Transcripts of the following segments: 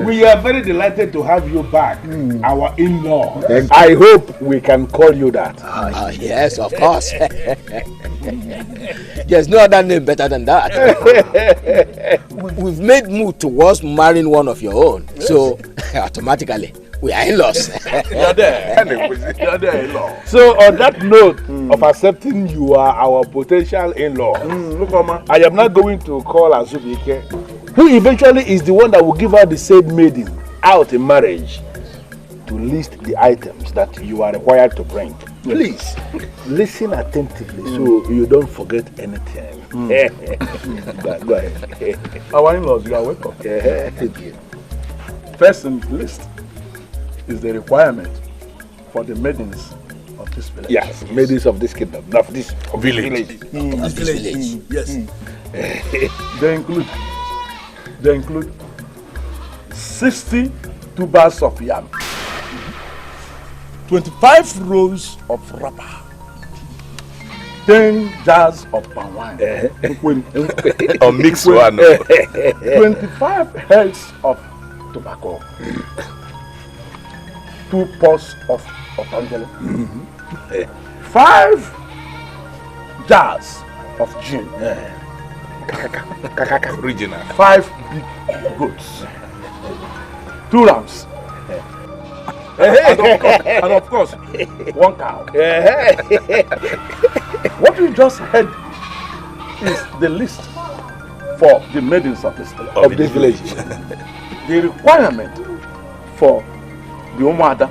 We are very delighted to have you back, our in-law. I hope we can call you that. Yes, of course. There's no other name better than that. We've made move towards marrying one of your own, so automatically we are in-laws. You're there. You're there, in-law. So on that note of accepting you are our potential in-law, I am not going to call Azubike, who eventually is the one that will give her the said maiden out in marriage, to list the items that you are required to bring. Please listen attentively so you don't forget anything. Go ahead. Our in-laws, you are welcome. Thank you. First in the list is the requirement for the maidens of this village. Yes, maidens of this kingdom, of this village. Of this village. Yes. They include 60 tubers of yam, 25 rolls of rubber, 10 jars of palm wine, or mixed one, 25 heads of tobacco, 2 pots of Angelo, 5 jars of gin, original, 5 big goats, 2 rams, and of course 1 cow. What you just heard is the list for the maidens of this village. The requirement for the Omada,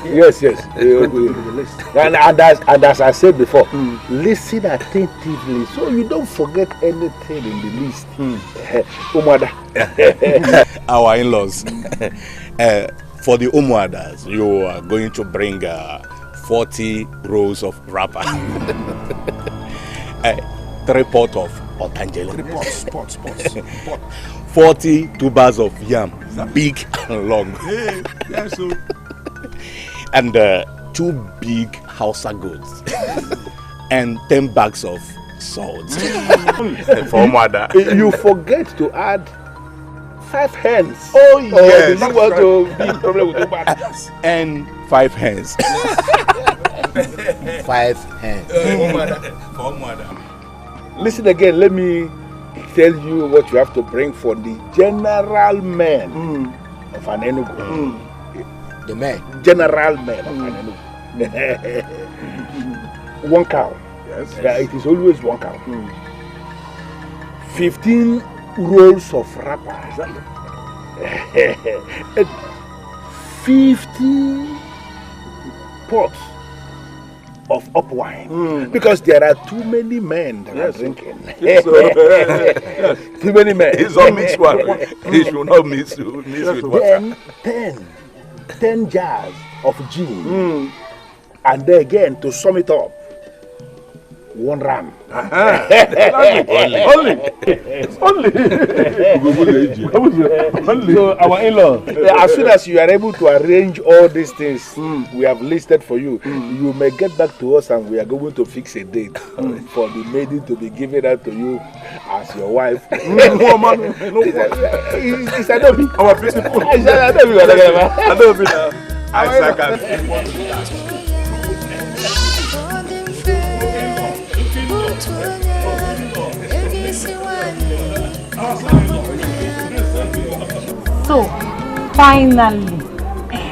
yes. And as I said before, listen attentively so you don't forget anything in the list. Omada. Our in-laws. For the Umuadas, you are going to bring 40 rolls of wrapper, 3 pots of Otangele, 40 tubers of yam, big and long, and 2 big Hausa goats, and 10 bags of salt. For Umuada. You forget to add 5 hens. Oh yes. You want to be problem with Umuada? And 5 hens. 5 hens. For Umuada. Listen again, let me tell you what you have to bring for the general men of an Enugu. The men? General men of an Enugu. 1 cow. Yes. Yeah, it is always 1 cow. 15 rolls of wrapper. 50 pots of up wine, because there are too many men that are drinking. Too many men. It's all mixed one. It should not mix with water. 10 jars of gin, and then again to sum it up, 1 ram. Only. So our in-law, as soon as you are able to arrange all these things we have listed for you, you may get back to us and we are going to fix a date for the maiden to be given out to you as your wife. It's Adobe. Our principal. So, finally,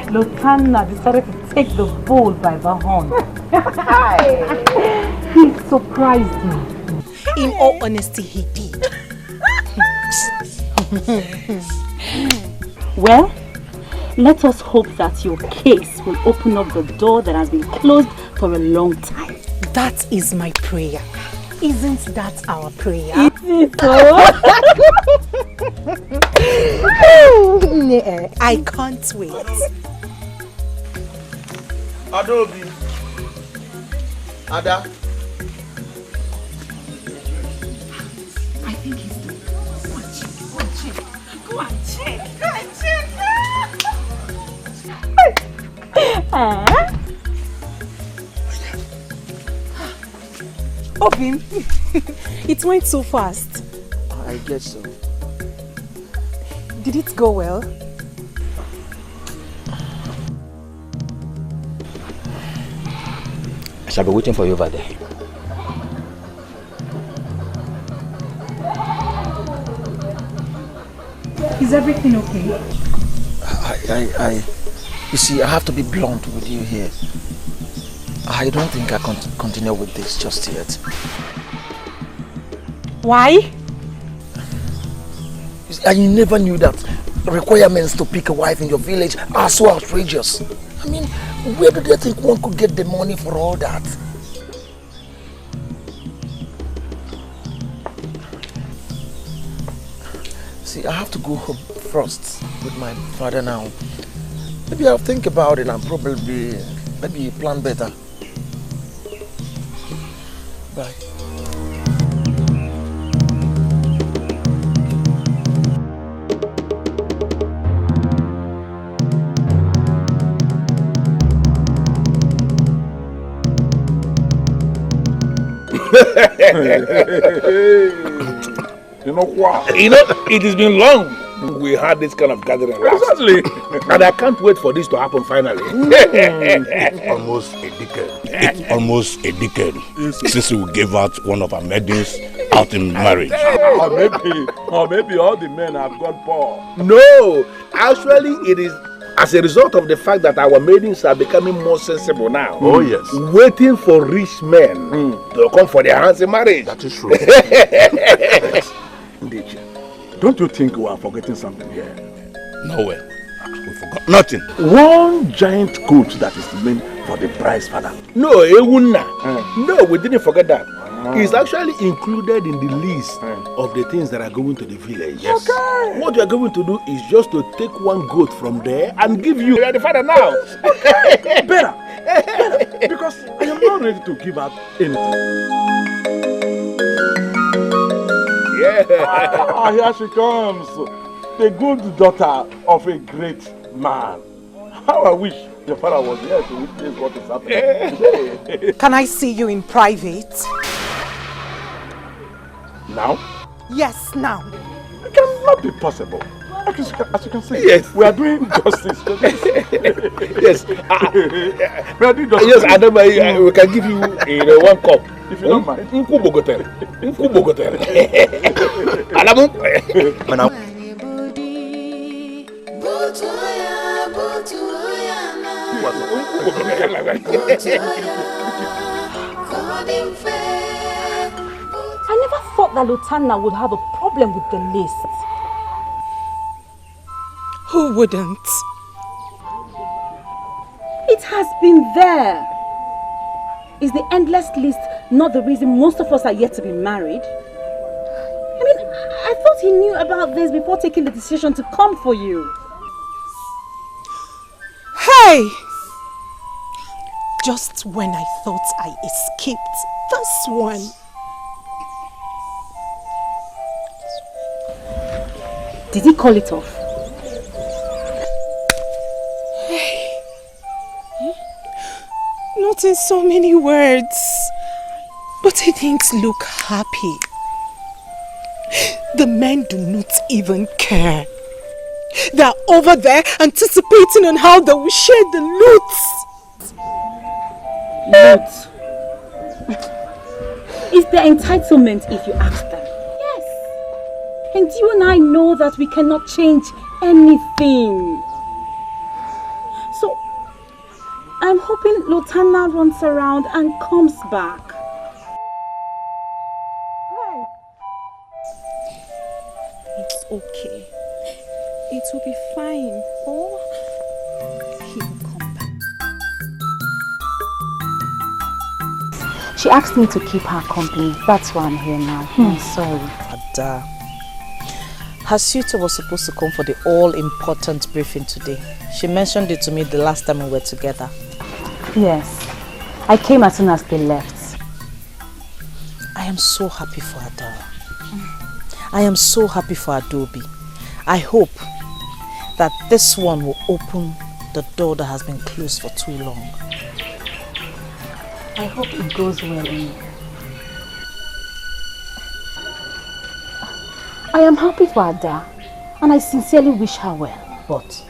Lotana decided to take the bull by the horn. He surprised me. In all honesty, he did. Well, let us hope that your case will open up the door that has been closed for a long time. That is my prayer. Isn't that our prayer? Is it so? I can't wait. Adobe. Ada. I think he's doing it. Go and check. Of him. It went so fast. I guess so. Did it go well? I shall be waiting for you over there. Is everything okay? You see, I have to be blunt with you here. I don't think I can continue with this just yet. Why? I never knew that requirements to pick a wife in your village are so outrageous. I mean, where do they think one could get the money for all that? See, I have to go home first with my father now. Maybe I'll think about it and probably maybe plan better. Bye. You know what? You know, it has been long we had this kind of gathering last. Exactly. And I can't wait for this to happen finally. Almost a decade. Almost a decade since we gave out one of our maidens out in marriage. Or maybe all the men have gone poor. No, actually it is as a result of the fact that our maidens are becoming more sensible now. Oh yes. Waiting for rich men to come for their hands in marriage. That is true. Indeed. Don't you think we are forgetting something here? No way. We forgot nothing. One giant coat that is meant for the bride's father. No, Ewuna. No, we didn't forget that. It's actually included in the list of the things that are going to the village. Yes. Okay. What you are going to do is just to take one goat from there and give you. You are the father now. Better. Because I am not ready to give up anything. Yeah. Here she comes. The good daughter of a great man. How I wish your father was here to witness what is happening. Can I see you in private? Now? Yes, now. It cannot be possible. As you can see, yes, we are doing justice to this. Yes. We are doing justice. Yes, Adam, we can give you one cup. If you don't mind. Nkubogotere. Adamu. I never thought that Lutana would have a problem with the list. Who wouldn't? It has been there. Is the endless list not the reason most of us are yet to be married? I mean, I thought he knew about this before taking the decision to come for you. Hey! Just when I thought I escaped this one. Did he call it off? Not in so many words, but he didn't look happy. The men do not even care. They're over there anticipating on how they will share the loot. Loot? It's their entitlement if you ask them. Yes. And you and I know that we cannot change anything. So, I'm hoping Lutana runs around and comes back. Hey. It's okay. It will be fine. Oh, he will come back. She asked me to keep her company. That's why I'm here now. I'm sorry. Ada, her suitor was supposed to come for the all-important briefing today. She mentioned it to me the last time we were together. Yes. I came as soon as they left. I am so happy for Ada. I am so happy for Adobe. I hope that this one will open the door that has been closed for too long. I hope it goes well. I am happy for Ada and I sincerely wish her well, but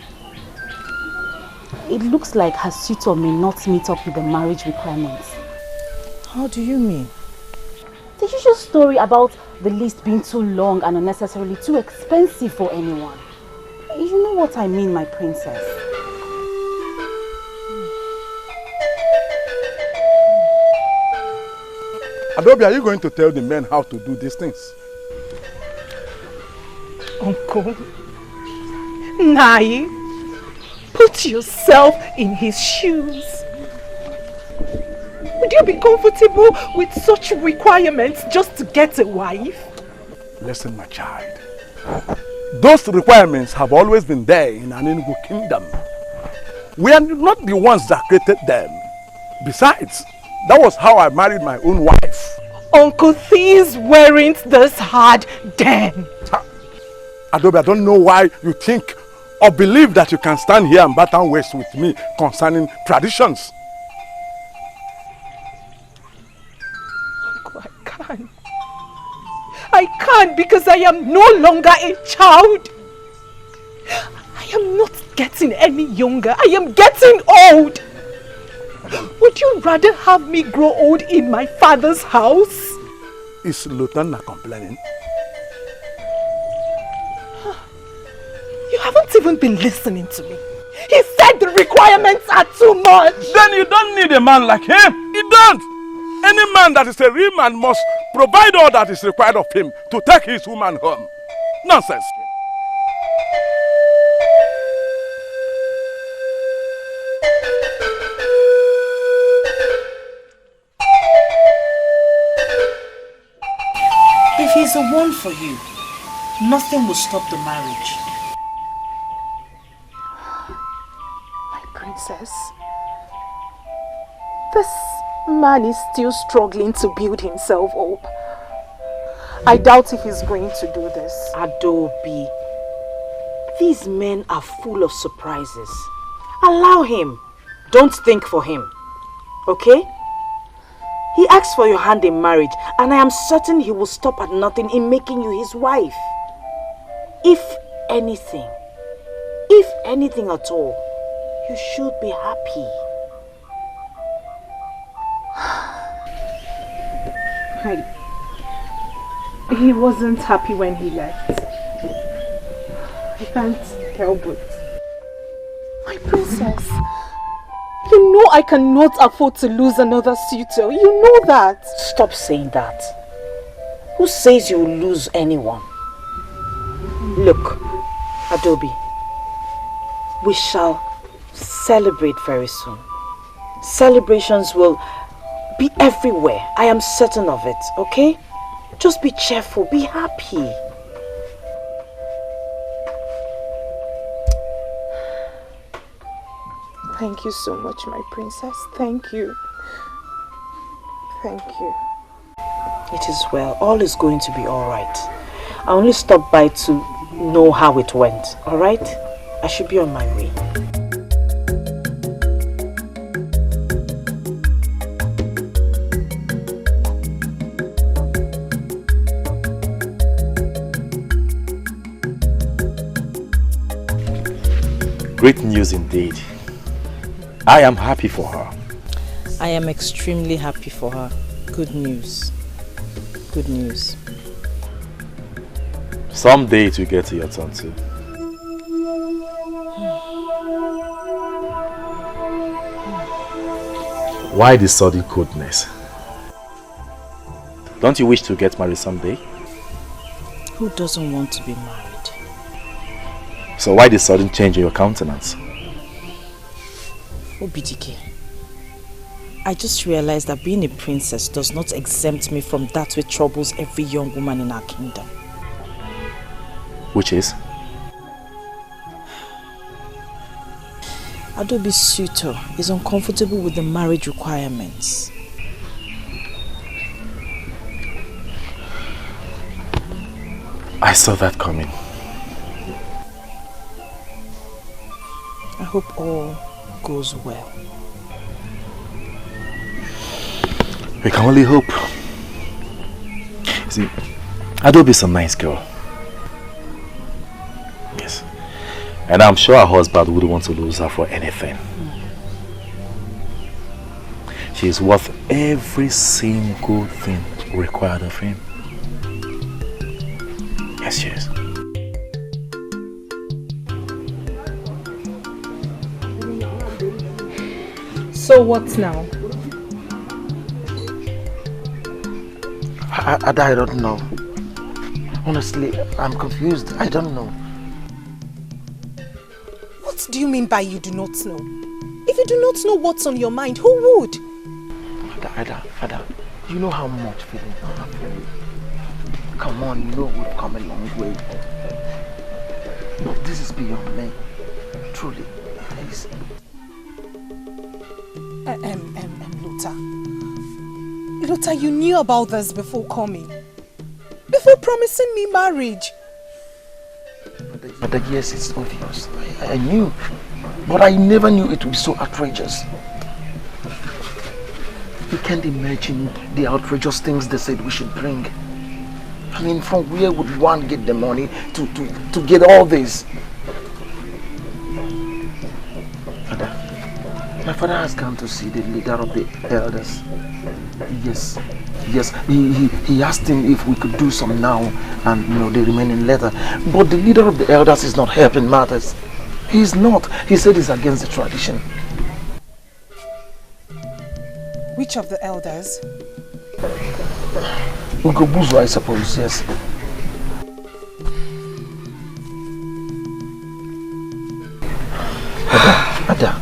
it looks like her suitor may not meet up with the marriage requirements. How do you mean? The usual story about the list being too long and unnecessarily too expensive for anyone. You know what I mean, my princess. Adobe, are you going to tell the men how to do these things? Uncle, Nai, put yourself in his shoes. Would you be comfortable with such requirements just to get a wife? Listen, my child. Those requirements have always been there in an Enugu kingdom. We are not the ones that created them. Besides, that was how I married my own wife. Uncle, things weren't this hard then. Adobe, I don't know why you think or believe that you can stand here and batten waste with me concerning traditions. Uncle, I can't. I can't because I am no longer a child. I am not getting any younger. I am getting old. Would you rather have me grow old in my father's house? Is Lieutenant complaining? You haven't even been listening to me. He said the requirements are too much. Then you don't need a man like him. You don't. Any man that is a real man must provide all that is required of him to take his woman home. Nonsense. If he's the one for you, nothing will stop the marriage. My princess, this man is still struggling to build himself up. I doubt if he's going to do this. Adobe, these men are full of surprises. Allow him. Don't think for him. Okay? He asked for your hand in marriage, and I am certain he will stop at nothing in making you his wife. If anything at all, you should be happy. He wasn't happy when he left. I can't help it. My princess, you know I cannot afford to lose another suitor. You know that. Stop saying that. Who says you will lose anyone? Look, Adobe, we shall celebrate very soon. Celebrations will be everywhere. I am certain of it, okay? Just be cheerful, be happy. Thank you so much, my princess. Thank you. Thank you. It is well. All is going to be alright. I only stopped by to know how it went, alright? I should be on my way. Great news indeed. I am happy for her. I am extremely happy for her. Good news. Good news. Someday it will get to your turn too. Why this sudden coldness? Don't you wish to get married someday? Who doesn't want to be married? So why this sudden change in your countenance? Obidike, I just realized that being a princess does not exempt me from that which troubles every young woman in our kingdom. Which is? Adobe's suitor is uncomfortable with the marriage requirements. I saw that coming. I hope all goes well. We can only hope. See, Adobe is a nice girl. And I'm sure her husband wouldn't want to lose her for anything. She is worth every single thing required of him. Yes, she is. So what now? I don't know. Honestly, I'm confused. I don't know. What do you mean by you do not know? If you do not know what's on your mind, who would? Ada, you know how much feeling I have for you. Come on, you know we've come a long way. But this is beyond me. Truly, please. Luther, you knew about this before coming. Before promising me marriage. But yes, it's obvious. I knew. But I never knew it would be so outrageous. You can't imagine the outrageous things they said we should bring. I mean, from where would one get the money to get all this? My father has come to see the leader of the elders. Yes. He asked him if we could do some now and the remaining later. But the leader of the elders is not helping matters. He's not. He said he's against the tradition. Which of the elders? Ugobuzu, I suppose, yes.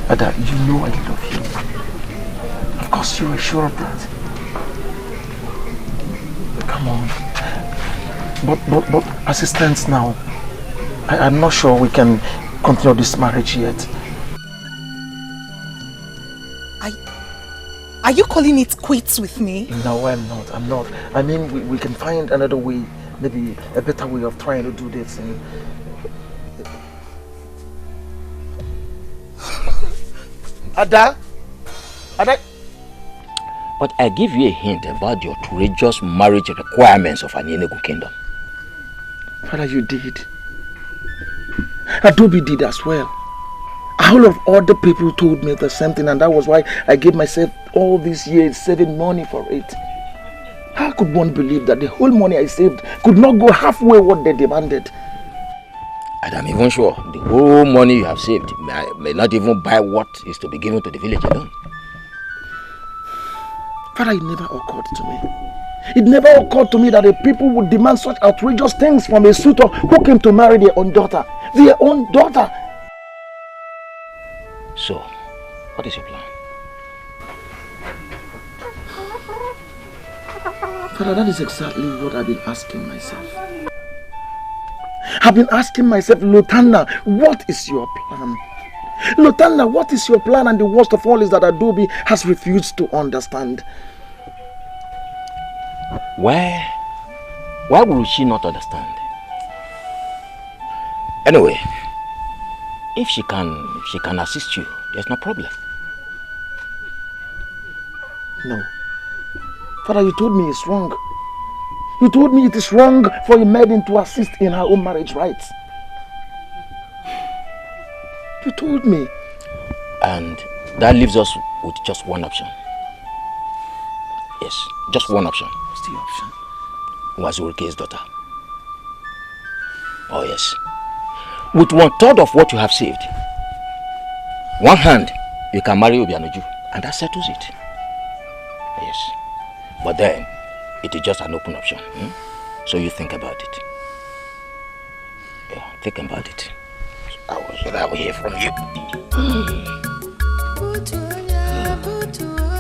Ada, you know I love you. Of course you are sure of that. Come on. But as it stands now, I'm not sure we can continue this marriage yet. Are you calling it quits with me? No, I'm not. I mean, we can find another way, maybe a better way of trying to do this. And Ada? But I give you a hint about the outrageous marriage requirements of an Enugu kingdom. Father, you did. Adobe did as well. All of other people told me the same thing, and that was why I gave myself all these years saving money for it. How could one believe that the whole money I saved could not go halfway what they demanded? And I'm even sure the whole money you have saved may not even buy what is to be given to the village alone. Father, it never occurred to me. It never occurred to me that the people would demand such outrageous things from a suitor who came to marry their own daughter. Their own daughter! So, what is your plan? Father, that is exactly what I've been asking myself. I've been asking myself, Lutana, what is your plan? Lutana, what is your plan? And the worst of all is that Adobe has refused to understand. Why would she not understand? Anyway, if she can assist you, there's no problem. No. Father, you told me it's wrong. You told me it is wrong for a maiden to assist in her own marriage rights. You told me. And that leaves us with just one option. Yes, just one option. What's the option? Wazurike's daughter. Oh yes. With 1/3 of what you have saved, one hand, you can marry Obianoju, and that settles it. Yes. But then, it is just an open option. So you think about it. Yeah, think about it. I will hear from you.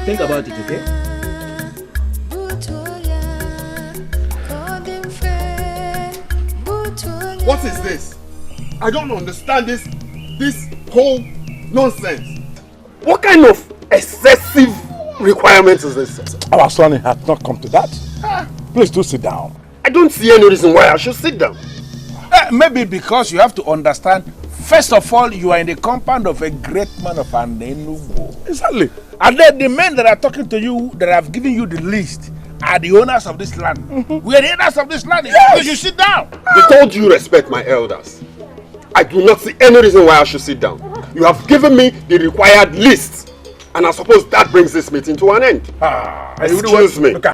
Think about it, okay? What is this? I don't understand this whole nonsense. What kind of excessive requirements is this? Our son has not come to that. Please do sit down. I don't see any reason why I should sit down. Maybe because you have to understand, first of all, you are in the compound of a great man of an Enugu. Exactly. And then the men that are talking to you, that have given you the list, are the owners of this land. We are the owners of this land. Yes. You should sit down. With all due respect, my elders, I do not see any reason why I should sit down. You have given me the required list, and I suppose that brings this meeting to an end. Excuse me. Okay.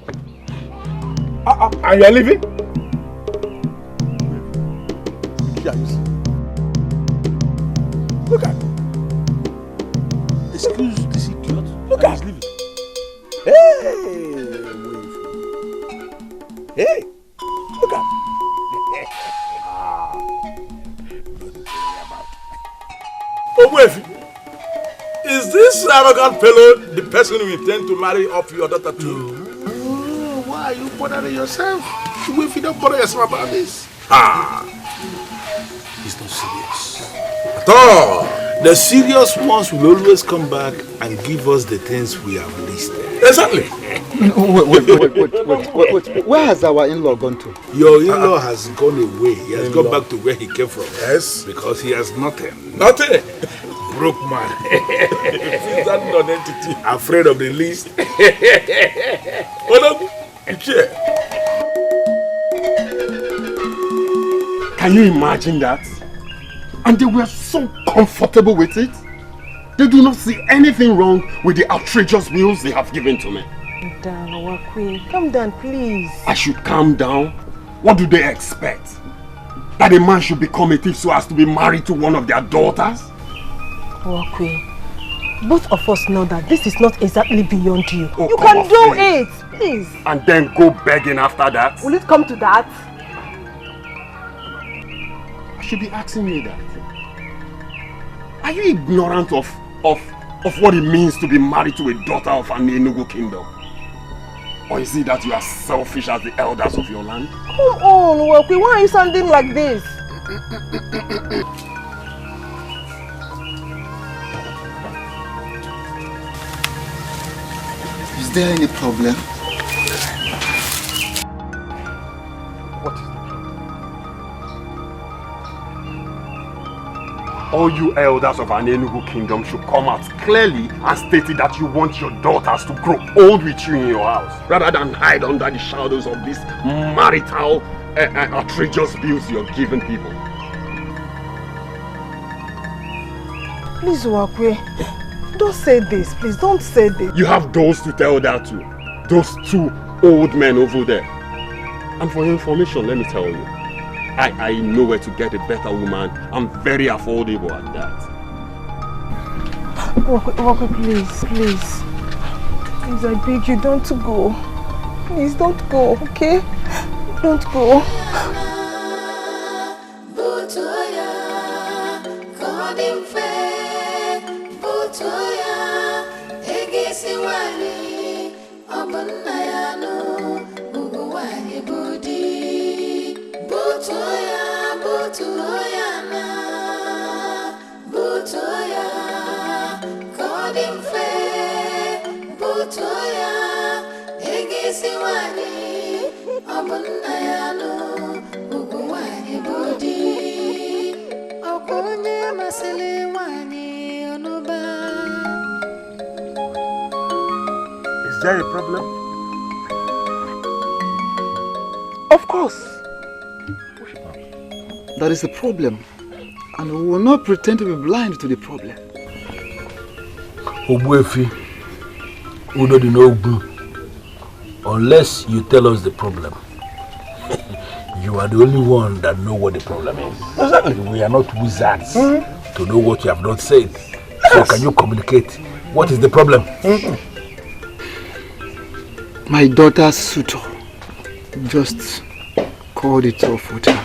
And you're leaving? Yes. Look at. Excuse this idiot. Look at. He's leaving. Hey, look at. Oh, wait. Is this arrogant fellow the person you intend to marry off your daughter to? Oh, why are you bothering yourself? If you don't bother yourself about this. He's not serious at all. The serious ones will always come back and give us the things we have listed. Exactly. Wait. Where has our in-law gone to? Your in-law has gone away. He has gone back to where he came from. Yes. Because he has nothing. Nothing. Broke man. He's that non-entity. Afraid of the least. Can you imagine that? And they were so comfortable with it. They do not see anything wrong with the outrageous bills they have given to me. Calm down, please. I should calm down? What do they expect? That a man should become a thief so as to be married to one of their daughters? Wakwe, both of us know that this is not exactly beyond you. Oh, you can do it, please. And then go begging after that? Will it come to that? I should be asking me that. Are you ignorant of what it means to be married to a daughter of an Enugu kingdom? Or is it that you are selfish as the elders of your land? Come on, Wakwe, why are you sounding like this? Is there any problem? What is the problem? All you elders of an Enugu kingdom should come out clearly and state it that you want your daughters to grow old with you in your house, rather than hide under the shadows of these marital outrageous bills you're giving people. Please, Wakwe, don't say this, please, don't say this. You have those to tell that to. Those two old men over there. And for your information, let me tell you, I know where to get a better woman. I'm very affordable at that. Wakwe, please. Please, I beg you, don't go. Please, don't go, okay? Don't go. Is there a problem? Of course. That is the problem. And we will not pretend to be blind to the problem. Ogbuefi, Udo di N'Ogbu, unless you tell us the problem, you are the only one that know what the problem is. Exactly. We are not wizards to know what you have not said. Yes. So can you communicate? What is the problem? My daughter's suitor just called it off with her.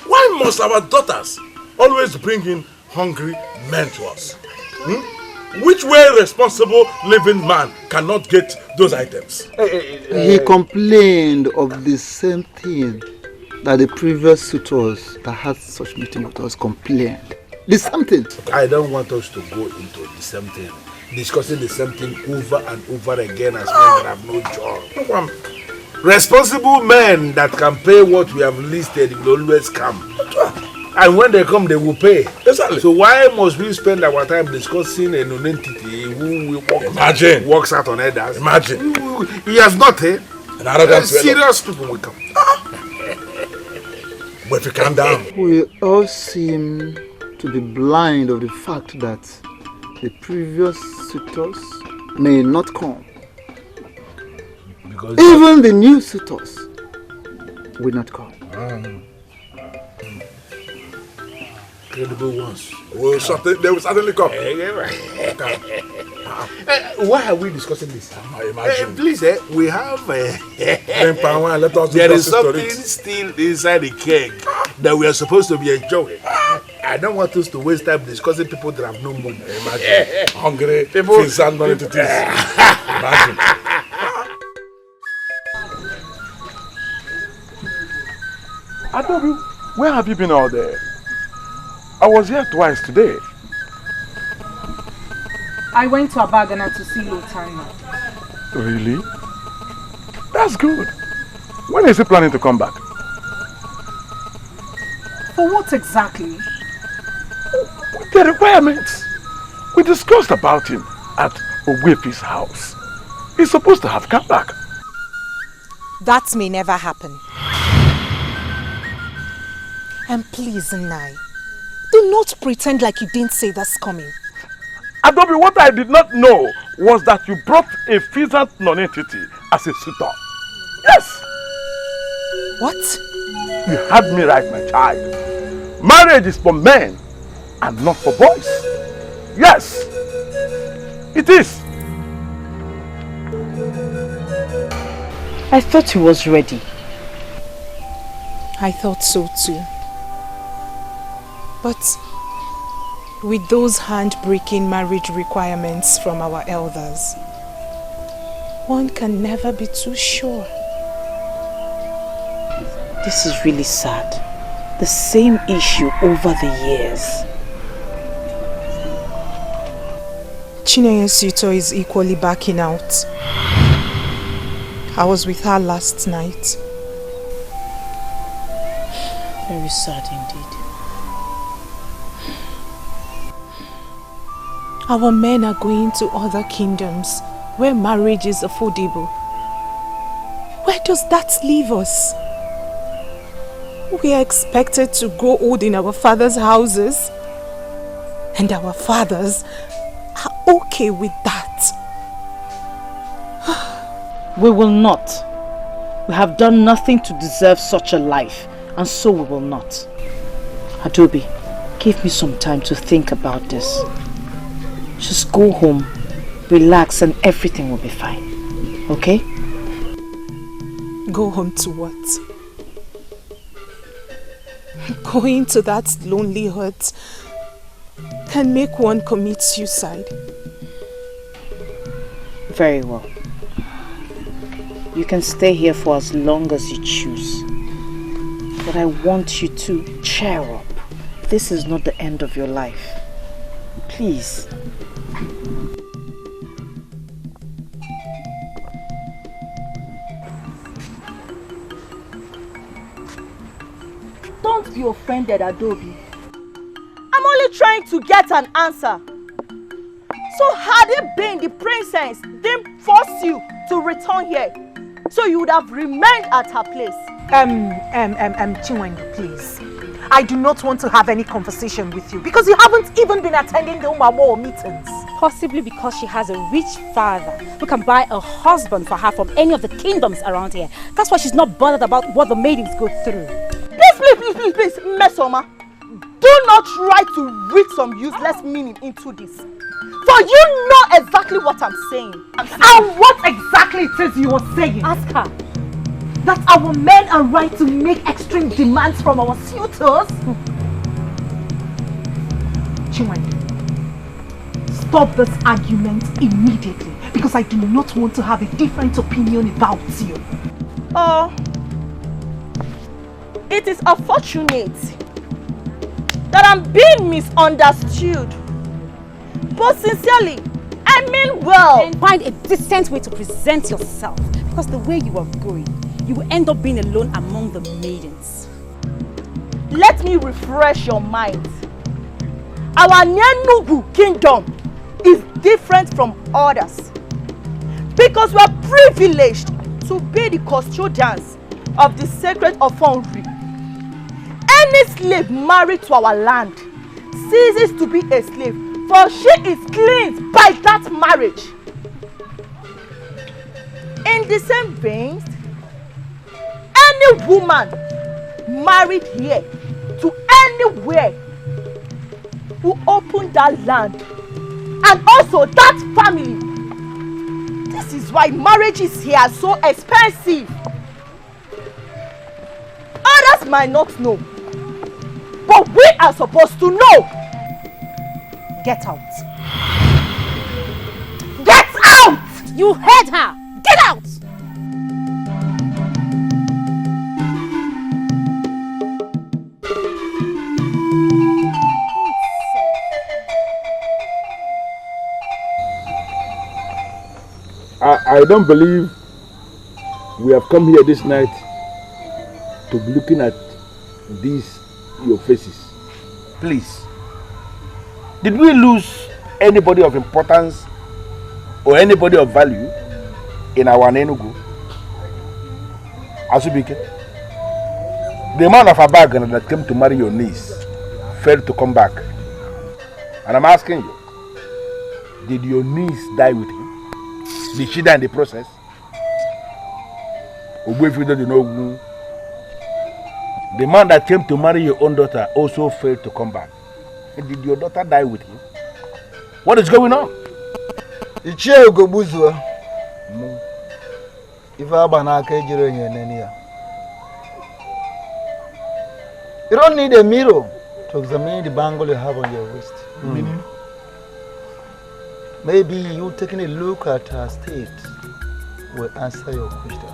Why must our daughters always bring in hungry men to us? Which way responsible living man cannot get those items? He complained of the same thing that the previous suitors that had such meeting with us complained. The same thing. I don't want us to go into the same thing, discussing the same thing over and over again as men that have no job. Responsible men that can pay what we have listed will always come. And when they come, they will pay. Exactly. So why must we spend our time discussing a non-entity who works out on others? Imagine. He has not, and serious people will come. But if you calm down. We all seem to be blind of the fact that the previous suitors may not come. Because even the new suitors will not come. Credible ones. They will certainly come. Why are we discussing this? Please, we have let us there is something still inside the keg that we are supposed to be enjoying. I don't want us to waste time discussing people that have no money. Imagine. Hungry people and money to this. Imagine. Adobe, where have you been all day? I was here twice today. I went to Abagana to see Lotanya. Really? That's good. When is he planning to come back? For what exactly? The requirements. We discussed about him at Ogwepi's house. He's supposed to have come back. That may never happen. And please, Nai, do not pretend like you didn't say that's coming. Adobe, what I did not know was that you brought a pheasant non-entity as a suitor. Yes! What? You had me right, my child. Marriage is for men and not for boys. Yes! It is. I thought he was ready. I thought so too. But with those hand-breaking marriage requirements from our elders, one can never be too sure. This is really sad. The same issue over the years. Chinenye's suitor is equally backing out. I was with her last night. Very sad indeed. Our men are going to other kingdoms where marriage is affordable. Where does that leave us? We are expected to grow old in our father's houses, and our fathers are okay with that. We will not. We have done nothing to deserve such a life, and so we will not. Adobe, give me some time to think about this. Just go home, relax, and everything will be fine. Okay? Go home to what? Going to that lonely hut can make one commit suicide. Very well. You can stay here for as long as you choose. But I want you to cheer up. This is not the end of your life. Please. Don't be offended, Adobe. I'm only trying to get an answer. So had it been the princess didn't force you to return here, so you would have remained at her place. Chinwendu, please. I do not want to have any conversation with you because you haven't even been attending the Umamo meetings. Possibly because she has a rich father who can buy a husband for her from any of the kingdoms around here. That's why she's not bothered about what the maidens go through. Please, Mesoma. Do not try to read some useless meaning into this. For you know exactly what I'm saying. And what exactly it is you are saying? Ask her. That our men are right to make extreme demands from our suitors? Chinwendu, stop this argument immediately because I do not want to have a different opinion about you. Oh, it is unfortunate that I'm being misunderstood. But sincerely, I mean well. And find a decent way to present yourself, because the way you are going, you will end up being alone among the maidens. Let me refresh your mind. Our Nyenugu kingdom is different from others because we are privileged to be the custodians of the sacred offering. Any slave married to our land ceases to be a slave, for she is cleansed by that marriage. In the same vein, any woman married here to anywhere who open that land and also that family. This is why marriages here are so expensive. Others might not know, but we are supposed to know. Get out. Get out! You heard her. Get out! I don't believe we have come here this night to be looking at these your faces. Please, did we lose anybody of importance or anybody of value in our Enugu? Asubike, the man of Abagan that came to marry your niece failed to come back. And I'm asking you, did your niece die with him? Did she die in the process? The man that came to marry your own daughter also failed to come back. And did your daughter die with him? What is going on? You don't need a mirror to examine the bangle you have on your wrist. Meaning? Maybe you taking a look at her state will answer your questions.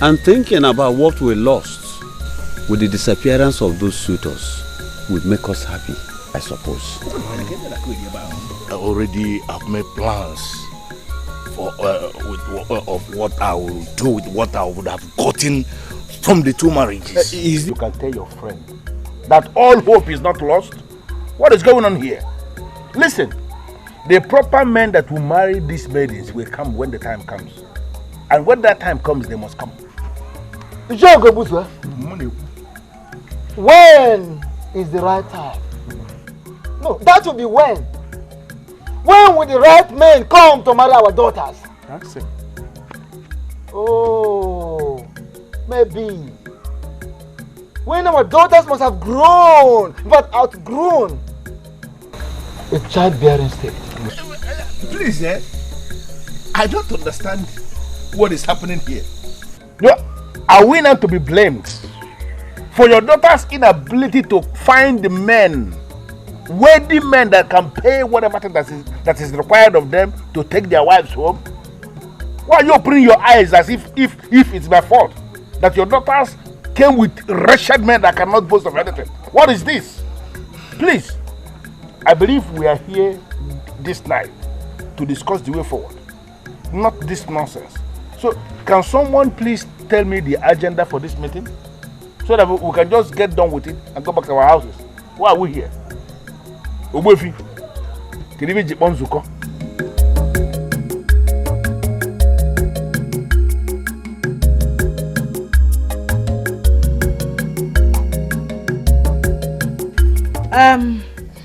And thinking about what we lost with the disappearance of those suitors would make us happy, I suppose. I have made plans for of what I will do with what I would have gotten from the two marriages. You can tell your friend that all hope is not lost. What is going on here? Listen, the proper men that will marry these maidens will come when the time comes. And when that time comes, they must come. When is the right time? No, that will be when. When will the right men come to marry our daughters? That's it. Oh, maybe. When our daughters must have grown, but outgrown a childbearing state. Please, I don't understand what is happening here. No, are we not to be blamed for your daughter's inability to find the men, worthy men that can pay whatever thing that is required of them to take their wives home? Why are you opening your eyes as if it's my fault that your daughters came with wretched men that cannot boast of anything? What is this? Please, I believe we are here this night to discuss the way forward, not this nonsense. So, can someone please tell me the agenda for this meeting so that we can just get done with it and go back to our houses? Why are we here? Ogbefi, can you be Jiponzuko?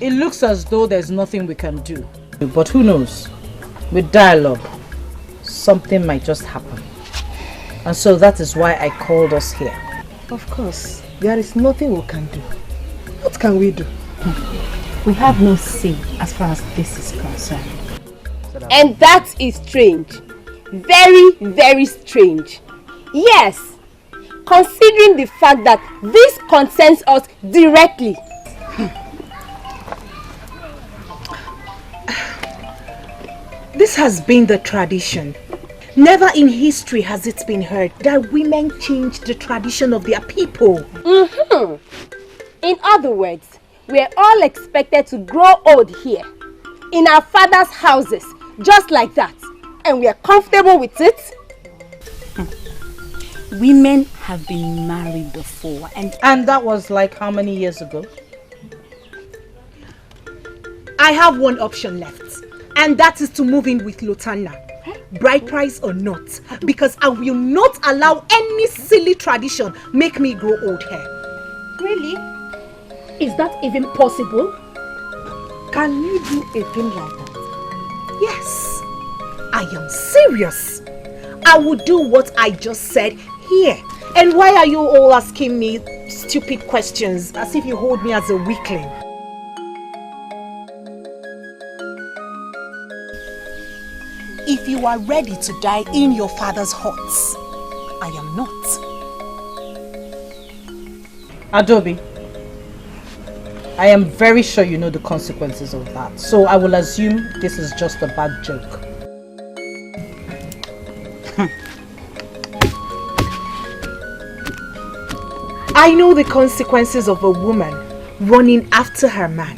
It looks as though there's nothing we can do. But who knows? With dialogue, something might just happen. And so that is why I called us here. Of course, there is nothing we can do. What can we do? We have no say as far as this is concerned. And that is strange. Very, very strange. Yes, considering the fact that this concerns us directly. This has been the tradition. Never in history has it been heard that women change the tradition of their people. In other words, we are all expected to grow old here, in our father's houses, just like that. And we are comfortable with it. Women have been married before. And that was like how many years ago? I have one option left. And that is to move in with Lotana, bride price or not, because I will not allow any silly tradition make me grow old here. Really? Is that even possible? Can you do a thing like that? Yes. I am serious. I will do what I just said here. And why are you all asking me stupid questions as if you hold me as a weakling? If you are ready to die in your father's huts, I am not. Adobe, I am very sure you know the consequences of that. So I will assume this is just a bad joke. I know the consequences of a woman running after her man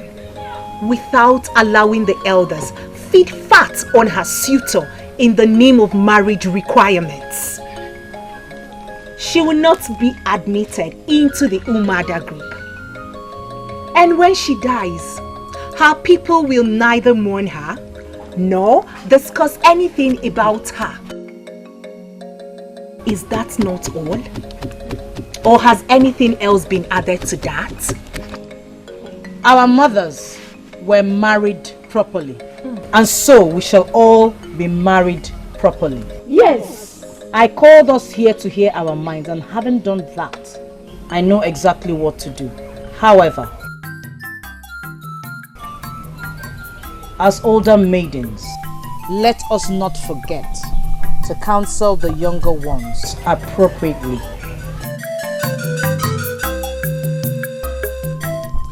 without allowing the elders feed fat on her suitor in the name of marriage requirements. She will not be admitted into the Umada group. And when she dies, her people will neither mourn her nor discuss anything about her. Is that not all? Or has anything else been added to that? Our mothers were married properly. And so we shall all be married properly. Yes. I called us here to hear our minds, and having done that, I know exactly what to do. However, as older maidens, let us not forget to counsel the younger ones appropriately.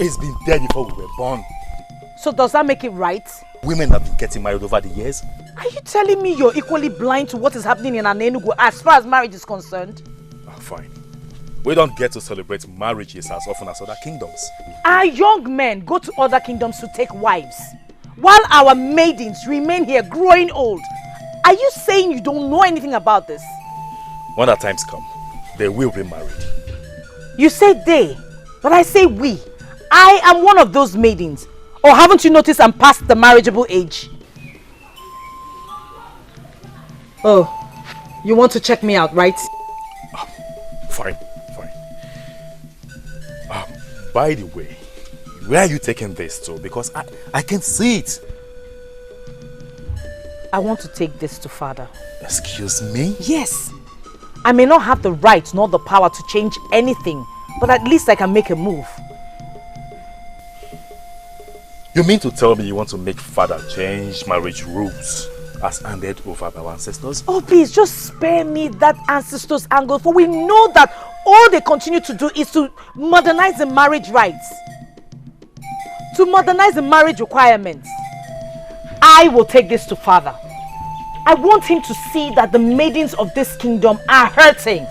It's been there before we were born. So does that make it right? Women have been getting married over the years. Are you telling me you're equally blind to what is happening in Anenugu as far as marriage is concerned? Oh, fine. We don't get to celebrate marriages as often as other kingdoms. Our young men go to other kingdoms to take wives, while our maidens remain here growing old. Are you saying you don't know anything about this? When that times come, they will be married. You say they, but I say we. I am one of those maidens. Or haven't you noticed I'm past the marriageable age? Oh, you want to check me out, right? Fine. By the way, where are you taking this to? Because I can see it. I want to take this to father. Excuse me? Yes. I may not have the right nor the power to change anything, but at least I can make a move. You mean to tell me you want to make father change marriage rules as handed over by our ancestors? Oh please, just spare me that ancestors angle, for we know that all they continue to do is to modernize the marriage rights. To modernize the marriage requirements. I will take this to father. I want him to see that the maidens of this kingdom are hurting.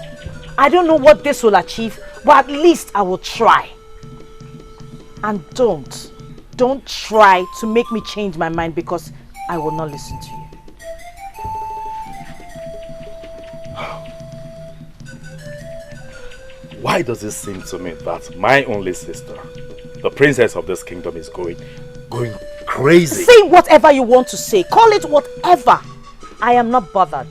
I don't know what this will achieve, but at least I will try. And don't try to make me change my mind, because I will not listen to you. Why does it seem to me that my only sister, the princess of this kingdom, is going crazy? Say whatever you want to say. Call it whatever. I am not bothered.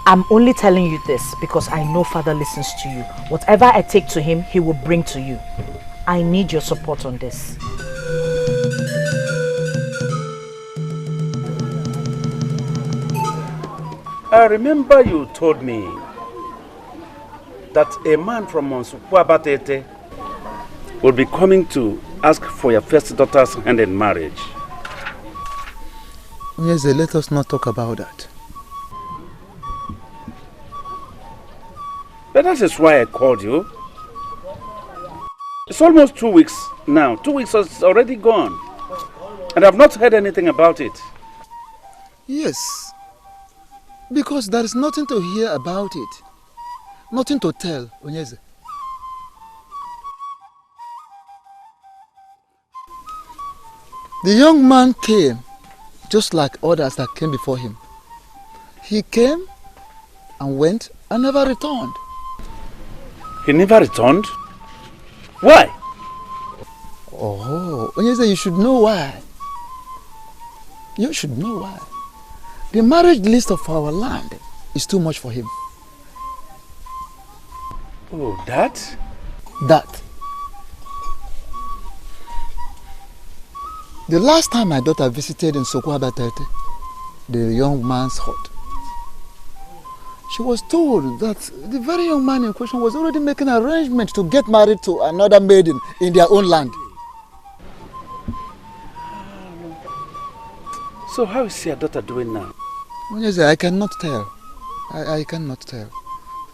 I'm only telling you this because I know father listens to you. Whatever I take to him, he will bring to you. I need your support on this. I remember you told me that a man from Monsupuabatete will be coming to ask for your first daughter's hand in marriage. Yes, let us not talk about that. But that is why I called you. It's almost 2 weeks now. 2 weeks is already gone. And I've not heard anything about it. Yes. Because there is nothing to hear about it. Nothing to tell, Onyeze. The young man came just like others that came before him. He came and went and never returned. He never returned? Why? Oh, Onyeze, you should know why. You should know why. The marriage list of our land is too much for him. Oh, that? That. The last time my daughter visited in Sokoabatete, the young man's hut, she was told that the very young man in question was already making arrangements to get married to another maiden in their own land. So how is your daughter doing now? Yes, I cannot tell. I cannot tell.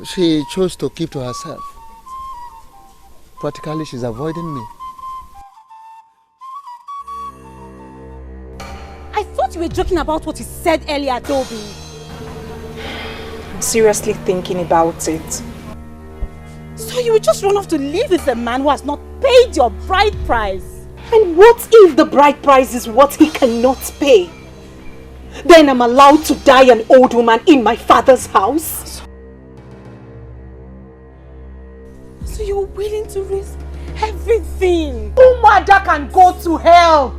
She chose to keep to herself. Practically, she's avoiding me. I thought you were joking about what you said earlier, Toby. I'm seriously thinking about it. So you would just run off to live with a man who has not paid your bride price? And what if the bride price is what he cannot pay? Then I'm allowed to die an old woman in my father's house? So you're willing to risk everything? Umada can go to hell!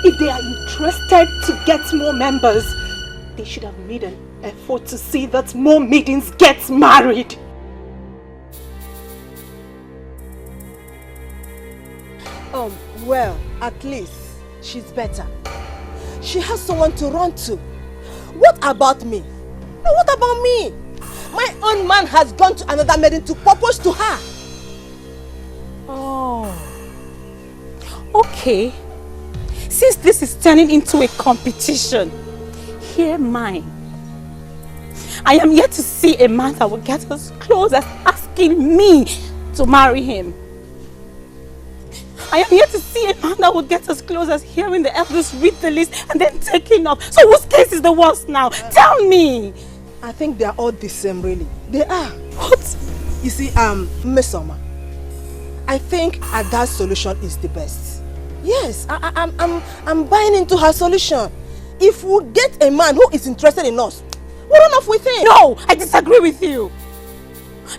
If they are interested to get more members, they should have made an effort to see that more maidens get married. Well, at least she's better. She has someone to run to. What about me? No, what about me? My own man has gone to another maiden to propose to her. Oh. Okay. Since this is turning into a competition, hear mine. I am yet to see a man that will get as close as asking me to marry him. I am yet to see a man that would get as close as hearing the elders read the list and then taking off. So whose case is the worst now? Tell me! I think they are all the same, really. They are. What? You see, Miss Oma, I think Ada's solution is the best. Yes, I'm buying into her solution. If we get a man who is interested in us, we'll run off with him. No, I disagree with you.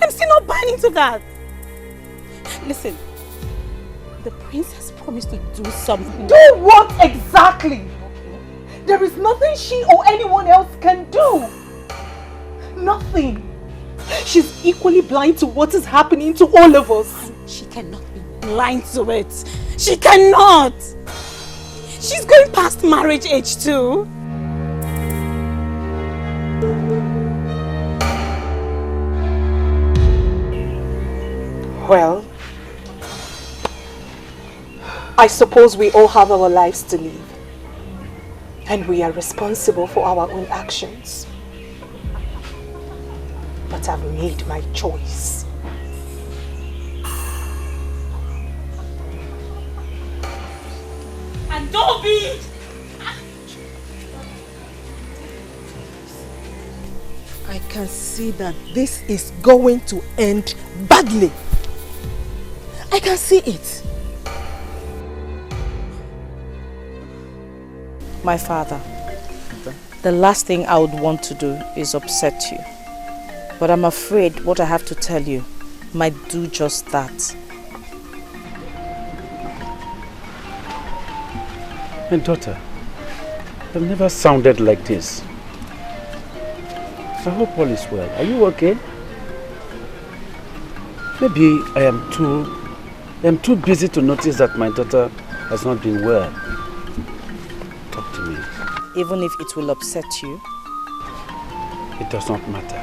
I'm still not buying into that. Listen. The princess promised to do something. Do what exactly? There is nothing she or anyone else can do. Nothing. She's equally blind to what is happening to all of us. She cannot be blind to it. She cannot. She's going past marriage age too. Well, I suppose we all have our lives to live, and we are responsible for our own actions. But I've made my choice. And don't be! I can see that this is going to end badly. I can see it. My father, the last thing I would want to do is upset you. But I'm afraid what I have to tell you might do just that. My daughter, you've never sounded like this. I hope all is well. Are you okay? Maybe I am too busy to notice that my daughter has not been well. Talk to me. Even if it will upset you? It does not matter.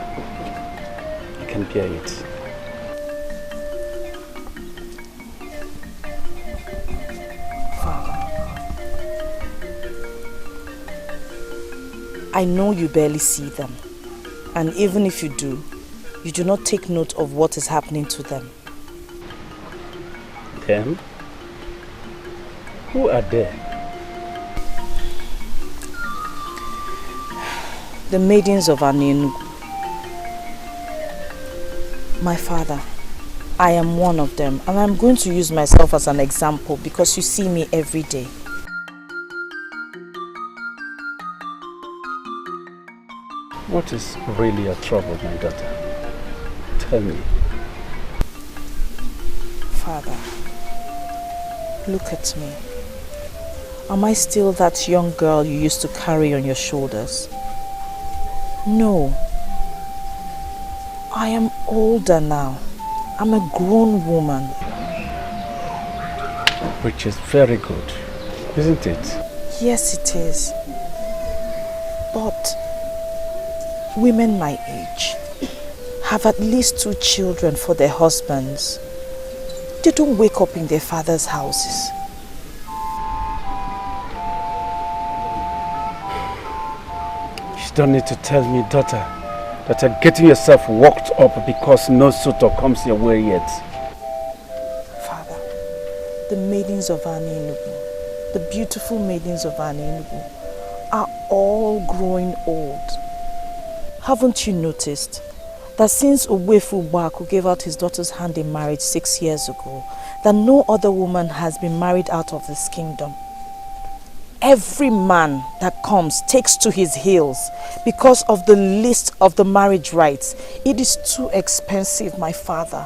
I can bear it. Father, I know you barely see them. And even if you do not take note of what is happening to them. Them? Who are they? The maidens of Anenugu. My father, I am one of them, and I'm going to use myself as an example because you see me every day. What is really your trouble, my daughter? Tell me. Father, look at me. Am I still that young girl you used to carry on your shoulders? No. I am older now. I'm a grown woman. Which is very good, isn't it? Yes, it is. But women my age have at least 2 children for their husbands. They don't wake up in their father's houses. You don't need to tell me, daughter, that you're getting yourself worked up because no suitor comes your way yet. Father, the maidens of Anenugu, the beautiful maidens of Anenugu, are all growing old. Haven't you noticed that since Uwefu Baku gave out his daughter's hand in marriage 6 years ago, that no other woman has been married out of this kingdom? Every man that comes takes to his heels because of the list of the marriage rites. It is too expensive, my father.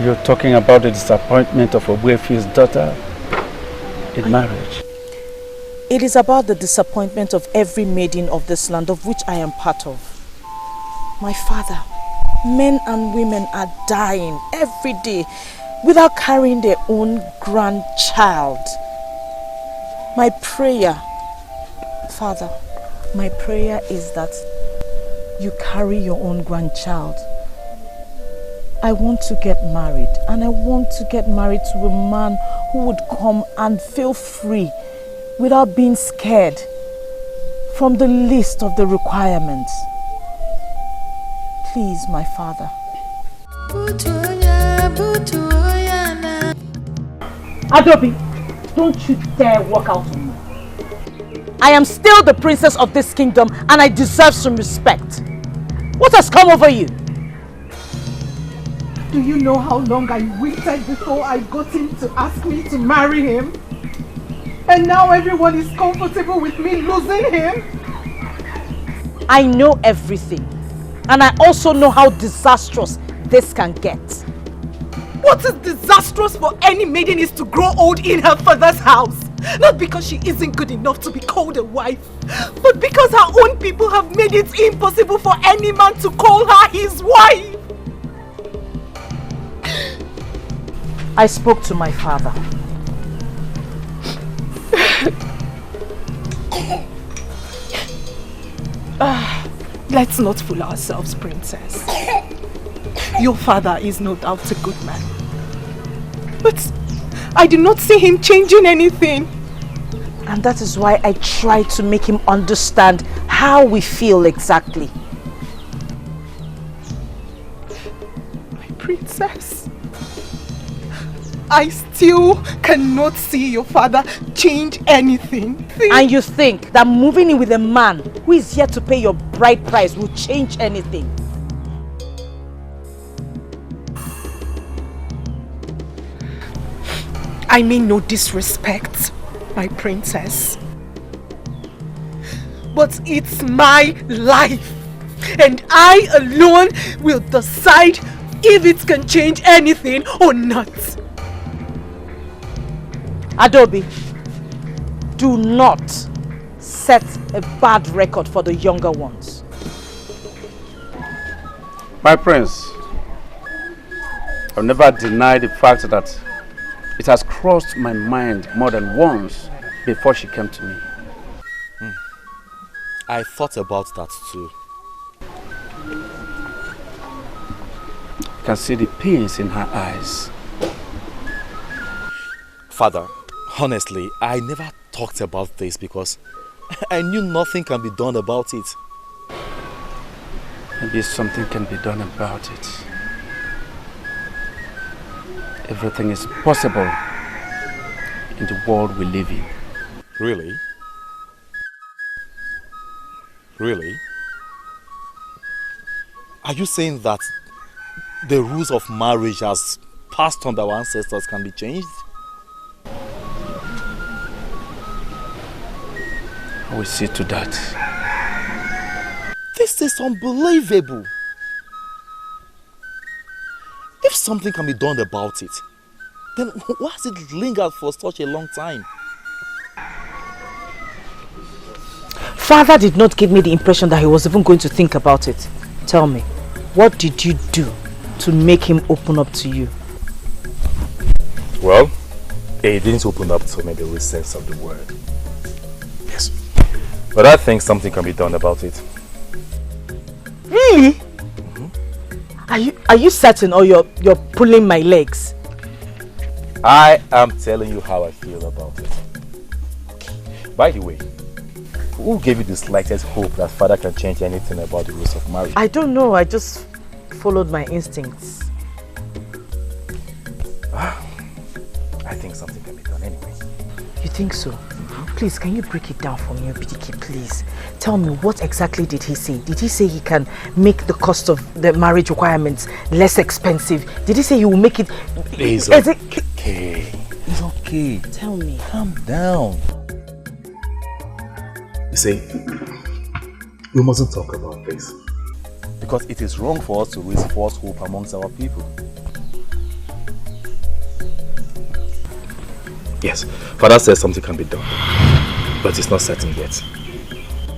You're talking about the disappointment of Uwefu's daughter in marriage? It is about the disappointment of every maiden of this land of which I am part of. My father, men and women are dying every day without carrying their own grandchild. My prayer, Father, my prayer is that you carry your own grandchild. I want to get married, and I want to get married to a man who would come and feel free without being scared from the list of the requirements. Please, my father. Adobe, don't you dare walk out on me. I am still the princess of this kingdom and I deserve some respect. What has come over you? Do you know how long I waited before I got him to ask me to marry him? And now everyone is comfortable with me losing him? I know everything. And I also know how disastrous this can get. What is disastrous for any maiden is to grow old in her father's house. Not because she isn't good enough to be called a wife, but because her own people have made it impossible for any man to call her his wife. I spoke to my father. Let's not fool ourselves, princess. Your father is no doubt a good man. But I do not see him changing anything. And that is why I try to make him understand how we feel exactly. My princess, I still cannot see your father change anything. And you think that moving in with a man who is yet to pay your bride price will change anything? I mean no disrespect, my princess. But it's my life. And I alone will decide if it can change anything or not. Adobe, do not set a bad record for the younger ones. My prince, I'll never deny the fact that it has crossed my mind more than once before she came to me. I thought about that too. I can see the pains in her eyes. Father, honestly, I never talked about this because I knew nothing can be done about it. Maybe something can be done about it. Everything is possible in the world we live in. Really? Really? Are you saying that the rules of marriage as passed on by our ancestors can be changed? I will see to that. This is unbelievable. If something can be done about it, then why has it lingered for such a long time? Father did not give me the impression that he was even going to think about it. Tell me, what did you do to make him open up to you? Well, It didn't open up to me the real sense of the word. Yes. But I think something can be done about it. Really? Are you certain, or you're pulling my legs? I am telling you how I feel about it. By the way, who gave you the slightest hope that father can change anything about the rules of marriage? I don't know. I just followed my instincts. I think something can be done anyway. You think so? Please, can you break it down for me, Obidike, please? Tell me, what exactly did he say? Did he say he can make the cost of the marriage requirements less expensive? Did he say he will make it... It's okay. It's okay. Tell me. Calm down. You see, we mustn't talk about this. Because it is wrong for us to raise false hope amongst our people. Yes, father says something can be done, but it's not certain yet.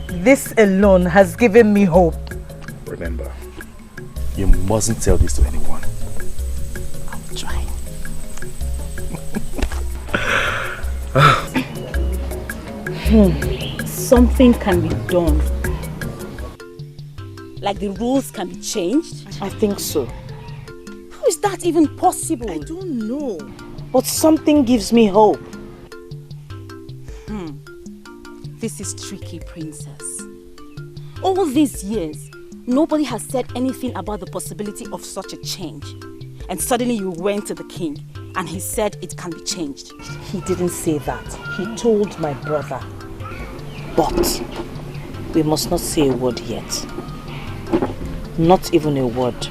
This alone has given me hope. Remember, you mustn't tell this to anyone. I'll try. Something can be done. Like the rules can be changed? I think so. How is that even possible? I don't know. But something gives me hope. This is tricky, princess. All these years, nobody has said anything about the possibility of such a change. And suddenly you went to the king and he said it can be changed. He didn't say that. He told my brother. But we must not say a word yet. Not even a word.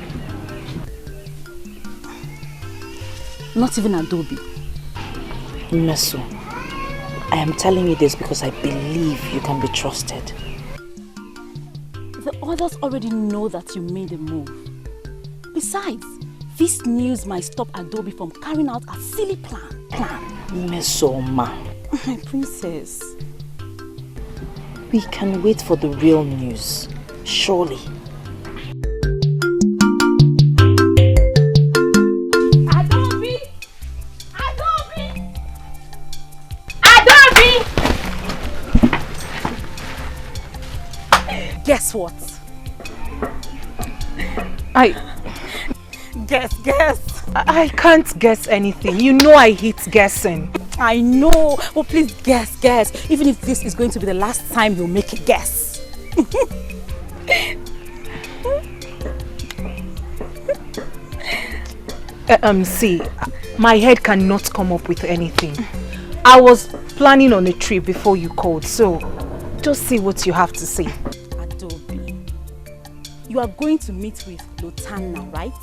Not even Adobe. Meso, I am telling you this because I believe you can be trusted. The others already know that you made a move. Besides, this news might stop Adobe from carrying out a silly plan. Meso, ma. My princess. We can wait for the real news. Surely. Guess what? Guess. I can't guess anything. You know I hate guessing. I know. But please guess. Even if this is going to be the last time you'll make a guess. See, my head cannot come up with anything. I was planning on a trip before you called, so just see what you have to say. Adobe, you are going to meet with Lotan now, right?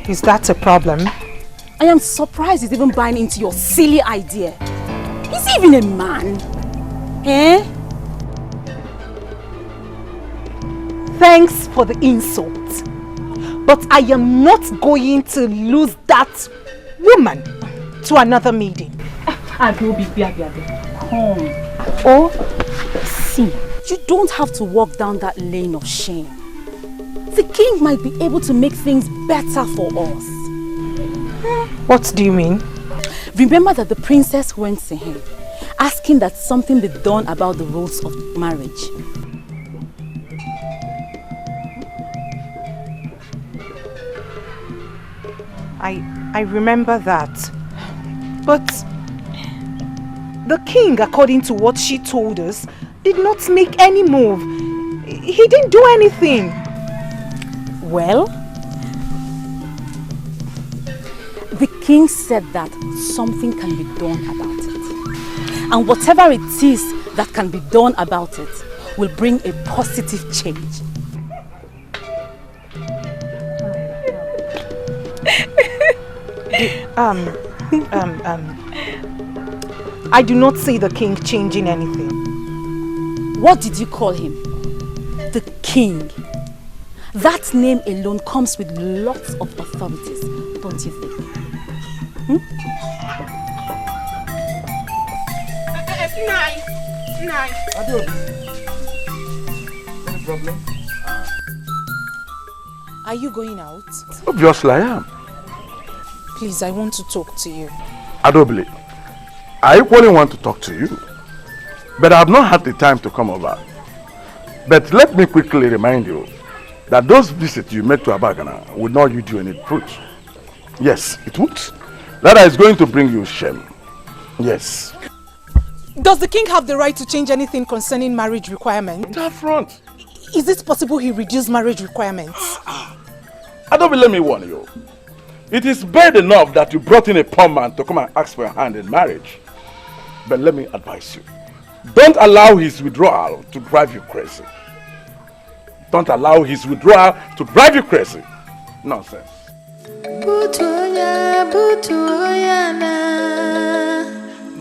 Is that a problem? I am surprised he's even buying into your silly idea. Is he even a man? Eh? Thanks for the insult. But I am not going to lose that woman to another meeting. Adobe, come. Oh, see, you don't have to walk down that lane of shame. The king might be able to make things better for us. What do you mean? Remember that the princess went to him, asking that something be done about the rules of marriage. I remember that. But the king, according to what she told us, did not make any move. He didn't do anything. Well, the king said that something can be done about it. And whatever it is that can be done about it will bring a positive change. I do not see the king changing anything. What did you call him? The king. That name alone comes with lots of authorities, don't you think? Any problem? Are you going out? Obviously I am. Please, I want to talk to you. Adobili, I equally want to talk to you. But I have not had the time to come over. But let me quickly remind you that those visits you made to Abagana would not yield you any fruit. Yes, it would. That is going to bring you shame. Yes. Does the king have the right to change anything concerning marriage requirements? Up front. Is it possible he reduced marriage requirements? Adobili, let me warn you. It is bad enough that you brought in a poor man to come and ask for your hand in marriage. But let me advise you. Don't allow his withdrawal to drive you crazy. Don't allow his withdrawal to drive you crazy. Nonsense. Butoya, butoya na,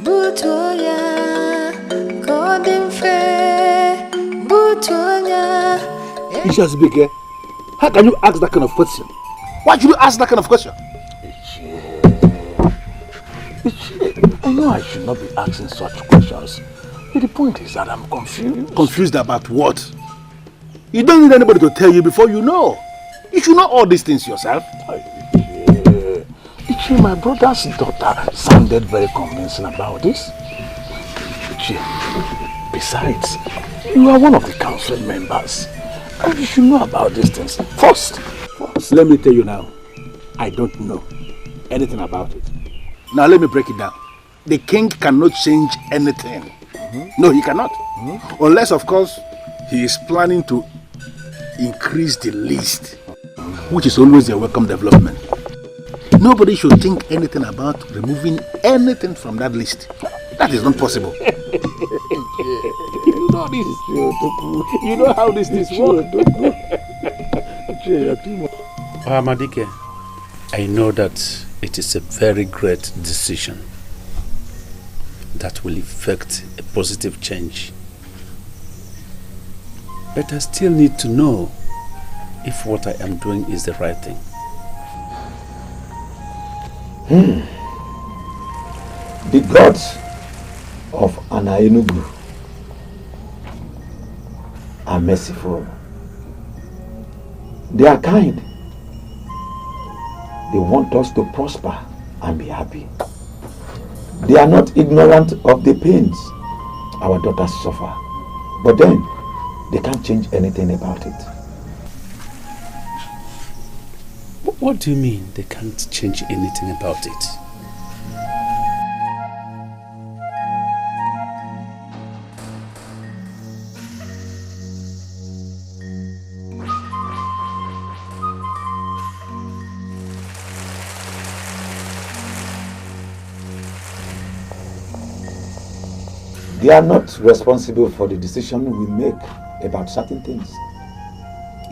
butoya, golden fair, butoya. Ishazibike, how can you ask that kind of question? Why should you ask that kind of question? I know I should not be asking such questions. But the point is that I'm confused. Confused about what? You don't need anybody to tell you before you know. You should know all these things yourself. Ichi, my brother's daughter sounded very convincing about this. Ichi, besides, you are one of the council members. And you should know about these things. First, let me tell you now, I don't know anything about it. Now let me break it down. The king cannot change anything. No, he cannot. Unless, of course, he is planning to increase the list, which is always a welcome development. Nobody should think anything about removing anything from that list. That is not possible. You know this is true. You know how this is work. Amadike, I know that it is a very great decision that will effect a positive change. But I still need to know if what I am doing is the right thing. The gods of Anaenugu are merciful. They are kind. They want us to prosper and be happy. They are not ignorant of the pains our daughters suffer. But then, they can't change anything about it. What do you mean they can't change anything about it? They are not responsible for the decision we make about certain things.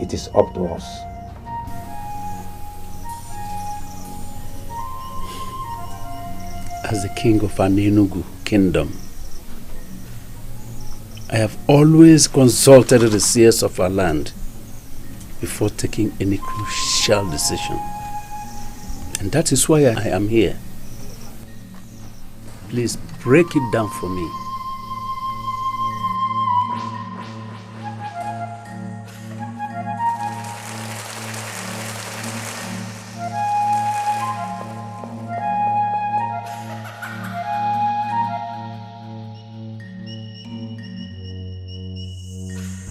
It is up to us. As the king of Anaenugu kingdom, I have always consulted the seers of our land before taking any crucial decision. And that is why I am here. Please break it down for me.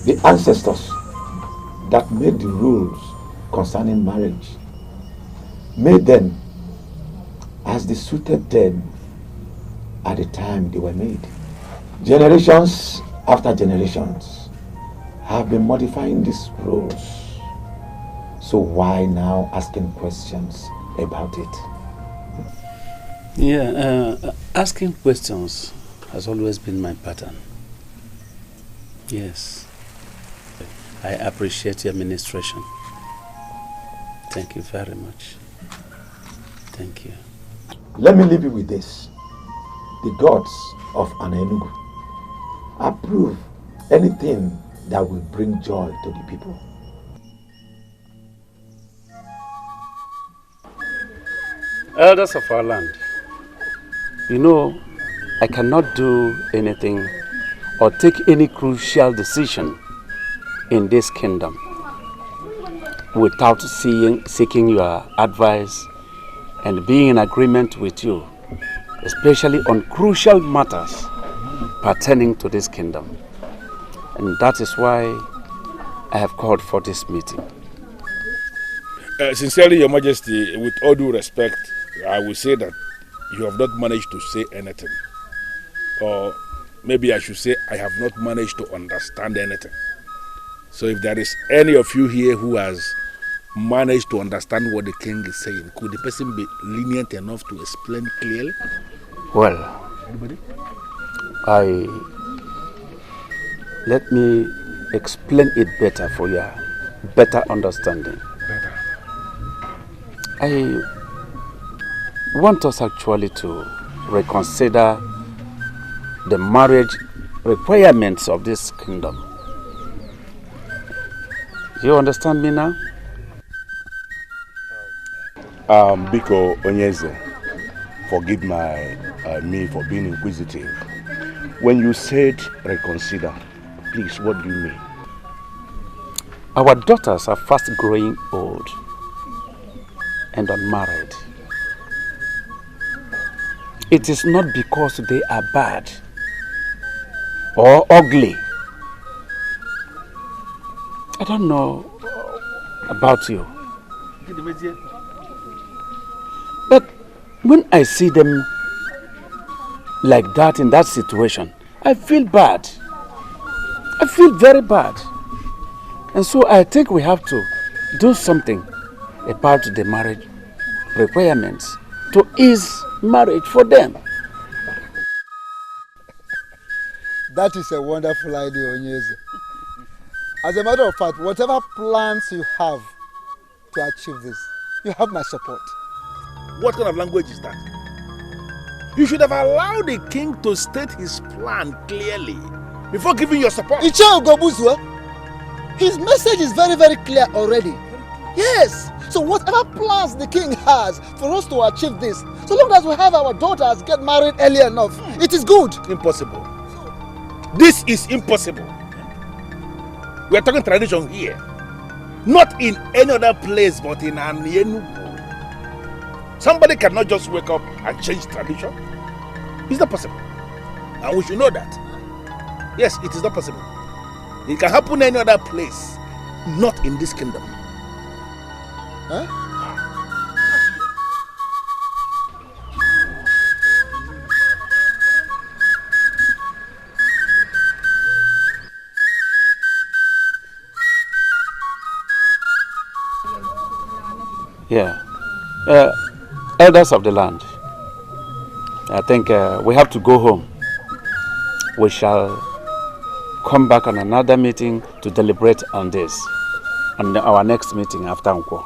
The ancestors that made the rules concerning marriage made them as they suited them at the time they were made. Generations after generations have been modifying these rules. So why now asking questions about it? Yeah, asking questions has always been my pattern. Yes. I appreciate your administration. Thank you very much. Thank you. Let me leave you with this. The gods of Anaenugu approve anything that will bring joy to the people. Elders of our land, you know, I cannot do anything or take any crucial decision in this kingdom without seeking your advice and being in agreement with you, especially on crucial matters pertaining to this kingdom. And that is why I have called for this meeting. Sincerely, Your Majesty, with all due respect, I will say that you have not managed to say anything. Or maybe I should say I have not managed to understand anything. So if there is any of you here who has managed to understand what the king is saying, could the person be lenient enough to explain clearly? Well, Anybody? Let me explain it better for your better understanding. Better. I want us actually to reconsider the marriage requirements of this kingdom. Do you understand me now? Biko Onyeze, forgive me for being inquisitive. When you said reconsider, please, what do you mean? Our daughters are fast growing old and unmarried. It is not because they are bad or ugly. I don't know about you, but when I see them like that in that situation, I feel bad. I feel very bad. And so I think we have to do something about the marriage requirements to ease marriage for them. That is a wonderful idea, Onyeze. As a matter of fact, whatever plans you have to achieve this, you have my support. What kind of language is that? You should have allowed the king to state his plan clearly before giving your support. His message is very, very clear already. Yes. So whatever plans the king has for us to achieve this, so long as we have our daughters get married early enough, it is good. Impossible. This is impossible. We are talking tradition here. Not in any other place but in Enugu. Somebody cannot just wake up and change tradition. It's not possible. And we should know that. Yes, it is not possible. It can happen any other place, not in this kingdom. Huh? Yeah. Elders of the land, I think we have to go home. We shall come back on another meeting to deliberate on this, on our next meeting after Nkwo.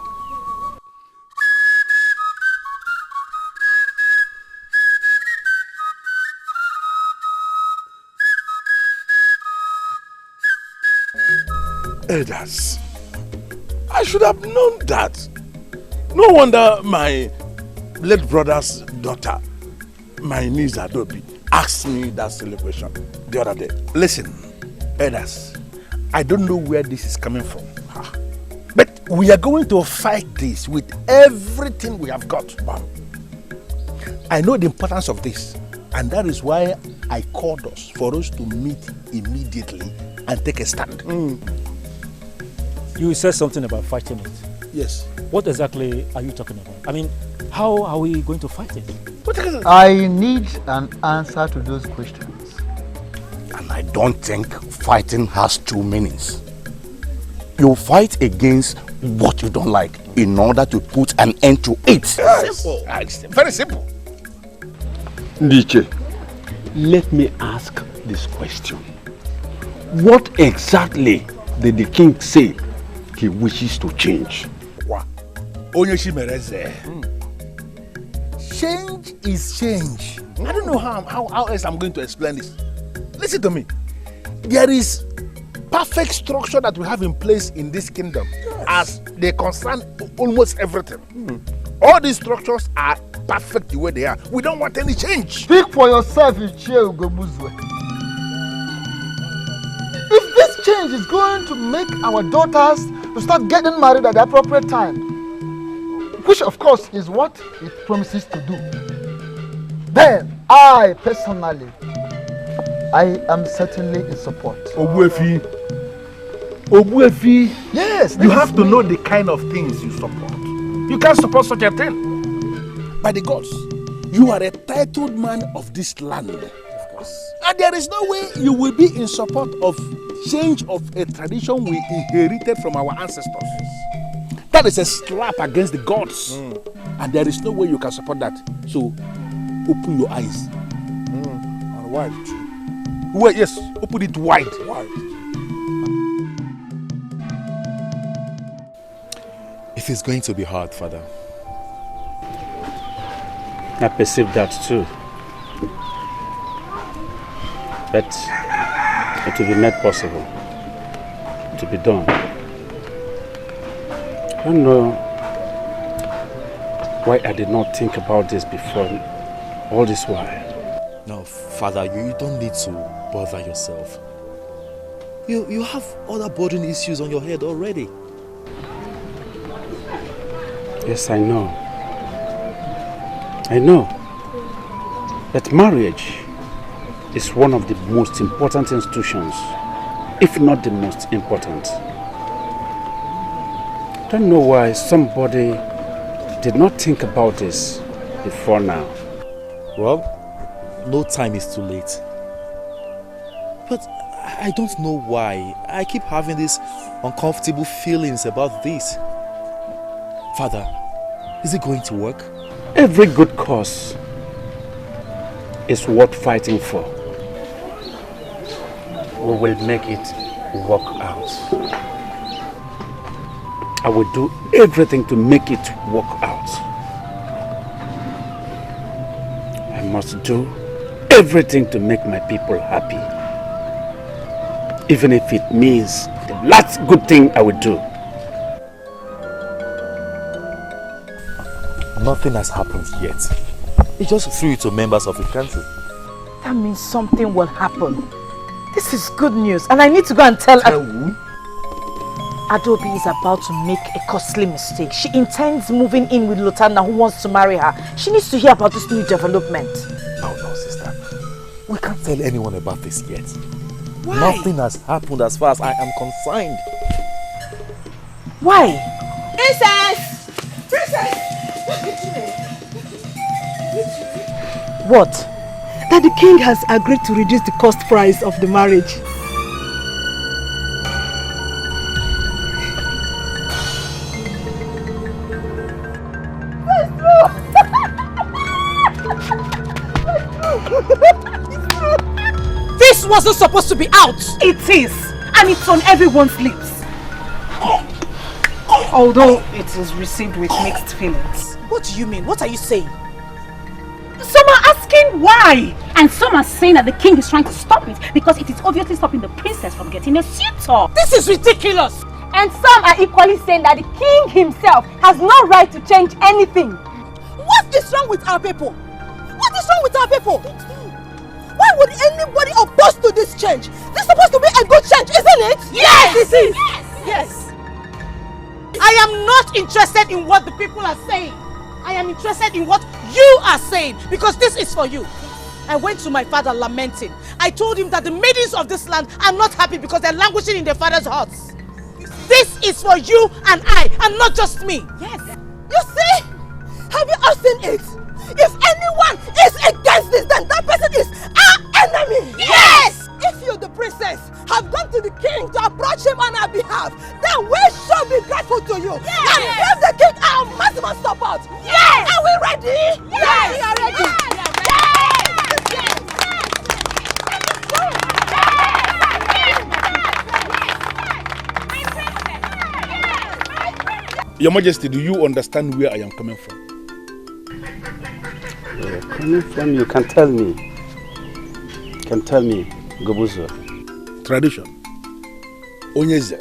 Elders, I should have known that. No wonder my late brother's daughter, my niece Adobe, asked me that celebration the other day. Listen, elders, I don't know where this is coming from, but we are going to fight this with everything we have got. I know the importance of this, and that is why I called us for us to meet immediately and take a stand. You said something about fighting it. Yes. What exactly are you talking about? I mean, how are we going to fight it? I need an answer to those questions. And I don't think fighting has two meanings. You fight against what you don't like in order to put an end to it. Simple. Very simple. Ndiche, let me ask this question. What exactly did the king say he wishes to change? Change is change. I don't know how else I'm going to explain this. Listen to me. There is perfect structure that we have in place in this kingdom as they concern almost everything. All these structures are perfect the way they are. We don't want any change. Speak for yourself, Ichie Ugobuzwe. If this change is going to make our daughters to start getting married at the appropriate time, which of course is what it promises to do. Then I personally, I am certainly in support. Obuefi, yes, you have to know the kind of things you support. You can't support such a thing. By the gods, you are a titled man of this land. Of course. And there is no way you will be in support of change of a tradition we inherited from our ancestors. That is a slap against the gods. And there is no way you can support that. So, open your eyes. And wide. Well, yes, open it wide. It is going to be hard, Father. I perceive that too. But it will be made possible to be done. I don't know why I did not think about this before all this while. No, Father, you don't need to bother yourself. You have other burden issues on your head already. Yes, I know. I know that marriage is one of the most important institutions, if not the most important. I don't know why somebody did not think about this before now. Well, no time is too late. But I don't know why I keep having these uncomfortable feelings about this. Father, is it going to work? Every good cause is worth fighting for. We will make it work out. I will do everything to make it work out. I must do everything to make my people happy. Even if it means the last good thing I will do. Nothing has happened yet. He just threw it to members of the country. That means something will happen. This is good news, and I need to go and tell who? Adobe is about to make a costly mistake. She intends moving in with Lutana, who wants to marry her. She needs to hear about this new development. Oh no, sister. We can't tell anyone about this yet. Why? Nothing has happened as far as I am concerned. Why? Princess! Princess! What? That the king has agreed to reduce the cost price of the marriage. This wasn't supposed to be out. It is, and it's on everyone's lips. Although it is received with mixed feelings. What do you mean? What are you saying? Some are asking why, and some are saying that the king is trying to stop it because it is obviously stopping the princess from getting a suitor. This is ridiculous. And some are equally saying that the king himself has no right to change anything. What is wrong with our people? What is wrong with our people? Why would anybody oppose to this change? This is supposed to be a good change, isn't it? Yes! It is. Yes. I am not interested in what the people are saying. I am interested in what you are saying, because this is for you. I went to my father lamenting. I told him that the maidens of this land are not happy because they're languishing in their father's huts. This is for you and I, and not just me. Yes. You see? Have you all seen it? If anyone is against this, then that person is our enemy. Yes! If you, the princess, have gone to the king to approach him on our behalf, then we shall be grateful to you. Yes! And give the king our maximum support. Yes! Are we ready? Yes! We are ready. Your Majesty, do you understand where I am coming from? Where you're coming from, you can tell me. You can tell me, Gobuzo. Tradition. Onyeze.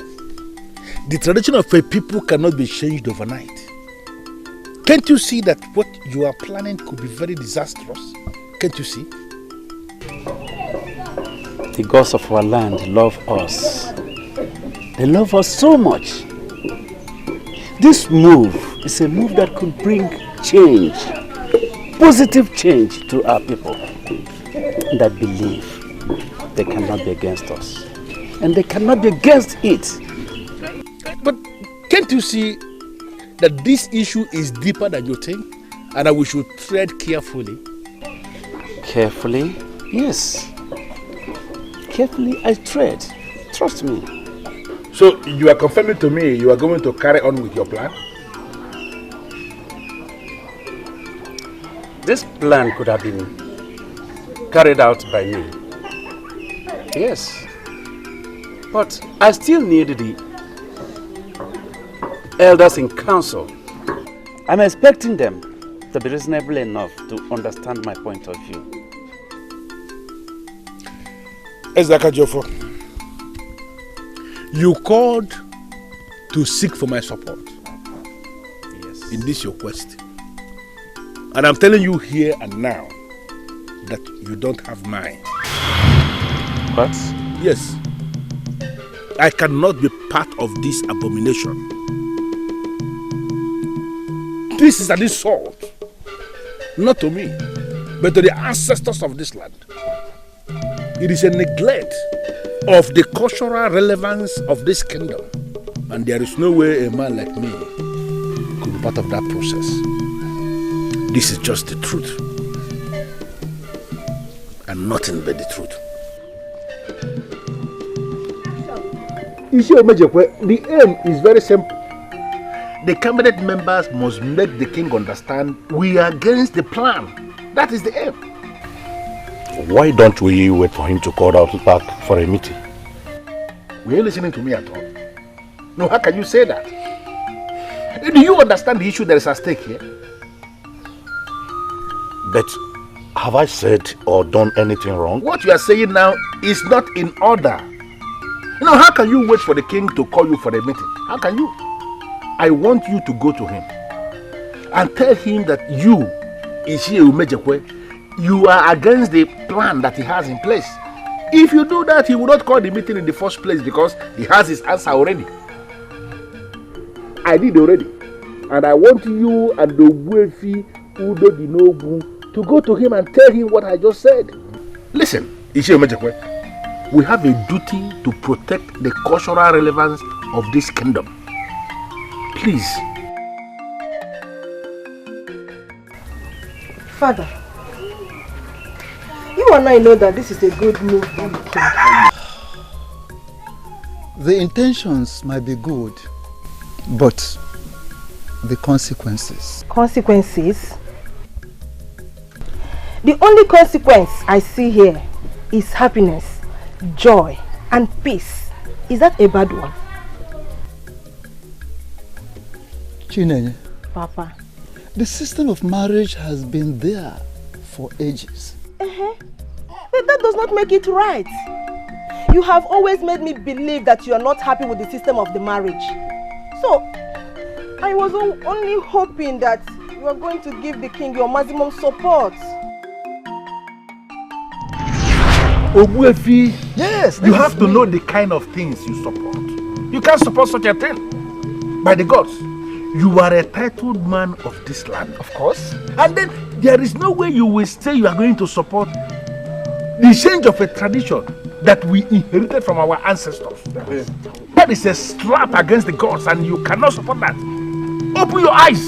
The tradition of a people cannot be changed overnight. Can't you see that what you are planning could be very disastrous? Can't you see? The gods of our land love us. They love us so much this move is a move that could bring change, positive change to our people that believe they cannot be against us and they cannot be against it. But can't you see that this issue is deeper than you think and that we should tread carefully? Carefully? Yes. Carefully I tread. Trust me. So you are confirming to me you are going to carry on with your plan? This plan could have been carried out by me. Yes. But I still need the elders in council. I'm expecting them to be reasonable enough to understand my point of view. Ezaka Jofo, you called to seek for my support. Yes. In this your quest. And I'm telling you here and now that you don't have mine. What? Yes. I cannot be part of this abomination. This is an insult. Not to me, but to the ancestors of this land. It is a neglect of the cultural relevance of this kingdom. And there is no way a man like me could be part of that process. This is just the truth. And nothing but the truth. The aim is very simple. The cabinet members must make the king understand we are against the plan. That is the aim. Why don't we wait for him to call out back for a meeting? Were you listening to me at all? No, how can you say that? Do you understand the issue that is at stake here? But have I said or done anything wrong? What you are saying now is not in order. You know, how can you wait for the king to call you for a meeting? How can you? I want you to go to him and tell him that you, Ishie Umejekwe, you are against the plan that he has in place. If you do that, he will not call the meeting in the first place because he has his answer already. I did already. And I want you and the Wefi Udo Dinobu to go to him and tell him what I just said. Listen, Ishie Umejekwe, we have a duty to protect the cultural relevance of this kingdom. Please. Father, you and I know that this is a good move by the king. The intentions might be good, but the consequences. Consequences? The only consequence I see here is happiness, joy, and peace. Is that a bad one? Chinenye, Papa. the system of marriage has been there for ages. But that does not make it right. You have always made me believe that you are not happy with the system of the marriage. So, I was only hoping that you are going to give the king your maximum support. Ogbuefi, yes, you have to know the kind of things you support. You can't support such a thing. By the gods, you are a titled man of this land, of course. And then there is no way you will say you are going to support the change of a tradition that we inherited from our ancestors. That is a slap against the gods and you cannot support that. Open your eyes.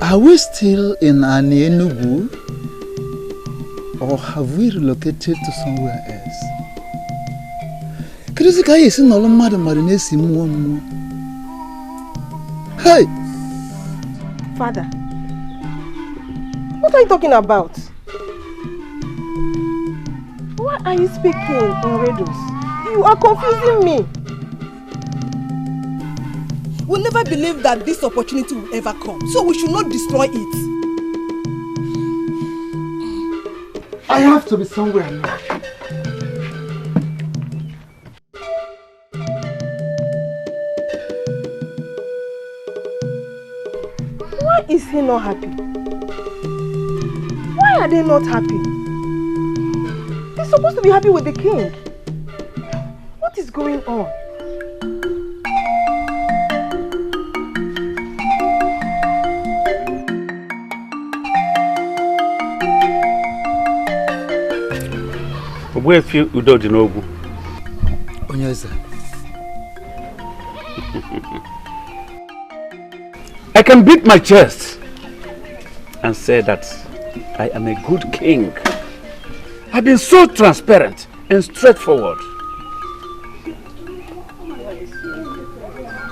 Are we still in Enugu, or have we relocated to somewhere else? Hey! Father, what are you talking about? Why are you speaking in riddles? You are confusing me. We'll never believe that this opportunity will ever come, so we should not destroy it. I have to be somewhere now. Why is he not happy? Why are they not happy? They're supposed to be happy with the king. What is going on? Where feel Udo Dinogu? Onyeza. I can beat my chest and say that I am a good king. I've been so transparent and straightforward.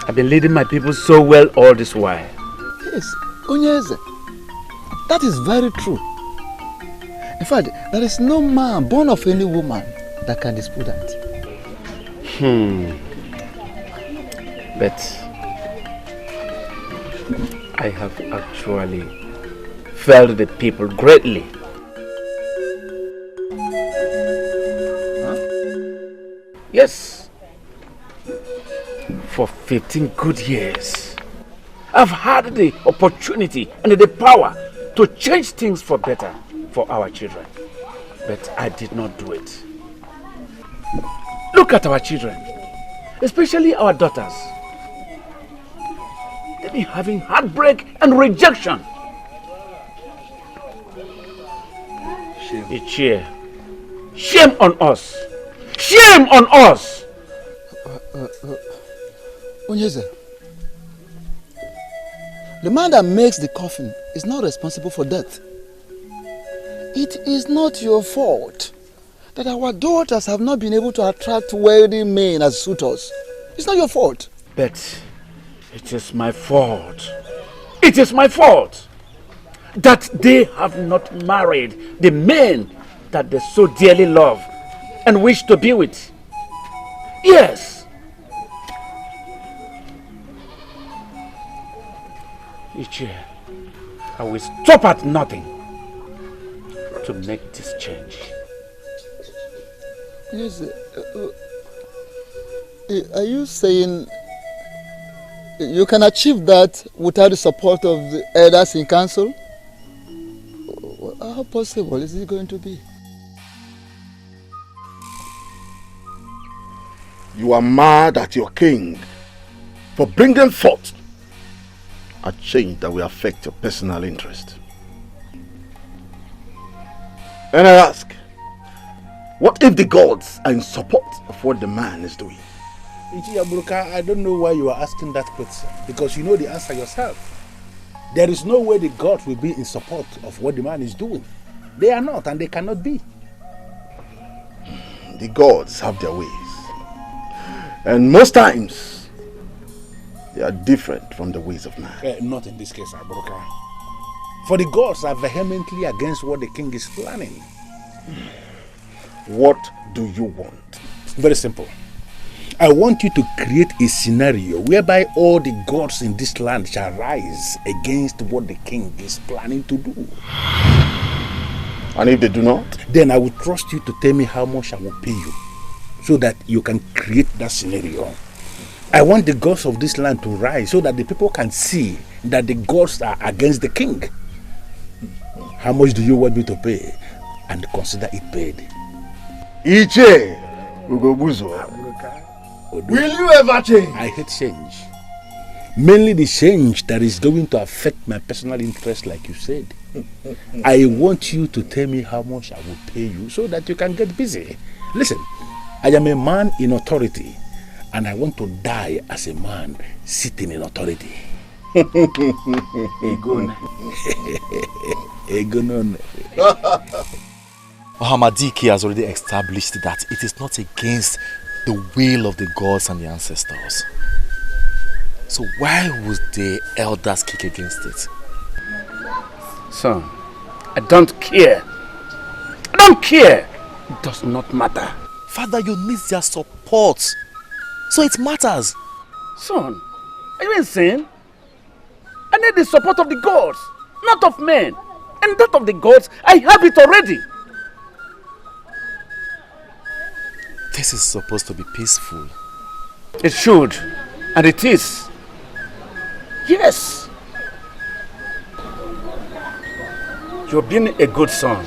I've been leading my people so well all this while. Yes, Onyeza. That is very true. In fact, there is no man born of any woman that can dispute that. But I have actually failed the people greatly. Yes. For 15 good years, I've had the opportunity and the power to change things for better for our children. But I did not do it. Look at our children, especially our daughters. They've been having heartbreak and rejection. Shame. Shame on us. Shame on us. Onyeza, the man that makes the coffin is not responsible for death. It is not your fault that our daughters have not been able to attract wealthy men as suitors. It's not your fault. But it is my fault. It is my fault that they have not married the men that they so dearly love and wish to be with. Yes. Ichie, I will stop at nothing to make this change. Yes. Are you saying you can achieve that without the support of the elders in council? How possible is it going to be? You are mad at your king for bringing forth a change that will affect your personal interest. And I ask, what if the gods are in support of what the man is doing? I don't know why you are asking that question, because you know the answer yourself. There is no way the gods will be in support of what the man is doing. They are not, and they cannot be. The gods have their ways. And most times, they are different from the ways of man. Not in this case, Abroka. For the gods are vehemently against what the king is planning. What do you want? Very simple. I want you to create a scenario whereby all the gods in this land shall rise against what the king is planning to do. And if they do not? Then I will trust you to tell me how much I will pay you, so that you can create that scenario. I want the gods of this land to rise so that the people can see that the gods are against the king. How much do you want me to pay? And consider it paid. Iche Ugobuzo. Will you ever change? I hate change. Mainly the change that is going to affect my personal interest, like you said. I want you to tell me how much I will pay you so that you can get busy. Listen, I am a man in authority, and I want to die as a man sitting in authority. Egon. Egon. Ohamadike has already established that it is not against the will of the gods and the ancestors. So why would the elders kick against it? Son, I don't care. I don't care. It does not matter. Father, you need their support. So it matters. Son, are you insane? I need the support of the gods, not of men. And that of the gods, I have it already. This is supposed to be peaceful. It should, and it is. Yes. You've been a good son.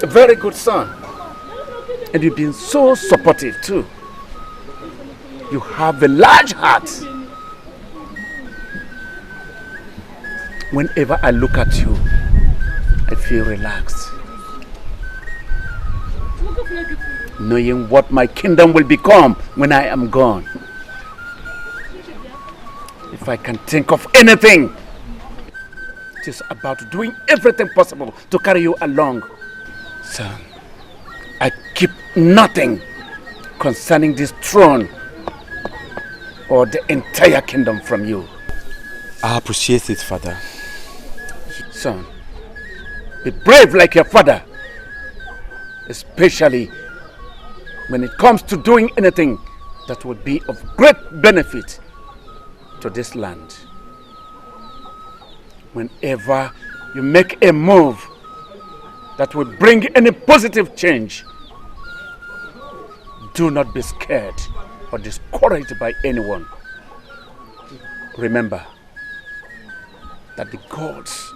A very good son. And you've been so supportive too. You have a large heart. Whenever I look at you, I feel relaxed. knowing what my kingdom will become when I am gone. If I can think of anything, it is about doing everything possible to carry you along. Son, I keep nothing concerning this throne or the entire kingdom from you. I appreciate it, Father. Son, be brave like your father, especially when it comes to doing anything that would be of great benefit to this land. Whenever you make a move that will bring any positive change, do not be scared or discouraged by anyone. Remember that the gods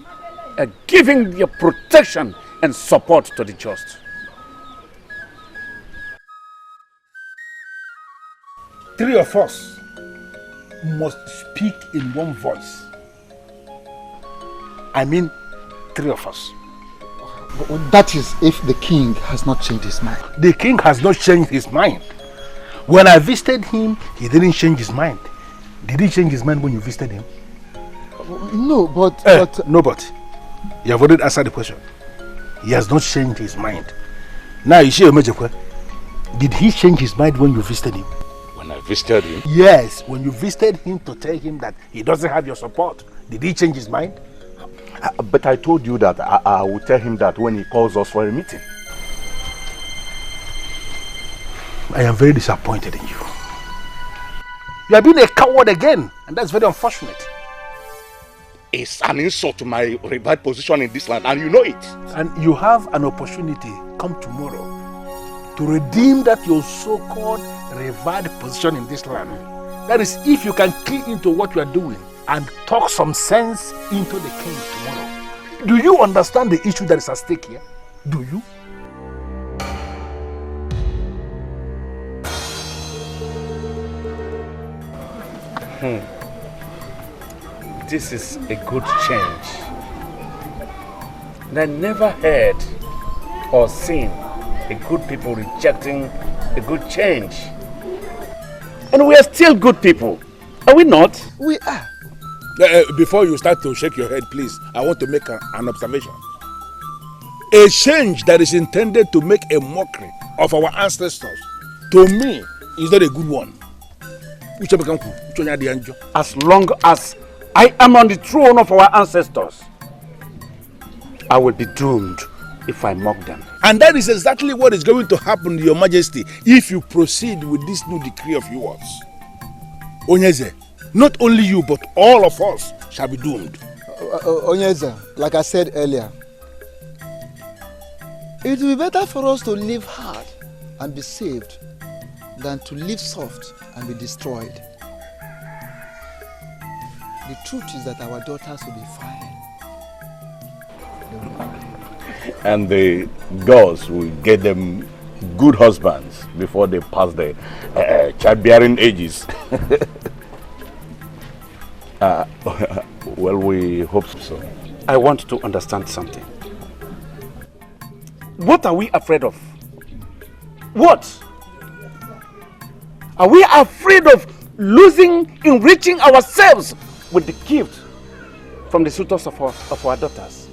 are giving their protection and support to the just. Three of us must speak in one voice. I mean, three of us. That is if the king has not changed his mind. The king has not changed his mind. When I visited him, he didn't change his mind. Did he change his mind when you visited him? No, but... No, but. You have already answered the question. He has not changed his mind. Now, you see, did he change his mind when you visited him? When I visited him? Yes, when you visited him to tell him that he doesn't have your support. Did he change his mind? But I told you that I will tell him that when he calls us for a meeting. I am very disappointed in you. You have been a coward again, and that's very unfortunate. It's an insult to my revived position in this land, and you know it. And you have an opportunity come tomorrow to redeem that your so-called revived position in this land. That is, if you can key into what you are doing and talk some sense into the king tomorrow. Do you understand the issue that is at stake here? Do you? This is a good change. And I never heard or seen a good people rejecting a good change. And we are still good people, are we not? We are. Before you start to shake your head, please, I want to make an observation. A change that is intended to make a mockery of our ancestors, to me, is not a good one. As long as I am on the throne of our ancestors, I will be doomed if I mock them. And that is exactly what is going to happen, Your Majesty, if you proceed with this new decree of yours. Onyeze, not only you, but all of us shall be doomed. Onyeze, like I said earlier, it will be better for us to live hard and be saved than to live soft and be destroyed. The truth is that our daughters will be fine. And the girls will get them good husbands before they pass the childbearing ages. Well, we hope so. I want to understand something. What are we afraid of? What? Are we afraid of losing, enriching ourselves with the gift from the suitors of our daughters?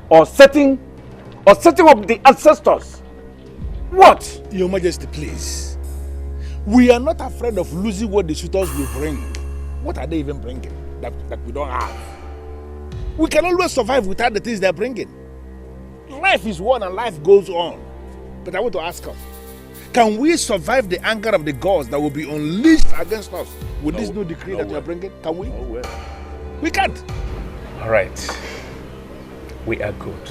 Or setting up the ancestors? What? Your Majesty, please. We are not afraid of losing what the suitors will bring. What are they even bringing that we don't have? We can always survive without the things they're bringing. Life is one and life goes on. But I want to ask us, can we survive the anger of the gods that will be unleashed against us with this new decree that you are bringing? Can we? We can't. All right. We are good.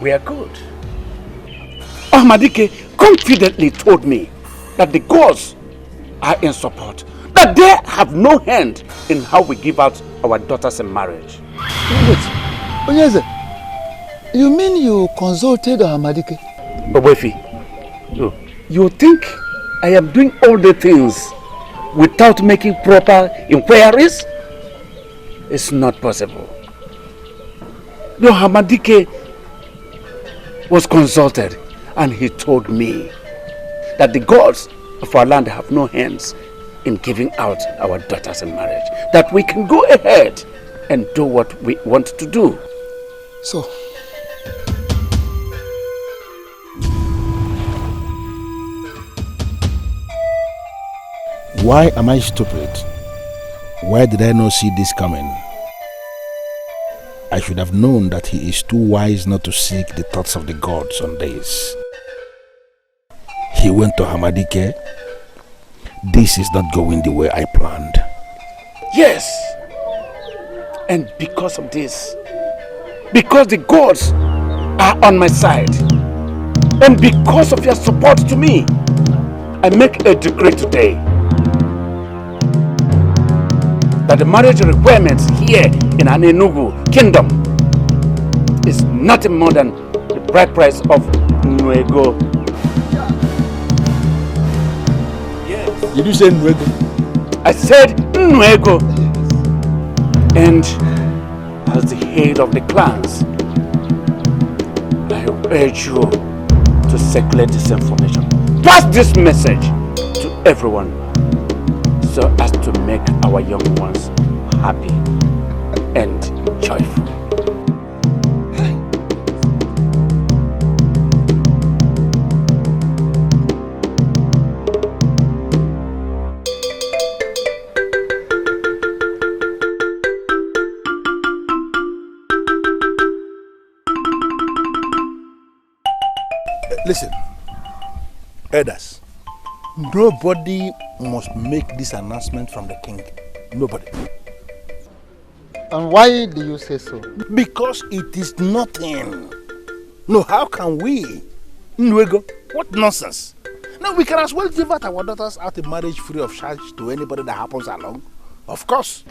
We are good. Ahmadike confidently told me that the gods are in support, that they have no hand in how we give out our daughters in marriage. Wait, Onyeze, you mean you consulted Ahmadike? Obefi, you think I am doing all the things without making proper inquiries? It's not possible. No, Ahmadike was consulted, and he told me that the gods of our land have no hands in giving out our daughters in marriage. That we can go ahead and do what we want to do. So, why am I stupid? Why did I not see this coming? I should have known that he is too wise not to seek the thoughts of the gods on this. He went to Hamadike. This is not going the way I planned. Yes! And because of this, because the gods are on my side, and because of your support to me, I make a decree today that the marriage requirements here in Anenugu Kingdom is nothing more than the bride price of Nuego. Yes. Did you say Nuego? I said Nuego. And as the head of the clans, I urge you to circulate this information. Pass this message to everyone so as to make our young ones happy and joyful. Listen, elders, nobody must make this announcement from the king. Nobody. And why do you say so? Because it is nothing. No, how can we? Nwego, what nonsense. Now we can as well give out our daughters out in marriage free of charge to anybody that happens along. Of course.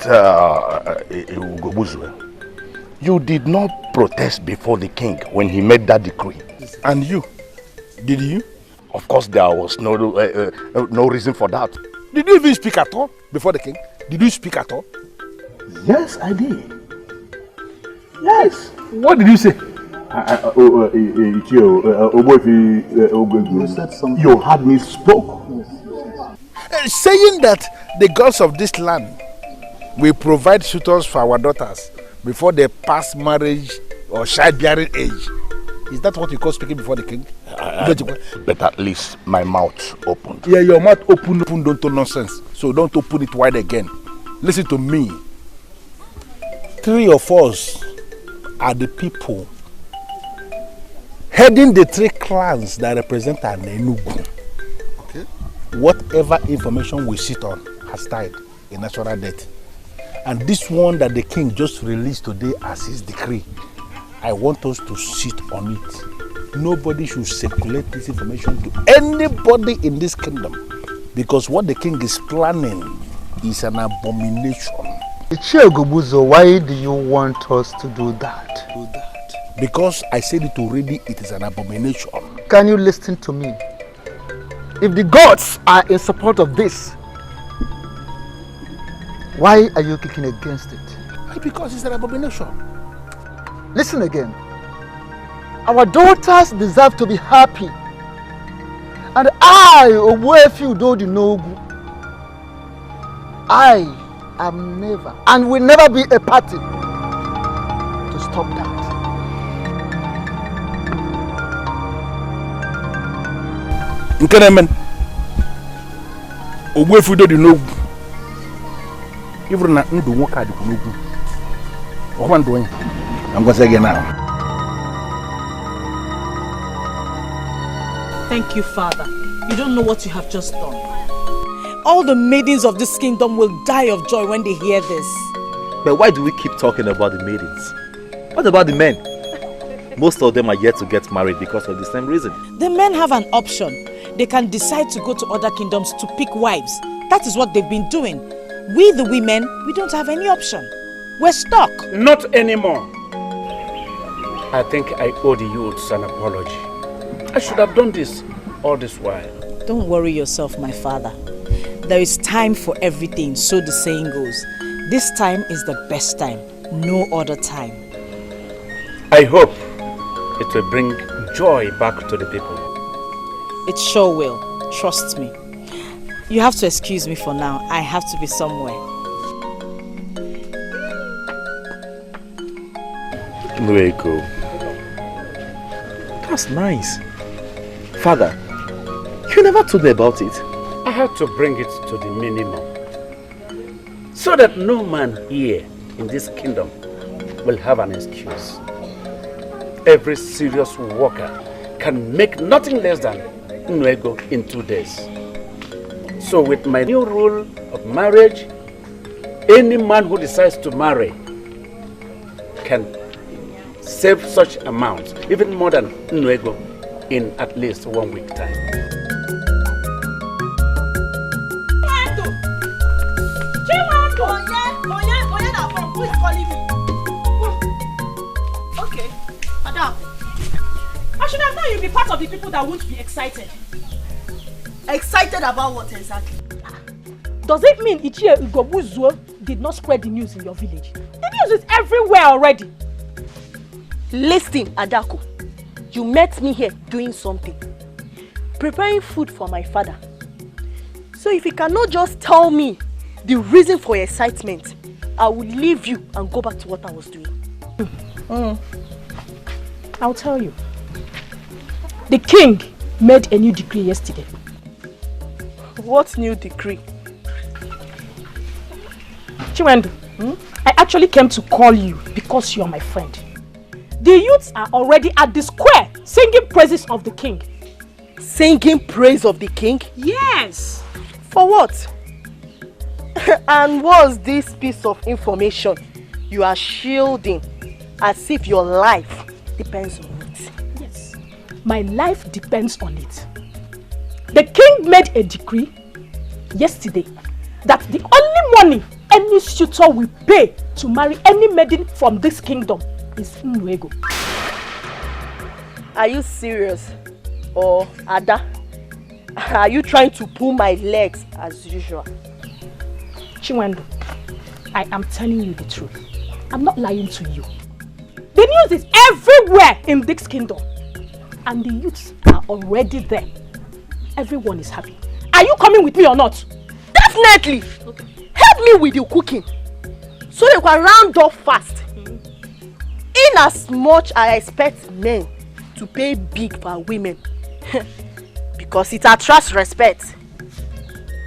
You did not protest before the king when he made that decree. And you? Did you? Of course, there was no reason for that. Did you even speak at all before the king? Did you speak at all? Yes, I did. Yes. What did you say? You said something. You had me spoke. Saying that the gods of this land will provide suitors for our daughters before they pass marriage or childbearing age. Is that what you call speaking before the king? But at least my mouth opened. Yeah, your mouth open, don't talk nonsense. So don't open it wide again. Listen to me. 3 of us are the people heading the 3 clans that represent an Enugu. Okay. Whatever information we sit on has died a natural death. And this one that the king just released today as his decree, I want us to sit on it. Nobody should circulate this information to anybody in this kingdom, because what the king is planning is an abomination. Ichiegobuzo, why do you want us to do that? Because I said it already, it is an abomination. Can you listen to me? If the gods are in support of this, why are you kicking against it? Because it's an abomination. Listen again. Our daughters deserve to be happy. And I, Obuefi Udodinogu, I am never and will never be a party to stop that. Nkenemen, Obuefi Udodinogu, even na ndu nwoke adịkwu n'ugwu. Ọkwa ndụ onye. I'm going to say again now. Thank you, Father. You don't know what you have just done. All the maidens of this kingdom will die of joy when they hear this. But why do we keep talking about the maidens? What about the men? Most of them are yet to get married because of the same reason. The men have an option. They can decide to go to other kingdoms to pick wives. That is what they've been doing. We, the women, we don't have any option. We're stuck. Not anymore. I think I owe the youths an apology. I should have done this all this while. Don't worry yourself, my father. There is time for everything, so the saying goes. This time is the best time, no other time. I hope it will bring joy back to the people. It sure will. Trust me. You have to excuse me for now. I have to be somewhere. Nweko. That's nice. Father, you never told me about it. I had to bring it to the minimum, so that no man here in this kingdom will have an excuse. Every serious worker can make nothing less than Nwego in 2 days. So with my new rule of marriage, any man who decides to marry can save such amount, even more than Nwego, in at least 1 week time. Who is calling me? Okay, Adam. I should have known you'd be part of the people that won't be excited. Excited about what exactly? Does it mean Ichie Ugobuzuo did not spread the news in your village? The news is everywhere already. Listen, Adako. You met me here doing something. Preparing food for my father. So if you cannot just tell me the reason for your excitement, I will leave you and go back to what I was doing. I'll tell you. The king made a new decree yesterday. What new decree? Chiwendu, I actually came to call you because you're my friend. The youths are already at the square singing praises of the king. Singing praise of the king? Yes. For what? And what's this piece of information you are shielding as if your life depends on it? Yes. My life depends on it. The king made a decree yesterday that the only money any suitor will pay to marry any maiden from this kingdom is Nwego. Are you serious? Or Ada? Are you trying to pull my legs as usual? Chiwendu, I am telling you the truth. I'm not lying to you. The news is everywhere in this kingdom. And the youths are already there. Everyone is happy. Are you coming with me or not? Definitely! Okay. Help me with your cooking. So they can round up fast. In as much I expect men to pay big for women. Because it attracts respect.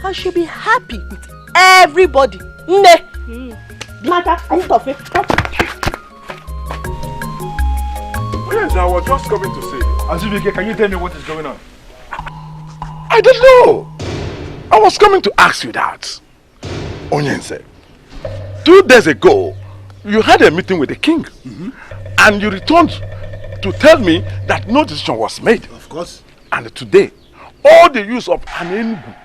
I should be happy with everybody. Blanca, are you tough? Yes, I was just coming to say. Azubike, can you tell me what is going on? I don't know. I was coming to ask you that. Onyense, 2 days ago, you had a meeting with the king. And you returned to tell me that no decision was made. Of course. And today, all the youths of Anenugu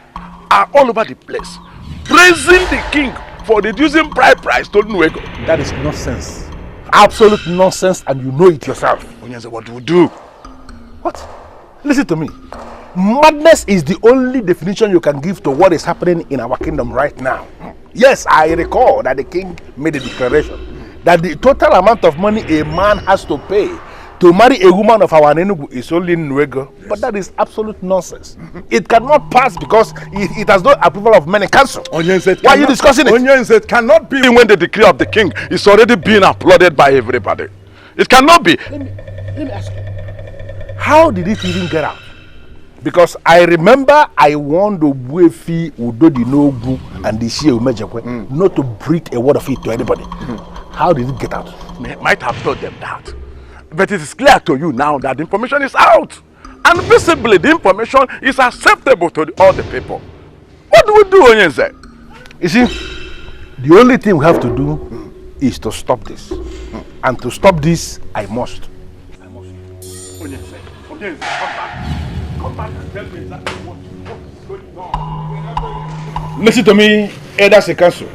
are all over the place, praising the king for reducing bride price to Nwego. That is nonsense. Absolute nonsense, and you know it yourself. Onyense, what do we do? What? Listen to me. Madness is the only definition you can give to what is happening in our kingdom right now. Yes, I recall that the king made a declaration that the total amount of money a man has to pay to marry a woman of our Anenugu is only Nwego. Yes. But that is absolute nonsense. It cannot pass because it has no approval of many council. Why are you discussing it? Onyense, cannot be when the decree of the king is already being applauded by everybody. It cannot be. Let me ask you. How did it even get out? Because I remember I warned Obuefi, Udodi Nogu, and the Shie Umejekwe not to breathe a word of it to anybody. How did it get out? Might have told them that. But it is clear to you now that the information is out. And visibly the information is acceptable to all the people. What do we do, Onyense? You see, the only thing we have to do is to stop this. And to stop this, I must. Onyense, come back. Come back and tell me exactly what is going on. Listen to me, Elders in Council.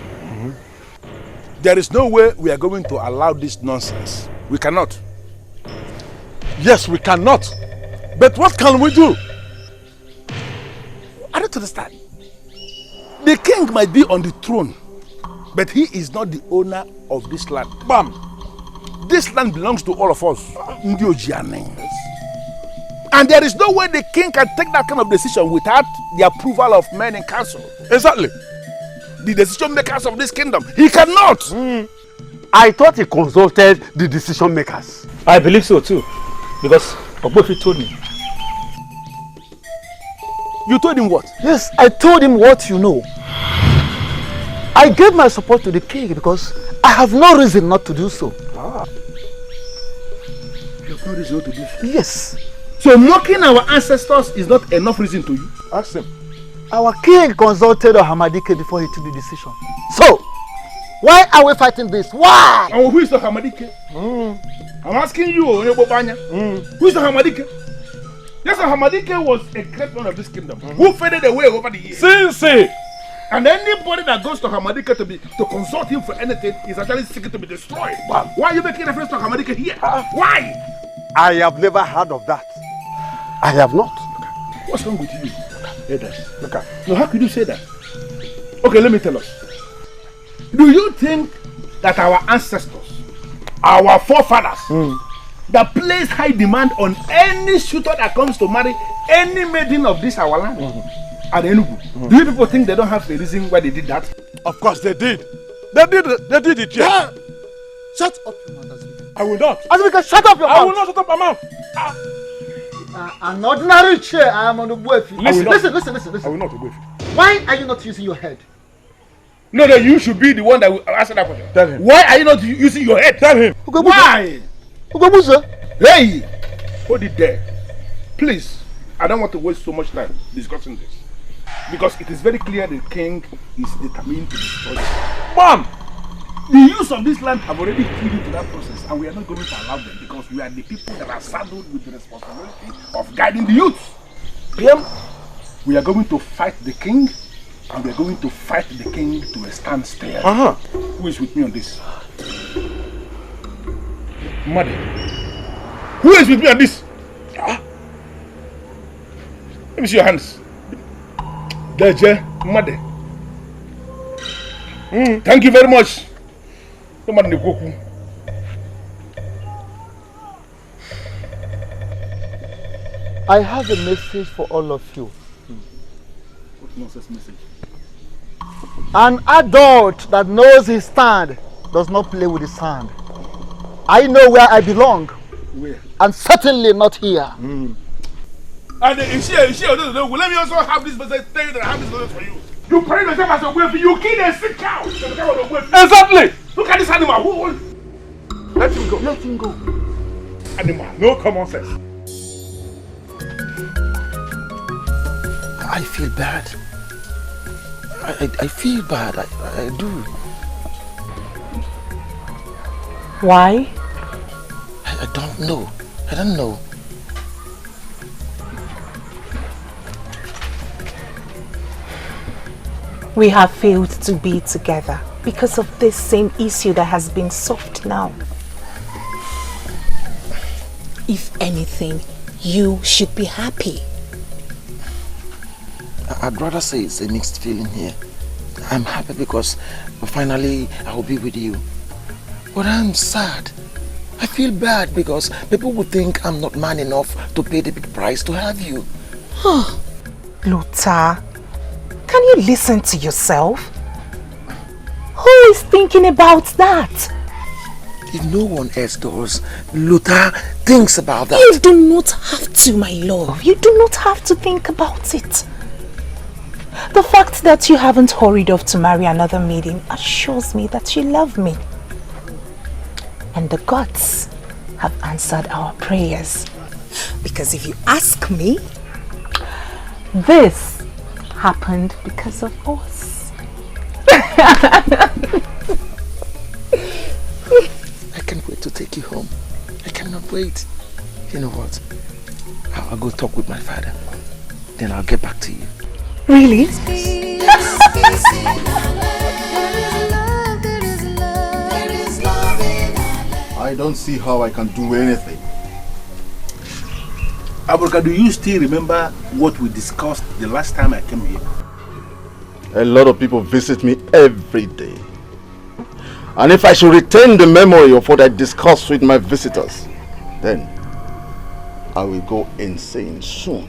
There is no way we are going to allow this nonsense. We cannot. Yes, we cannot. But what can we do? I don't understand. The king might be on the throne, but he is not the owner of this land. Bam! This land belongs to all of us. And there is no way the king can take that kind of decision without the approval of men in council. Exactly. The decision makers of this kingdom. He cannot. I thought he consulted the decision makers. I believe so too. Because Ogbofi told me. You told him what? Yes, I told him what you know. I gave my support to the king because I have no reason not to do so. You have no reason not to do so? Yes. So mocking our ancestors is not enough reason to you? Ask him. Our king consulted Hamadike before he took the decision. So, why are we fighting this? Why? And who is the Hamadike? I'm asking you, Onyebobanya. Who is the Hamadike? Yes, the Hamadike was a great one of this kingdom. Who faded away over the years? Since and anybody that goes to Hamadike to consult him for anything is actually seeking to be destroyed. Wow. Why are you making reference to Hamadike here? Why? I have never heard of that. I have not. What's wrong with you? Look at. No, how could you say that? Okay, let me tell us. Do you think that our ancestors, our forefathers, that place high demand on any suitor that comes to marry any maiden of this our land? At Enugu, do you people think they don't have a reason why they did that? Of course they did. They did it, yeah. Shut up, your mouth, Azubike. I will not. Azubike, shut up your mouth. I will not shut up my mouth. An ordinary chair, I am on the Ogbofi. Listen. I will not Ogbofi. Why are you not using your head? No, you should be the one that will answer that question. Tell him. Why are you not using your head? Tell him. Why? Ugobuzo. Hey! Hold it there. Please, I don't want to waste so much time discussing this. Because it is very clear the king is determined to destroy it. Mom! The use of this land have already killed into that process, and we are not going to allow them because we are the people that are saddled with the responsibility of guiding the youth. We are going to fight the king, and we are going to fight the king to a standstill. Who is with me on this? Mother. Who is with me on this? Let me see your hands. Deje, Mother. Thank you very much. I have a message for all of you. What nonsense message? An adult that knows his stand does not play with his sand. I know where I belong. Where? And certainly not here. And let me also have this message. Tell you that I have this message for you. You pray yourself as a way, you kill a sick cow. Exactly. Look at this animal. Let him go. Let him go. Animal, no common sense. I feel bad. I feel bad. I do. Why? I don't know. I don't know. We have failed to be together because of this same issue that has been solved now. If anything, you should be happy. I'd rather say it's a mixed feeling here. I'm happy because finally I will be with you. But I'm sad. I feel bad because people would think I'm not man enough to pay the big price to have you. Luther, can you listen to yourself? Who is thinking about that? If no one else does, Luther thinks about that. You do not have to, my love. You do not have to think about it. The fact that you haven't hurried off to marry another maiden assures me that you love me. And the gods have answered our prayers. Because if you ask me, this happened because of us. I can't wait to take you home. I cannot wait. You know what? I'll go talk with my father. Then I'll get back to you. Really? I don't see how I can do anything. Abuka, do you still remember what we discussed the last time I came here? A lot of people visit me every day. And if I should retain the memory of what I discussed with my visitors, then I will go insane soon.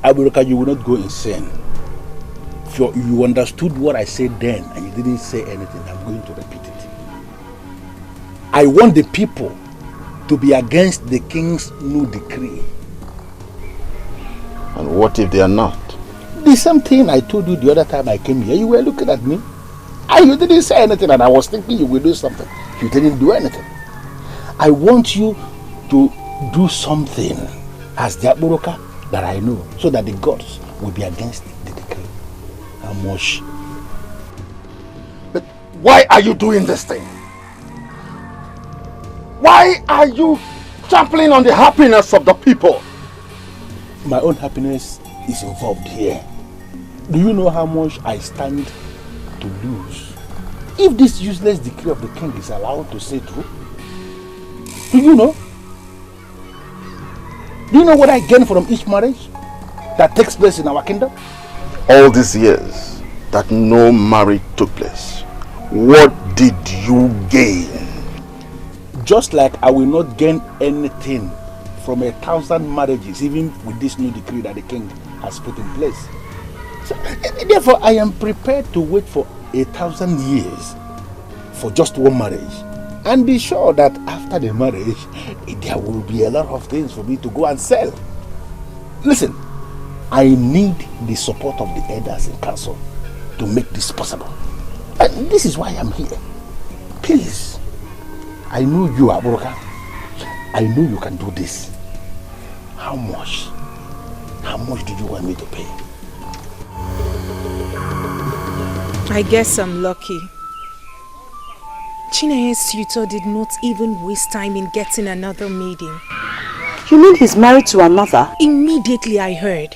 Aburuka, you will not go insane. If you understood what I said then and you didn't say anything, I'm going to repeat it. I want the people to be against the king's new decree. And what if they are not? The same thing I told you the other time I came here. You were looking at me and you didn't say anything, and I was thinking you will do something. You didn't do anything. I want you to do something as the Aburuka that I know, so that the gods will be against the decree. Amosh. But why are you doing this thing? Why are you trampling on the happiness of the people? My own happiness is involved here. Do you know how much I stand to lose if this useless decree of the king is allowed to stay through? Do you know? Do you know what I gain from each marriage that takes place in our kingdom? All these years that no marriage took place, what did you gain? Just like I will not gain anything from 1,000 marriages, even with this new decree that the king has put in place. So, therefore, I am prepared to wait for 1,000 years for just one marriage, and be sure that after the marriage, there will be a lot of things for me to go and sell. Listen, I need the support of the elders in council to make this possible. And this is why I'm here. Please, I know you, Aburuka. I know you can do this. How much? How much do you want me to pay? I guess I'm lucky. Chineye's tutor did not even waste time in getting another maiden. You mean he's married to another? Immediately I heard.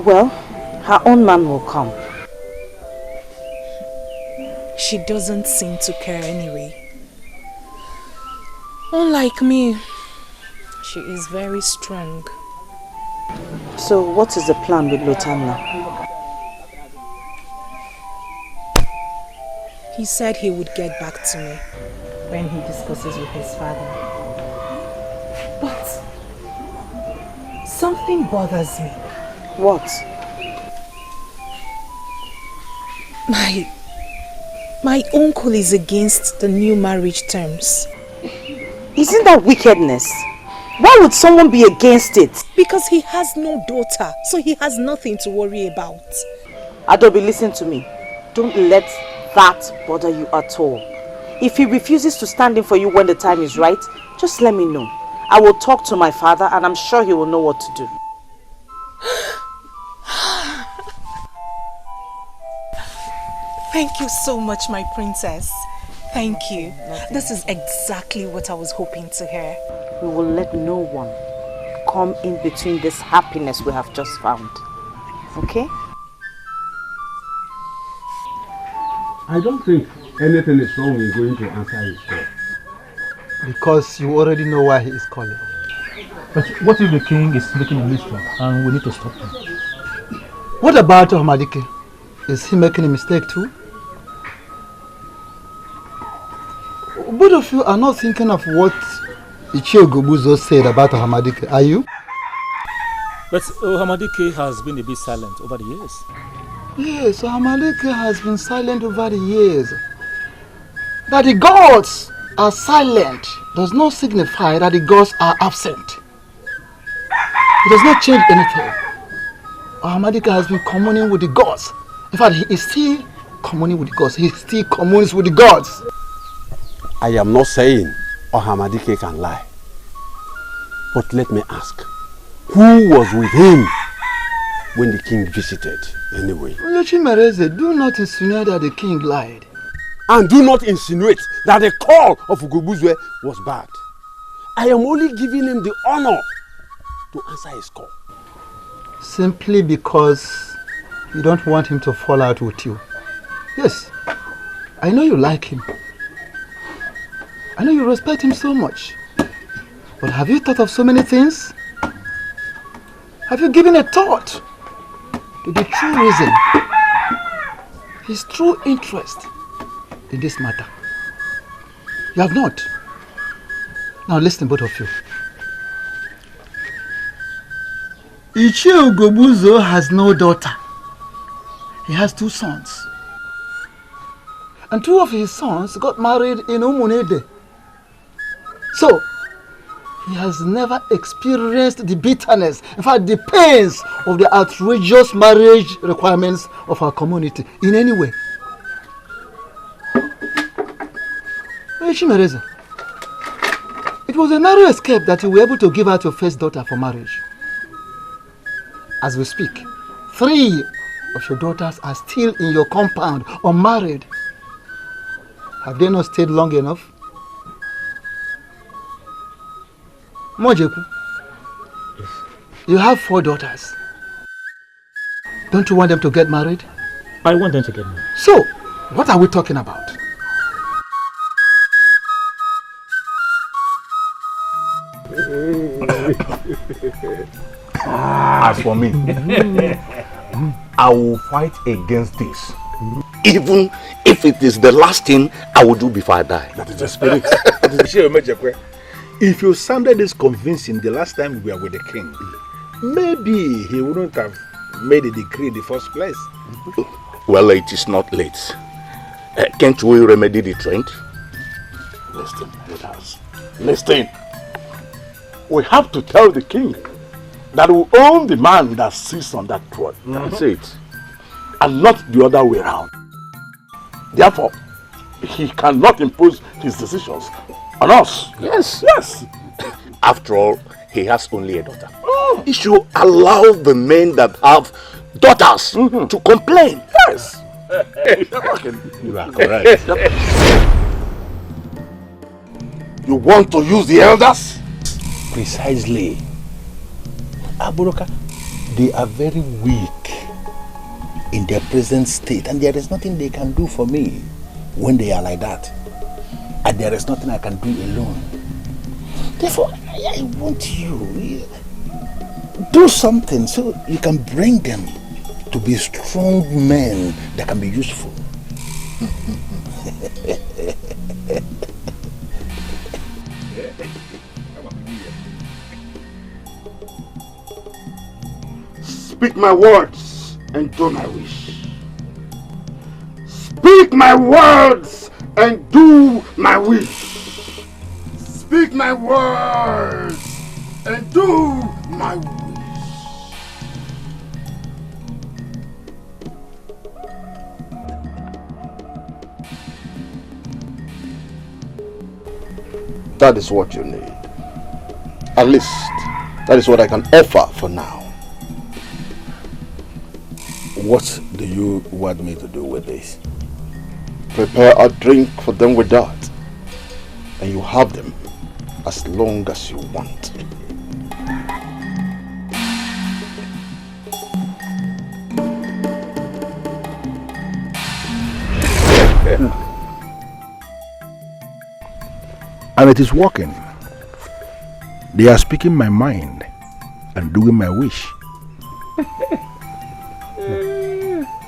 Well, her own man will come. She doesn't seem to care anyway. Unlike me, she is very strong. So what is the plan with Lotanna? He said he would get back to me when he discusses with his father. But something bothers me. What? My uncle is against the new marriage terms. Isn't that wickedness? Why would someone be against it? Because he has no daughter, so he has nothing to worry about. Adobe, listen to me. Don't let that bother you at all. If he refuses to stand in for you when the time is right, just let me know. I will talk to my father and I'm sure he will know what to do. Thank you so much, my princess. Thank you. This is exactly what I was hoping to hear. We will let no one come in between this happiness we have just found. Okay? I don't think anything is wrong in going to answer his call. Because you already know why he is calling. But what if the king is making a mistake and we need to stop him? What about Ahmadike? Is he making a mistake too? Both of you are not thinking of what Ichie Gobuzo said about Ahmadike, are you? But Ahmadike has been a bit silent over the years. Yes, Ahmadike has been silent over the years. That the gods are silent does not signify that the gods are absent. It does not change anything. Ahmadike has been communing with the gods. In fact, he is still communing with the gods. He still communes with the gods. I am not saying Ahmadike can lie. But let me ask, who was with him when the king visited anyway? Yochimereze, do not insinuate that the king lied. And do not insinuate that the call of Ugobuzwe was bad. I am only giving him the honor to answer his call. Simply because you don't want him to fall out with you. Yes, I know you like him. I know you respect him so much. But have you thought of so many things? Have you given a thought to the true reason his true interest in this matter. You have not. Now listen, both of you. Ichie Ugobuzo has no daughter. He has 2 sons. And 2 of his sons got married in Umunede. So, he has never experienced the bitterness, in fact the pains of the outrageous marriage requirements of our community in any way. Chimereze, it was a narrow escape that you were able to give out your first daughter for marriage. As we speak, 3 of your daughters are still in your compound, unmarried. Have they not stayed long enough? Mojeku, you have 4 daughters. Don't you want them to get married? I want them to get married. So, what are we talking about? As for me, I will fight against this. Even if it is the last thing I will do before I die. That is the spirit. If you sounded this convincing the last time we were with the king, maybe he wouldn't have made a decree in the first place. Well, it is not late. Can't we remedy the trend? Listen, brothers. Listen. We have to tell the king that we own the man that sits on that throne. That's it. And not the other way around. Therefore, he cannot impose his decisions on us. Yes. Yes. After all, he has only a daughter. He should allow the men that have daughters to complain. Yes. You are correct. You want to use the elders? Precisely. Aburoka, they are very weak in their present state, and there is nothing they can do for me when they are like that. And there is nothing I can do alone. Therefore, I want you do something so you can bring them to be strong men that can be useful. Speak my words and do my wish. Speak my words and do my wish. Speak my words and do my wish. That is what you need. At least, that is what I can offer for now. What do you want me to do with this? Prepare a drink for them with that, and you have them as long as you want. And it is working. They are speaking my mind and doing my wish.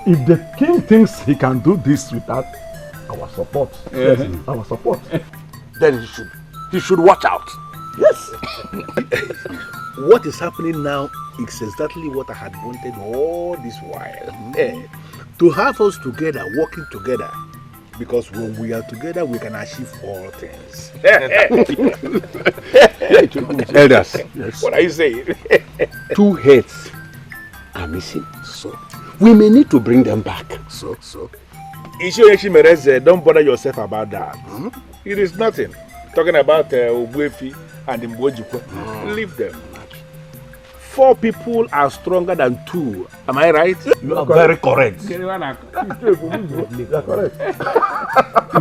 If the king thinks he can do this without our support, our support, then he should watch out. Yes. What is happening now is exactly what I had wanted all this while. To have us together, working together. Because when we are together, we can achieve all things. Elders, yes. What are you saying? 2 heads are missing. So we may need to bring them back. So. Don't bother yourself about that. It is nothing. Talking about Ogwefi and Mbojikwe. Leave them. 4 people are stronger than 2. Am I right? You are very correct. You are correct.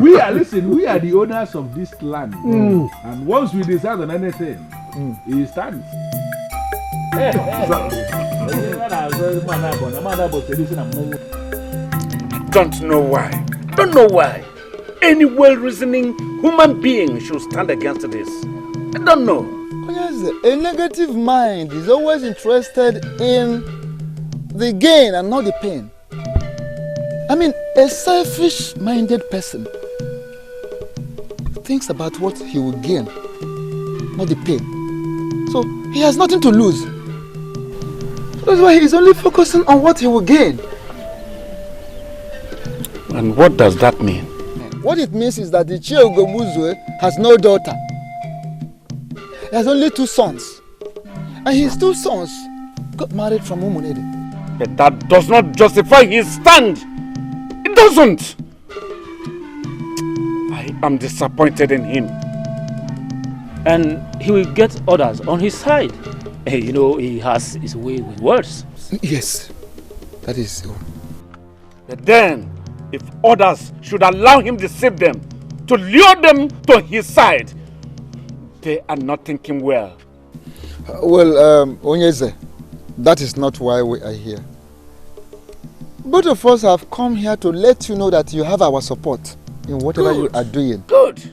We are the owners of this land. And once we decide on anything, it stands. Don't know why. Don't know why. Any well-reasoning human being should stand against this. I don't know. Yes, a negative mind is always interested in the gain and not the pain. I mean, a selfish-minded person thinks about what he will gain, not the pain. So he has nothing to lose. That's why he's only focusing on what he will gain. And what does that mean? What it means is that the Chiogobuzwe has no daughter. He has only 2 sons. And his 2 sons got married from Umunede. But that does not justify his stand. It doesn't. I am disappointed in him. And he will get others on his side. You know, he has his way with words. Yes, that is so. But then, if others should allow him to deceive them, to lure them to his side, they are not thinking well. Onyeze, that is not why we are here. Both of us have come here to let you know that you have our support in whatever you are doing. Good.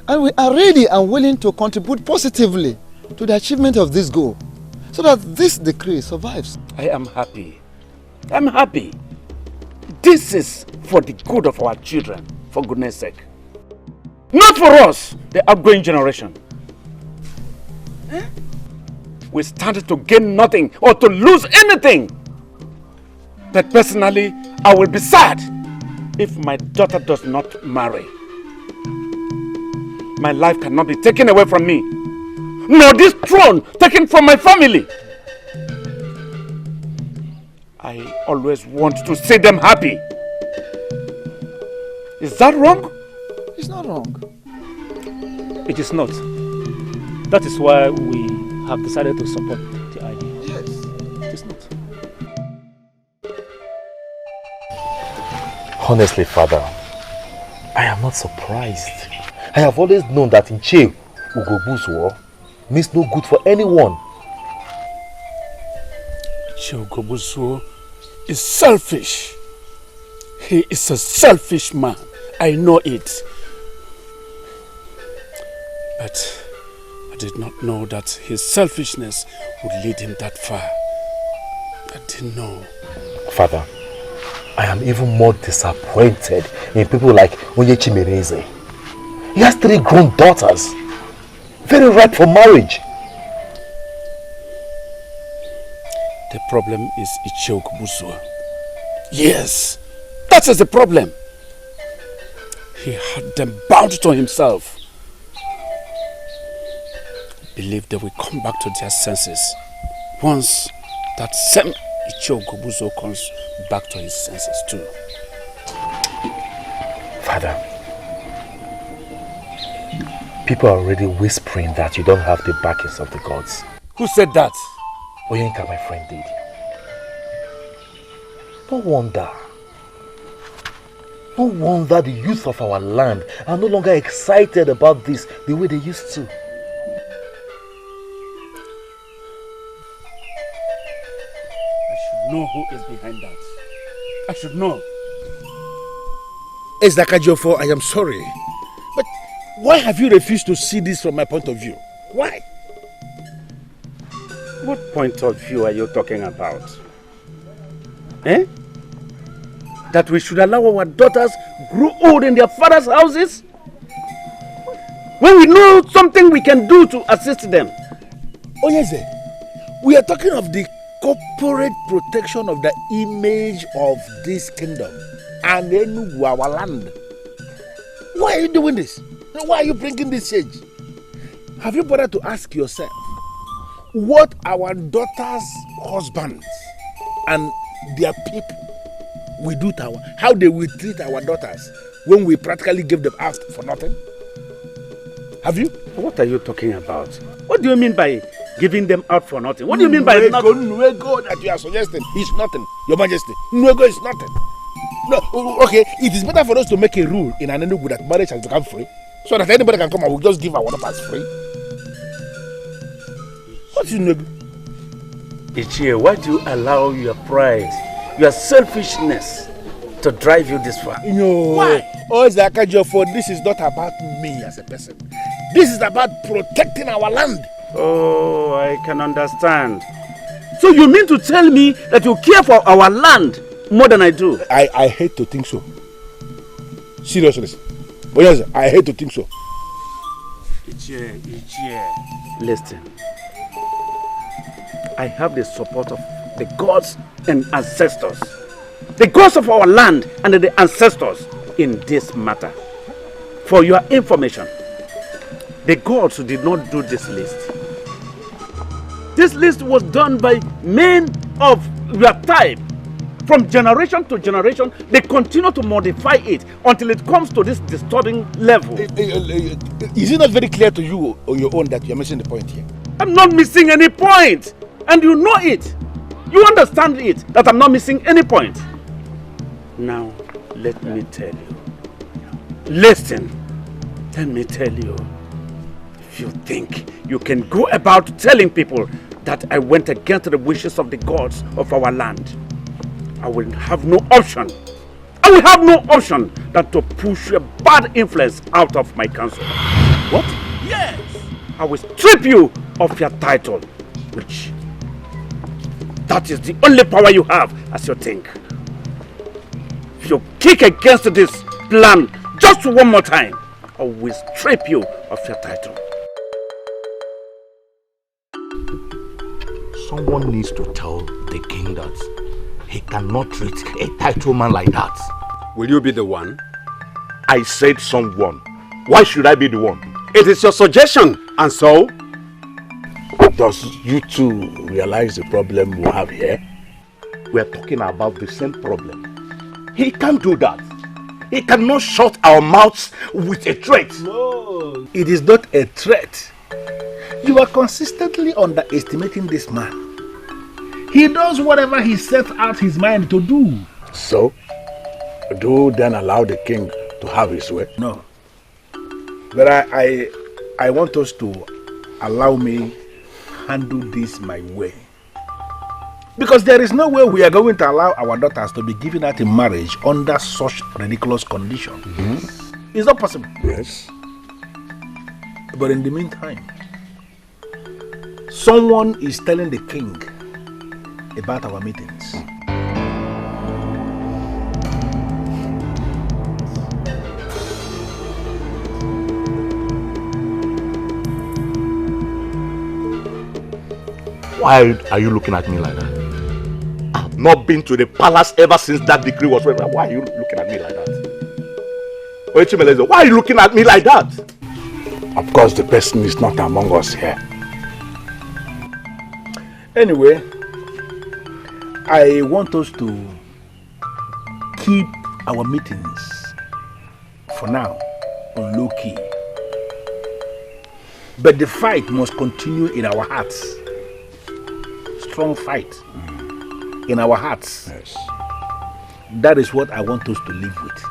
And we are ready and willing to contribute positively to the achievement of this goal, so that this decree survives. I am happy. I'm happy. This is for the good of our children, for goodness sake. Not for us, the outgoing generation. We stand to gain nothing or to lose anything. But personally, I will be sad if my daughter does not marry. My life cannot be taken away from me, nor this throne taken from my family. I always want to see them happy. Is that wrong? It's not wrong. It is not. That is why we have decided to support the idea. Yes. It is not. Honestly, Father, I am not surprised. I have always known that in Che Ugobuzwo means no good for anyone. Che Ugobuzwo is selfish. He is a selfish man. I know it. But I did not know that his selfishness would lead him that far. I didn't know. Father, I am even more disappointed in people like Onyechi Mereze. He has 3 grown daughters, very ripe for marriage. The problem is Ichie Ugobuzwo. Yes, that is the problem. He had them bound to himself. Believe they will come back to their senses once that same Ichie Ugobuzwo comes back to his senses too. Father, people are already whispering that you don't have the backings of the gods. Who said that? Oyenka, my friend, did. No wonder. No wonder the youth of our land are no longer excited about this the way they used to. I should know who is behind that. I should know. Ezakajofo, I am sorry. But why have you refused to see this from my point of view? Why? What point of view are you talking about? Eh? That we should allow our daughters grow old in their father's houses? When we know something we can do to assist them. Onyeze, we are talking of the corporate protection of the image of this kingdom and Enugu, our land. Why are you doing this? Why are you bringing this change? Have you bothered to ask yourself what our daughters' husbands and their people will do to how they will treat our daughters when we practically give them out for nothing? Have you? What are you talking about? What do you mean by giving them out for nothing? What do you mean by nothing? Nuego that you are suggesting is nothing, Your Majesty. Nuego is nothing. No, okay, it is better for us to make a rule in Enugu that marriage has become free, so that anybody can come and we'll just give our daughters free. What is Nuego? Ichie, why do you allow your pride, your selfishness to drive you this far? No. Why? Oh, Zakajofo, this is not about me as a person. This is about protecting our land. Oh, I can understand. So you mean to tell me that you care for our land more than I do. I hate to think so. Seriously. But yes, I hate to think so. Listen. I have the support of the gods and ancestors. The gods of our land and the ancestors in this matter. For your information, the gods did not do this list. This list was done by men of your type. From generation to generation, they continue to modify it until it comes to this disturbing level. Is it not very clear to you on your own that you are missing the point here? I'm not missing any point. And you know it. You understand it, that I'm not missing any point. Now, let me tell you. Listen, let me tell you. If you think you can go about telling people that I went against the wishes of the gods of our land, I will have no option. I will have no option than to push a bad influence out of my council. What? Yes! I will strip you of your title, which that is the only power you have as you think. If you kick against this plan just one more time, I will strip you of your title. Someone needs to tell the king that he cannot treat a title man like that. Will you be the one? I said someone. Why should I be the one? It is your suggestion, and so? Does you two realize the problem we have here? We are talking about the same problem. He can't do that. He cannot shut our mouths with a threat. No, it is not a threat. You are consistently underestimating this man. He does whatever he sets out his mind to do. So, do then allow the king to have his way? No. But I want us to allow me handle this my way. Because there is no way we are going to allow our daughters to be given out in marriage under such ridiculous conditions. Mm-hmm. It's not possible. Yes. But in the meantime, someone is telling the king about our meetings. Why are you looking at me like that? I've not been to the palace ever since that decree was read. Why are you looking at me like that? Why are you looking at me like that? Of course, the person is not among us here. Anyway, I want us to keep our meetings for now on low key. But the fight must continue in our hearts. Strong fight in our hearts. Yes. That is what I want us to live with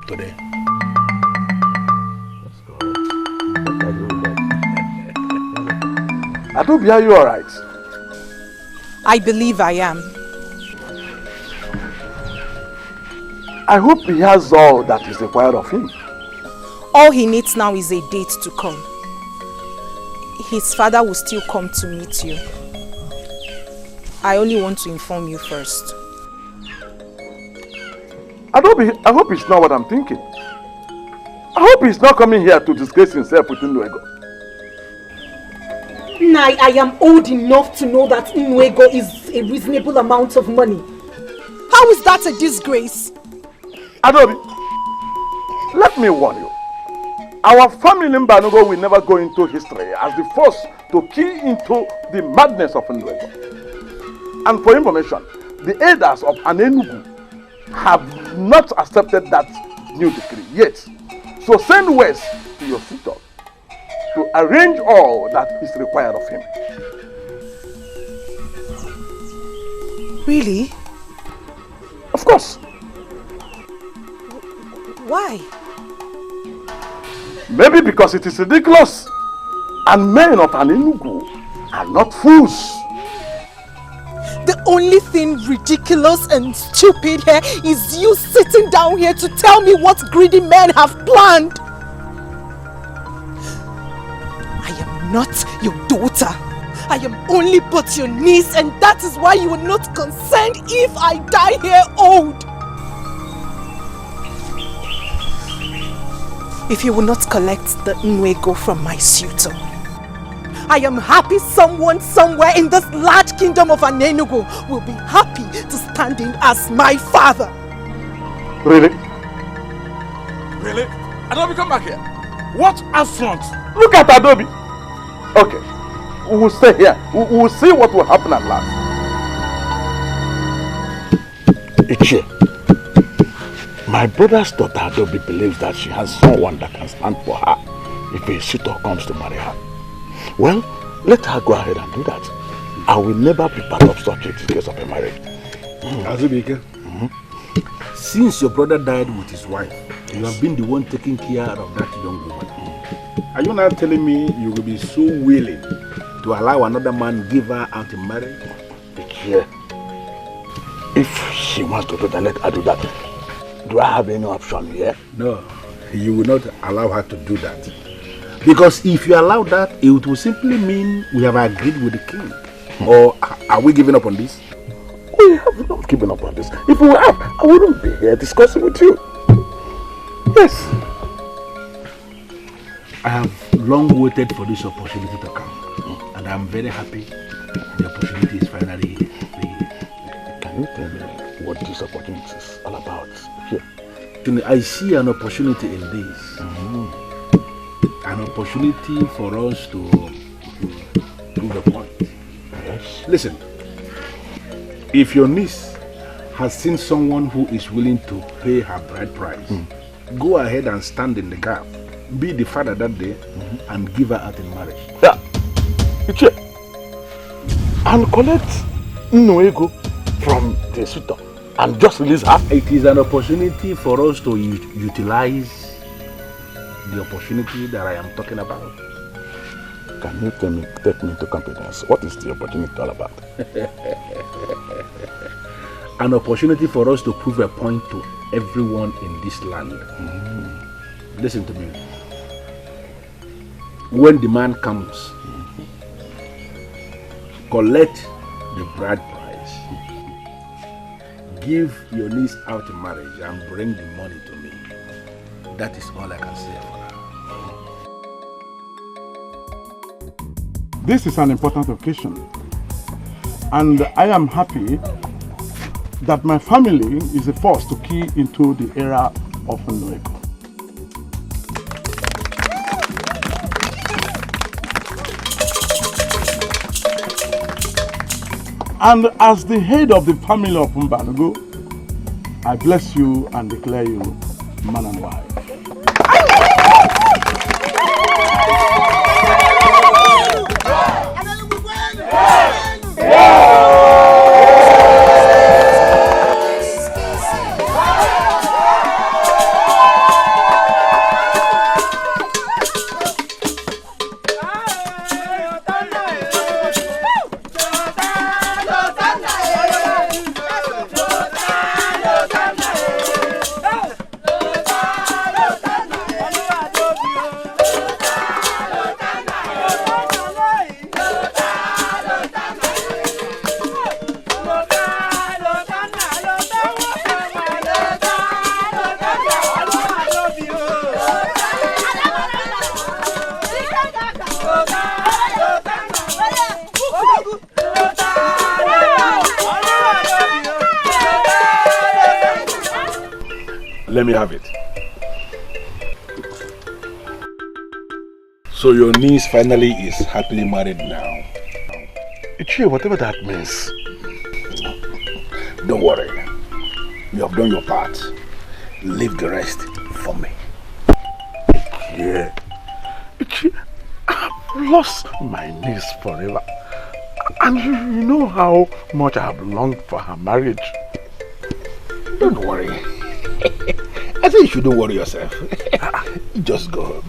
today. Adobe, are you alright? I believe I am. I hope he has all that is required of him. All he needs now is a date to come. His father will still come to meet you. I only want to inform you first. Adobe, I hope it's not what I'm thinking. I hope he's not coming here to disgrace himself with Nnuego. Nai, I am old enough to know that Nnuego is a reasonable amount of money. How is that a disgrace? Adobe, let me warn you. Our family in Banugo will never go into history as the first to key into the madness of Nnuego. And for information, the elders of Anenugu have not accepted that new decree yet. So send west to your suitor to arrange all that is required of him. Really? Of course. Why? Maybe because it is ridiculous and men of Anenugu are not fools. The only thing ridiculous and stupid here is you sitting down here to tell me what greedy men have planned. I am not your daughter. I am only but your niece, and that is why you will not consent if I die here old. If you will not collect the Nwego from my suitor, I am happy someone somewhere in this large kingdom of Anenugu will be happy to stand in as my father. Really? Really? Adobe, come back here. What affront? Look at Adobe. Okay, we will stay here. We will see what will happen at last. Ichie, my brother's daughter Adobe believes that she has someone that can stand for her if a suitor comes to marry her. Well, let her go ahead and do that. I will never be part of such a case of a marriage. Azubike, since your brother died with his wife, you have been the one taking care of that young woman. Are you now telling me you will be so willing to allow another man give her out in marriage? Yeah. If she wants to do that, let her do that. Do I have any option here? No, you will not allow her to do that. Because if you allow that, it will simply mean we have agreed with the king. Or are we giving up on this? We have not given up on this. If we have, I wouldn't be here discussing with you. Yes. I have long waited for this opportunity to come. And I'm very happy the opportunity is finally here. Can you tell me what this opportunity is all about? Here. I see an opportunity in this. An opportunity for us to prove a point. Yes. Listen, if your niece has seen someone who is willing to pay her bride price, go ahead and stand in the gap. Be the father that day and give her out in marriage. Yeah. And collect Nwego from the suitor and just release her. It is an opportunity for us to utilize the opportunity that I am talking about. Can you take me into confidence? What is the opportunity all about? An opportunity for us to prove a point to everyone in this land. Listen to me. When the man comes, collect the bride price, give your niece out in marriage and bring the money to me. That is all I can say for now. This is an important occasion, and I am happy that my family is the first to key into the era of Nwego. And as the head of the family of Mbanugo, I bless you and declare you man and wife. Let me have it. So your niece finally is happily married now. Ichie, whatever that means. Don't worry. You have done your part. Leave the rest for me. Yeah. Ichie, I've lost my niece forever. And you know how much I have longed for her marriage. Don't worry. I think you shouldn't worry yourself. Just go home.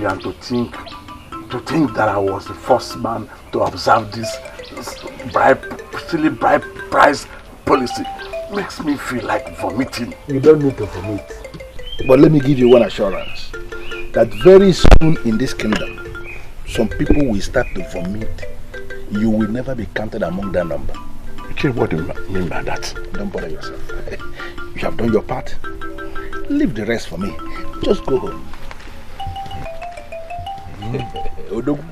Yeah, and to think that I was the first man to observe this silly bride price policy makes me feel like vomiting. You don't need to vomit. But let me give you one assurance that very soon in this kingdom, some people will start to vomit. You will never be counted among that number. Okay, what do you mean by that? Don't bother yourself. You have done your part. Leave the rest for me. Just go home.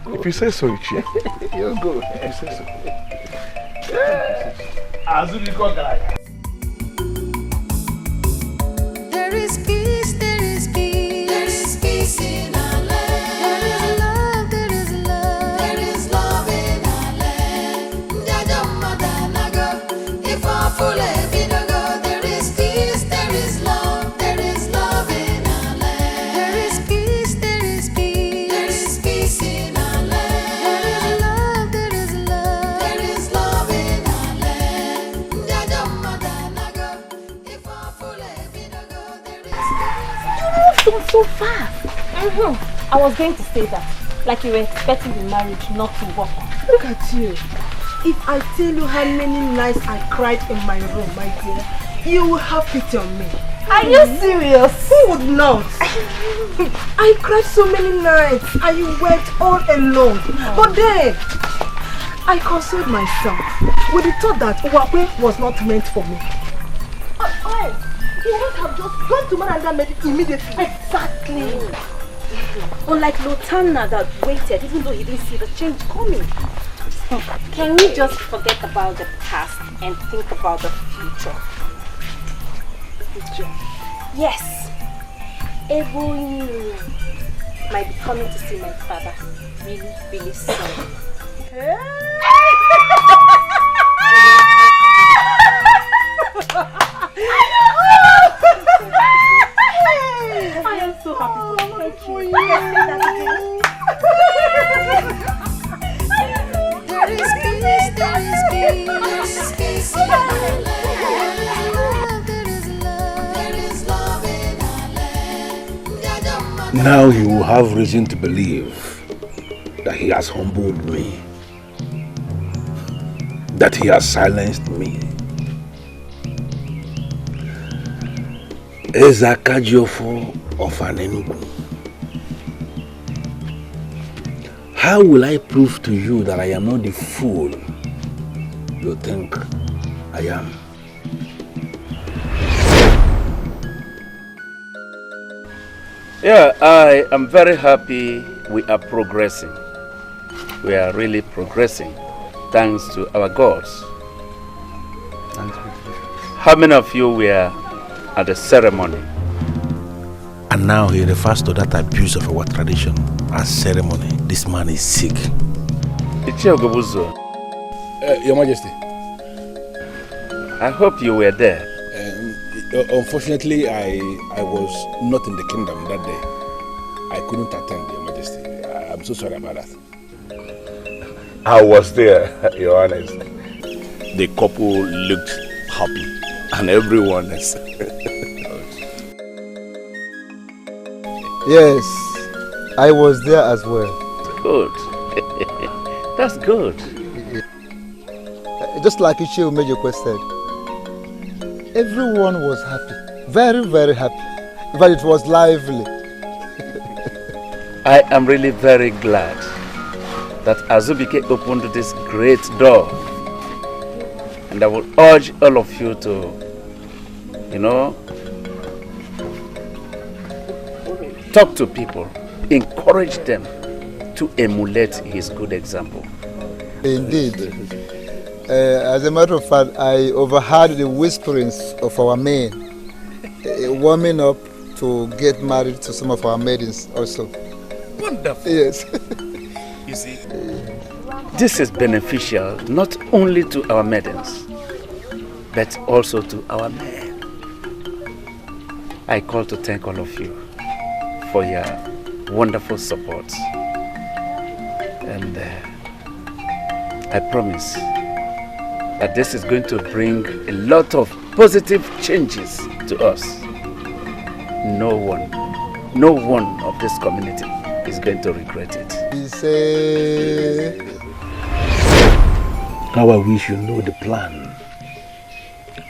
If you say so, Ichie. You go. If you say so. There is peace, there is peace. There is peace in our land. There is love, there is love. There is love in our land. If our full there is peace, there is love. There is love in our land. There is peace, there is peace. There is peace in our land. There is love, there is love. There is love in our land. If our full You moved on so fast. I was going to say that. Like you were expecting the marriage not to work. Look at you. If I tell you how many nights I cried in my room, my dear, you will have pity on me. Are you serious? Who would not? I cried so many nights. I wept all alone. But then, I consoled myself with the thought that Uwakwe was not meant for me. You would have just gone to man and met immediately. Exactly. Unlike Lotana that waited even though he didn't see the change coming. Can we just forget about the past and think about the future? Future? Yes. Everyone might be coming to see my father really, really soon. I am so happy for you. There is peace, there is peace. There is peace in our land. There is love, there is love in our land. Now you will have reason to believe that he has humbled me, that he has silenced me. Ezakajiofo of Anenugu. How will I prove to you that I am not the fool you think I am? Yeah, I am very happy we are progressing. We are really progressing, thanks to our gods. How many of you were at the ceremony? And now he refers to that abuse of our tradition as ceremony. This man is sick. Your Majesty. I hope you were there. Unfortunately, I was not in the kingdom that day. I couldn't attend, Your Majesty. I'm so sorry about that. I was there, Your Honor. The couple looked happy, and everyone is. Yes, I was there as well. Good. That's good. Just like Ichie Umejokwe said, everyone was happy. Very, very happy. But it was lively. I am really very glad that Azubike opened this great door. And I will urge all of you to, talk to people, encourage them to emulate his good example. Indeed. As a matter of fact, I overheard the whisperings of our men warming up to get married to some of our maidens also. Wonderful. Yes. You see, this is beneficial not only to our maidens, but also to our men. I call to thank all of you for your wonderful support. And I promise that this is going to bring a lot of positive changes to us. No one of this community is going to regret it. How I wish you know the plan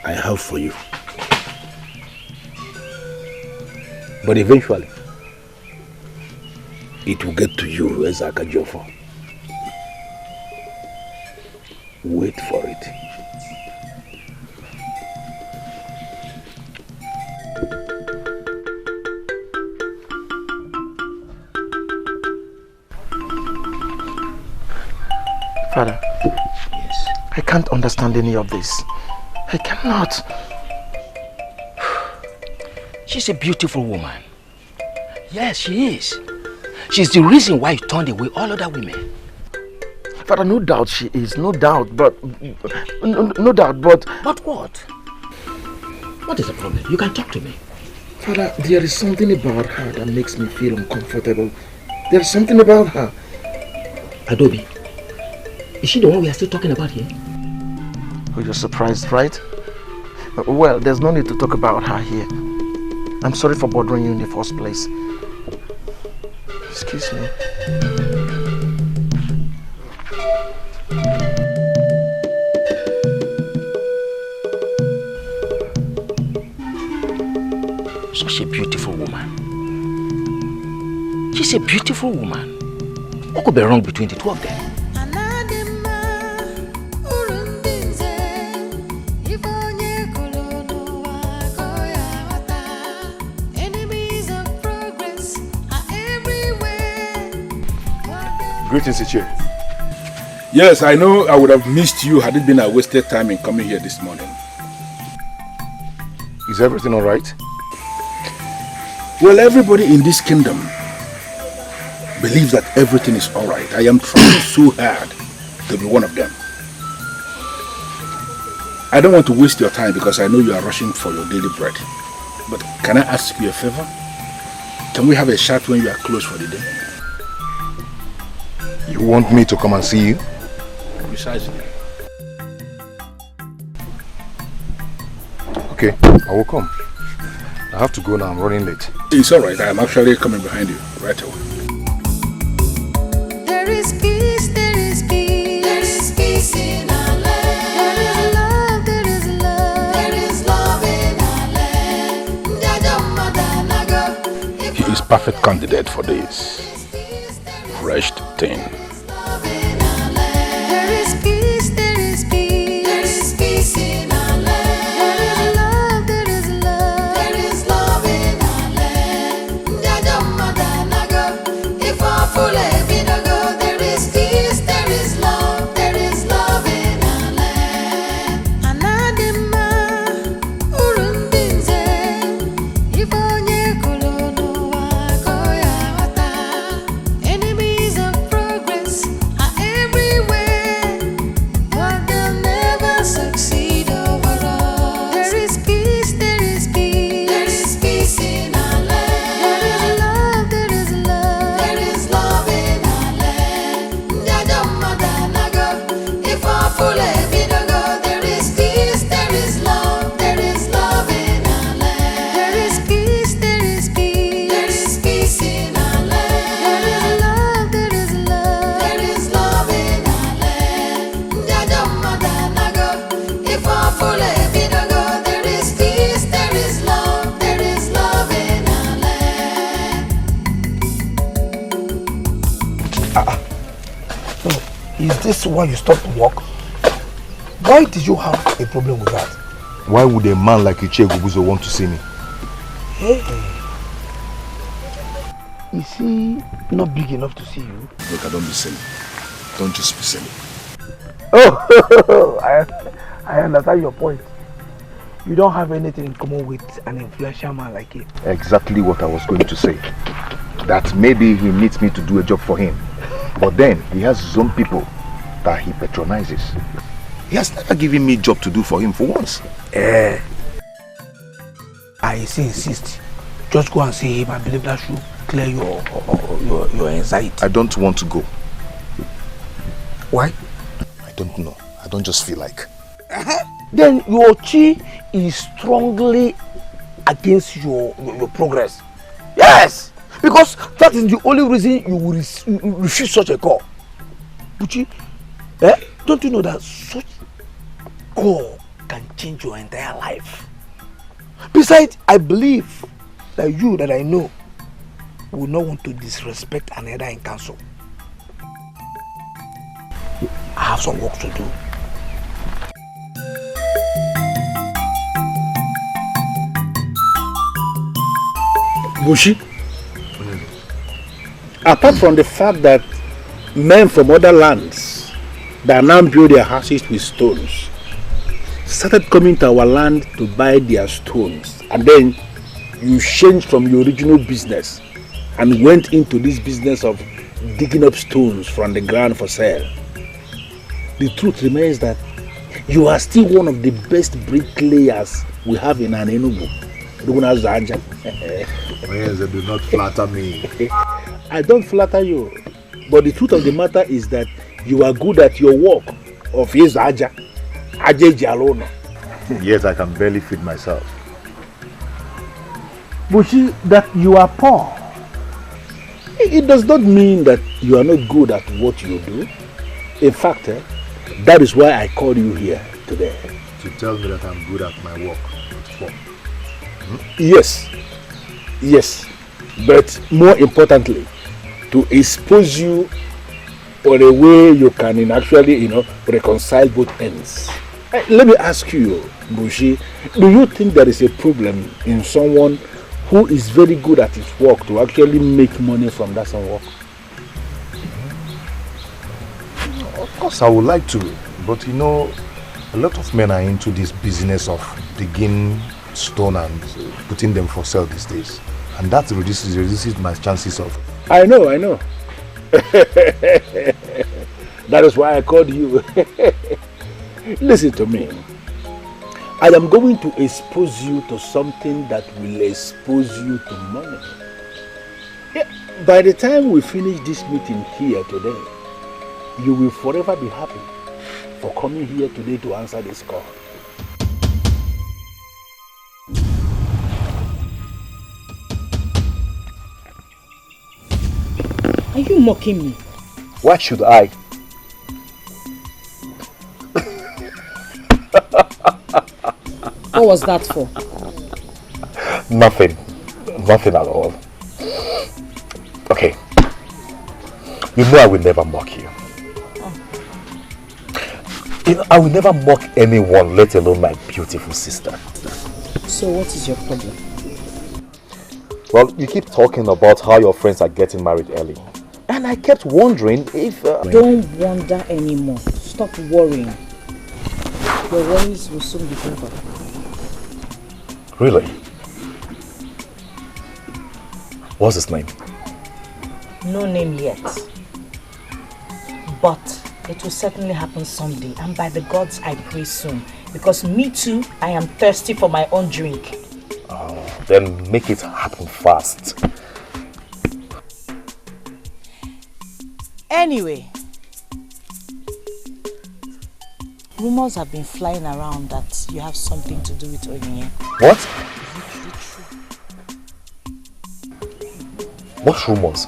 I have for you. But eventually, it will get to you, Ezaka Jofo. Wait for it. Father. Yes. I can't understand any of this. I cannot. She's a beautiful woman. Yes, she is. She's the reason why you turned away all other women. Father, no doubt she is, no doubt, but... No doubt, but... But what? What is the problem? You can talk to me. Father, there is something about her that makes me feel uncomfortable. There is something about her. Adobe, is she the one we are still talking about here? Oh, you're surprised, right? Well, there's no need to talk about her here. I'm sorry for bothering you in the first place. Excuse me. Such a beautiful woman. She's a beautiful woman. What could be wrong between the two of them? Greetings, Ichie. Yes, I know I would have missed you had it been a wasted time in coming here this morning. Is everything all right? Well, everybody in this kingdom believes that everything is all right. I am trying so hard to be one of them. I don't want to waste your time because I know you are rushing for your daily bread. But can I ask you a favor? Can we have a chat when you are closed for the day? You want me to come and see you? Precisely. Okay, I will come. I have to go now, I'm running late. It's alright, I am actually coming behind you right away. There is peace, there is peace, there is peace in our land. There is love, there is love in our land. He is perfect candidate for this. Fresh thing. There is peace, there is peace, there is peace in our land. There is love, there is love in our land. If I full there is peace, there is love in our land. Anadima, urundinze, if onye kolono wa koya wata. Enemies of progress are everywhere, but they'll never succeed over us. There is peace, there is peace, there is peace in our land. There is love, there is love in our land. If I full there is peace, there is love in our land. There is peace, there is peace, there is peace in our land. There is love, there is love in our land. If I full there is peace, there is love in our land. So, is this why you stopped work? Why did you have a problem with that? Why would a man like Ichie Gubuzo want to see me? Hey. Is he not big enough to see you? Look, don't be silly. Don't just be silly. Oh, I understand your point. You don't have anything in common with an influential man like him. Exactly what I was going to say. That maybe he needs me to do a job for him. But then he has his own people that he patronizes. He has never given me a job to do for him for once. I insist. Just go and see him. I believe that should clear your anxiety. I don't want to go. Why? I don't know. I don't just feel like. Then your chi is strongly against your progress. Yes! Because that is the only reason you will refuse such a call. Buchi, don't you know that such call can change your entire life? Besides, I believe that you that I know would not want to disrespect an elder in council. I have some work to do. Bushi, apart from the fact that men from other lands that now build their houses with stones started coming to our land to buy their stones, and then you changed from your original business and went into this business of digging up stones from the ground for sale. The truth remains that you are still one of the best bricklayers we have in Enugu. Do not flatter me. I don't flatter you, but the truth of the matter is that you are good at your work of Aja Jalona. Yet I can barely feed myself. Bushi, that you are poor, it does not mean that you are not good at what you do. In fact, that is why I called you here today. To tell me that I'm good at my work. Yes, but more importantly, to expose you for a way you can actually, reconcile both ends. Let me ask you, Bushi, do you think there is a problem in someone who is very good at his work to actually make money from that some work? Of course I would like to, but a lot of men are into this business of digging stone and putting them for sale these days, and that reduces my chances of... I know. That is why I called you. Listen to me. I am going to expose you to something that will expose you to money. By the time we finish this meeting here today, you will forever be happy for coming here today to answer this call. Are you mocking me? Why should I? What was that for? Nothing at all. Okay. You know I will never mock you. I will never mock anyone, let alone my beautiful sister. So what is your problem? Well, you keep talking about how your friends are getting married early. And I kept wondering if... Don't wonder anymore. Stop worrying. Your worries will soon be over. Really? What's his name? No name yet. But it will certainly happen someday. And by the gods, I pray soon. Because me too, I am thirsty for my own drink. Oh, then make it happen fast. Anyway, rumors have been flying around that you have something to do with Onyinye. What? What rumors?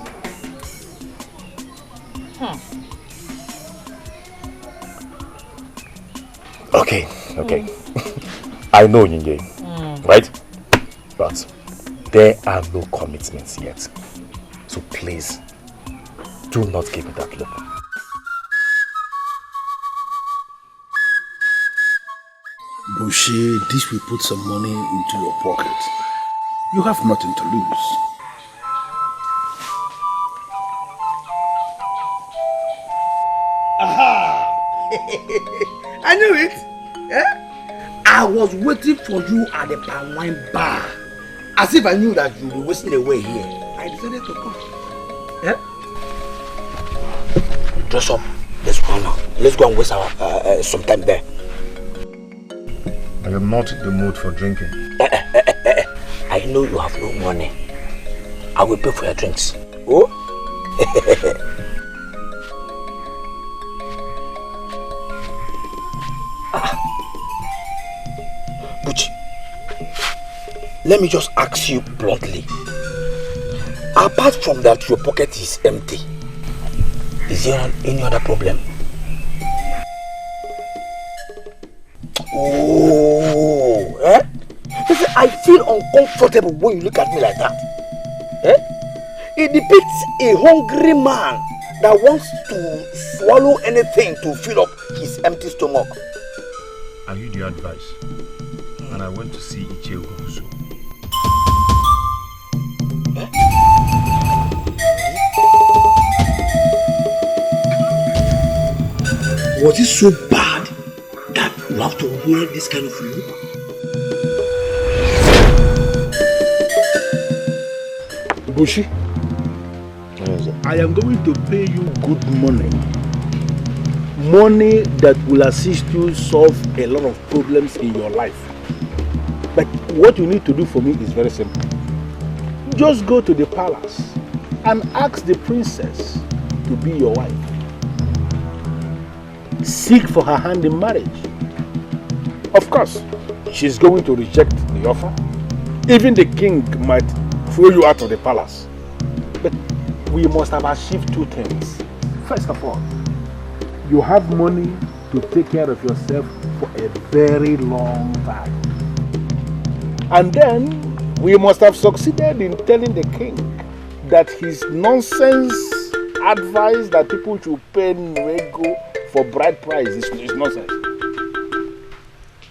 Okay. I know Onyinye, right? But there are no commitments yet. So please, do not give me that look. Bushi, this will put some money into your pocket. You have nothing to lose. Aha! I knew it. I was waiting for you at the palm wine bar. As if I knew that you were wasting away here. I decided to come. Dress up. Let's go now. Let's go and waste our some time there. I am not in the mood for drinking. I know you have no money. I will pay for your drinks. Oh? Buchi, let me just ask you bluntly. Apart from that, your pocket is empty. Is there any other problem? Oh, Listen, I feel uncomfortable when you look at me like that. It depicts a hungry man that wants to swallow anything to fill up his empty stomach. Are you the advice? And I went to see Ichie Ugobuzu. Was it so bad that you have to wear this kind of look? Bushi, I am going to pay you good money. Money that will assist you solve a lot of problems in your life. But what you need to do for me is very simple. Just go to the palace and ask the princess to be your wife. Seek for her hand in marriage. Of course, she's going to reject the offer. Even the king might throw you out of the palace. But we must have achieved two things. First of all, you have money to take care of yourself for a very long time. And then we must have succeeded in telling the king that his nonsense advice that people should pay Nwego for bride price is nonsense.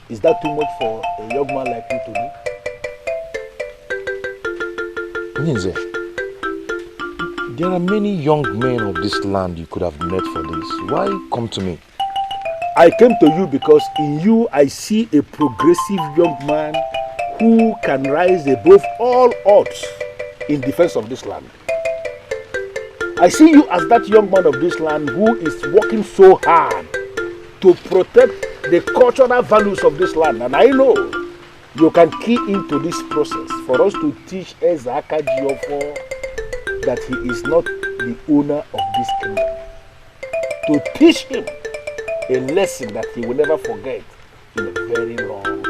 Is that too much for a young man like you to do? Ninze, there are many young men of this land you could have met for this. Why come to me? I came to you because in you I see a progressive young man who can rise above all odds in defense of this land. I see you as that young man of this land who is working so hard to protect the cultural values of this land. And I know you can key into this process for us to teach Ezaka Jiofo that he is not the owner of this kingdom. To teach him a lesson that he will never forget in a very long time.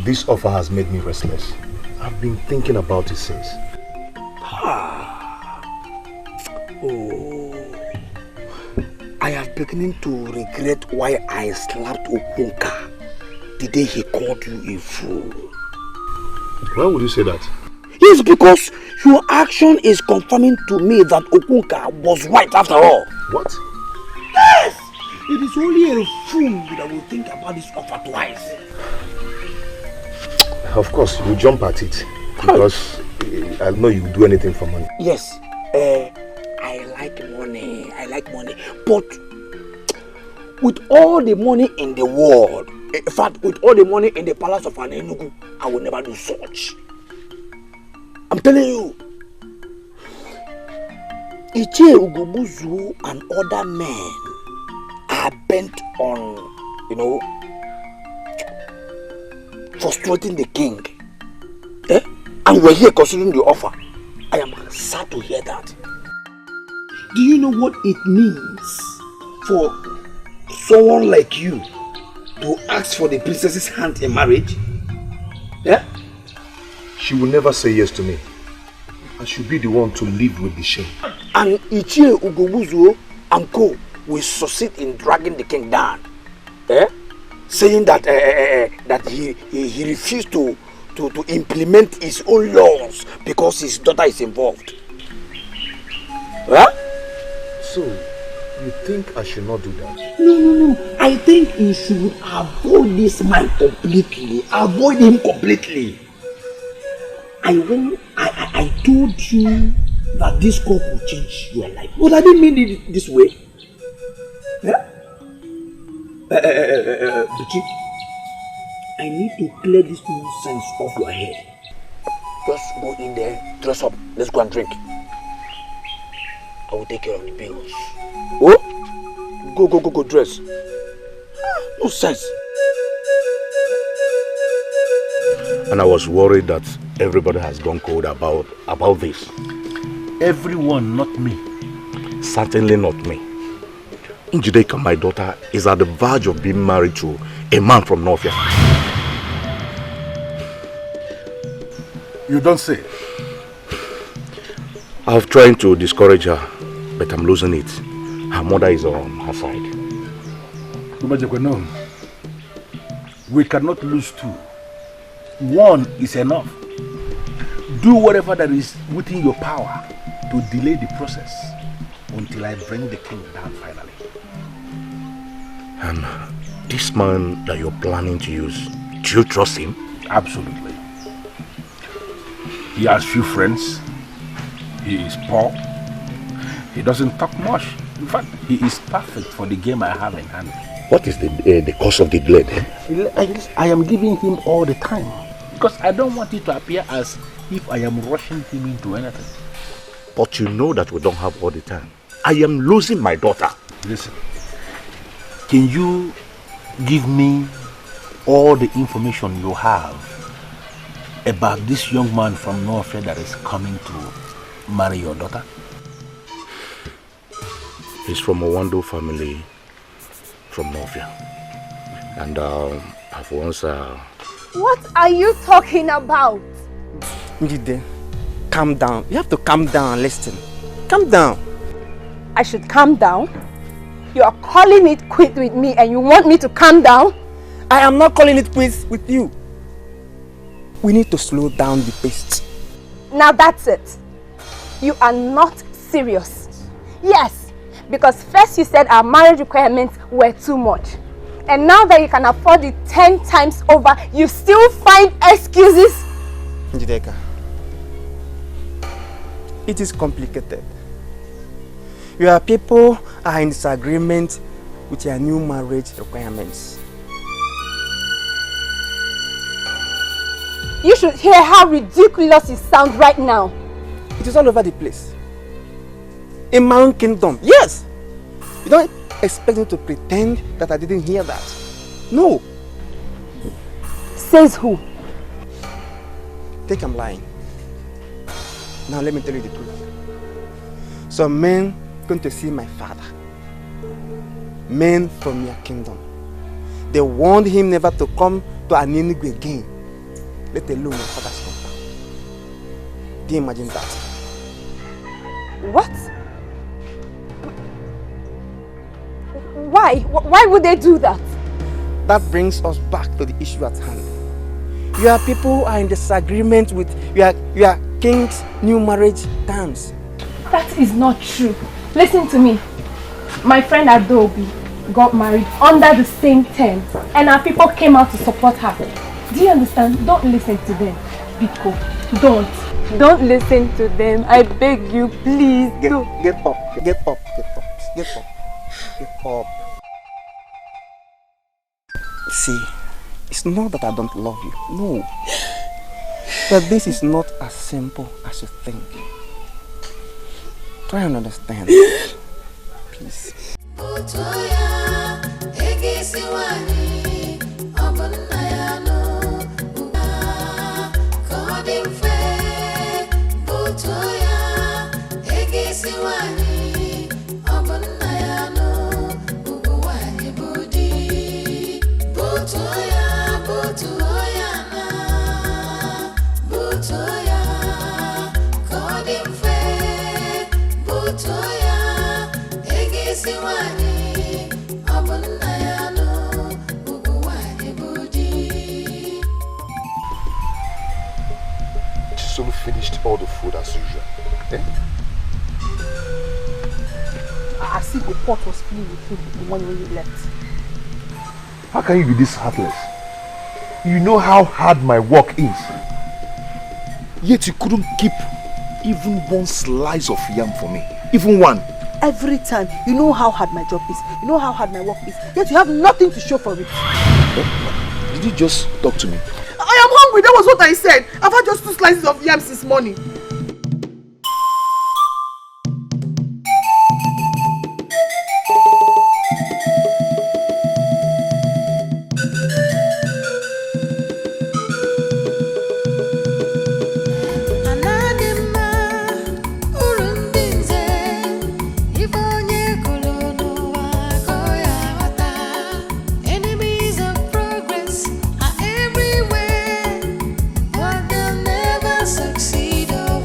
This offer has made me restless. I've been thinking about it since. Oh, I am beginning to regret why I slapped Okunka the day he called you a fool. Why would you say that? Yes, because your action is confirming to me that Okunka was right after all. What? Yes! It is only a fool that will think about this offer twice. Of course, you jump at it because I know you do anything for money. Yes, I like money. I like money. But with all the money in the world, in fact, with all the money in the palace of Anenugu, I will never do such. I'm telling you. Ichie Ugobuzu and other men are bent on, frustrating the king. And we're here considering the offer. I am sad to hear that. Do you know what it means for someone like you to ask for the princess's hand in marriage? She will never say yes to me. I should be the one to live with the shame. And Ichie Ugobuzu and co will succeed in dragging the king down. Saying that that he refused to implement his own laws because his daughter is involved. So, you think I should not do that? No. I think you should avoid this man completely. Avoid him completely. I told you that this cup will change your life. But I didn't mean it this way. Buchi, I need to clear this nonsense off your head. Just go in there, dress up, let's go and drink. I will take care of the bills. Oh? Go, dress. No sense. And I was worried that everybody has gone cold about this. Everyone, not me. Certainly not me. Njideka, my daughter, is at the verge of being married to a man from Northia. You don't say. I've tried to discourage her, but I'm losing it. Her mother is on her side. No. We cannot lose two. One is enough. Do whatever that is within your power to delay the process until I bring the king down finally. And this man that you're planning to use, do you trust him? Absolutely. He has few friends. He is poor. He doesn't talk much. In fact, he is perfect for the game I have in hand. What is the cause of the delay then? I am giving him all the time because I don't want it to appear as if I am rushing him into anything. But you know that we don't have all the time. I am losing my daughter. Listen, can you give me all the information you have about this young man from North that is coming to marry your daughter? He's from a Wando family from Novia. And I've once... What are you talking about? Njide, calm down. You have to calm down and listen. Calm down. I should calm down? You are calling it quit with me and you want me to calm down? I am not calling it quits with you. We need to slow down the pace. Now that's it. You are not serious. Yes, because first you said our marriage requirements were too much. And now that you can afford it 10 times over, you still find excuses? Njideka, it is complicated. Your people are in disagreement with your new marriage requirements. You should hear how ridiculous it sounds right now. It is all over the place. In my own kingdom, yes. You don't expect me to pretend that I didn't hear that. No. Says who? Think I'm lying. Now let me tell you the truth. Some men going to see my father. Men from your kingdom. They warned him never to come to Aninigwe again. Let alone my father's compound. Do you imagine that? What? Why? Why would they do that? That brings us back to the issue at hand. Your people are in disagreement with your king's new marriage terms. That is not true. Listen to me. My friend Adobe got married under the same terms and our people came out to support her. Do you understand? Don't listen to them. Biko, don't. Don't listen to them. I beg you, please. Get up. Get up. Get up. Get up. See, it's not that I don't love you. No. But this is not as simple as you think. Try and understand. Please. Chisom finished all the food as usual. Eh? I see the pot was filled with food the one when you left. How can you be this heartless? You know how hard my work is. Yet you couldn't keep even one slice of yam for me. Even one. Every time, you know how hard my job is. You know how hard my work is. Yet you have nothing to show for it. Did you just talk to me? I am hungry, that was what I said. I've had just 2 slices of yams this morning. Enemies of progress are everywhere, but they'll never succeed. Oh.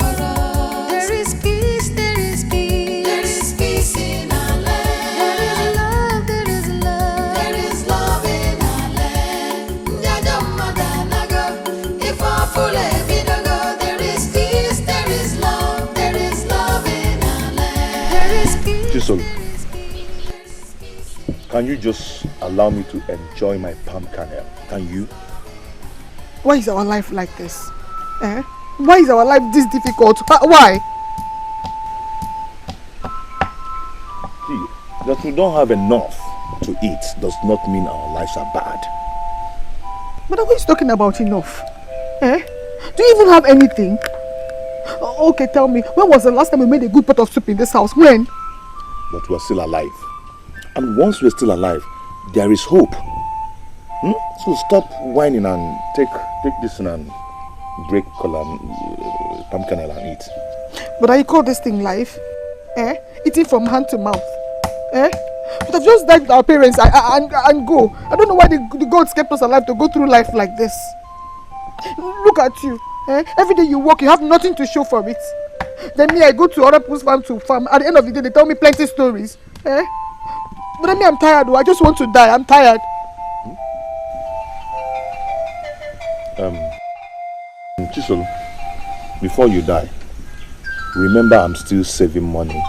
Can you just allow me to enjoy my palm kernel? Can you? Why is our life like this? Eh? Why is our life this difficult? Why? See, that we don't have enough to eat does not mean our lives are bad. But what is talking about enough? Eh? Do you even have anything? Okay, tell me, when was the last time we made a good pot of soup in this house? When? But we're still alive. And once we're still alive, there is hope. So stop whining and take this and break palm kernel and eat. But I call this thing life? Eh? Eating from hand to mouth. Eh? But I've just died with our parents and go. I don't know why the gods kept us alive to go through life like this. Look at you. Eh? Every day you work, you have nothing to show for it. Then me, I go to other people's farm to farm. At the end of the day, they tell me plenty stories. Eh? But then me, I'm tired. I just want to die. I'm tired. Chisel, before you die, remember I'm still saving money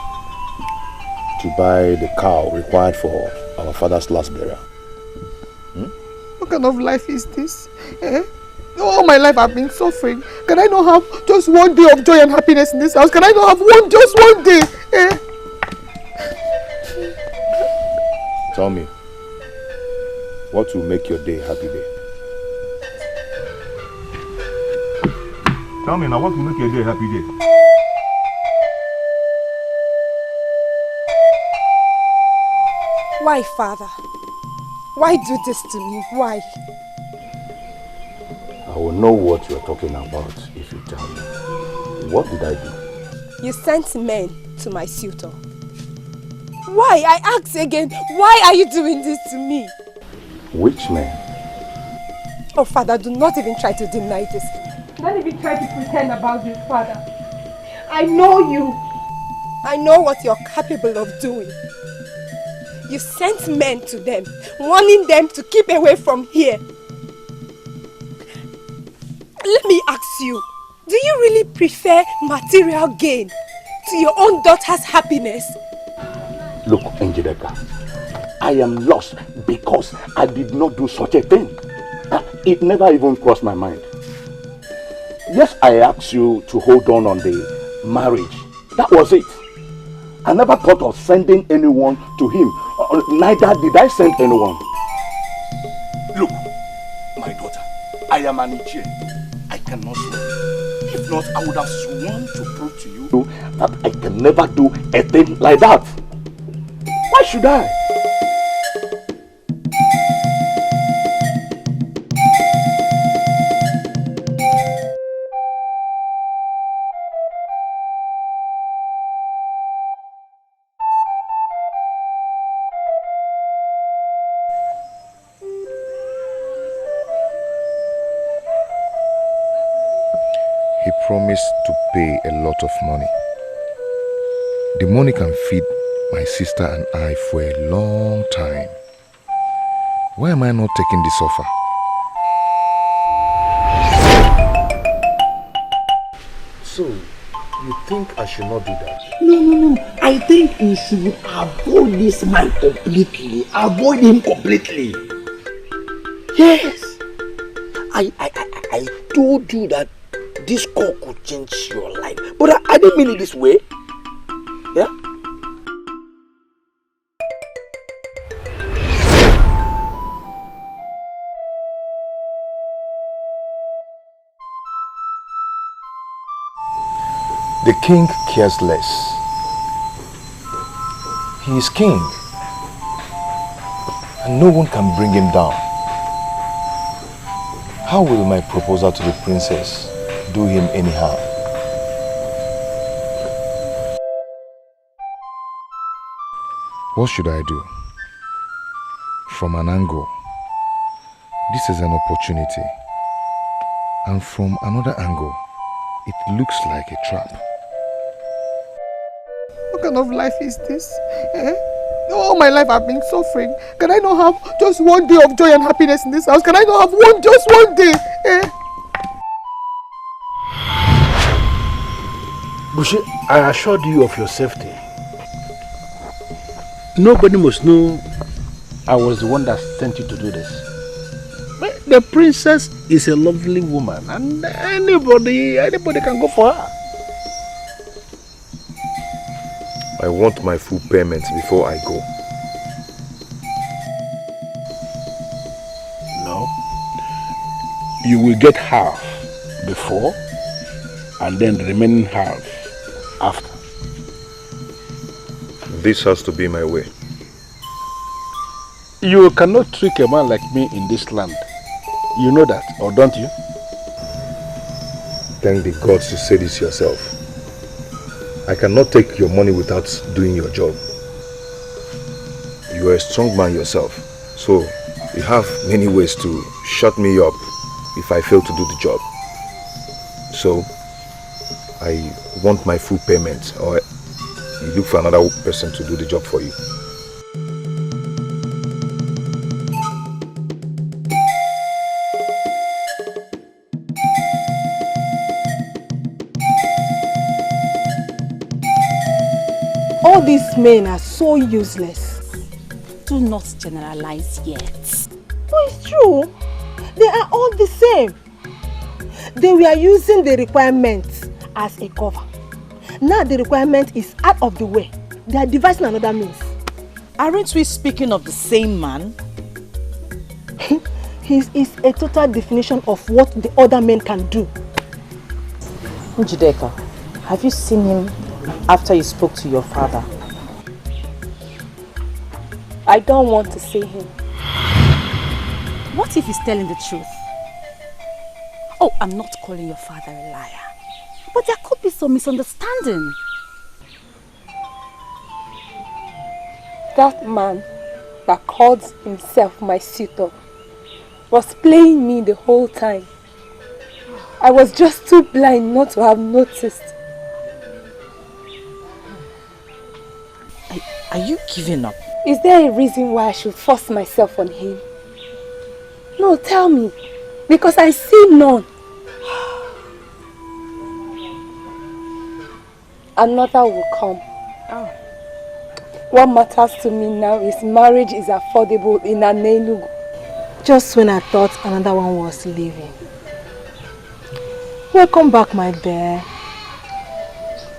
to buy the cow required for our father's last burial. What kind of life is this? Eh? All my life I've been suffering. Can I not have just one day of joy and happiness in this house? Can I not have just one day? Eh? Tell me, what will make your day a happy day? Tell me now, what will make your day a happy day? Why, Father? Why do this to me? Why? I will know what you're talking about if you tell me. What did I do? You sent men to my suitor. Why? I ask again, why are you doing this to me? Which men? Oh, Father, do not even try to deny this. Don't even try to pretend about this, Father. I know you. I know what you're capable of doing. You sent men to them, warning them to keep away from here. Let me ask you, do you really prefer material gain to your own daughter's happiness? Look, Njideka, I am lost because I did not do such a thing. It never even crossed my mind. Yes, I asked you to hold on the marriage. That was it. I never thought of sending anyone to him. Neither did I send anyone. Look, my daughter, I am an Ichie. I cannot swear. If not, I would have sworn to prove to you that I can never do a thing like that. Why should I? He promised to pay a lot of money. The money can feed my sister and I for a long time. Why am I not taking this offer? So, you think I should not do that? No. I think you should avoid this man completely. Avoid him completely. Yes. I told you that this call could change your life. But I didn't mean it this way. Yeah? The king cares less. He is king, and no one can bring him down. How will my proposal to the princess do him any harm? What should I do? From an angle, this is an opportunity, and from another angle, it looks like a trap. What kind of life is this? Eh? All my life I've been suffering. Can I not have just one day of joy and happiness in this house? Can I not have just one day? Eh? Bushi, I assured you of your safety. Nobody must know I was the one that sent you to do this. But the princess is a lovely woman and anybody can go for her. I want my full payment before I go. No. You will get half before and then the remaining half after. This has to be my way. You cannot trick a man like me in this land. You know that, or don't you? Thank the gods you say this yourself. I cannot take your money without doing your job. You are a strong man yourself, so you have many ways to shut me up if I fail to do the job. So, I want my full payment, or you look for another person to do the job for you. All these men are so useless. Do not generalize yet. But it's true. They are all the same. They were using the requirements as a cover. Now the requirement is out of the way. They are devising another means. Aren't we speaking of the same man? He is a total definition of what the other men can do. Njideka, have you seen him after you spoke to your father? I don't want to see him. What if he's telling the truth? Oh, I'm not calling your father a liar. But there could be some misunderstanding. That man that called himself my suitor was playing me the whole time. I was just too blind not to have noticed. Are you giving up? Is there a reason why I should force myself on him? No, tell me. Because I see none. Another will come. What matters to me now is marriage is affordable in Anenugu. Just when I thought another one was leaving. Welcome back, my bear,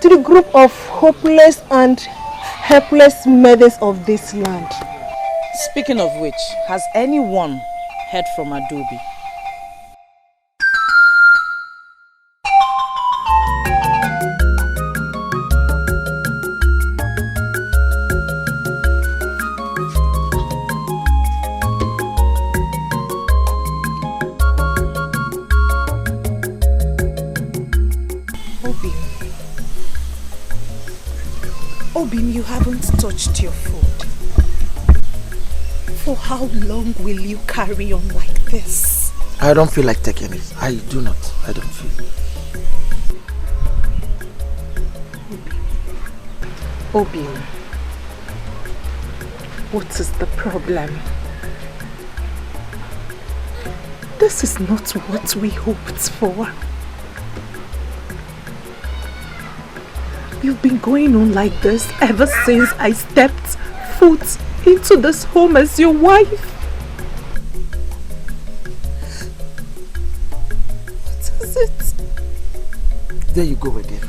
to the group of hopeless and helpless maidens of this land. Speaking of which, has anyone heard from Adobe? Obim, you haven't touched your food. For how long will you carry on like this? I don't feel like taking it. I do not. I don't feel. Obim, what is the problem? This is not what we hoped for. You've been going on like this ever since I stepped foot into this home as your wife. What is it? There you go again.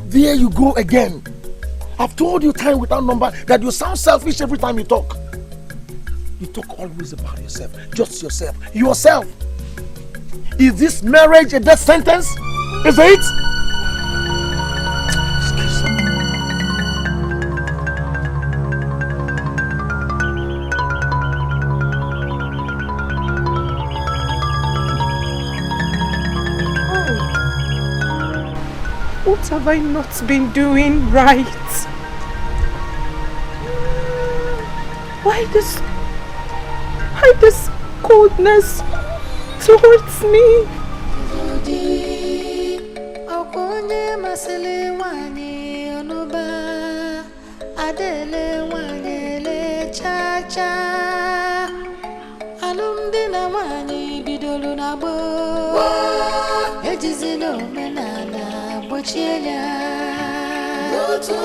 There you go again. I've told you time without number that you sound selfish every time you talk. You talk always about yourself. Just yourself. Yourself. Is this marriage a death sentence? Is it? What have I not been doing right? Why this coldness towards me?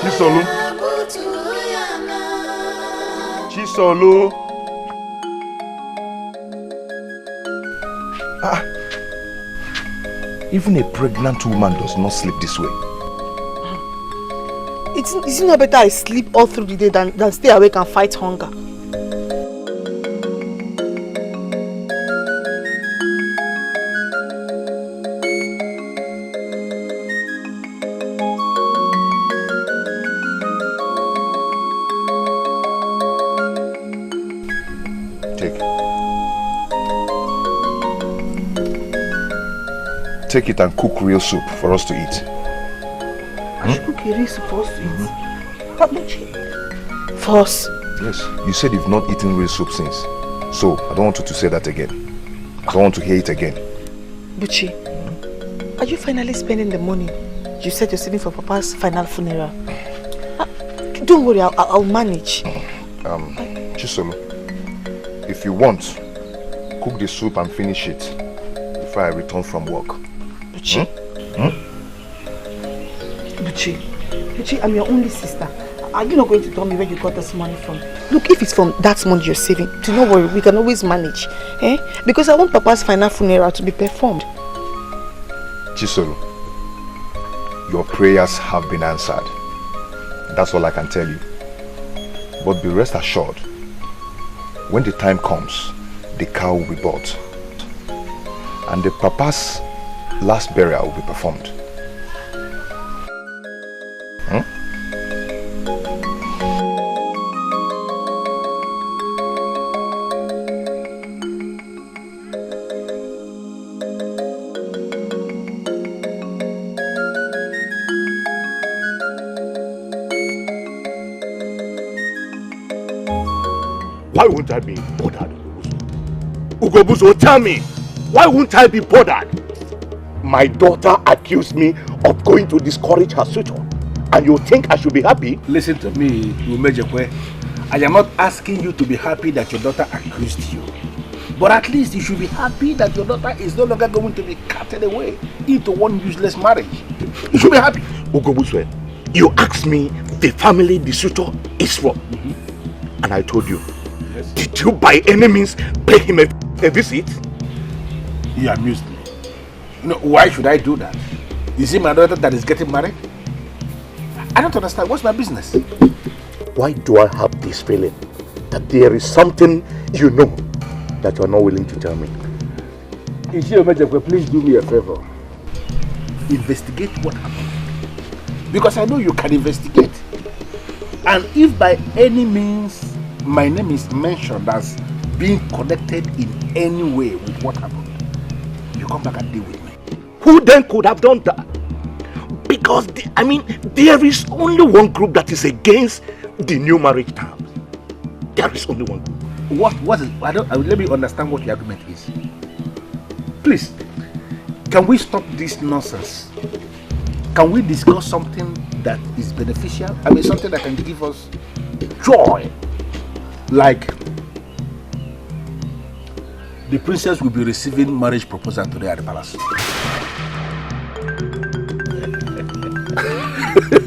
Chisolu. Chisolu. Even a pregnant woman does not sleep this way. It's not better I sleep all through the day than stay awake and fight hunger. Take it and cook real soup for us to eat. I should cook a real soup for us to eat? But Buchi, for us? Yes, you said you've not eaten real soup since. So, I don't want you to say that again. I don't want to hear it again. Buchi, are you finally spending the money you said you're saving for Papa's final funeral? Don't worry, I'll manage. Chisolo, if you want, cook the soup and finish it before I return from work. Buchi. Buchi, I'm your only sister. Are you not going to tell me where you got this money from? Look, if it's from that money you're saving, do not worry, we can always manage. Because I want Papa's final funeral to be performed. Chisolo, your prayers have been answered. That's all I can tell you. But be rest assured, when the time comes, the cow will be bought. And the Papa's last burial will be performed. Why won't I be bothered, Ugobuzo? Tell me, why won't I be bothered? My daughter accused me of going to discourage her suitor, and you think I should be happy? Listen to me, Umejekwe. I am not asking you to be happy that your daughter accused you. But at least you should be happy that your daughter is no longer going to be carted away into one useless marriage. You should be happy. Ugobuswe, you asked me the family the suitor is from. And I told you, yes. Did you by any means pay him a visit? He amused me. You know, why should I do that? Is it my daughter that is getting married? I don't understand. What's my business? Why do I have this feeling that there is something you know that you are not willing to tell me? Please do me a favor. Investigate what happened. Because I know you can investigate. And if by any means my name is mentioned as being connected in any way with what happened, you come back and deal with me. Who then could have done that? Because, there is only one group that is against the new marriage terms. There is only one group. What is, let me understand what the argument is. Please, can we stop this nonsense? Can we discuss something that is beneficial? Something that can give us joy. Like, the princess will be receiving marriage proposal today at the palace.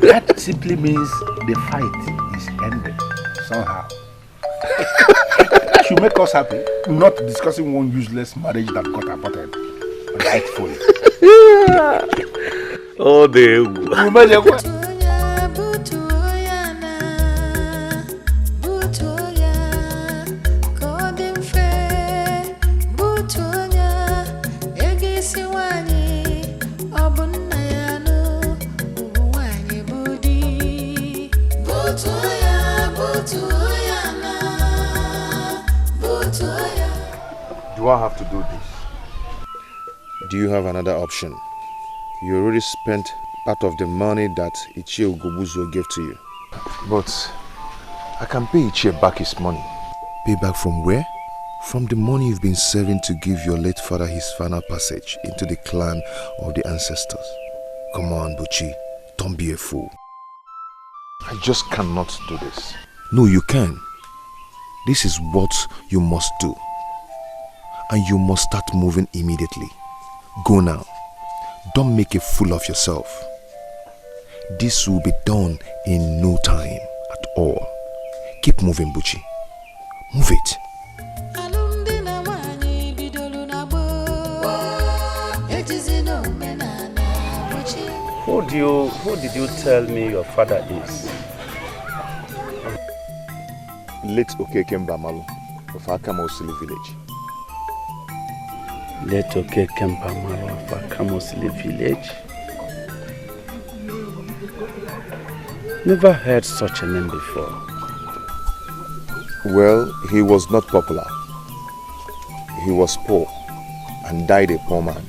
That simply means the fight is ended somehow. That should make us happy, not discussing one useless marriage that got aborted rightfully. Oh, they Do I have to do this? Do you have another option? You already spent part of the money that Ichie Ugobuzo gave to you. But I can pay Ichie back his money. Pay back from where? From the money you've been saving to give your late father his final passage into the clan of the ancestors. Come on, Buchi. Don't be a fool. I just cannot do this. No, you can. This is what you must do. And you must start moving immediately. Go now. Don't make a fool of yourself. This will be done in no time at all. Keep moving, Buchi. Move it. Who did you tell me your father is? Late Okeke Mbamalu of Akamosili village. Late Okeke Mbamalu of Akamosili village? Never heard such a name before. Well, he was not popular. He was poor and died a poor man.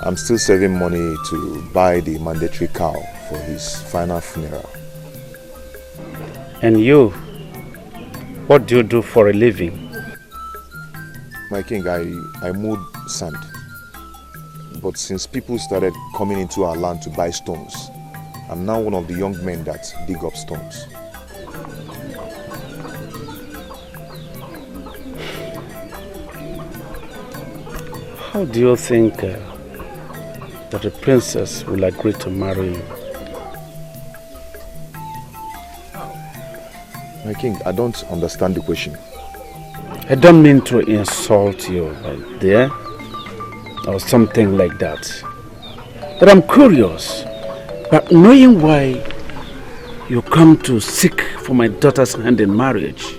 I'm still saving money to buy the mandatory cow for his final funeral. And you? What do you do for a living? My king, I mowed sand. But since people started coming into our land to buy stones, I'm now one of the young men that dig up stones. How do you think that the princess will agree to marry you? My king, I don't understand the question. I don't mean to insult you right there or something like that. But I'm curious, but knowing why you come to seek for my daughter's hand in marriage.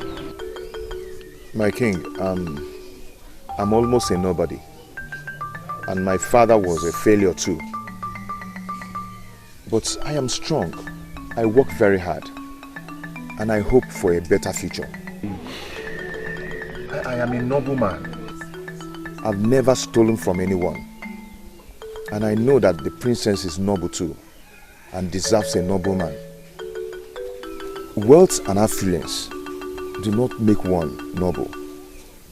My king, I'm almost a nobody. And my father was a failure too. But I am strong. I work very hard. And I hope for a better future. I am a noble man. I've never stolen from anyone. And I know that the princess is noble too and deserves a noble man. Wealth and affluence do not make one noble.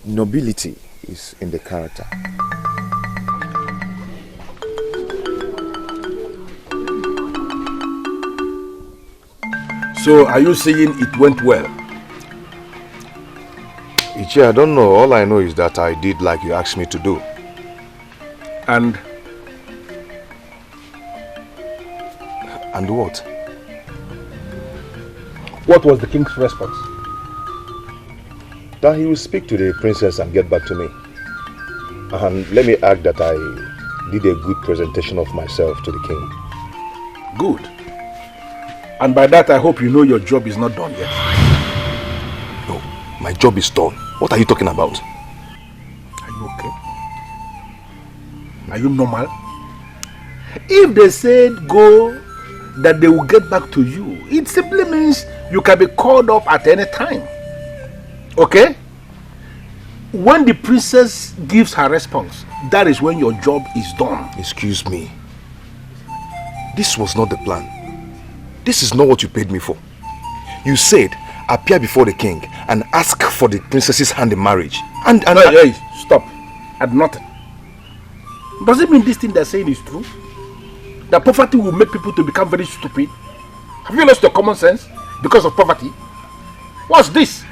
Nobility is in the character. So, are you saying it went well? Ichi, I don't know. All I know is that I did like you asked me to do. And what? What was the king's response? That he will speak to the princess and get back to me. And let me add that I did a good presentation of myself to the king. Good. And by that, I hope you know your job is not done yet. No, my job is done. What are you talking about? Are you okay? Are you normal? If they said go, that they will get back to you, it simply means you can be called up at any time. Okay? When the princess gives her response, that is when your job is done. Excuse me. This was not the plan. This is not what you paid me for. You said, appear before the king and ask for the princess's hand in marriage. Hey, stop. At nothing. Does it mean this thing they're saying is true? That poverty will make people to become very stupid? Have you lost your common sense because of poverty? What's this?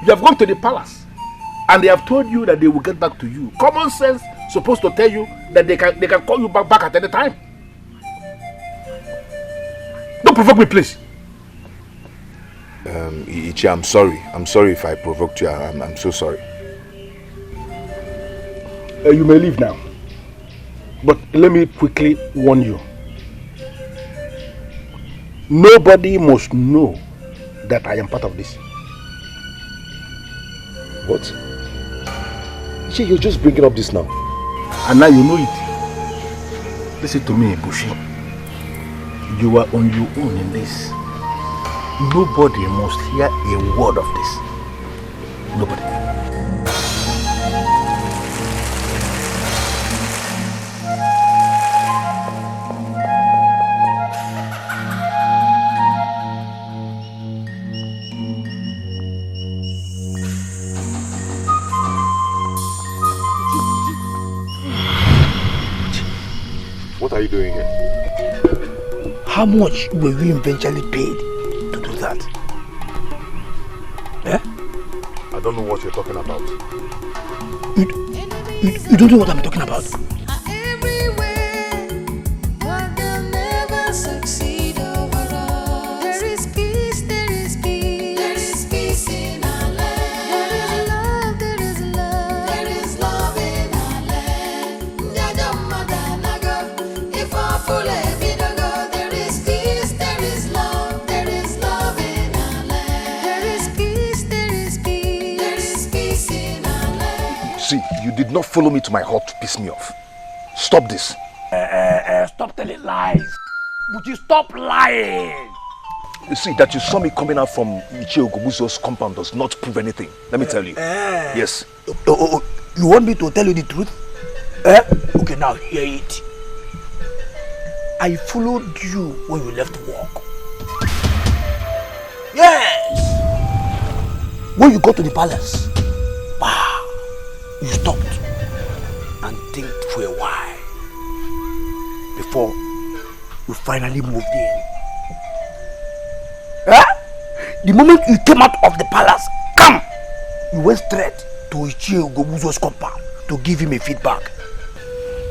You have gone to the palace and they have told you that they will get back to you. Common sense supposed to tell you that they can call you back at any time. Don't provoke me, please. Ichi, I'm sorry. I'm sorry if I provoked you. I'm so sorry. You may leave now. But let me quickly warn you. Nobody must know that I am part of this. What? Ichi, you're just bringing up this now. And now you know it. Listen to me, Bushi. You are on your own in this. Nobody must hear a word of this. Nobody. What are you doing here? How much were you eventually paid to do that? Eh? I don't know what you're talking about. You don't know what I'm talking about? But they'll never succeed overall. There is peace, there is peace. There is peace in our land. There is love, there is love in our land. If I not follow me to my hut to piss me off. Stop this. Stop telling lies. Would you stop lying? You see, that you saw me coming out from Ichie Ogobuzo's compound does not prove anything. Let me tell you. Yes. You want me to tell you the truth? Okay, now hear it. I followed you when you left work. Yes! When you got to the palace, you stopped and think for a while before you finally moved in. The moment you came out of the palace, you went straight to Ichie Ogobuzo's compound to give him a feedback.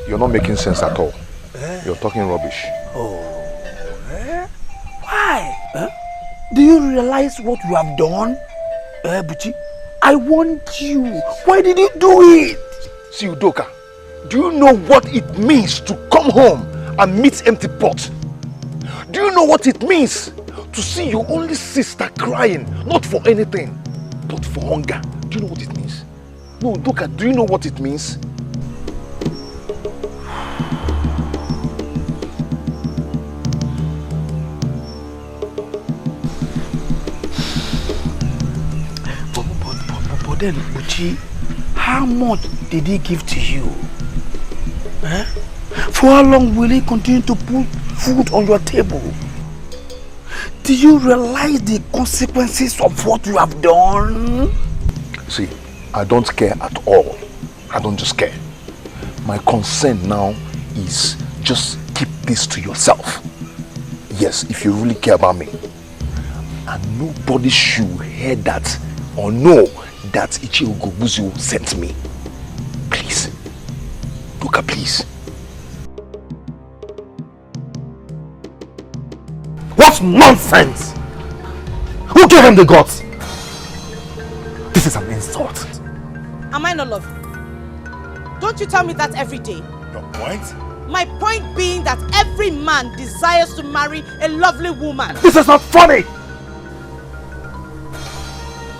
You're not making sense at all. You're talking rubbish. Why? Do you realize what you have done? Buchi, I warned you. Why did you do it? See, Udoka, do you know what it means to come home and meet empty pot? Do you know what it means to see your only sister crying, not for anything, but for hunger? Do you know what it means? No, Udoka, do you know what it means? But then, Uchi, how much did he give to you? For how long will he continue to put food on your table? Do you realize the consequences of what you have done? See, I don't care at all. I don't just care. My concern now is just keep this to yourself. Yes, if you really care about me. And nobody should hear that or know that Ichie Ogobuzo sent me. Please. Luka, please. What nonsense! Who gave him the guts? This is an insult. Am I not loving? Don't you tell me that every day? Your point? My point being that every man desires to marry a lovely woman. This is not funny!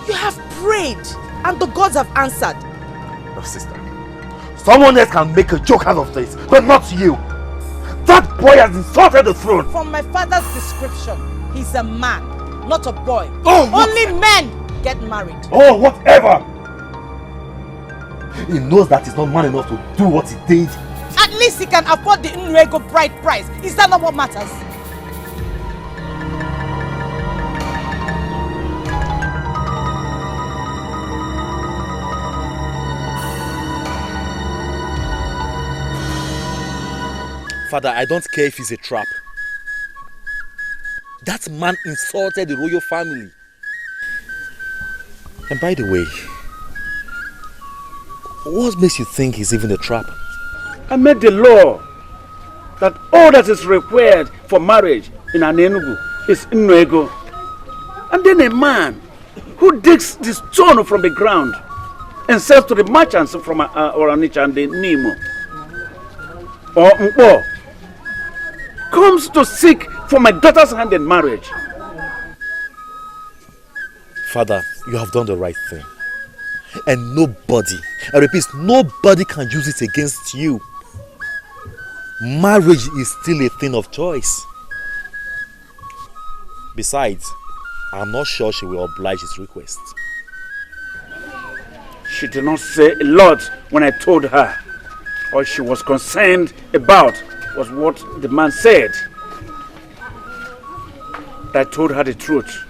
You have prayed and the gods have answered. No, sister. Someone else can make a joke out of this, but not you. That boy has insulted the throne. From my father's description, he's a man, not a boy. Oh, only men get married. Oh, whatever! He knows that he's not man enough to do what he did. At least he can afford the Nrego bride price. Is that not what matters? Father, I don't care if it's a trap. That man insulted the royal family. And by the way, what makes you think he's even a trap? I made the law that all that is required for marriage in Anenugu is Nrego. And then a man who digs the stone from the ground and sells to the merchants from Oranicha and the Nimo or Mpo comes to seek for my daughter's hand in marriage. Father, you have done the right thing. And nobody, I repeat, nobody can use it against you. Marriage is still a thing of choice. Besides, I'm not sure she will oblige his request. She did not say a lot when I told her. All she was concerned about was what the man said. I told her the truth,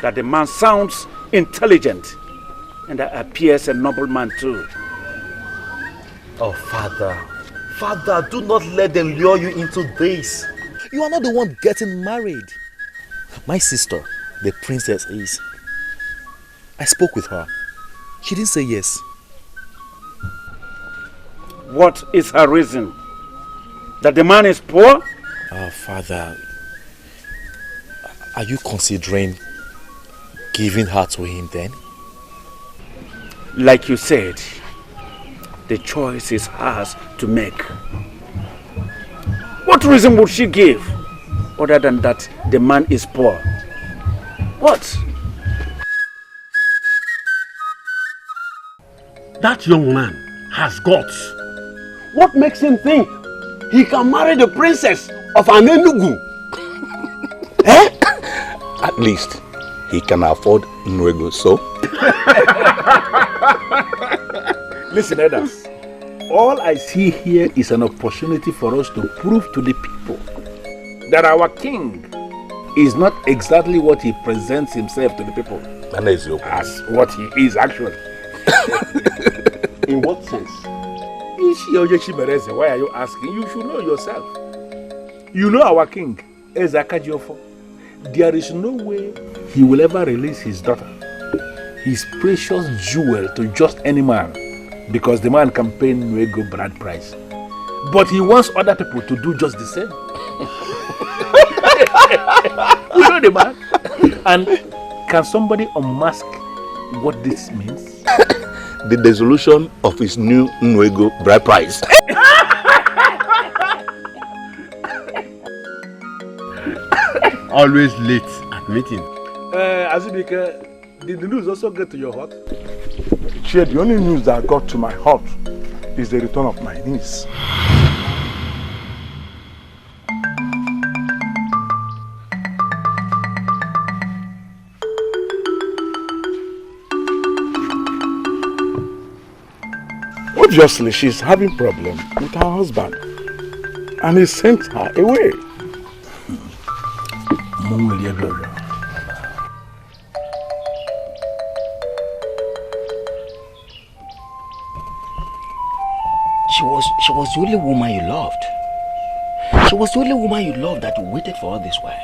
that the man sounds intelligent and appears a noble man too. Oh, Father, do not let them lure you into this. You are not the one getting married. My sister, the princess, is. I spoke with her. She didn't say yes. What is her reason? That the man is poor? Father, are you considering giving her to him then? Like you said, the choice is hers to make. What reason would she give other than that the man is poor? What? That young man has guts? What makes him think he can marry the princess of an Enugu? Eh? At least he can afford Nwego, so? Listen, elders. All I see here is an opportunity for us to prove to the people that our king is not exactly what he presents himself to the people as what he is actually. In what sense? Why are you asking? You should know yourself. You know our king, Ezakajiofo. There is no way he will ever release his daughter, his precious jewel, to just any man, because the man can pay Nwego bride price. But he wants other people to do just the same. You know the man? And can somebody unmask what this means? The dissolution of his new Nwego bride price. Always late at meeting. Azubike, did the news also get to your heart? Chair, the only news that got to my heart is the return of my niece. Obviously, she's having problem with her husband, and he sent her away. She was the only woman you loved. She was the only woman you loved that you waited for all this while.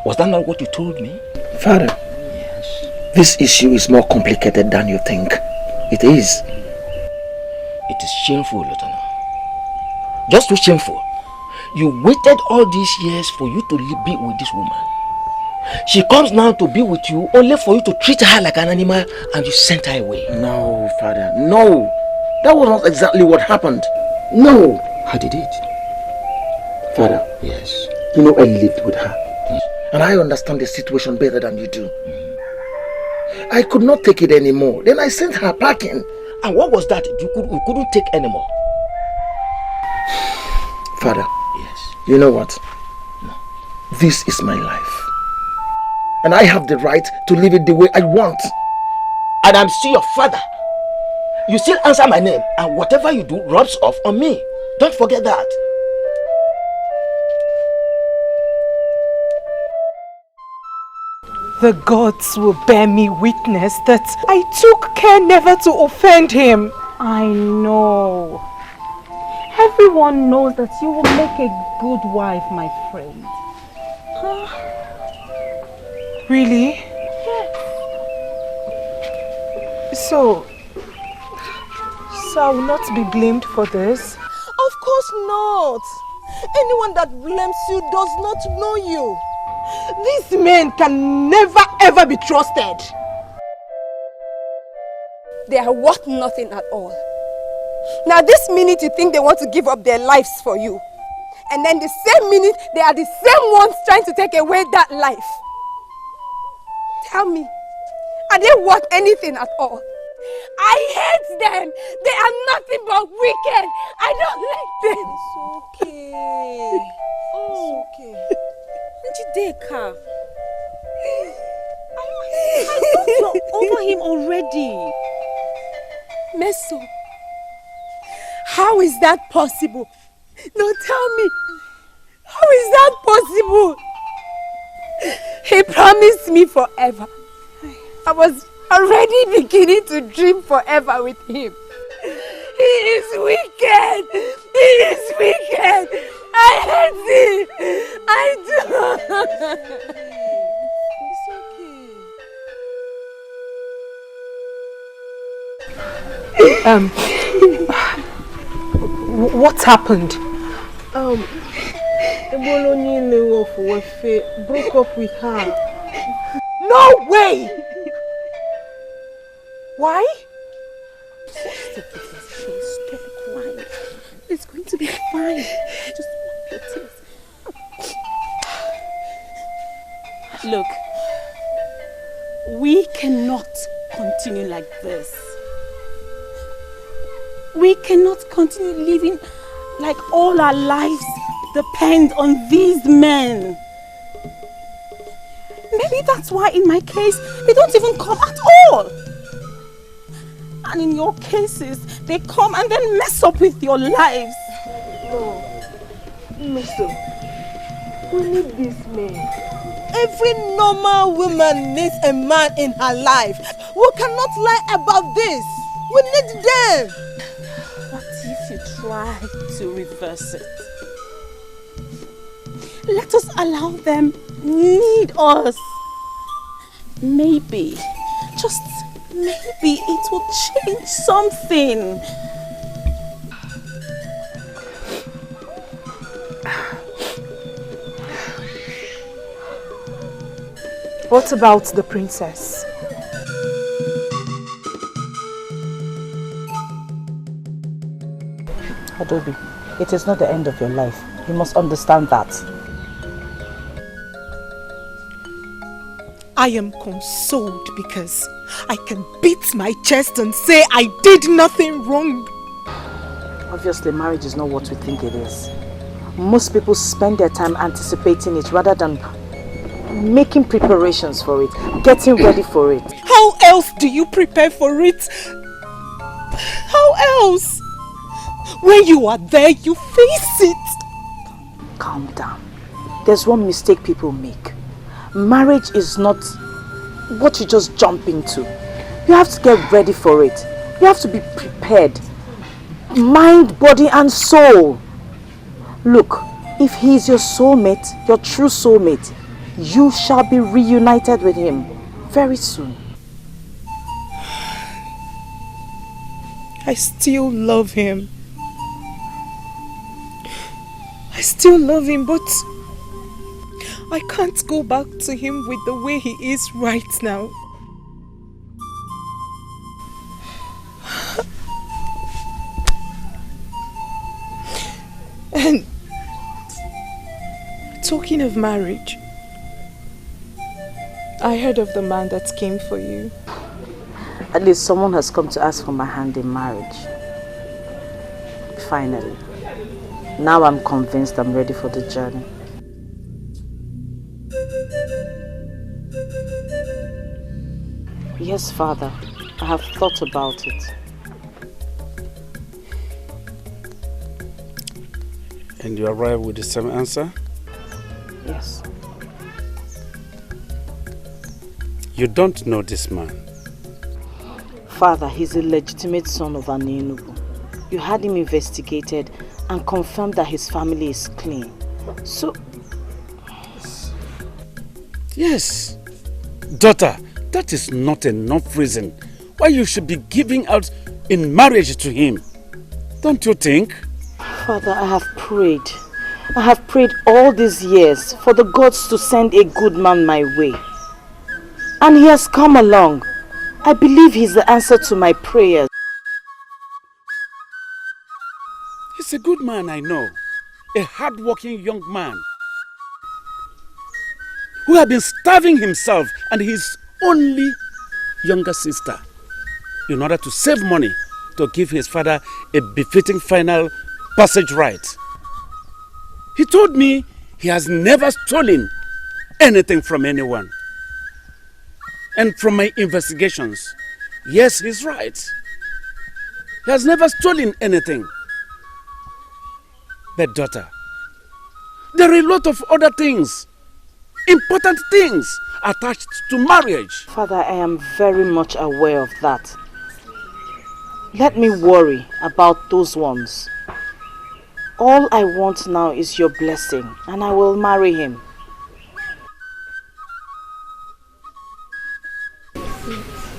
Was that not what you told me? Father, yes. This issue is more complicated than you think. It is. It is shameful, Lieutenant. Just too shameful. You waited all these years for you to be with this woman. She comes now to be with you only for you to treat her like an animal, and you sent her away. No, Father, no. That was not exactly what happened. No. How did it? Father. Yes. You know I lived with her. Yes. And I understand the situation better than you do. I could not take it anymore. Then I sent her packing. And what was that you couldn't take anymore? Father. Yes. You know what? No. This is my life. And I have the right to live it the way I want. And I'm still your father. You still answer my name, and whatever you do rubs off on me. Don't forget that. The gods will bear me witness that I took care never to offend him. I know. Everyone knows that you will make a good wife, my friend. Really? Yes. So I will not be blamed for this? Of course not. Anyone that blames you does not know you. These men can never ever be trusted. They are worth nothing at all. Now this minute you think they want to give up their lives for you. And then the same minute they are the same ones trying to take away that life. Tell me, are they worth anything at all? I hate them. They are nothing but wicked. I don't like them. It's okay. Oh, it's okay. Njideka. I thought you're over him already. Meso, how is that possible? No, tell me. How is that possible? He promised me forever. I was already beginning to dream forever with him. He is wicked. He is wicked. I hate him. I do. It's okay. What happened? Broke up with her. No way! Why? Stop crying. It's going to be fine. Just wipe your tears. Look, we cannot continue like this. We cannot continue living like all our lives depend on these men. Maybe that's why in my case, they don't even come at all. And in your cases, they come and then mess up with your lives. No. Mister, we need these men. Every normal woman needs a man in her life. We cannot lie about this. We need them. What if you try to reverse it? Let us allow them need us. Maybe, just maybe it will change something. What about the princess? Adobe, it is not the end of your life. You must understand that. I am consoled because I can beat my chest and say I did nothing wrong. Obviously, marriage is not what we think it is. Most people spend their time anticipating it rather than making preparations for it, getting ready for it. How else do you prepare for it? How else? When you are there, you face it. Calm down. There's one mistake people make. Marriage is not what you just jump into. You have to get ready for it. You have to be prepared. Mind, body and soul. Look, if he is your soulmate, your true soulmate, you shall be reunited with him very soon. I still love him. I still love him, but I can't go back to him with the way he is right now. And talking of marriage, I heard of the man that came for you. At least someone has come to ask for my hand in marriage. Finally. Now I'm convinced I'm ready for the journey. Yes, Father. I have thought about it. And you arrive with the same answer? Yes. You don't know this man? Father, he's a legitimate son of Anenubu. You had him investigated and confirmed that his family is clean. So... Yes. Daughter, that is not enough reason why you should be giving out in marriage to him. Don't you think? Father, I have prayed. I have prayed all these years for the gods to send a good man my way. And he has come along. I believe he's the answer to my prayers. He's a good man, I know. A hard-working young man who had been starving himself and his only younger sister in order to save money to give his father a befitting final passage right. He told me he has never stolen anything from anyone. And from my investigations, yes, he's right. He has never stolen anything. But daughter, there are a lot of other things, important things attached to marriage. Father, I am very much aware of that. Let me worry about those ones. All I want now is your blessing, and I will marry him.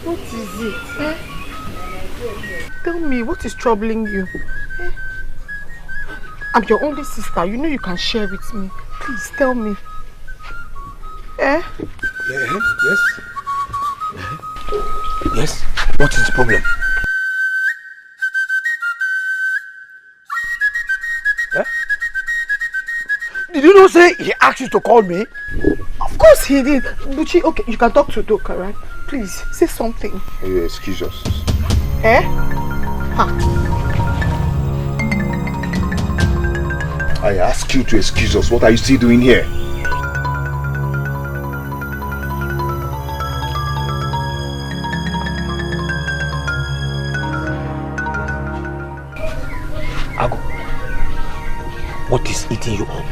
What is it? Tell me, what is troubling you? I'm your only sister. You know you can share with me. Please tell me. Yes? Yes? What is the problem? Did you not say he asked you to call me? Of course he did. Buchi, okay, you can talk to Doka, right? Please, say something. You excuse us. Ha. I ask you to excuse us. What are you still doing here? Ago, what is eating you up?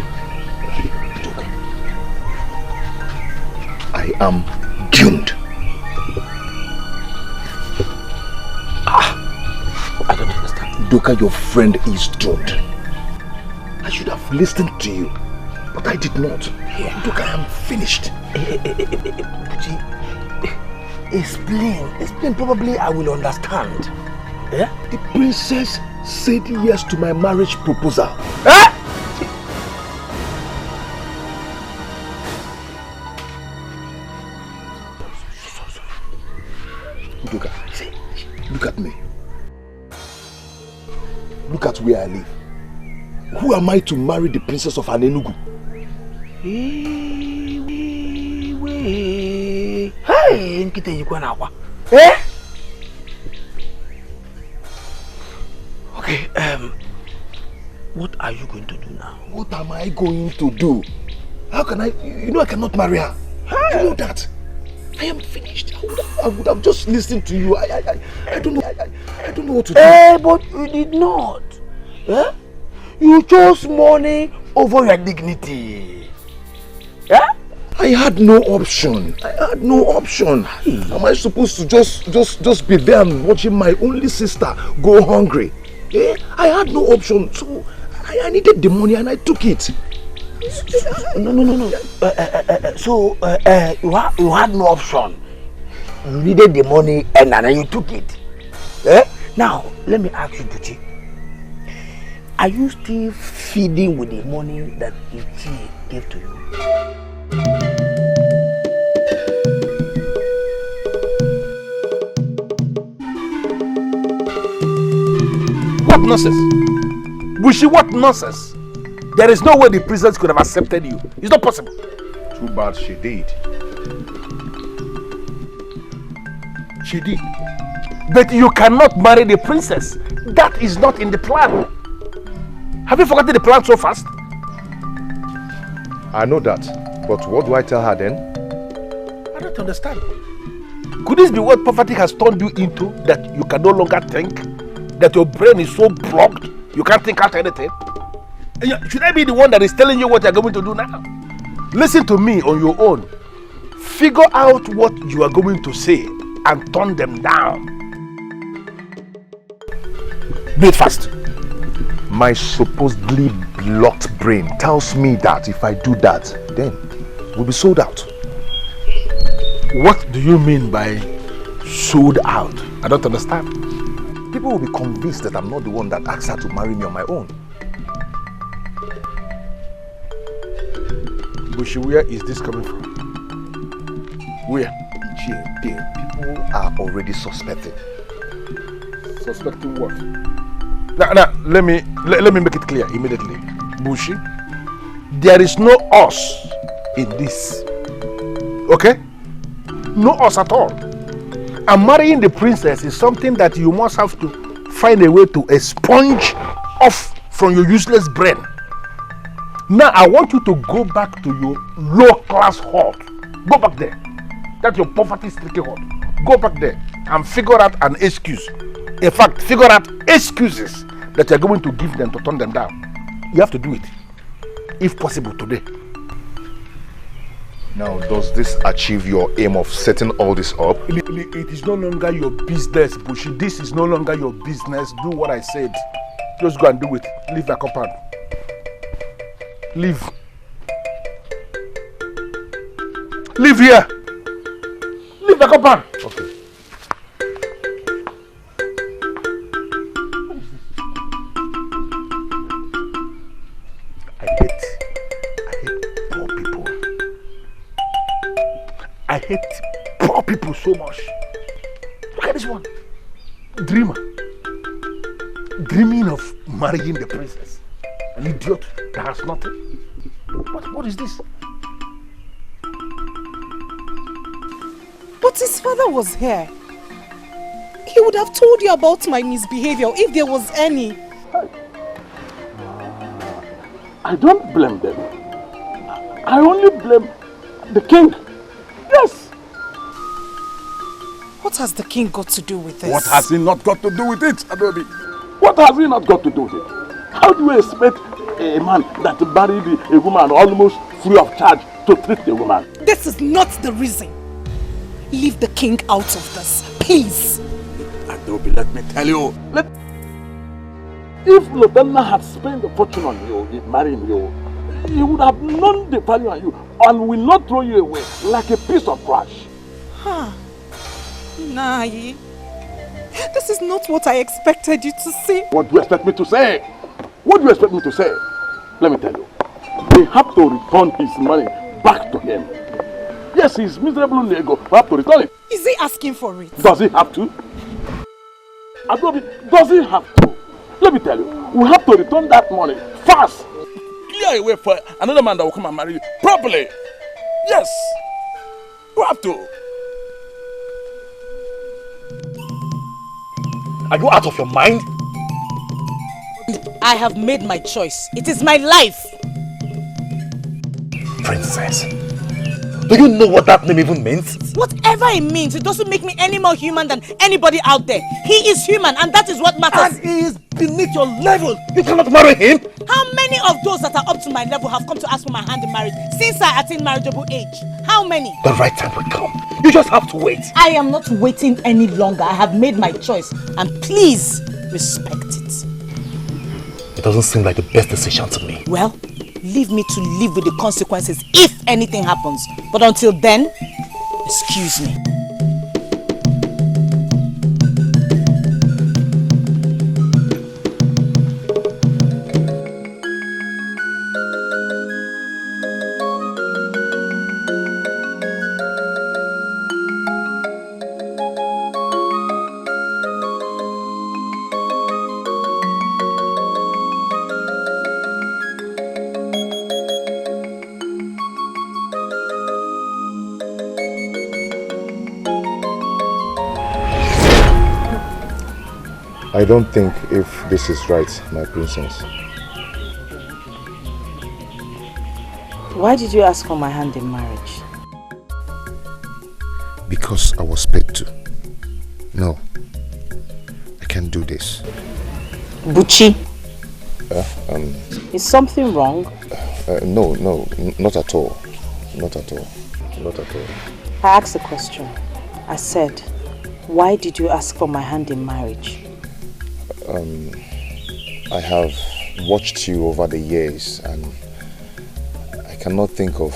I am doomed. I don't understand. Doka, your friend is doomed. I should have listened to you, but I did not. Yeah. Doka, I am finished. Explain. Probably I will understand. Yeah? The princess said yes to my marriage proposal. Eh? Doka, look at me. Look at where I live. Who am I to marry the princess of Anenugu? Hey, nkite yikwa na akwa. Eh? Okay, what are you going to do now? What am I going to do? How can I? You know I cannot marry her. You know that. I am finished. I would have just listened to you. I don't know. I don't know what to do. But you did not. Eh? You chose money over your dignity. Yeah? I had no option. Am I supposed to just be there and watching my only sister go hungry? Eh? I had no option. So I needed the money and I took it. No. So you had no option. You needed the money and then you took it. Eh? Now let me ask you, Buchi. Are you still feeding with the money that Ichi gave to you? What nonsense? Bushi, what nonsense? There is no way the princess could have accepted you. It's not possible. Too bad she did. She did. But you cannot marry the princess. That is not in the plan. Have you forgotten the plan so fast? I know that. But what do I tell her then? I don't understand. Could this be what poverty has turned you into? That you can no longer think? That your brain is so blocked, you can't think out anything? Should I be the one that is telling you what you're going to do now? Listen to me on your own. Figure out what you are going to say and turn them down. Do it fast. My supposedly blocked brain tells me that if I do that, then we'll be sold out. What do you mean by sold out? I don't understand. People will be convinced that I'm not the one that asked her to marry me on my own. Bushi, where is this coming from? Where? People are already suspecting. Suspecting what? Now, let me make it clear immediately. Bushi, there is no us in this. Okay? No us at all. And marrying the princess is something that you must have to find a way to expunge off from your useless brain. Now I want you to go back to your low-class hut. Go back there. That's your poverty-stricken hut. Go back there and figure out an excuse. In fact, figure out excuses that you're going to give them to turn them down. You have to do it, if possible, today. Now, does this achieve your aim of setting all this up? It is no longer your business, Bushi. This is no longer your business. Do what I said. Just go and do it. Leave the compound. Leave. Leave here. Leave the compound. Okay. I hate poor people so much. Look at this one. Dreamer. Dreaming of marrying the princess. An idiot that has nothing. What is this? But his father was here. He would have told you about my misbehavior if there was any. I don't blame them. I only blame the king. Yes. What has the king got to do with this? What has he not got to do with it, Adobe? What has he not got to do with it? How do you expect a man that married a woman almost free of charge to treat the woman? This is not the reason. Leave the king out of this, please. Adobe, let me tell you. If Lobenna had spent a fortune on you in marrying you, he would have known the value on you and will not throw you away like a piece of trash. Huh. Nai, this is not what I expected you to say. What do you expect me to say? What do you expect me to say? Let me tell you. They have to return his money back to him. Yes, his miserable nego have to return it. Is he asking for it? Does he have to? Adobe, does he have to? Let me tell you, we have to return that money fast. Clear a way for another man that will come and marry you properly. Yes, we have to. Are you out of your mind? I have made my choice. It is my life. Princess, do you know what that name even means? Whatever it means, it doesn't make me any more human than anybody out there. He is human and that is what matters. And he is beneath your level. You cannot marry him. How many of those that are up to my level have come to ask for my hand in marriage since I attained marriageable age? How many? The right time will come. You just have to wait. I am not waiting any longer. I have made my choice and please respect it. It doesn't seem like the best decision to me. Well, leave me to live with the consequences if anything happens. But until then, excuse me. I don't think if this is right, my princess. Why did you ask for my hand in marriage? Because I was paid to. No, I can't do this. Buchi, Is something wrong? No, not at all. Not at all. Not at all. I asked a question. I said, why did you ask for my hand in marriage? I have watched you over the years and I cannot think of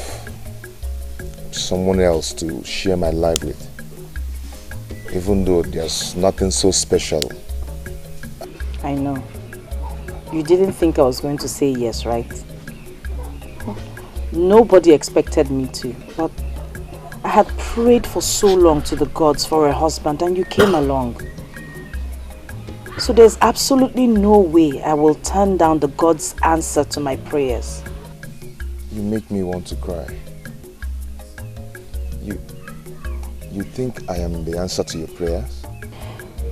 someone else to share my life with. Even though there's nothing so special. I know. You didn't think I was going to say yes, right? Nobody expected me to, but I had prayed for so long to the gods for a husband and you came along. So there's absolutely no way I will turn down the God's answer to my prayers. You make me want to cry. You think I am the answer to your prayers?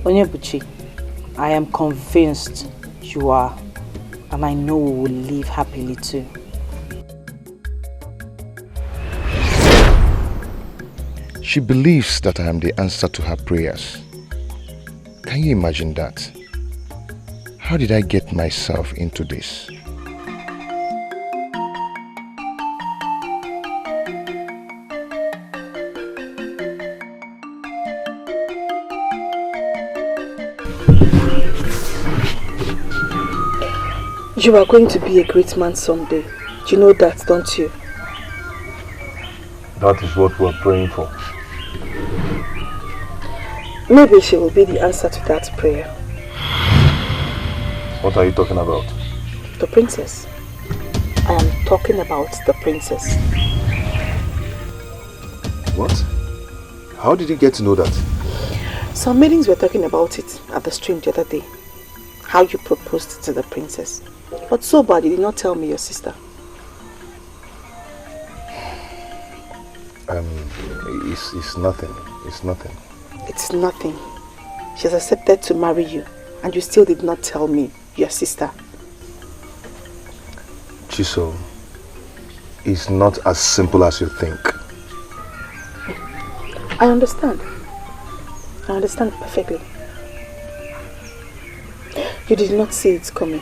Onyebuchi, I am convinced you are, and I know we will live happily too. She believes that I am the answer to her prayers. Can you imagine that? How did I get myself into this? You are going to be a great man someday. You know that, don't you? That is what we are praying for. Maybe she will be the answer to that prayer. What are you talking about? The princess. I am talking about the princess. What? How did you get to know that? Some meetings were talking about it at the stream the other day. How you proposed to the princess. But so bad you did not tell me your sister. It's nothing. It's nothing. It's nothing. She has accepted to marry you and you still did not tell me your sister. Chiso, it's not as simple as you think. I understand. I understand perfectly. You did not see it coming.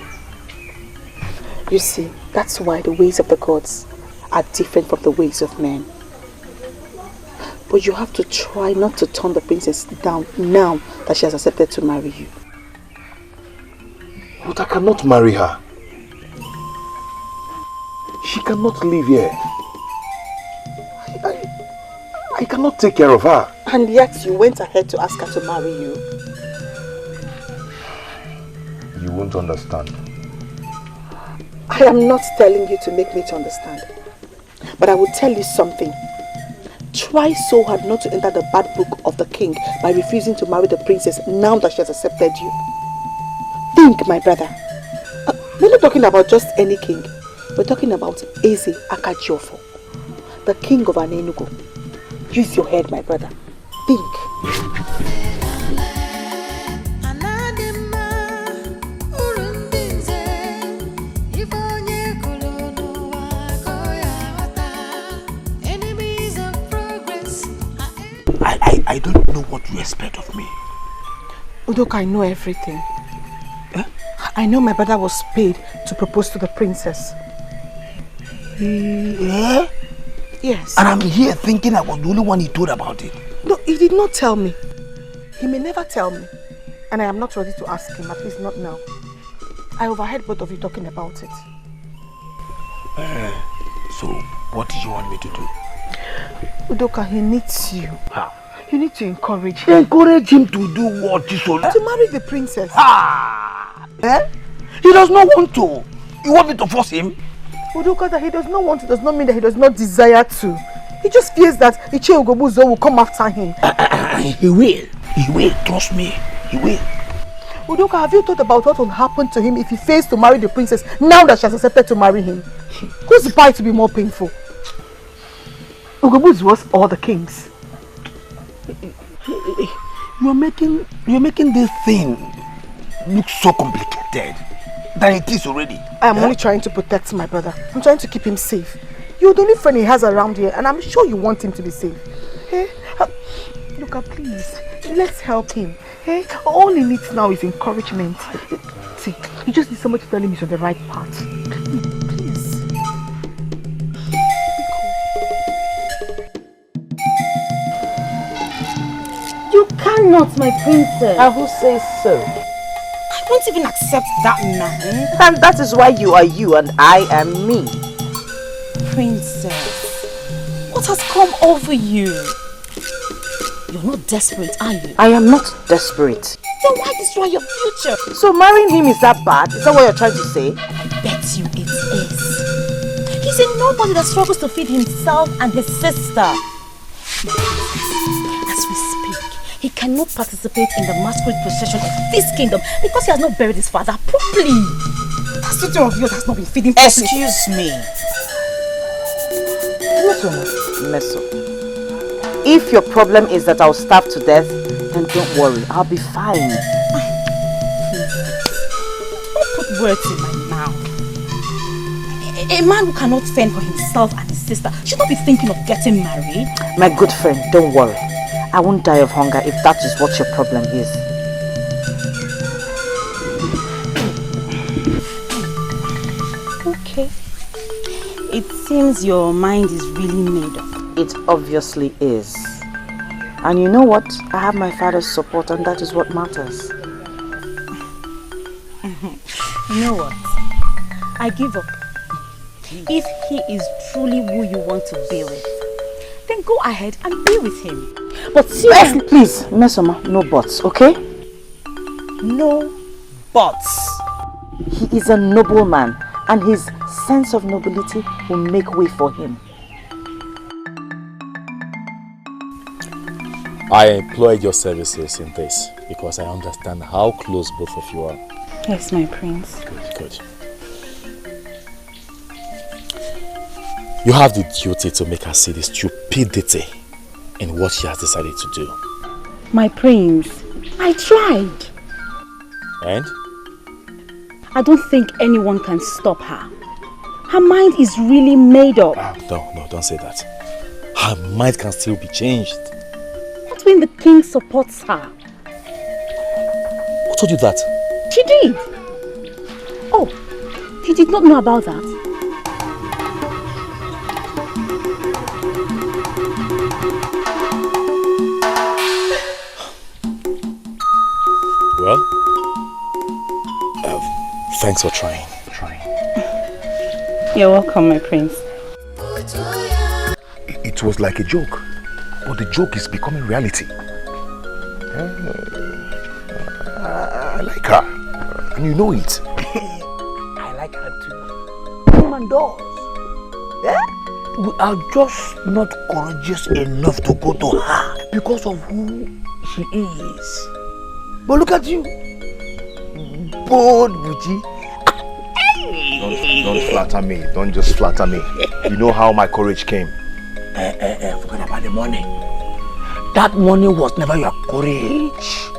You see, that's why the ways of the gods are different from the ways of men. But you have to try not to turn the princess down now that she has accepted to marry you. But I cannot marry her. She cannot live here. I cannot take care of her. And yet you went ahead to ask her to marry you. You won't understand. I am not telling you to make me to understand. But I will tell you something. Try so hard not to enter the bad book of the king by refusing to marry the princess now that she has accepted you. Think, my brother. We're not talking about just any king. We're talking about Eze Akajiofo, the king of Anenugu. Use your head, my brother. Think. I don't know what you expect of me. Udoka, I know everything. I know my brother was paid to propose to the princess. Yeah? Yes. And I'm here thinking I was the only one he told about it. No, he did not tell me. He may never tell me. And I am not ready to ask him, at least not now. I overheard both of you talking about it. So, what do you want me to do? Udoka, he needs you. How? You need to encourage him. Encourage him to do what, Chisola? To marry the princess. He does not want to. You want me to force him? Udoka, that he does not want to does not mean that he does not desire to. He just fears that Iche Ugobuzo will come after him. He will. He will. Trust me. He will. Udoka, have you thought about what will happen to him if he fails to marry the princess now that she has accepted to marry him? Whose bite to be more painful? Ugobuzo was all the kings. You're making this thing look so complicated than it is already. I am only trying to protect my brother. I'm trying to keep him safe. You're the only friend he has around here, and I'm sure you want him to be safe. Hey, Luca, please, let's help him. Hey, all he needs now is encouragement. See, he just needs somebody to tell him he's on the right path. Please. You cannot, my princess. And who says so? I won't even accept that man. And that is why you are you and I am me. Princess, what has come over you? You're not desperate, are you? I am not desperate. Then why destroy your future? So marrying him is that bad? Is that what you're trying to say? I bet you it is. He's a nobody that struggles to feed himself and his sister. As we speak, he cannot participate in the masquerade procession of this kingdom because he has not buried his father properly. That statue of yours has not been feeding properly. Excuse me. Meso. If your problem is that I'll starve to death, then don't worry, I'll be fine. Don't put words in my mouth. A man who cannot fend for himself and his sister should not be thinking of getting married. My good friend, don't worry. I won't die of hunger if that is what your problem is. Okay. It seems your mind is really made up. It obviously is. And you know what? I have my father's support and that is what matters. You know what? I give up. If he is truly who you want to be with, then go ahead and be with him. But seriously, please, Mesoma, no buts, okay? No buts. He is a noble man and his sense of nobility will make way for him. I employed your services in this because I understand how close both of you are. Yes, my prince. Good. You have the duty to make her see the stupidity in what she has decided to do. My prince, I tried. And? I don't think anyone can stop her. Her mind is really made up. No, don't say that. Her mind can still be changed. That's when the king supports her. Who told you that? She did. Oh, you did not know about that? Well, thanks for trying. You're welcome, my prince. It was like a joke, but the joke is becoming reality. I like her, and you know it. I like her too. Woman does. Yeah? We are just not courageous enough to go to her because of who she is. But look at you. Bold Buji. Don't flatter me. Don't just flatter me. You know how my courage came. Forget about the money. That money was never your courage.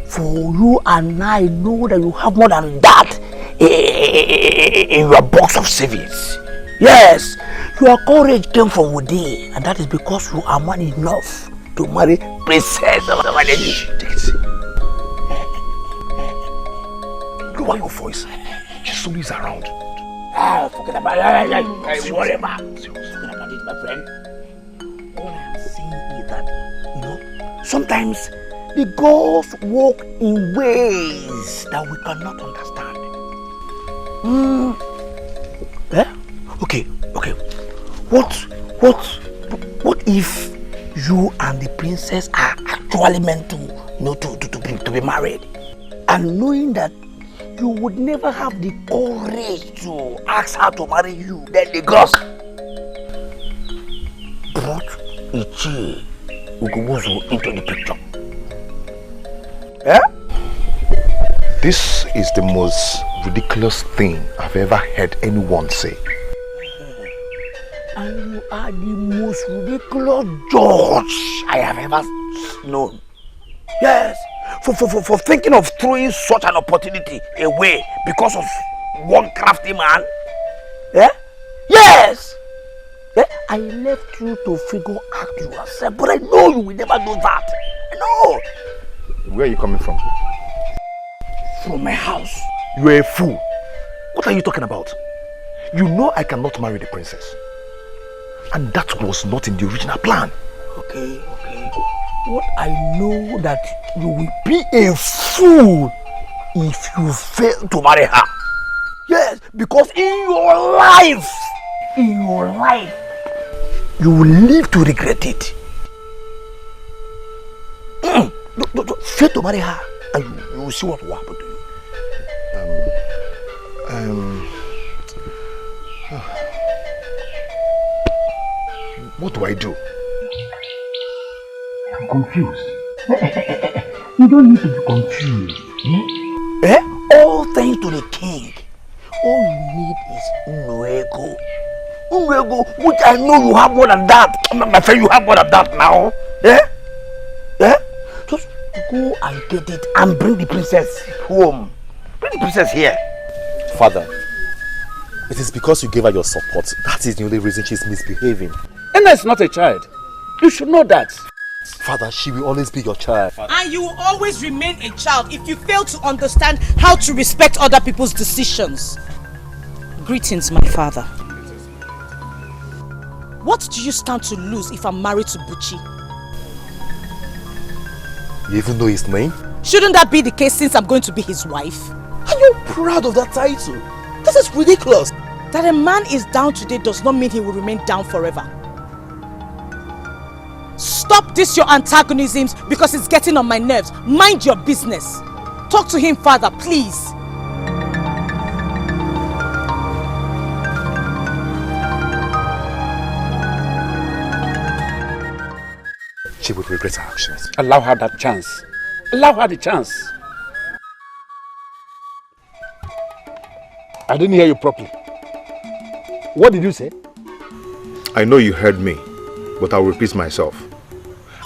For you and I know that you have more than that in your box of savings. Yes, your courage came from within, and that is because you are man enough to marry Princess. Take it easy. Lower your voice. She's always around. Forget about it. Forget about it, my friend. All I am saying is that, sometimes the gods walk in ways that we cannot understand. Okay. What if you and the princess are actually meant to be married, and knowing that you would never have the courage to ask her to marry you, then the gods brought Ichi Ugubuzu into the picture? This is the most ridiculous thing I've ever heard anyone say. And you are the most ridiculous judge I have ever known. Yes, for thinking of throwing such an opportunity away because of one crafty man. Yes. I left you to figure out yourself, but I know you will never do that. I know. Where are you coming from? From my house. You are a fool. What are you talking about? You know I cannot marry the princess. And that was not in the original plan. Okay. What I know that you will be a fool if you fail to marry her. Yes, because in your life, you will live to regret it. Fail to marry her, and you will see what will happen to you. What do I do? I'm confused. You don't need to be confused. All thanks to the king. All you need is Nwego. Which I know you have more than that. My friend, you have more than that now. Just go and get it and bring the princess home. Bring the princess here. Father, it is because you gave her your support. That is the only reason she's misbehaving. Enna is not a child. You should know that. Father, she will always be your child. And you will always remain a child if you fail to understand how to respect other people's decisions. Greetings, my father. What do you stand to lose if I'm married to Buchi? You even know his name? Shouldn't that be the case since I'm going to be his wife? Are you proud of that title? This is ridiculous. That a man is down today does not mean he will remain down forever. Stop this your antagonisms because it's getting on my nerves. Mind your business. Talk to him, father, please. She would regret her actions. Allow her that chance. Allow her the chance. I didn't hear you properly. What did you say? I know you heard me, but I'll repeat myself.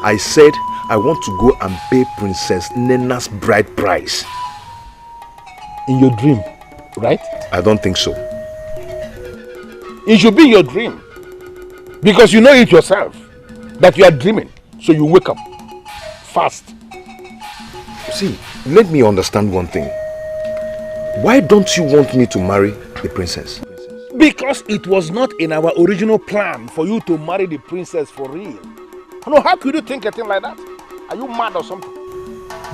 I said I want to go and pay Princess Nena's bride price. In your dream, right? I don't think so. It should be your dream. Because you know it yourself that you are dreaming. So you wake up fast. See, let me understand one thing. Why don't you want me to marry the princess? Because it was not in our original plan for you to marry the princess for real. No, how could you think a thing like that? Are you mad or something?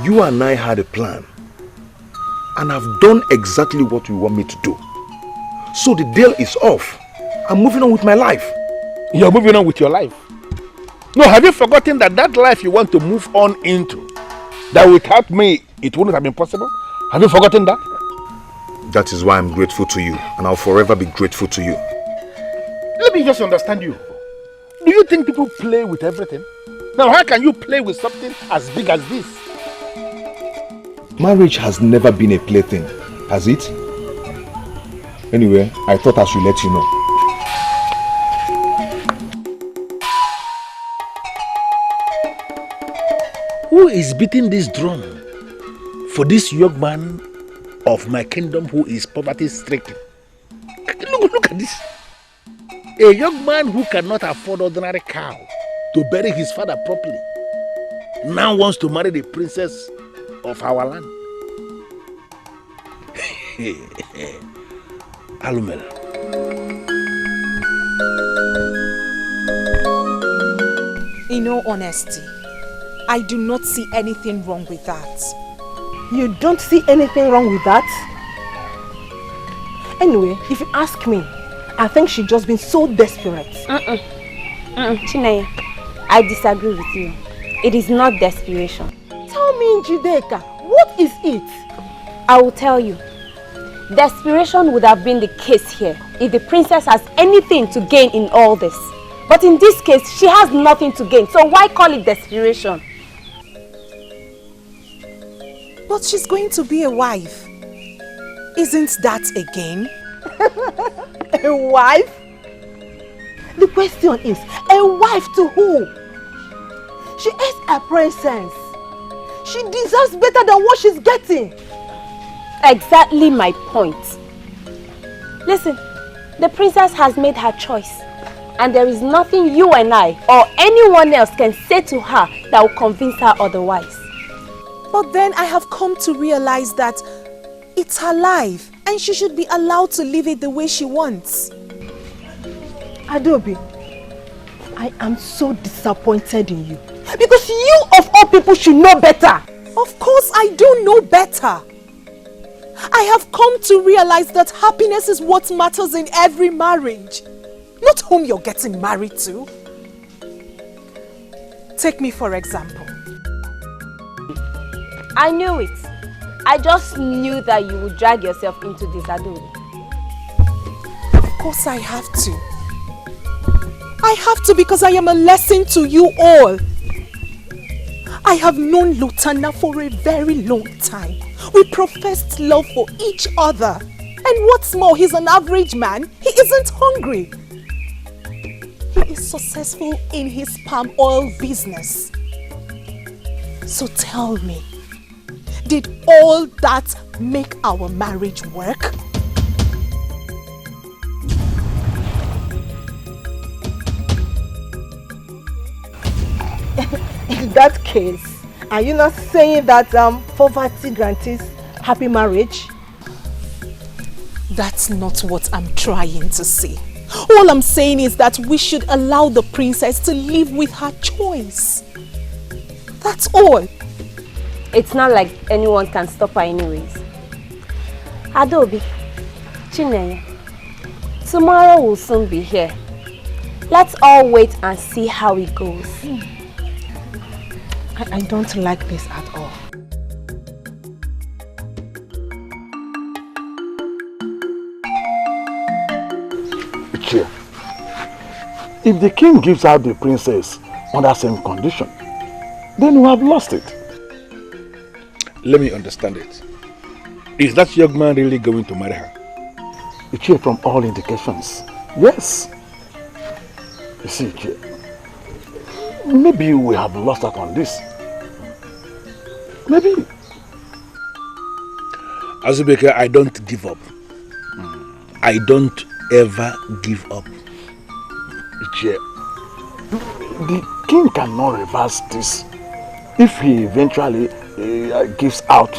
You and I had a plan. And I've done exactly what you want me to do. So the deal is off. I'm moving on with my life. You're moving on with your life? No, have you forgotten that that life you want to move on into, that without me, it wouldn't have been possible? Have you forgotten that? That is why I'm grateful to you. And I'll forever be grateful to you. Let me just understand you. Do you think people play with everything? Now, how can you play with something as big as this? Marriage has never been a plaything, has it? Anyway, I thought I should let you know. Who is beating this drum for this young man of my kingdom who is poverty-stricken? Look at this. A young man who cannot afford ordinary cow to bury his father properly now wants to marry the princess of our land. Alumel. In all honesty, I do not see anything wrong with that. You don't see anything wrong with that? Anyway, if you ask me, I think she's just been so desperate. Chinaya, I disagree with you. It is not desperation. Tell me, Njideka, what is it? I will tell you. Desperation would have been the case here if the princess has anything to gain in all this. But in this case, she has nothing to gain. So why call it desperation? But she's going to be a wife. Isn't that a gain? A wife? The question is, a wife to who? She is a princess. She deserves better than what she's getting. Exactly my point. Listen, the princess has made her choice. And there is nothing you and I or anyone else can say to her that will convince her otherwise. But then I have come to realize that it's her life and she should be allowed to live it the way she wants. Adobe, I am so disappointed in you. Because you of all people should know better. Of course I do know better. I have come to realize that happiness is what matters in every marriage. Not whom you're getting married to. Take me for example. I knew it. I just knew that you would drag yourself into this, Adobe. Of course I have to. I have to because I am a lesson to you all. I have known Lutana for a very long time. We professed love for each other. And what's more, he's an average man. He isn't hungry. He is successful in his palm oil business. So tell me, did all that make our marriage work? In that case, are you not saying that poverty guarantees happy marriage? That's not what I'm trying to say. All I'm saying is that we should allow the princess to live with her choice. That's all. It's not like anyone can stop her anyways. Adobe, Chineye, tomorrow will soon be here. Let's all wait and see how it goes. I don't like this at all. If the king gives out the princess on that same condition, then we have lost it. Let me understand it. Is that young man really going to marry her? Ichie, from all indications, yes. You see, Ichie, maybe we have lost out on this. Maybe. Azubeke, I don't give up. I don't ever give up. The king cannot reverse this if he eventually gives out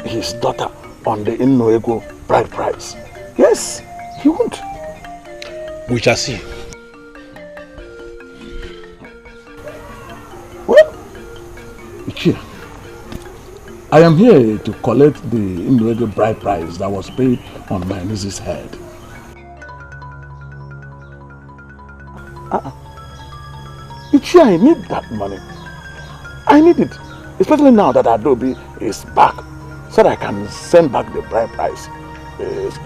his daughter on the Nnoego bride price. Yes, he won't. We shall see. Well, Ichie, I am here to collect the Nnoego bride price that was paid on my niece's head. Ichie, I need that money. I need it. Especially now that Adobe is back, so that I can send back the bride price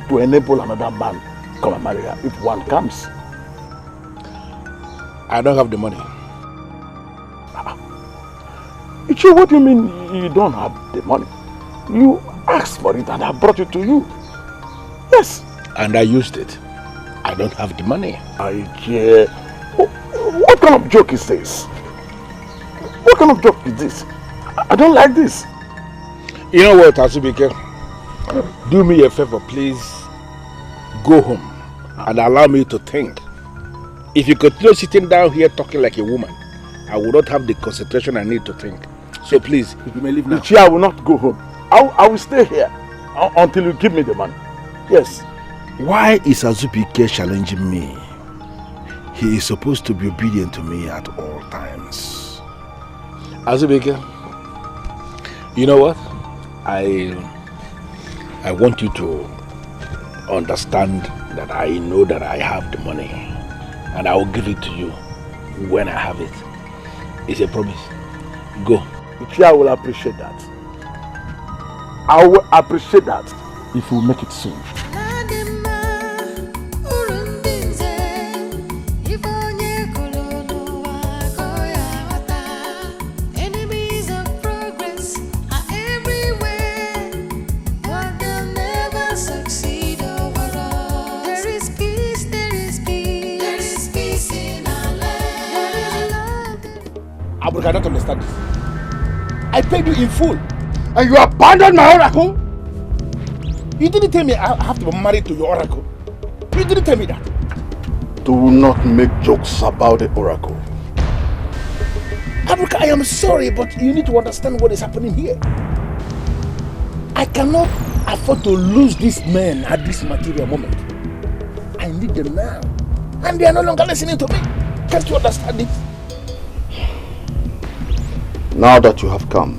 to enable another man to come and marry her if one comes. I don't have the money. Ichie, what do you mean you don't have the money? You asked for it and I brought it to you. Yes. And I used it. I don't have the money. Ichie, what kind of joke is this? What kind of joke is this? I don't like this. You know what, Azubike? Do me a favor, please. Go home and allow me to think. If you continue sitting down here talking like a woman, I will not have the concentration I need to think. So please, you may leave now. Ichie, I will not go home. I will stay here until you give me the money. Yes. Why is Azubike challenging me? He is supposed to be obedient to me at all times. Azubike, you know what? I want you to understand that I know that I have the money and I will give it to you when I have it. It's a promise. Go. Ichie, I will appreciate that. I will appreciate that if you make it soon. I cannot understand this. I paid you in full and you abandoned my oracle? You didn't tell me I have to be married to your oracle. You didn't tell me that. Do not make jokes about the oracle. Abuka, I am sorry, but you need to understand what is happening here. I cannot afford to lose these men at this material moment. I need them now. And they are no longer listening to me. Can't you understand this? Now that you have come,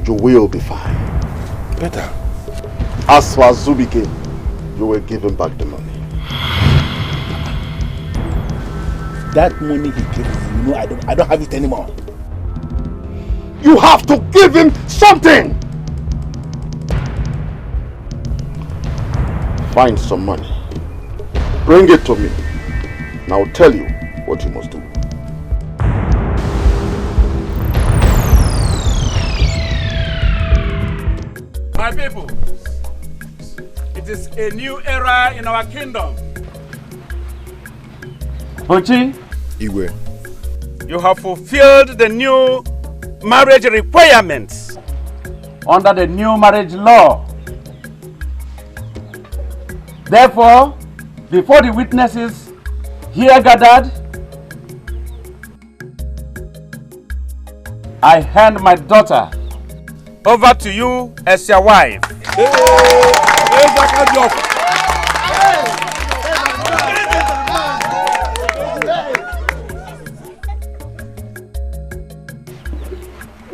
you will be fine. Better. As for Azubike, you will give him back the money. That money he gave me, you know, I don't have it anymore. You have to give him something! Find some money. Bring it to me. And I'll tell you what you must do. My people, it is a new era in our kingdom. Bochi, Iwe, you have fulfilled the new marriage requirements under the new marriage law. Therefore, before the witnesses here gathered, I hand my daughter over to you as your wife.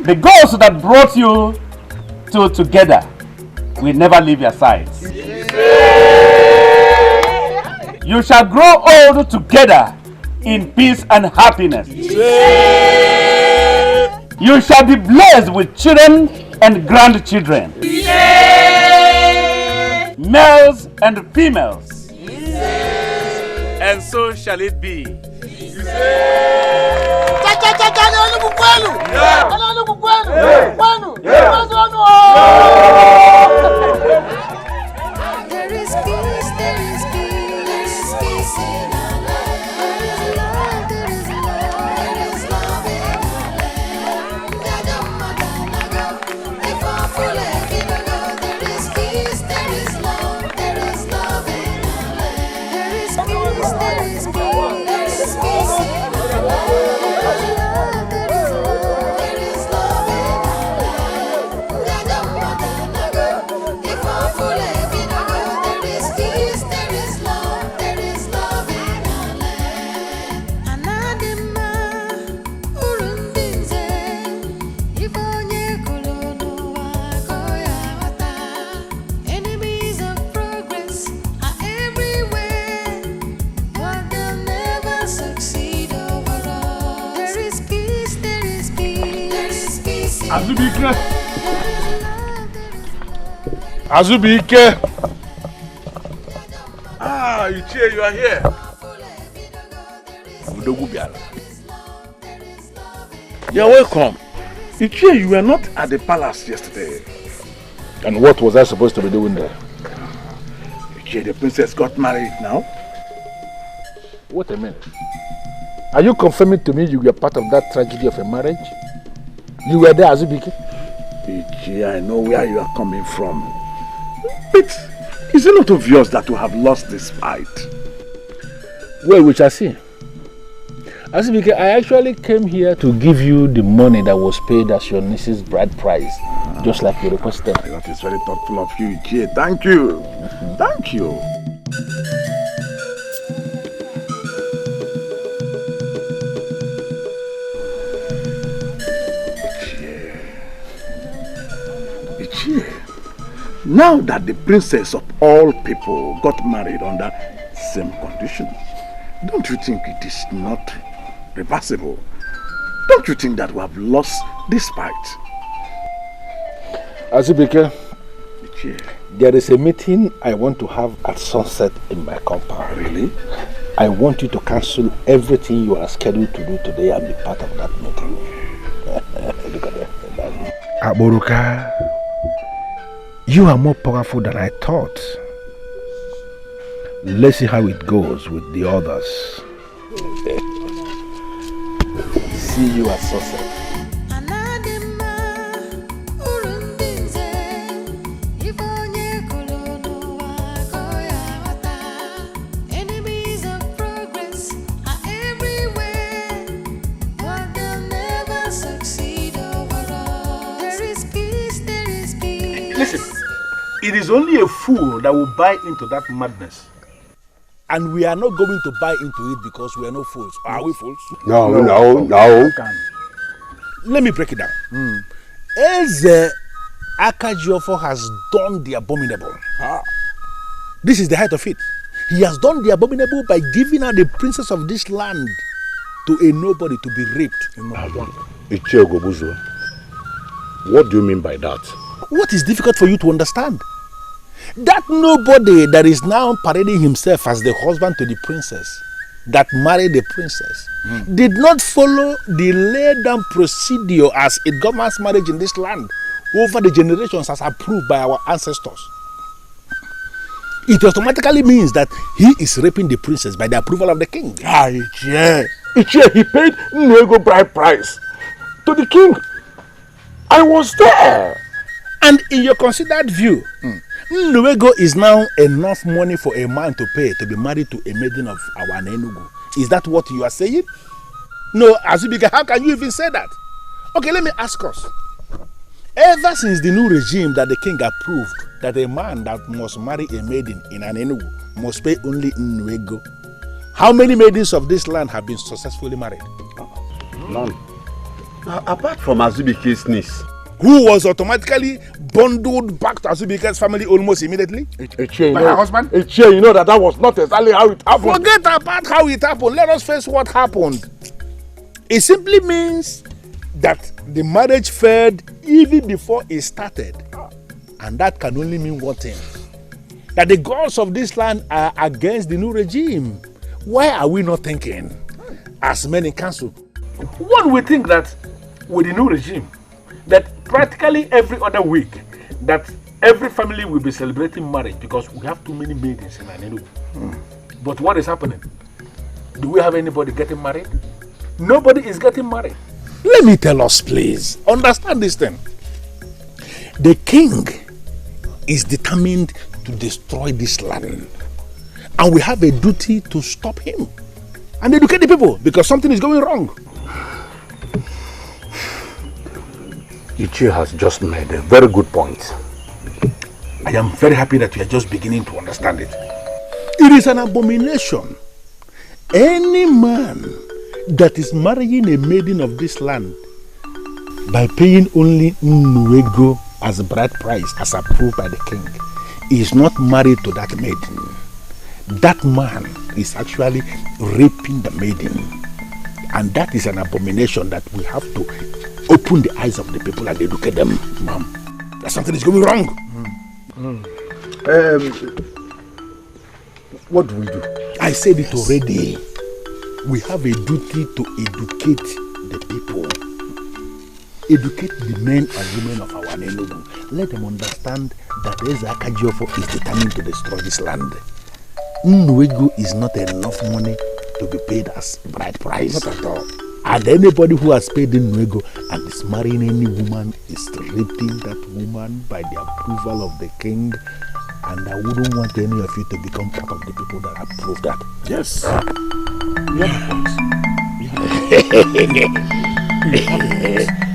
The ghost that brought you two together will never leave your sides. You shall grow old together in peace and happiness. You shall be blessed with children and grandchildren. Males and females. And so shall it be. There is peace, there is peace in our land. There is love, there is love in our land. There is peace, there is love in our land. There is Azubike! Azubike! Ah, Ichie, you are here. You're welcome. Ichie, you were not at the palace yesterday. And what was I supposed to be doing there? Ichie, the princess got married now. Wait a minute. Are you confirming to me you were part of that tragedy of a marriage? You were there, Azubike? Ichie, I know where you are coming from. But is it not obvious that you have lost this fight? Well, we shall see. Azubike, I actually came here to give you the money that was paid as your niece's bride price, just like you requested. That is very thoughtful of you, Ichie. Thank you. Thank you. Ichie, now that the princess of all people got married under same conditions, don't you think it is not reversible? Don't you think that we have lost this fight? Azubike, there is a meeting I want to have at sunset in my compound. Really? I want you to cancel everything you are scheduled to do today and be part of that meeting. Look at that. Aburuka, you are more powerful than I thought. Let's see how it goes with the others. See you at sunset. Listen, it is only a fool that will buy into that madness. And we are not going to buy into it because we are no fools. Are we fools? No. Let me break it down. Eze Akajiofo has done the abominable. This is the height of it. He has done the abominable by giving her the princess of this land to a nobody to be raped. Ichie Ogobuzo, what do you mean by that? What is difficult for you to understand? That nobody that is now parading himself as the husband to the princess, that married the princess, did not follow the laid down procedure as it governs marriage in this land over the generations as approved by our ancestors. It automatically means that he is raping the princess by the approval of the king. Ichie, he paid Nego bride price to the king. I was there. And in your considered view, Nnuego is now enough money for a man to pay to be married to a maiden of our Enugu. Is that what you are saying? No, Azubike, how can you even say that? Okay, let me ask us. Ever since the new regime that the king approved that a man that must marry a maiden in an Enugu must pay only Nnuego, how many maidens of this land have been successfully married? None. Apart from Azubike's niece. Who was automatically bundled back to Azubike's family almost immediately? By her husband? Ichie, you know that was not exactly how it happened. Forget about how it happened. Let us face what happened. It simply means that the marriage failed even before it started. And that can only mean one thing. That the gods of this land are against the new regime. Why are we not thinking, as men in council? One would think that with the new regime, that practically every other week, that every family will be celebrating marriage because we have too many maidens in Enugu. But what is happening? Do we have anybody getting married? Nobody is getting married. Let me tell us, please. Understand this thing. The king is determined to destroy this land. And we have a duty to stop him and educate the people because something is going wrong. Ichie has just made a very good point. I am very happy that you are just beginning to understand it. It is an abomination. Any man that is marrying a maiden of this land by paying only Nnuego as a bride price as approved by the king is not married to that maiden. That man is actually raping the maiden. And that is an abomination that we have to open the eyes of the people and educate them, ma'am. That something is going wrong. What do we do? I said it already. We have a duty to educate the people. Educate the men and women of our Nollywood. Let them understand that Eze Akajiofo is determined to destroy this land. Nollywood is not enough money to be paid as bride price. Not at all. And anybody who has paid in Nollywood and is marrying any woman is raping that woman by the approval of the king. And I wouldn't want any of you to become part of the people that approve that. Yes. You have a point.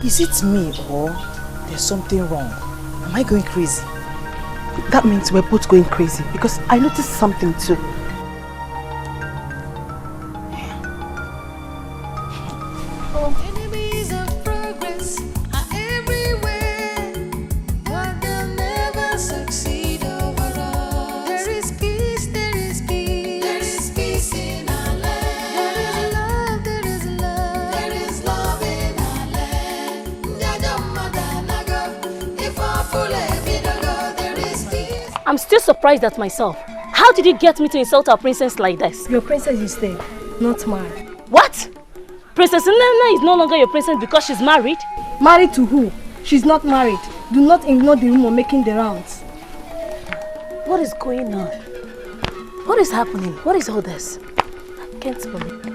Is it me or there's something wrong? Am I going crazy? That means we're both going crazy because I noticed something too. Enemies of progress are everywhere, but they'll never succeed overall. There is peace, there is peace, there is peace in our land. There is love, there is love in our land. There is peace. I'm still surprised at myself. How did you get me to insult our princess like this? Your princess is there, not mine. What? Princess Nana is no longer your princess because she's married? Married to who? She's not married. Do not ignore the rumor making the rounds. What is going on? What is happening? What is all this? I can't believe it.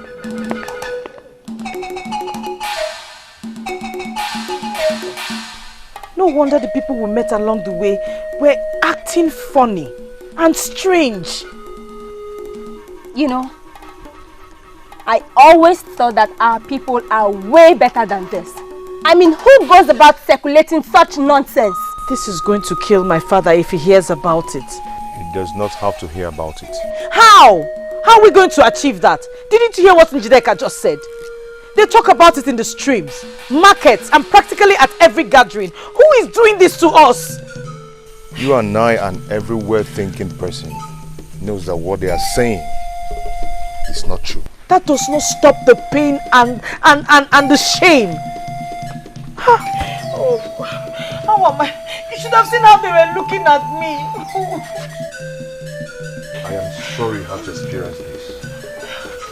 No wonder the people we met along the way were acting funny and strange. You know, I always thought that our people are way better than this. I mean, who goes about circulating such nonsense? This is going to kill my father if he hears about it. He does not have to hear about it. How? How are we going to achieve that? Didn't you hear what Njideka just said? They talk about it in the streams, markets, and practically at every gathering. Who is doing this to us? You and I and every well-thinking person knows that what they are saying is not true. That does not stop the pain and the shame. Oh, how am I? You should have seen how they were looking at me. I am sorry you have to experience this.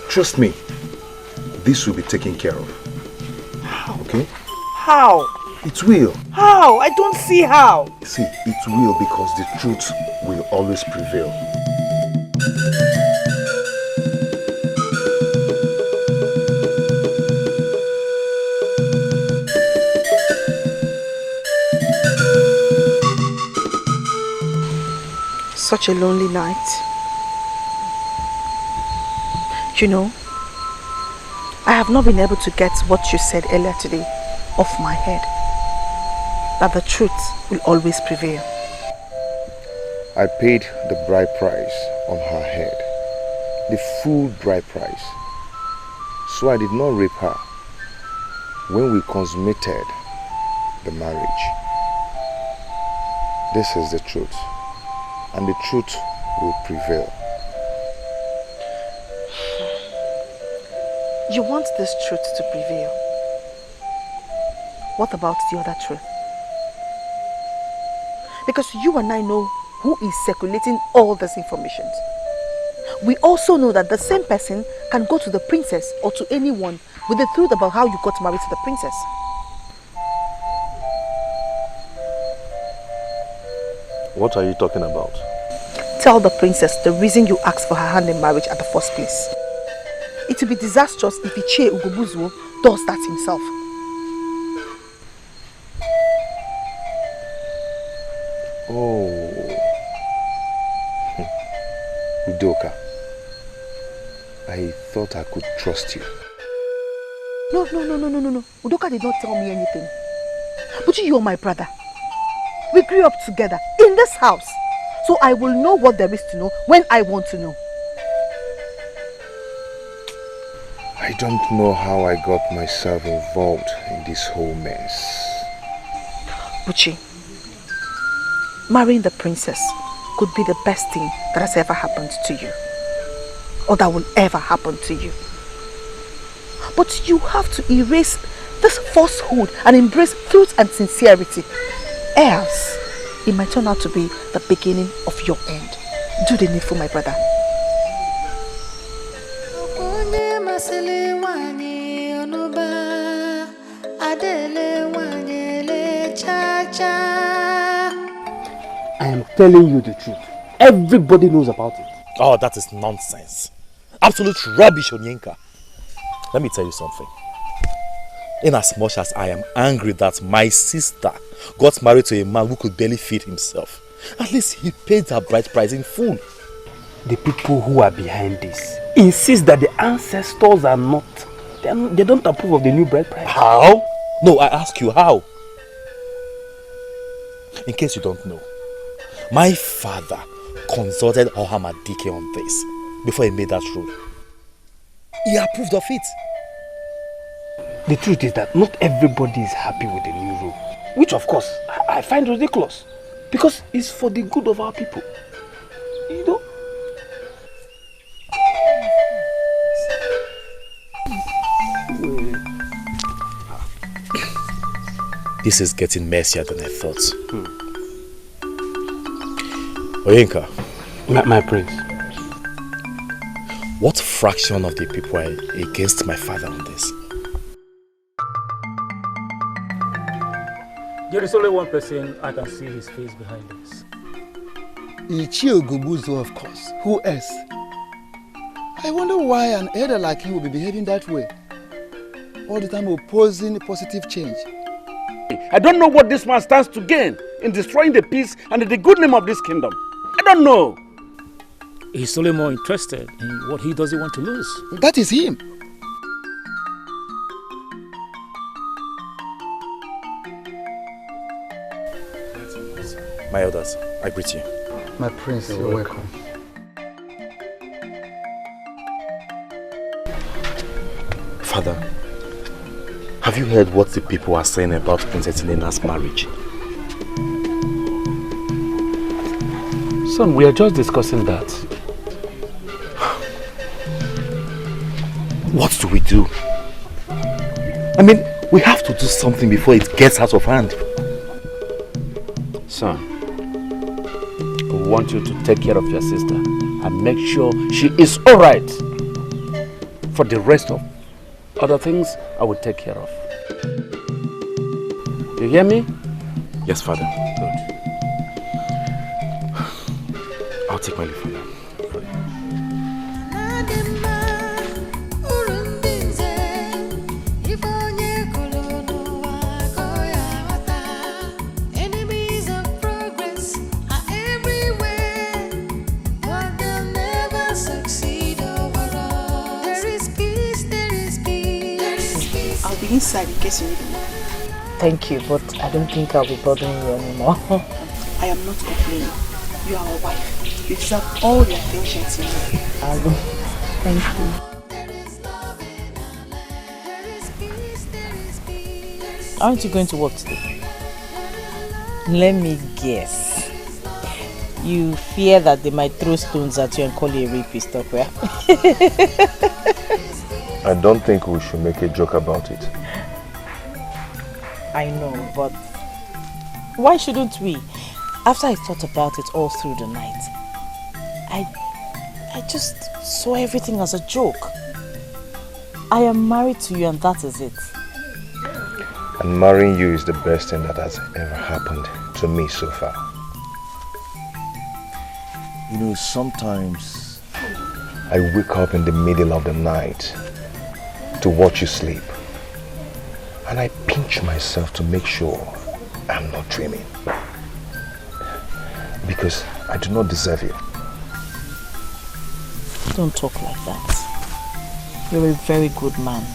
Trust me, this will be taken care of. How? Okay? How? It will. How? I don't see how. See, it will because the truth will always prevail. Such a lonely night. You know, I have not been able to get what you said earlier today off my head. That the truth will always prevail. I paid the bride price on her head. The full bride price. So I did not rape her when we consummated the marriage. This is the truth. And the truth will prevail. You want this truth to prevail. What about the other truth? Because you and I know who is circulating all this information. We also know that the same person can go to the princess or to anyone with the truth about how you got married to the princess. What are you talking about? Tell the princess the reason you asked for her hand in marriage at the first place. It will be disastrous if Ichie Ugobuzuo does that himself. Oh. Udoka, I thought I could trust you. No. Udoka did not tell me anything. But you're my brother. We grew up together in this house. So I will know what there is to know when I want to know. I don't know how I got myself involved in this whole mess. Buchi, marrying the princess could be the best thing that has ever happened to you. Or that will ever happen to you. But you have to erase this falsehood and embrace truth and sincerity. Else, it might turn out to be the beginning of your end. Do the needful, my brother. I am telling you the truth. Everybody knows about it. Oh, that is nonsense. Absolute rubbish, Onyenka. Let me tell you something. In as much as I am angry that my sister got married to a man who could barely feed himself, at least he paid her bride price in full. The people who are behind this insist that the ancestors are not, they don't approve of the new bride price. How? No, I ask you, how? In case you don't know, my father consulted Ohamadike on this before he made that rule. He approved of it. The truth is that not everybody is happy with the new rule, which of course I find ridiculous because it's for the good of our people. You know? This is getting messier than I thought. Oyenka. My prince. What fraction of the people are against my father on this? There is only one person I can see his face behind this. Ichio Gubuzo, of course. Who else? I wonder why an elder like him will be behaving that way. All the time opposing positive change. I don't know what this man stands to gain in destroying the peace and the good name of this kingdom. I don't know. He's only more interested in what he doesn't want to lose. That is him. My elders, I greet you. My prince, you're welcome. Father, have you heard what the people are saying about Princess Inena's marriage? Son, we are just discussing that. What do we do? I mean, we have to do something before it gets out of hand. Son, I want you to take care of your sister and make sure she is alright. For the rest of other things, I will take care of. You hear me? Yes, Father. Good. I'll take my leave, Father. Inside in case you need me. Thank you, but I don't think I'll be bothering you anymore. I am not complaining. You are a wife. You deserve all the attention you need. Thank you. Aren't you going to work today? Let me guess. You fear that they might throw stones at you and call you a rapist, okay? I don't think we should make a joke about it. I know, but why shouldn't we? After I thought about it all through the night, I just saw everything as a joke. I am married to you and that is it. And marrying you is the best thing that has ever happened to me so far. You know, sometimes I wake up in the middle of the night to watch you sleep. And I pinch myself to make sure I'm not dreaming. because I do not deserve you. Don't talk like that. You're a very good man.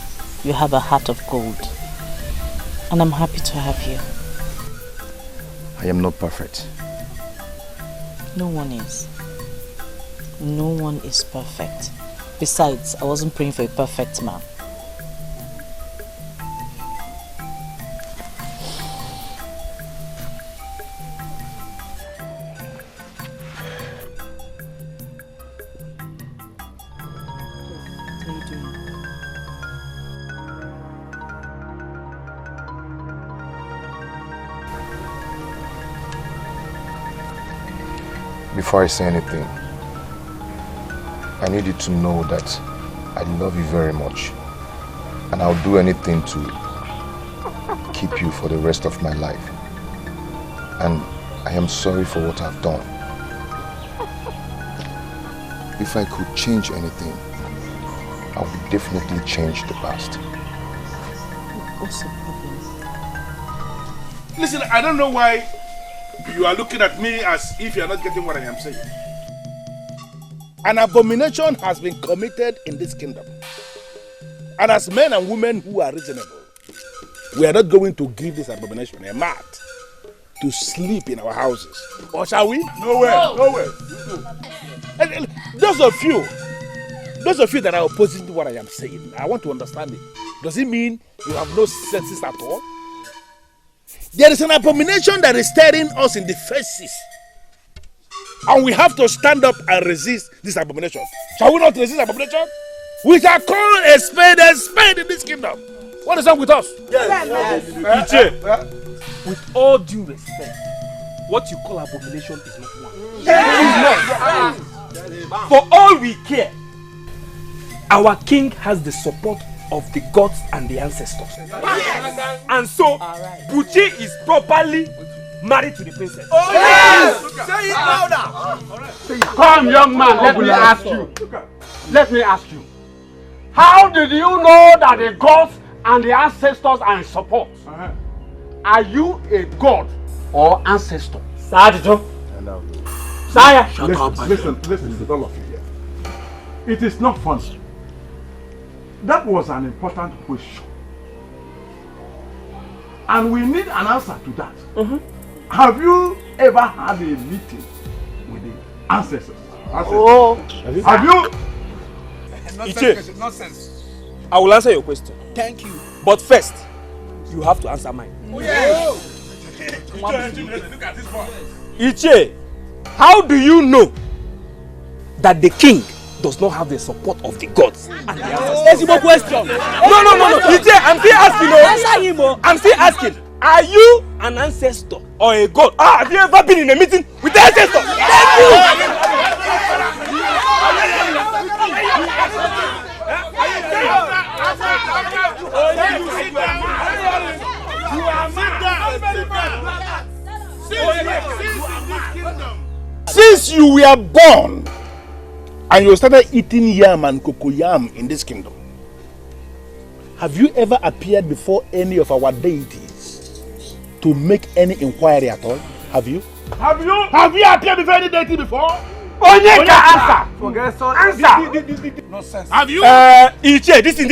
You have a heart of gold. And I'm happy to have you. I am not perfect. No one is. No one is perfect. Besides, I wasn't praying for a perfect man. Before I say anything, I need you to know that I love you very much, and I'll do anything to keep you for the rest of my life. And I am sorry for what I've done. If I could change anything, I would definitely change the past. What's the problem? Listen, I don't know why you are looking at me as if you are not getting what I am saying. An abomination has been committed in this kingdom. And as men and women who are reasonable, we are not going to give this abomination a mat to sleep in our houses. Or shall we? No way, no way. And those of you that are opposing to what I am saying, I want to understand it. Does it mean you have no senses at all? There is an abomination that is staring us in the faces. And we have to stand up and resist this abomination. Shall we not resist abomination? We shall call a spade in this kingdom. What is wrong with us? Yes. Iche, with all due respect, what you call abomination is not one. Yes. It's not. For all we care, our king has the support of the gods and the ancestors. Yes. And so, Buchi is properly married to the princess. Oh yes! Say it louder! Come, young man, let me ask you. Let me ask you. How did you know that the gods and the ancestors are in support? Are you a god or ancestor? Sir, Sire, shut up. Listen, all of you here. It is not funny. That was an important question. And we need an answer to that. Have you ever had a meeting with the ancestors? Oh. Have you? Iche, nonsense. I will answer your question. Thank you. But first, you have to answer mine. Oh, yes. Look at this boy. Iche, how do you know that the king does not have the support of the gods and the ancestors? That's question. No. Iche, I'm still asking. Answer him. I'm still asking. Are you an ancestor or a god? Have you ever been in a meeting with the ancestor? Thank you. Since you were born and you started eating yam and cocoyam in this kingdom, have you ever appeared before any of our deities to make any inquiry at all? Have you? Have you appeared before any deity before? Onyeka, answer. Forget so. Answer. Nonsense. Have you? Iche, this thing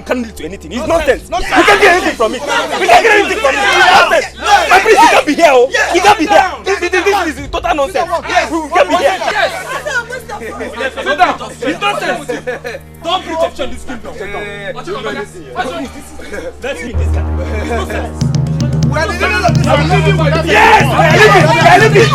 can't lead to anything. It's nonsense. You can't get anything from it. We can't get anything from it. It's nonsense. My prince, you can't be here. You can't be here. This is total nonsense. We can't be here. It's nonsense. Don't preach on this kingdom. Let's meet this guy. It's nonsense. We are living with that. Yes, we are living.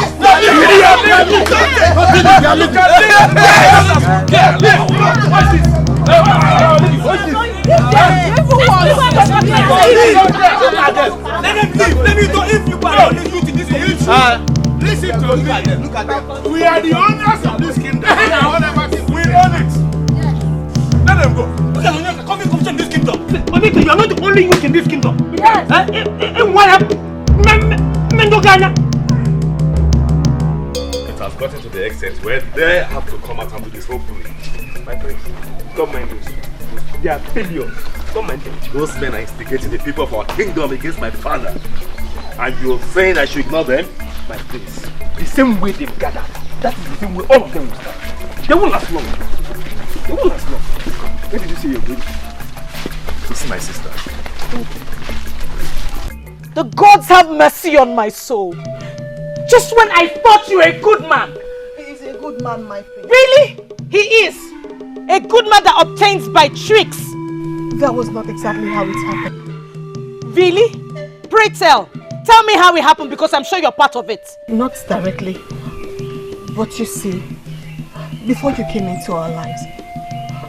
Listen to me. Look at them. We are the owners of this kingdom. We own it. Let them go. Come in this kingdom. You are not the only youth in this kingdom. Yes. It has gotten to the extent where they have to come out and do this whole thing. My prince, don't mind those. They are failures. Don't mind them. Those men are instigating the people of our kingdom against my father. And you're saying I should ignore them? my place, the same way they've gathered, that is the same way all of them will start. They won't last long. They won't last long. Where did you say you're going? To see my sister. The gods have mercy on my soul. Just when I thought you were a good man. He is a good man, my friend. Really? He is. A good man that obtains by tricks. That was not exactly how it happened. Really? Pray tell. Tell me how it happened because I'm sure you're part of it. Not directly. But you see, before you came into our lives,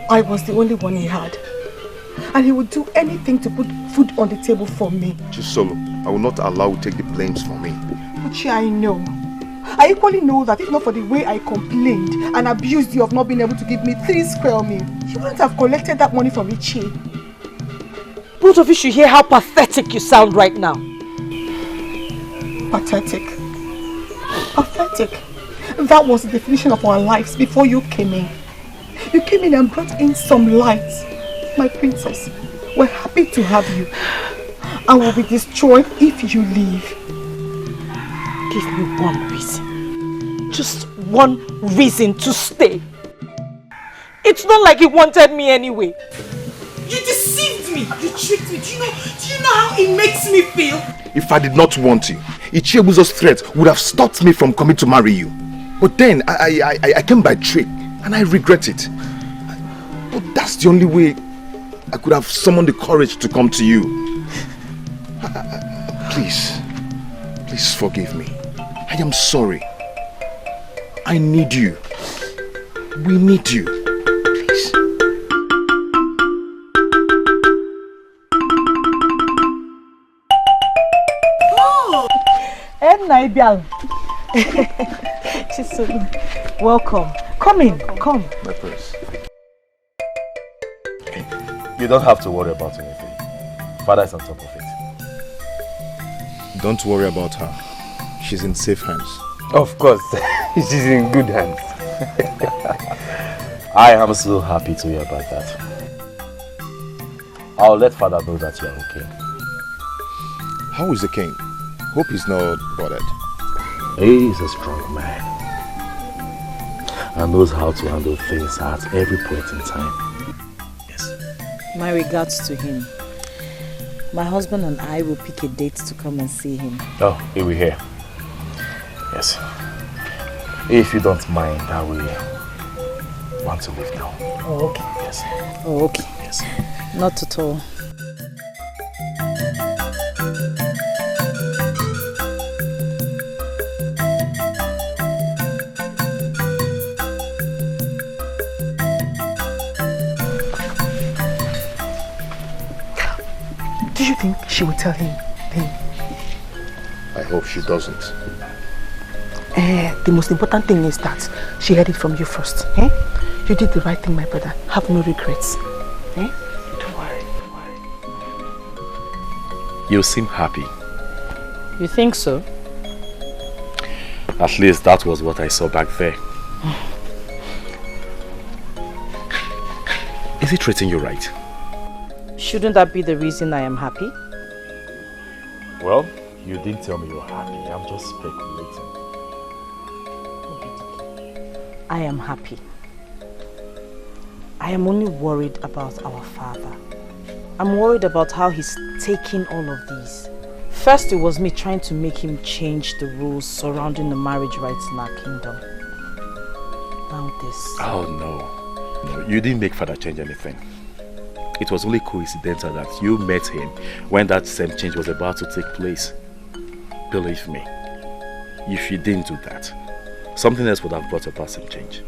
I was the only one he had. And he would do anything to put food on the table for me. Chisolo, I will not allow you to take the blames for me. Uchi, I know. I equally know that if not for the way I complained and abused you of not being able to give me 3 square meals, you wouldn't have collected that money from Ichi. Both of you should hear how pathetic you sound right now. Pathetic. Pathetic. That was the definition of our lives before you came in. You came in and brought in some light. My princess, we're happy to have you. And will be destroyed if you leave. Give me one reason. Just one reason to stay. It's not like you wanted me anyway. You deceived me. You tricked me. Do you know how it makes me feel? If I did not want you, Ichiebuzo's threat would have stopped me from coming to marry you. But then I came by trick and I regret it. But that's the only way I could have summoned the courage to come to you. Please forgive me. I am sorry. I need you. We need you. Please. Oh! Welcome. Come in. Come. My prince. You don't have to worry about anything. Father is on top of it. Don't worry about her. She's in safe hands. Of course, she's in good hands. I am so happy to hear about that. I'll let Father know that you are okay. How is the king? Hope he's not bothered. He is a strong man and knows how to handle things at every point in time. My regards to him. My husband and I will pick a date to come and see him. Oh, he will hear. Yes. If you don't mind, I will want to leave now. Oh, okay. Yes. Oh, okay. Yes. Not at all. Do you think she will tell him then? I hope she doesn't. The most important thing is that she heard it from you first. Eh? You did the right thing, my brother. Have no regrets. Eh? Don't worry. You seem happy. You think so? At least that was what I saw back there. Is he treating you right? Shouldn't that be the reason I am happy? Well, you didn't tell me you're happy. I'm just speculating. I am happy. I am only worried about our father. I'm worried about how he's taking all of these. First, it was me trying to make him change the rules surrounding the marriage rights in our kingdom. Now this. Oh no. No, you didn't make father change anything. It was only coincidental that you met him when that same change was about to take place. Believe me, if you didn't do that, something else would have brought about some change.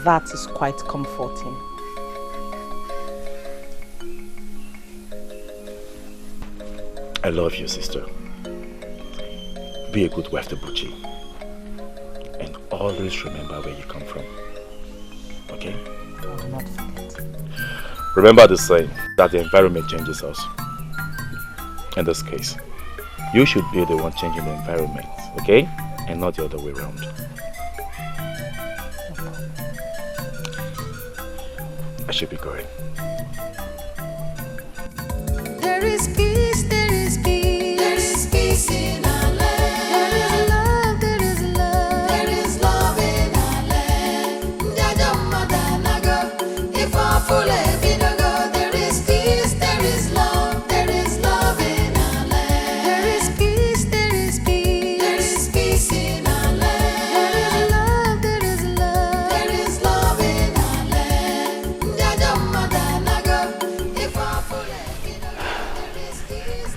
That is quite comforting. I love you, sister. Be a good wife to Buchi. And always remember where you come from. Okay? I will not forget. Remember the saying that the environment changes us. In this case, you should be the one changing the environment, okay? And not the other way around. I should be going. There is peace, there is peace, there is peace in our land.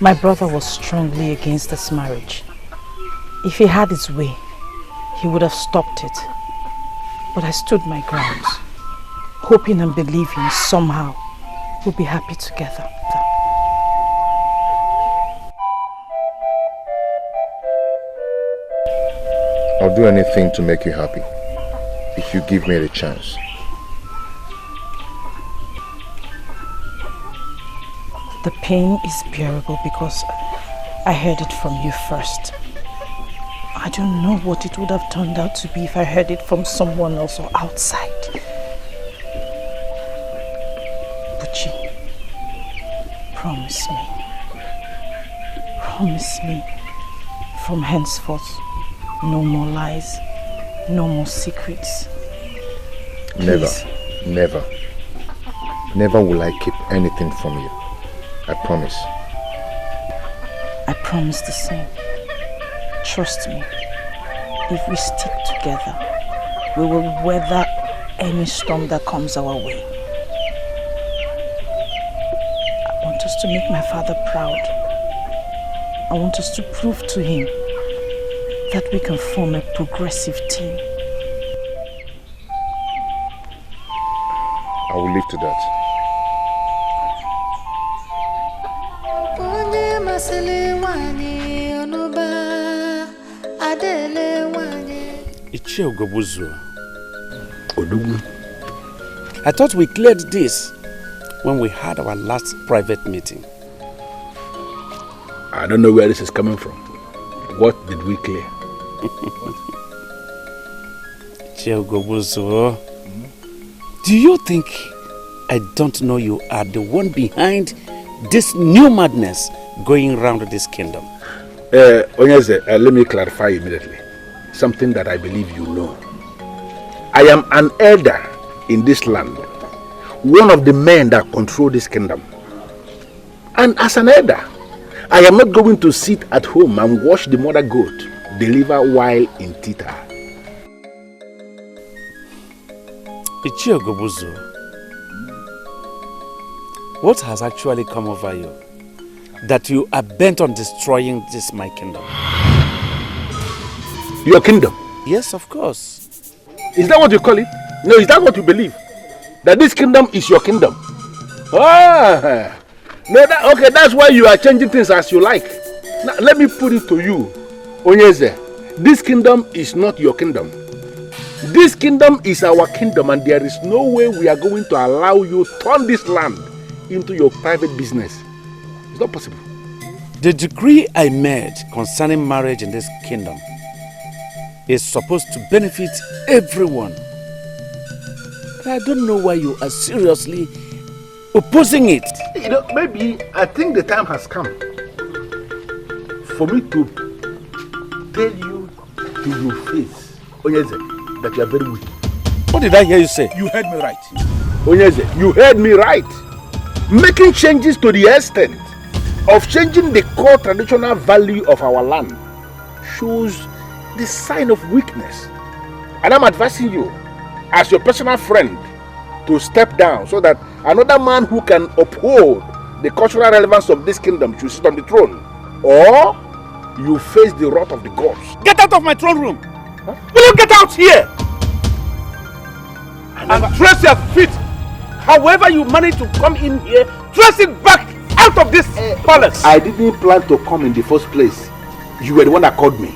My brother was strongly against this marriage. If he had his way, he would have stopped it. But I stood my ground, hoping and believing somehow we'll be happy together. I'll do anything to make you happy, if you give me the chance. The pain is bearable because I heard it from you first. I don't know what it would have turned out to be if I heard it from someone else or outside. Buchi, promise me, from henceforth, no more lies, no more secrets. Please. Never will I keep anything from you. I promise. I promise the same. Trust me, if we stick together, we will weather any storm that comes our way. I want us to make my father proud. I want us to prove to him that we can form a progressive team. I will leave to that. I thought we cleared this when we had our last private meeting. I don't know where this is coming from. What did we clear? Do you think I don't know you are the one behind this new madness going around this kingdom? Onyeze, let me clarify immediately. Something that I believe you know. I am an elder in this land. One of the men that control this kingdom. And as an elder, I am not going to sit at home and watch the mother goat deliver while in theater. What has actually come over you that you are bent on destroying this my kingdom? Your kingdom? Yes, of course. Is that what you call it? No, is that what you believe? That this kingdom is your kingdom? Ah, no, okay, that's why you are changing things as you like. Now, let me put it to you, Onyeze. This kingdom is not your kingdom. This kingdom is our kingdom, and there is no way we are going to allow you to turn this land into your private business. It's not possible. The decree I made concerning marriage in this kingdom is supposed to benefit everyone. But I don't know why you are seriously opposing it. You know, maybe I think the time has come for me to tell you to your face, Onyeze, that you are very weak. What did I hear you say? You heard me right. Onyeze, you heard me right. Making changes to the extent of changing the core traditional value of our land shows the sign of weakness. And I'm advising you, as your personal friend, to step down so that another man who can uphold the cultural relevance of this kingdom should sit on the throne. Or you face the wrath of the gods. Get out of my throne room! Huh? Will you get out here? And trace your feet. However you manage to come in here, trace it back out of this palace. I didn't plan to come in the first place. You were the one that called me.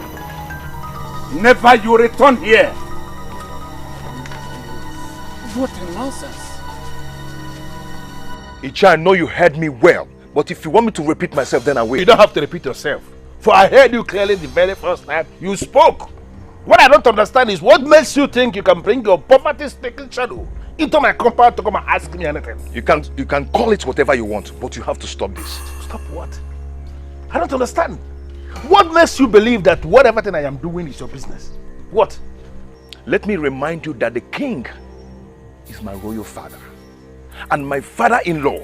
Never you return here. What a nonsense. Icha, I know you heard me well, but if you want me to repeat myself, then I will. You don't have to repeat yourself. For I heard you clearly the very first time you spoke. What I don't understand is what makes you think you can bring your poverty-stricken shadow into my compound to come and ask me anything. You can call it whatever you want, but you have to stop this. Stop what? I don't understand. What makes you believe that whatever thing I am doing is your business? What? Let me remind you that the king is my royal father and my father-in-law.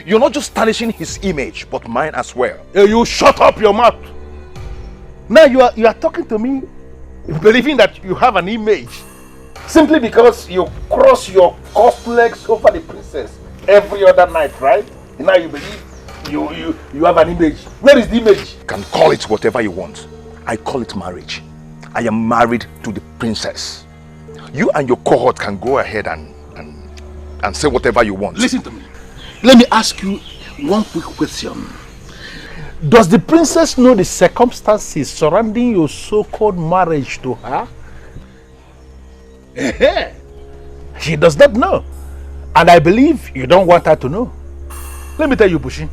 You're not just tarnishing his image, but mine as well. You shut up your mouth. Now you are talking to me believing that you have an image simply because you cross your cuffed legs over the princess every other night, right? And now you believe You have an image. Where is the image? You can call it whatever you want. I call it marriage. I am married to the princess. You and your cohort can go ahead and say whatever you want. Listen to me. Let me ask you one quick question. Does the princess know the circumstances surrounding your so-called marriage to her? She does not know. And I believe you don't want her to know. Let me tell you, Bushi.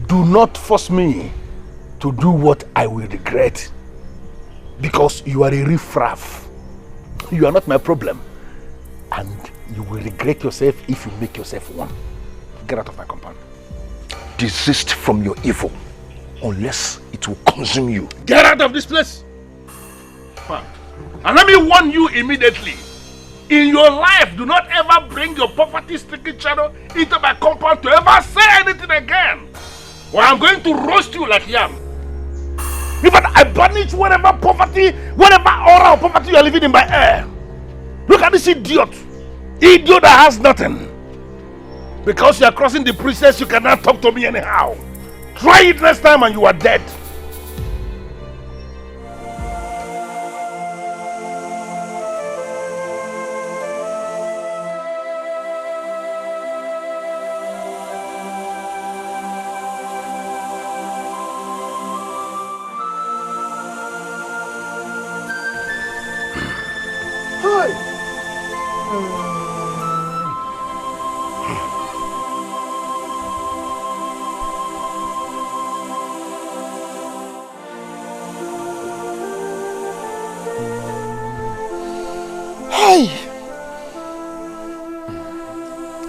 Do not force me to do what I will regret. Because you are a riffraff. You are not my problem. And you will regret yourself if you make yourself one. Get out of my compound. Desist from your evil, unless it will consume you. Get out of this place! And let me warn you immediately. In your life, do not ever bring your poverty-stricken channel into my compound to ever say anything again. Or I'm going to roast you like yam. In fact, I banish whatever poverty, whatever aura of poverty you are living in my air. Look at this idiot. Idiot that has nothing. Because you are crossing the princess, you cannot talk to me anyhow. Try it next time and you are dead.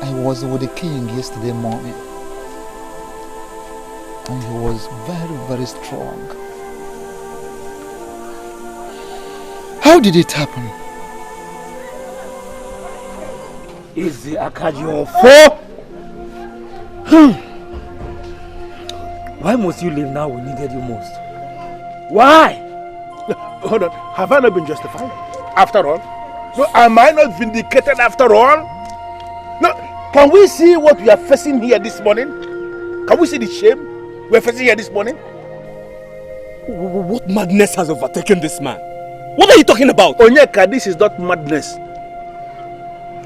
I was with the king yesterday morning, and he was very, very strong. How did it happen? Is the Akajion Why must you leave now we needed you most? Why? Hold on, have I not been justified? After all? So am I not vindicated after all? No, can we see what we are facing here this morning? Can we see the shame we are facing here this morning? What madness has overtaken this man? What are you talking about? Onyeka, this is not madness.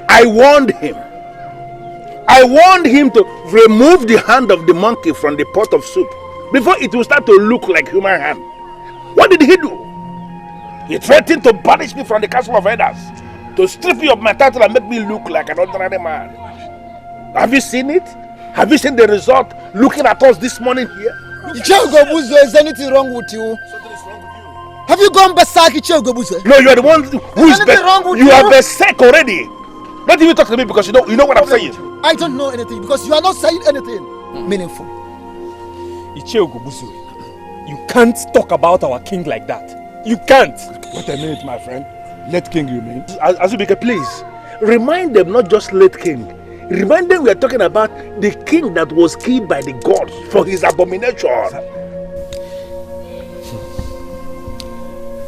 I warned him. I warned him to remove the hand of the monkey from the pot of soup before it will start to look like human hand. What did he do? He threatened to banish me from the castle of elders, to strip me of my title and make me look like an ordinary man. Have you seen it? Have you seen the result looking at us this morning here? Icheogobuzo, is anything wrong with you? Something is wrong with you. Have you gone berserk, Icheogobuzo? No, you are the one who is berserk. You are berserk already. Don't even talk to me because you know what I'm saying. I don't know anything because you are not saying anything meaningful. Icheogobuzo, you can't talk about our king like that. You can't. Wait a minute, my friend. Let king remain. Azubike, please. Remind them not just late king. Remind them we are talking about the king that was killed by the gods for his abomination.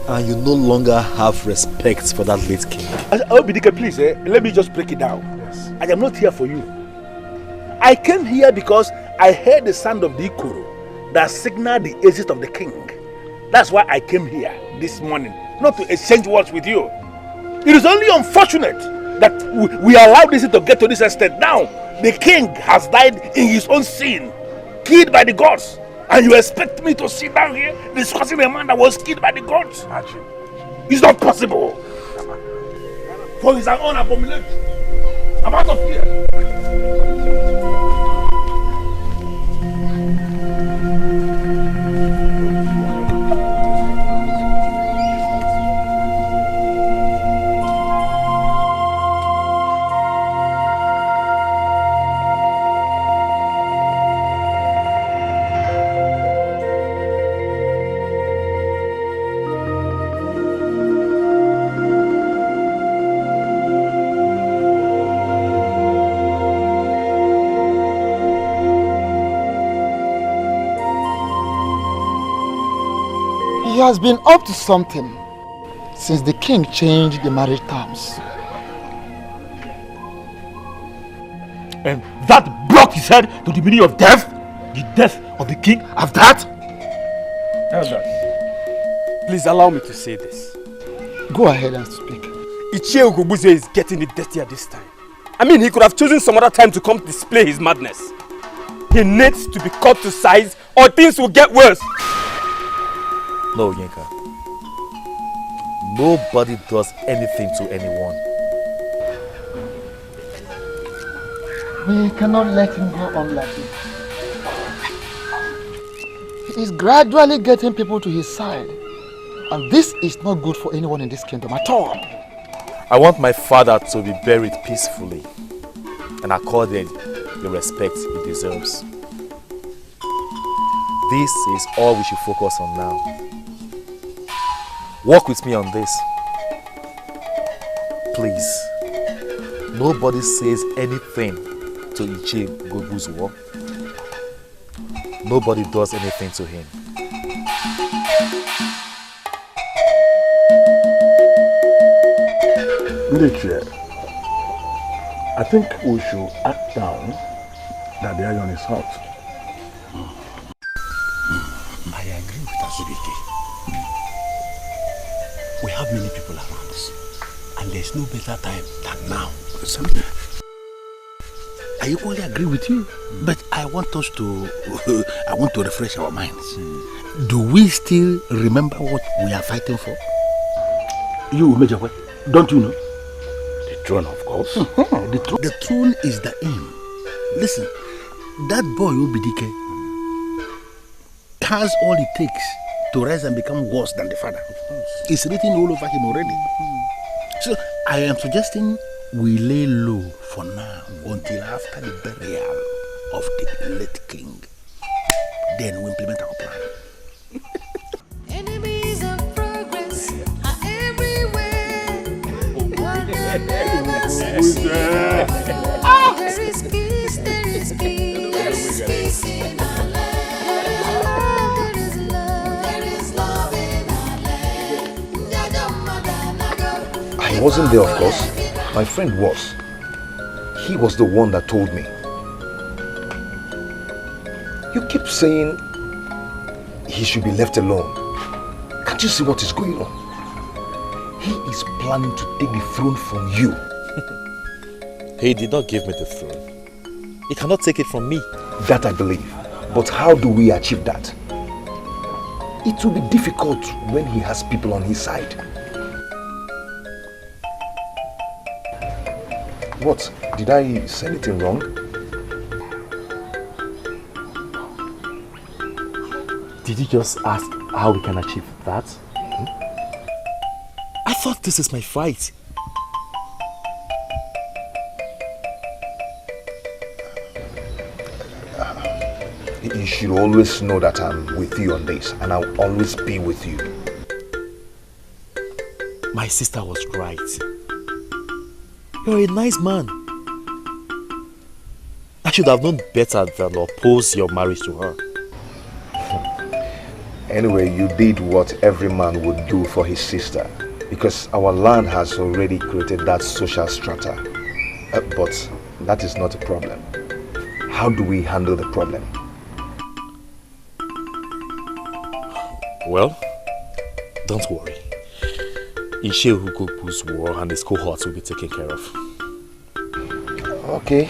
And you no longer have respect for that late king. Obidike, please, let me just break it down. Yes. I am not here for you. I came here because I heard the sound of the ikoro that signaled the exit of the king. That's why I came here this morning, not to exchange words with you. It is only unfortunate that we allowed this to get to this extent. Now, the king has died in his own sin, killed by the gods. And you expect me to sit down here discussing a man that was killed by the gods? It's not possible. For his own abomination. I'm out of here. He has been up to something since the king changed the marriage terms. And that what he said to the meaning of death? The death of the king of that? Elders, please allow me to say this. Go ahead and speak. Ichie Ugobuze is getting it dirty at this time. I mean, he could have chosen some other time to come display his madness. He needs to be cut to size or things will get worse. No, Yinka. Nobody does anything to anyone. We cannot let him go on like this. He is gradually getting people to his side. And this is not good for anyone in this kingdom at all. I want my father to be buried peacefully and accorded the respect he deserves. This is all we should focus on now. Work with me on this. Please, nobody says anything to Ichie Ugobu's war. Nobody does anything to him. Chair, I think we should act down that the iron is hot. I agree with Azubike. We have many people around us, and there's no better time than now. I equally agree with you, but I want us to I want to refresh our minds. Do we still remember what we are fighting for? You, Major, don't you know? Throne, of course. The throne is the aim. Listen, that boy Obidike has all it takes to rise and become worse than the father. It's written all over him already. So I am suggesting we lay low for now until after the burial of the late king. Then we implement our plan. Enemies of progress are everywhere. What they never succeed. There is peace, there is peace, there is peace in our land. There is love, there is love in our land. I wasn't there, of course. My friend was. He was the one that told me. You keep saying he should be left alone. Can't you see what is going on? He is planning to take the throne from you. He did not give me the throne. He cannot take it from me. That I believe. But how do we achieve that? It will be difficult when he has people on his side. What? Did I say anything wrong? Did you just ask how we can achieve that? I thought this is my fight. You should always know that I'm with you on this, and I'll always be with you. My sister was right. You're a nice man. I should have known better than oppose your marriage to her. Anyway, you did what every man would do for his sister, because our land has already created that social strata. But that is not a problem. How do we handle the problem? Well, don't worry. Ichie Ugobu's war and his cohorts will be taken care of. Okay.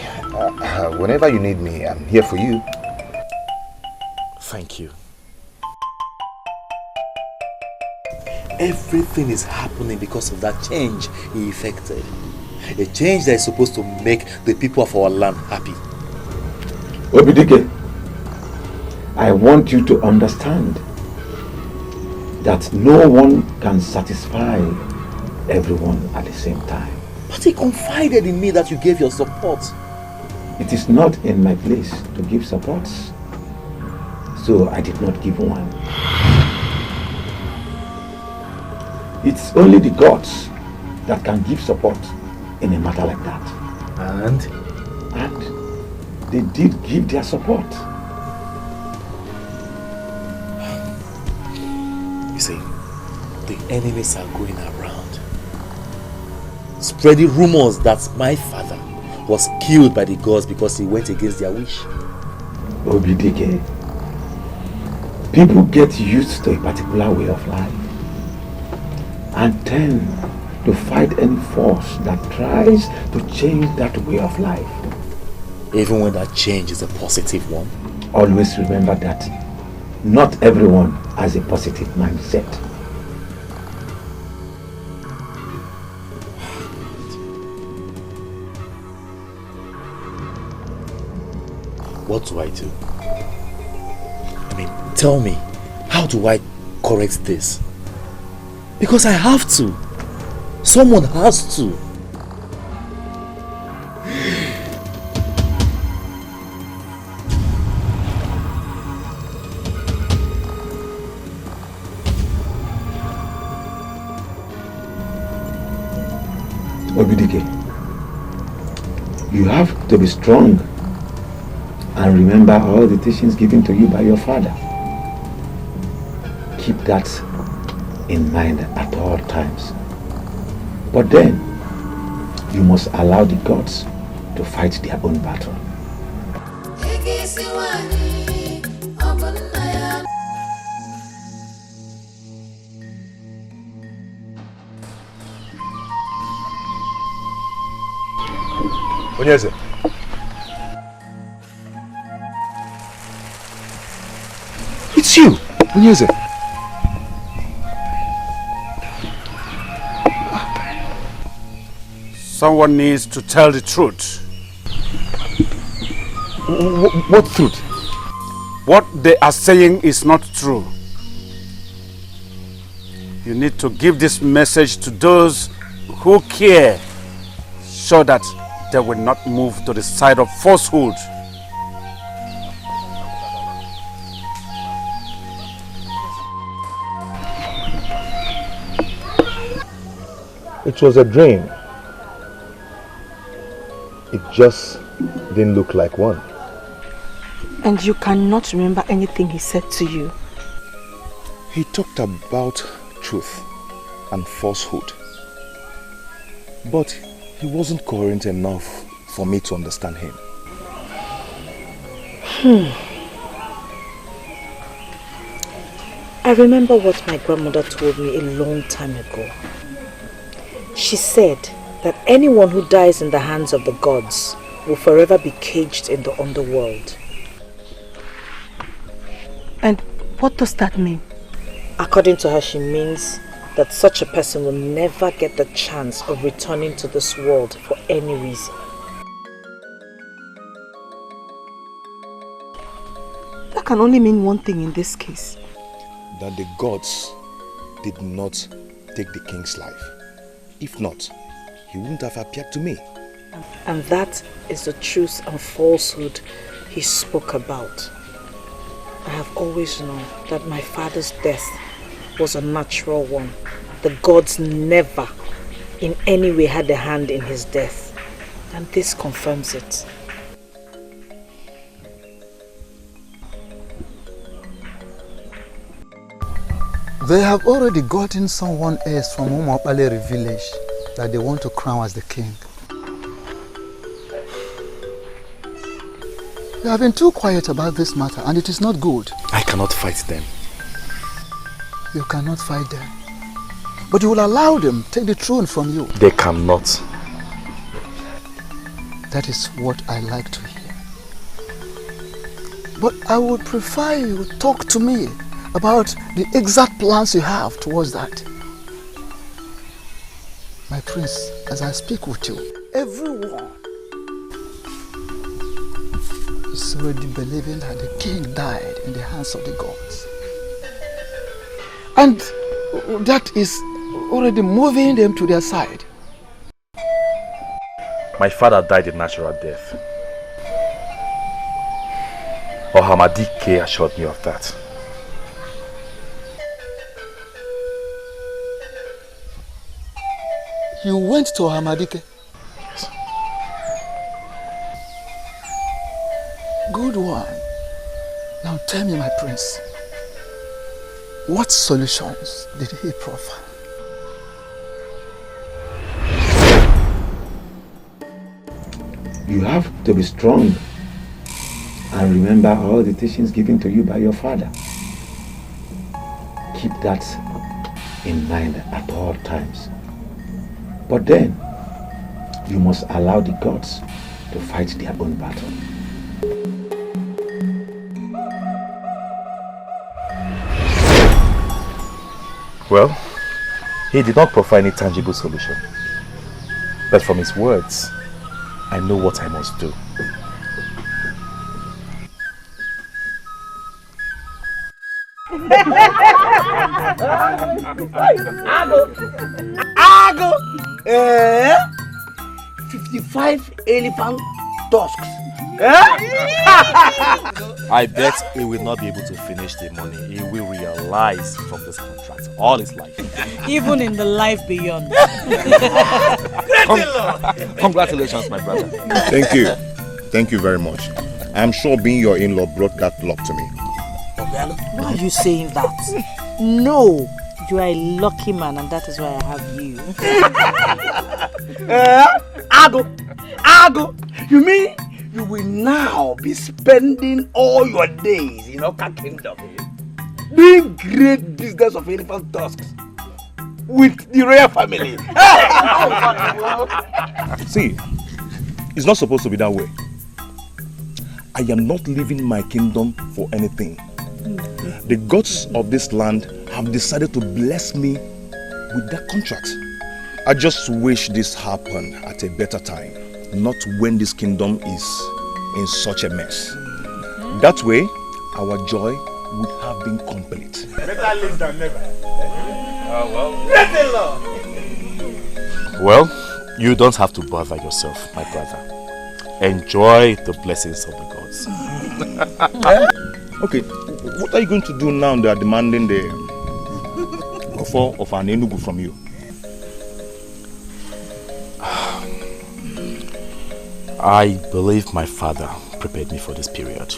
Whenever you need me, I'm here for you. Thank you. Everything is happening because of that change he effected. A change that is supposed to make the people of our land happy. Obidike, I want you to understand that no one can satisfy everyone at the same time. But he confided in me that you gave your support. It is not in my place to give support, so I did not give one. It's only the gods that can give support in a matter like that. And they did give their support. You see, the enemies are going around, spreading rumors that my father was killed by the gods because he went against their wish. Obidike, people get used to a particular way of life and tend to fight any force that tries to change that way of life. Even when that change is a positive one? Always remember that not everyone has a positive mindset. What do I do? I mean, tell me, how do I correct this? Because I have to. Someone has to. Obidike, you have to be strong and remember all the teachings given to you by your father. Keep that in mind at all times. But then, you must allow the gods to fight their own battle. Onyeze. It's you, Onyeze. Someone needs to tell the truth. What truth? What they are saying is not true. You need to give this message to those who care, so that they will not move to the side of falsehood. It was a dream. It just didn't look like one. And you cannot remember anything he said to you? He talked about truth and falsehood. But he wasn't coherent enough for me to understand him. I remember what my grandmother told me a long time ago. She said that anyone who dies in the hands of the gods will forever be caged in the underworld. And what does that mean? According to her, she means that such a person will never get the chance of returning to this world for any reason. That can only mean one thing in this case. That the gods did not take the king's life. If not, he wouldn't have appeared to me. And that is the truth and falsehood he spoke about. I have always known that my father's death was a natural one. The gods never in any way had a hand in his death. And this confirms it. They have already gotten someone else from Umapalere village that they want to crown as the king. They have been too quiet about this matter and it is not good. I cannot fight them. You cannot fight them. But you will allow them to take the throne from you. They cannot. That is what I like to hear. But I would prefer you talk to me about the exact plans you have towards that. My prince, as I speak with you, everyone is already believing that the king died in the hands of the gods. And that is already moving them to their side. My father died a natural death. Ohamadike assured me of that. You went to Ohamadike? Yes. Good one. Now tell me, my prince, what solutions did he proffer? You have to be strong and remember all the teachings given to you by your father. Keep that in mind at all times. But then, you must allow the gods to fight their own battle. Well, he did not provide any tangible solution. But from his words, I know what I must do. Ago! 55 elephant tusks. I bet he will not be able to finish the money. He will realize from this contract all his life. Even in the life beyond. Congratulations, my brother. Thank you. Thank you very much. I'm sure being your in-law brought that luck to me. Why are you saying that? No, you are a lucky man and that is why I have you. Ago! You mean you will now be spending all your days in Oka Kingdom doing great business of elephant tusks with the royal family? See, it's not supposed to be that way. I am not leaving my kingdom for anything. The gods of this land have decided to bless me with that contract. I just wish this happened at a better time, not when this kingdom is in such a mess. That way, our joy would have been complete. Better late than never. Well, you don't have to bother yourself, my brother. Enjoy the blessings of the gods. Okay, what are you going to do now they are demanding the offer of an enugu from you? I believe my father prepared me for this period.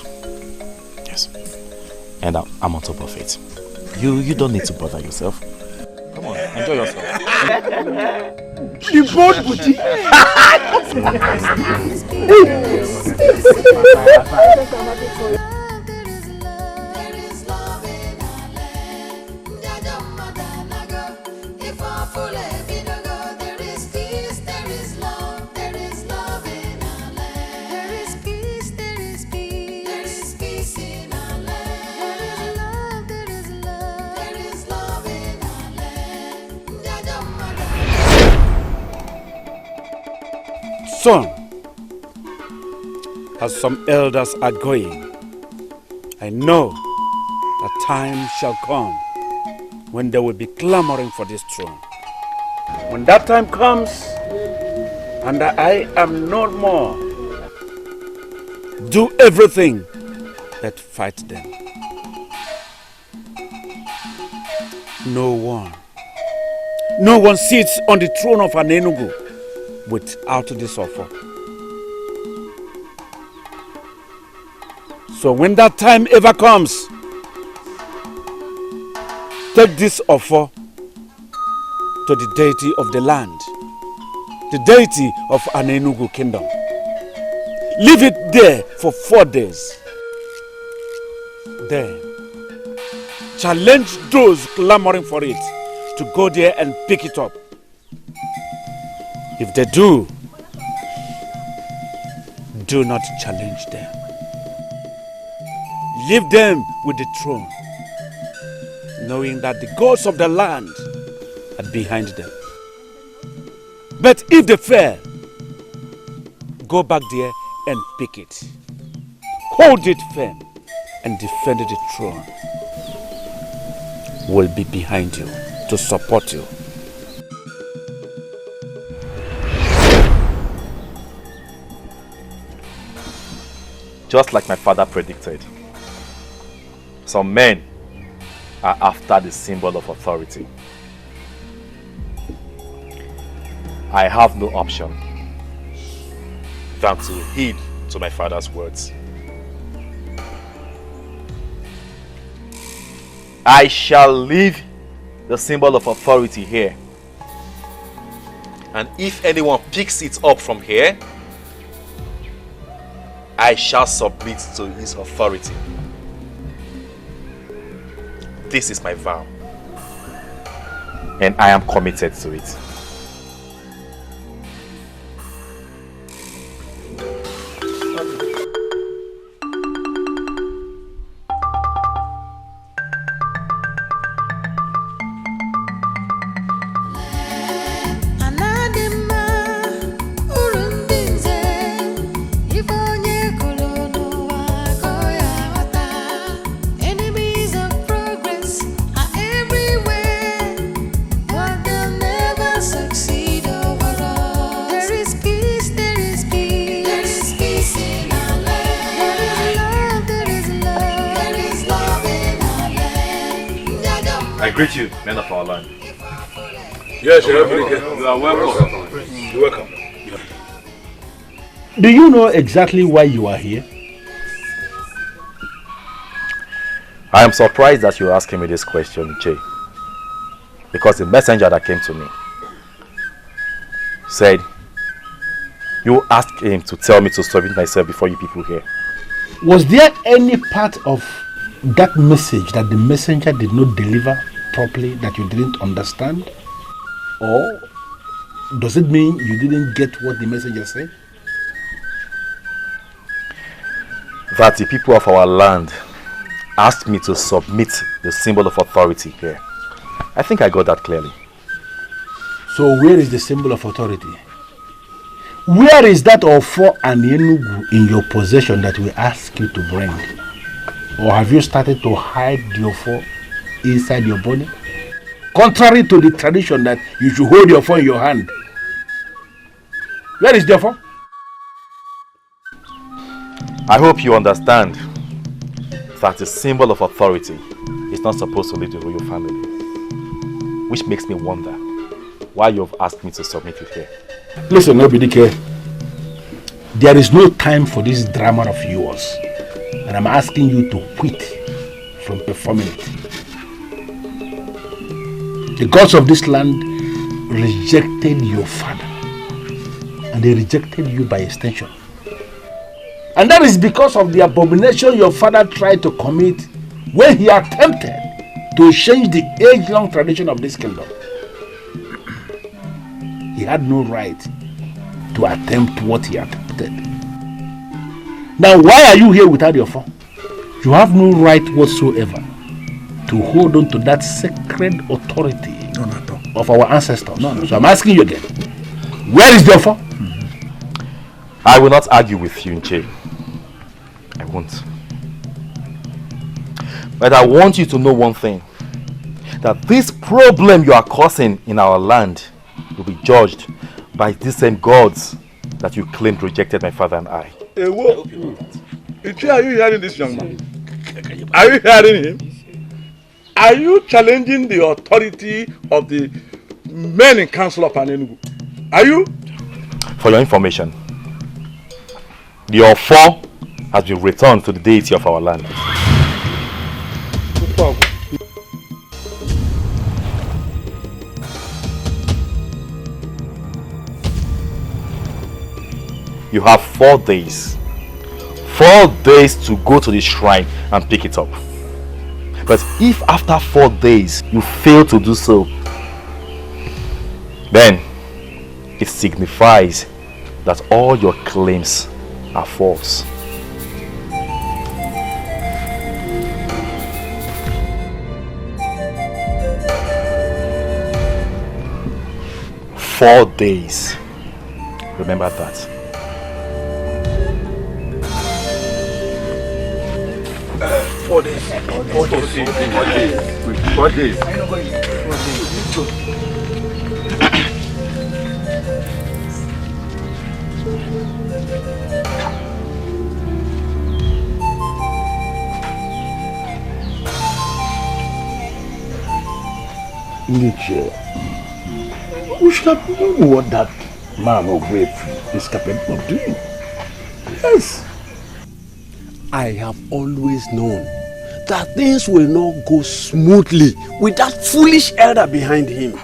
Yes. And I'm on top of it. You don't need to bother yourself. Come on, enjoy yourself. The boat booty. Son, as some elders are going, I know a time shall come when they will be clamoring for this throne. When that time comes, and I am no more, do everything but fight them. No one sits on the throne of an Enugu without this offer. So when that time ever comes, take this offer to the deity of the land, the deity of an Enugu kingdom. Leave it there for 4 days. Then challenge those clamoring for it to go there and pick it up. If they do not challenge them. Leave them with the throne, knowing that the gods of the land are behind them. But if they fail, go back there and pick it. Hold it firm and defend the throne. Will be behind you to support you. Just like my father predicted, some men are after the symbol of authority. I have no option than to heed to my father's words. I shall leave the symbol of authority here. And if anyone picks it up from here, I shall submit to his authority. This is my vow. And I am committed to it. Enemies of progress are everywhere, but they'll never succeed overall. There is peace, there is peace, there is peace in our land. There is love, there is love in our land. I greet you, men of our land. Yes, you are welcome. You're welcome. Do you know exactly why you are here? I am surprised that you're asking me this question, Che. Because the messenger that came to me said, you asked him to tell me to submit myself before you people here. Was there any part of that message that the messenger did not deliver properly that you didn't understand? Or does it mean you didn't get what the messenger said? That the people of our land asked me to submit the symbol of authority here. I think I got that clearly. So where is the symbol of authority? Where is that Ofo and Enugu in your possession that we ask you to bring? Or have you started to hide the Ofo inside your body? Contrary to the tradition that you should hold your phone in your hand. Where is the Ofo? I hope you understand that the symbol of authority is not supposed to leave the royal family. Which makes me wonder why you've asked me to submit it here. Listen, Obidike, there is no time for this drama of yours. And I'm asking you to quit from performing it. The gods of this land rejected your father. And they rejected you by extension. And that is because of the abomination your father tried to commit when he attempted to change the age-long tradition of this kingdom. He had no right to attempt what he attempted. Now, why are you here without your phone? You have no right whatsoever to hold on to that sacred authority of our ancestors. So I'm asking you again, where is your phone? I will not argue with you, Nche. I won't. But I want you to know one thing. That this problem you are causing in our land will be judged by these same gods that you claimed rejected my father and I. Hey, whoa. Nche, are you hearing this young man? Are you hearing him? Are you challenging the authority of the men in council of Enugu? Are you? For your information, the Ofo has been returned to the deity of our land. You have 4 days. 4 days to go to the shrine and pick it up. But if after 4 days you fail to do so, then it signifies that all your claims are false. Four days. Remember that. 4 days. 4 days. 4 days. 4 days. Nche, we should have known what that man of rape is capable of doing. Yes. I have always known that things will not go smoothly with that foolish elder behind him.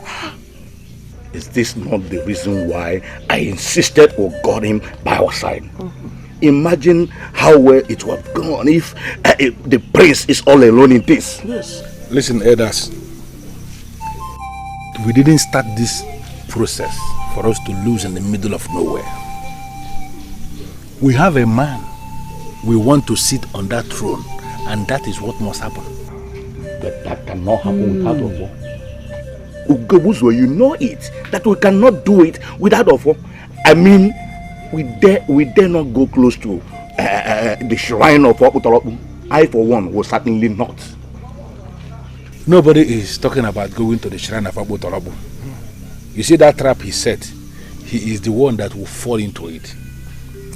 Is this not the reason why I insisted we got him by our side? imagine how well it would have gone if the prince is all alone in this. Yes. Listen, elders. We didn't start this process for us to lose in the middle of nowhere. We have a man we want to sit on that throne, and that is what must happen. But that cannot happen without Ofo. Ugobuzo, you know it, that we cannot do it without Ofo. I mean, we dare not go close to the shrine of Utoropu. I, for one, will certainly not. Nobody is talking about going to the shrine of Utoropu. You see that trap he set? He is the one that will fall into it.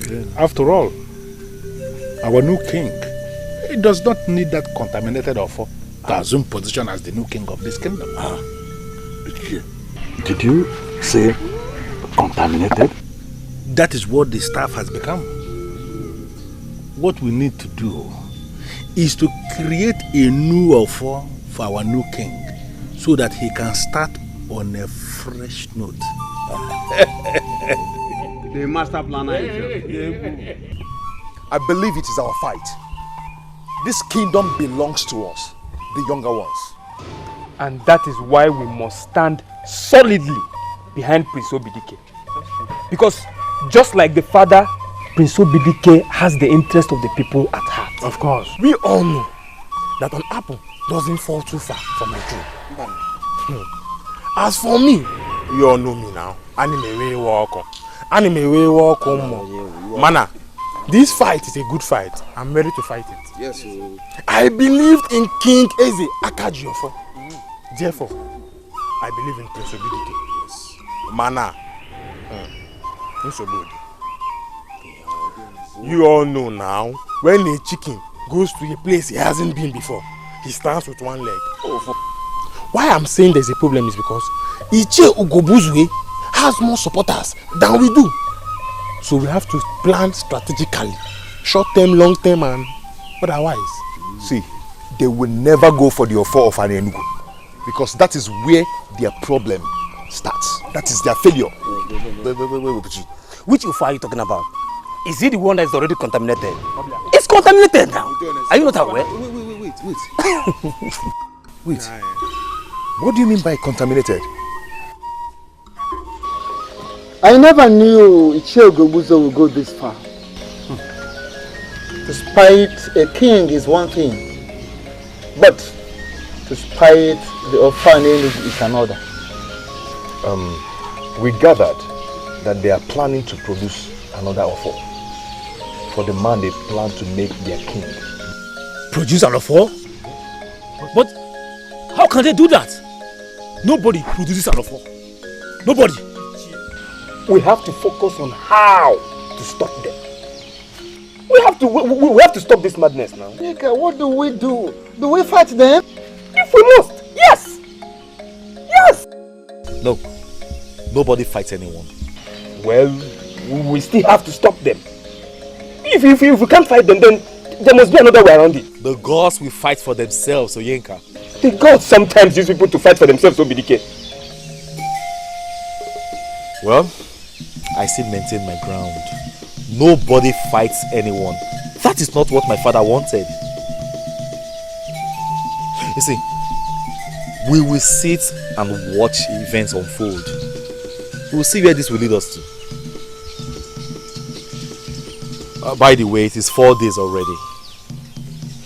Yeah. After all, our new king, he does not need that contaminated Ofo to assume position as the new king of this kingdom. Did you say contaminated? That is what the staff has become. What we need to do is to create a new Ofo for our new king so that he can start on a fresh note. The master planner. I believe it is our fight. This kingdom belongs to us, the younger ones. And that is why we must stand solidly behind Prince Obidike. Because just like the father, Prince Obidike has the interest of the people at heart. Of course. We all know that an apple doesn't fall too far from a tree. As for me, you all know me now. Mana, this fight is a good fight. I'm ready to fight it. Yes, I believed in King Eze Akajiofo. Therefore, I believe in Prince Obidike. Yes. Mana, you all know now, when a chicken goes to a place he hasn't been before, he stands with one leg. Why I'm saying there's a problem is because Iche Ugobuzwe has more supporters than we do. So we have to plan strategically, short term, long term, and otherwise. See, they will never go for the Ofo of Anenugu because that is where their problem starts. That is their failure. Wait. Which Ofo are you talking about? Is it the one that is already contaminated? It's contaminated now. Are you not aware? Wait. What do you mean by contaminated? I never knew Ichie Ogobuzo would go this far. To spite a king is one thing, but to spite the Ofane is another. We gathered that they are planning to produce another Ofo for the man they plan to make their king. Produce an Ofo? But how can they do that? Nobody produces an Ofo. Nobody. We have to focus on how to stop them. We have to stop this madness now. Nika, what do we do? Do we fight them? If we must, yes! Yes! No, nobody fights anyone. Well, we still have to stop them. If we can't fight them, then there must be another way around it. The gods will fight for themselves, Oyenka. The gods sometimes use people to fight for themselves, Obidike. Well, I still maintain my ground. Nobody fights anyone. That is not what my father wanted. You see, we will sit and watch events unfold. We will see where this will lead us to. By the way, it is 4 days already.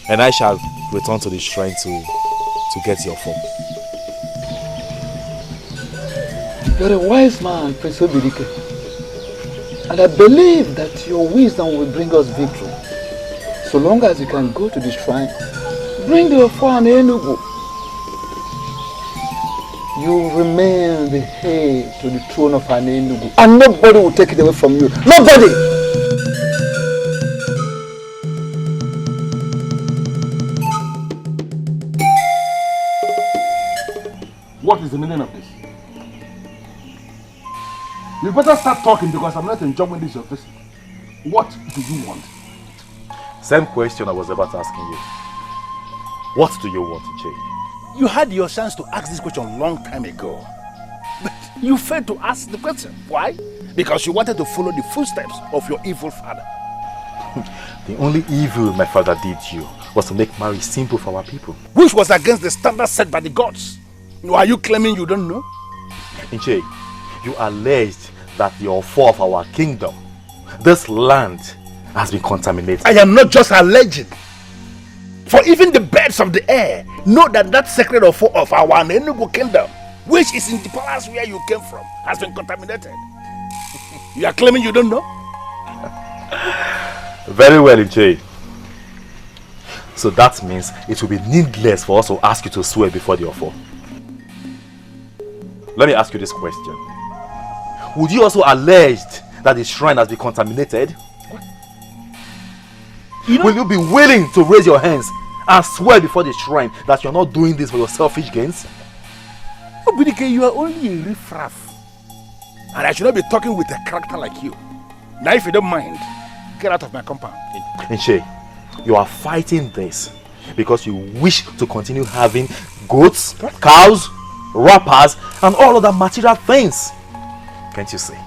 And I shall return to the shrine to get your form. You're a wise man, Prince Obidike. And I believe that your wisdom will bring us victory. So long as you can go to the shrine, bring the Ofo and Enugu. You remain the heir to the throne of Enugu. And nobody will take it away from you. Nobody! What is the meaning of this? You better start talking because I'm not enjoying this your visit. What do you want? Same question I was about asking you. What do you want, Iche? You had your chance to ask this question a long time ago. But you failed to ask the question. Why? Because you wanted to follow the footsteps of your evil father. The only evil my father did you was to make marriage simple for our people. Which was against the standards set by the gods. Are you claiming you don't know? Inche, you alleged that the offer of our kingdom, this land, has been contaminated. I am not just alleging. For even the birds of the air know that that sacred offer of our Enugu kingdom, which is in the palace where you came from, has been contaminated. You are claiming you don't know? Very well, Inche. So that means it will be needless for us to ask you to swear before the offer. Let me ask you this question. Would you also allege that the shrine has been contaminated? Will you be willing to raise your hands and swear before the shrine that you're not doing this for your selfish gains? Obidike, you are only a riffraff. And I should not be talking with a character like you. Now if you don't mind, get out of my compound. Inche, you are fighting this because you wish to continue having goats, cows, wrappers, and all other material things. Can't you see?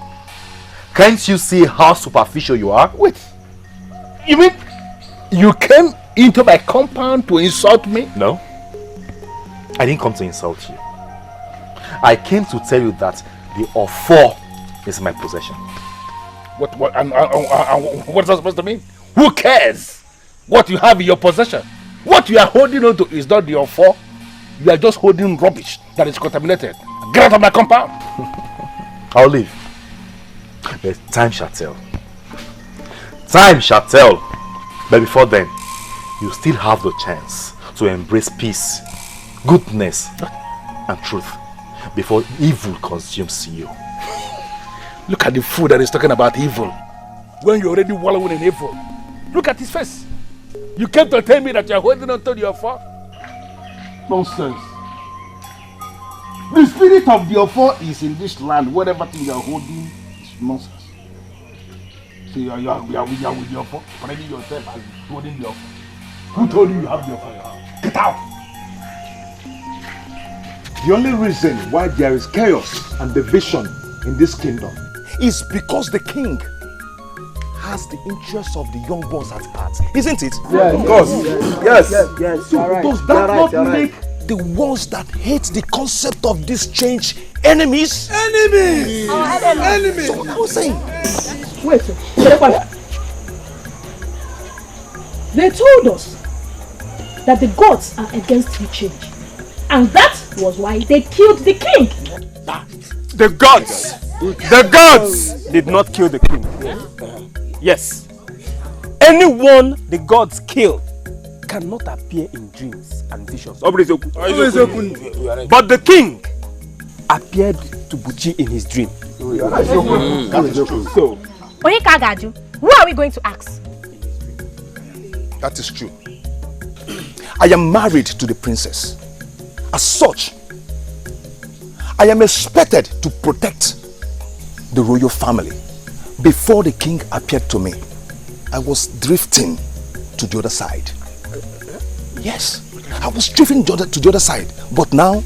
Can't you see how superficial you are? Wait, you mean you came into my compound to insult me? No, I didn't come to insult you. I came to tell you that the offer is my possession. What is that supposed to mean? Who cares what you have in your possession? What you are holding on to is not the offer. You are just holding rubbish that is contaminated. Get out of my compound. I'll leave. But time shall tell. Time shall tell. But before then, you still have the chance to embrace peace, goodness, and truth before evil consumes you. Look at the fool that is talking about evil when you're already wallowing in evil. Look at his face. You came to tell me that you're holding on to the offer? Nonsense. The spirit of the offer is in this land. Whatever thing you're holding is nonsense. So you are with the offer, spreading yourself as holding the offer. Who told you you have the offer? Get out! The only reason why there is chaos and division in this kingdom is because the king has the interests of the young ones at heart, isn't it? Yes, of course. Yes. So Right. does that not Right. make the ones that hate the concept of this change enemies? Enemies! Enemies! So what I was saying. Wait, they told us that the gods are against the change. And that was why they killed the king. The gods did not kill the king. Yes. Anyone the gods kill cannot appear in dreams and visions. But the king appeared to Buchi in his dream. That is true. So, Oyekagaju, who are we going to ask? That is true. I am married to the princess. As such, I am expected to protect the royal family. Before the king appeared to me, I was drifting to the other side. Yes, I was drifting to the other side. But now,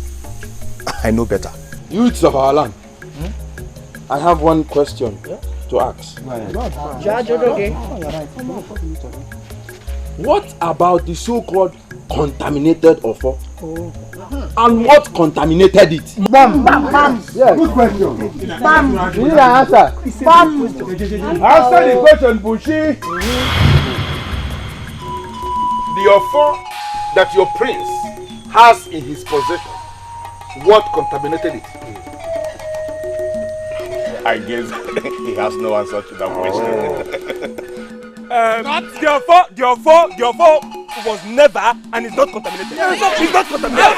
I know better. Youths of our land, I have one question to ask. What about the so-called contaminated offer? And what contaminated it? Bam. Yes. Good question. Bam. You need an answer. Bam. Answer the question, Bushi. The offer that your prince has in his possession, what contaminated it? I guess he has no answer to that question. the offer was never and is not contaminated. It's not contaminated.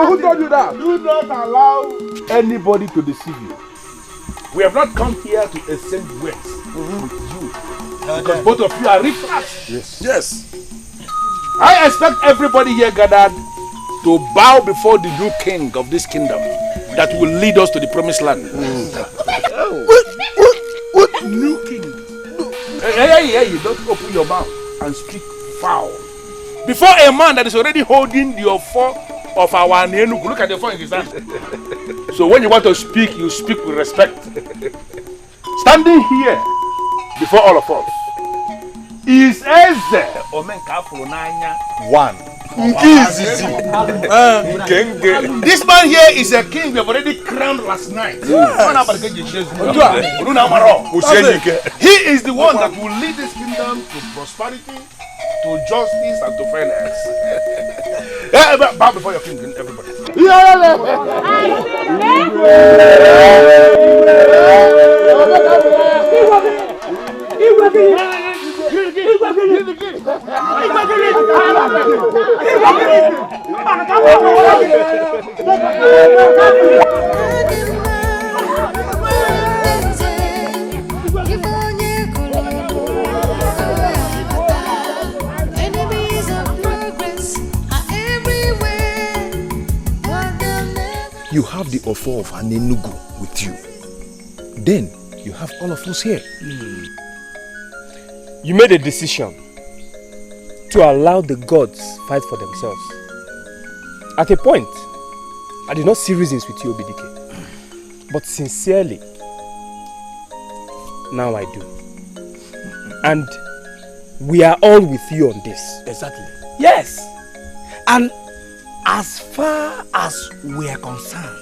Who told you that? Do not allow anybody to deceive you. We have not come here to exchange words with you. Because both of you are riffraff. Yes. I expect everybody here gathered to bow before the new king of this kingdom that will lead us to the promised land. What new king? Hey, don't open your mouth and speak foul. Before a man that is already holding the offer of our Nenugu, look at the offer in his hand. So when you want to speak, you speak with respect. Standing here before all of us is Eze One. This man here is a king we have already crowned last night. He is the one that will lead this kingdom to prosperity, to justice, and to fairness. Bow before your king, everybody. You have the offer of Anenugu with you. Then you have all of us here. You made a decision to allow the gods fight for themselves. At a point, I did not see reasons with you, Obidike. But sincerely, now I do. And we are all with you on this. Exactly. Yes. And as far as we are concerned,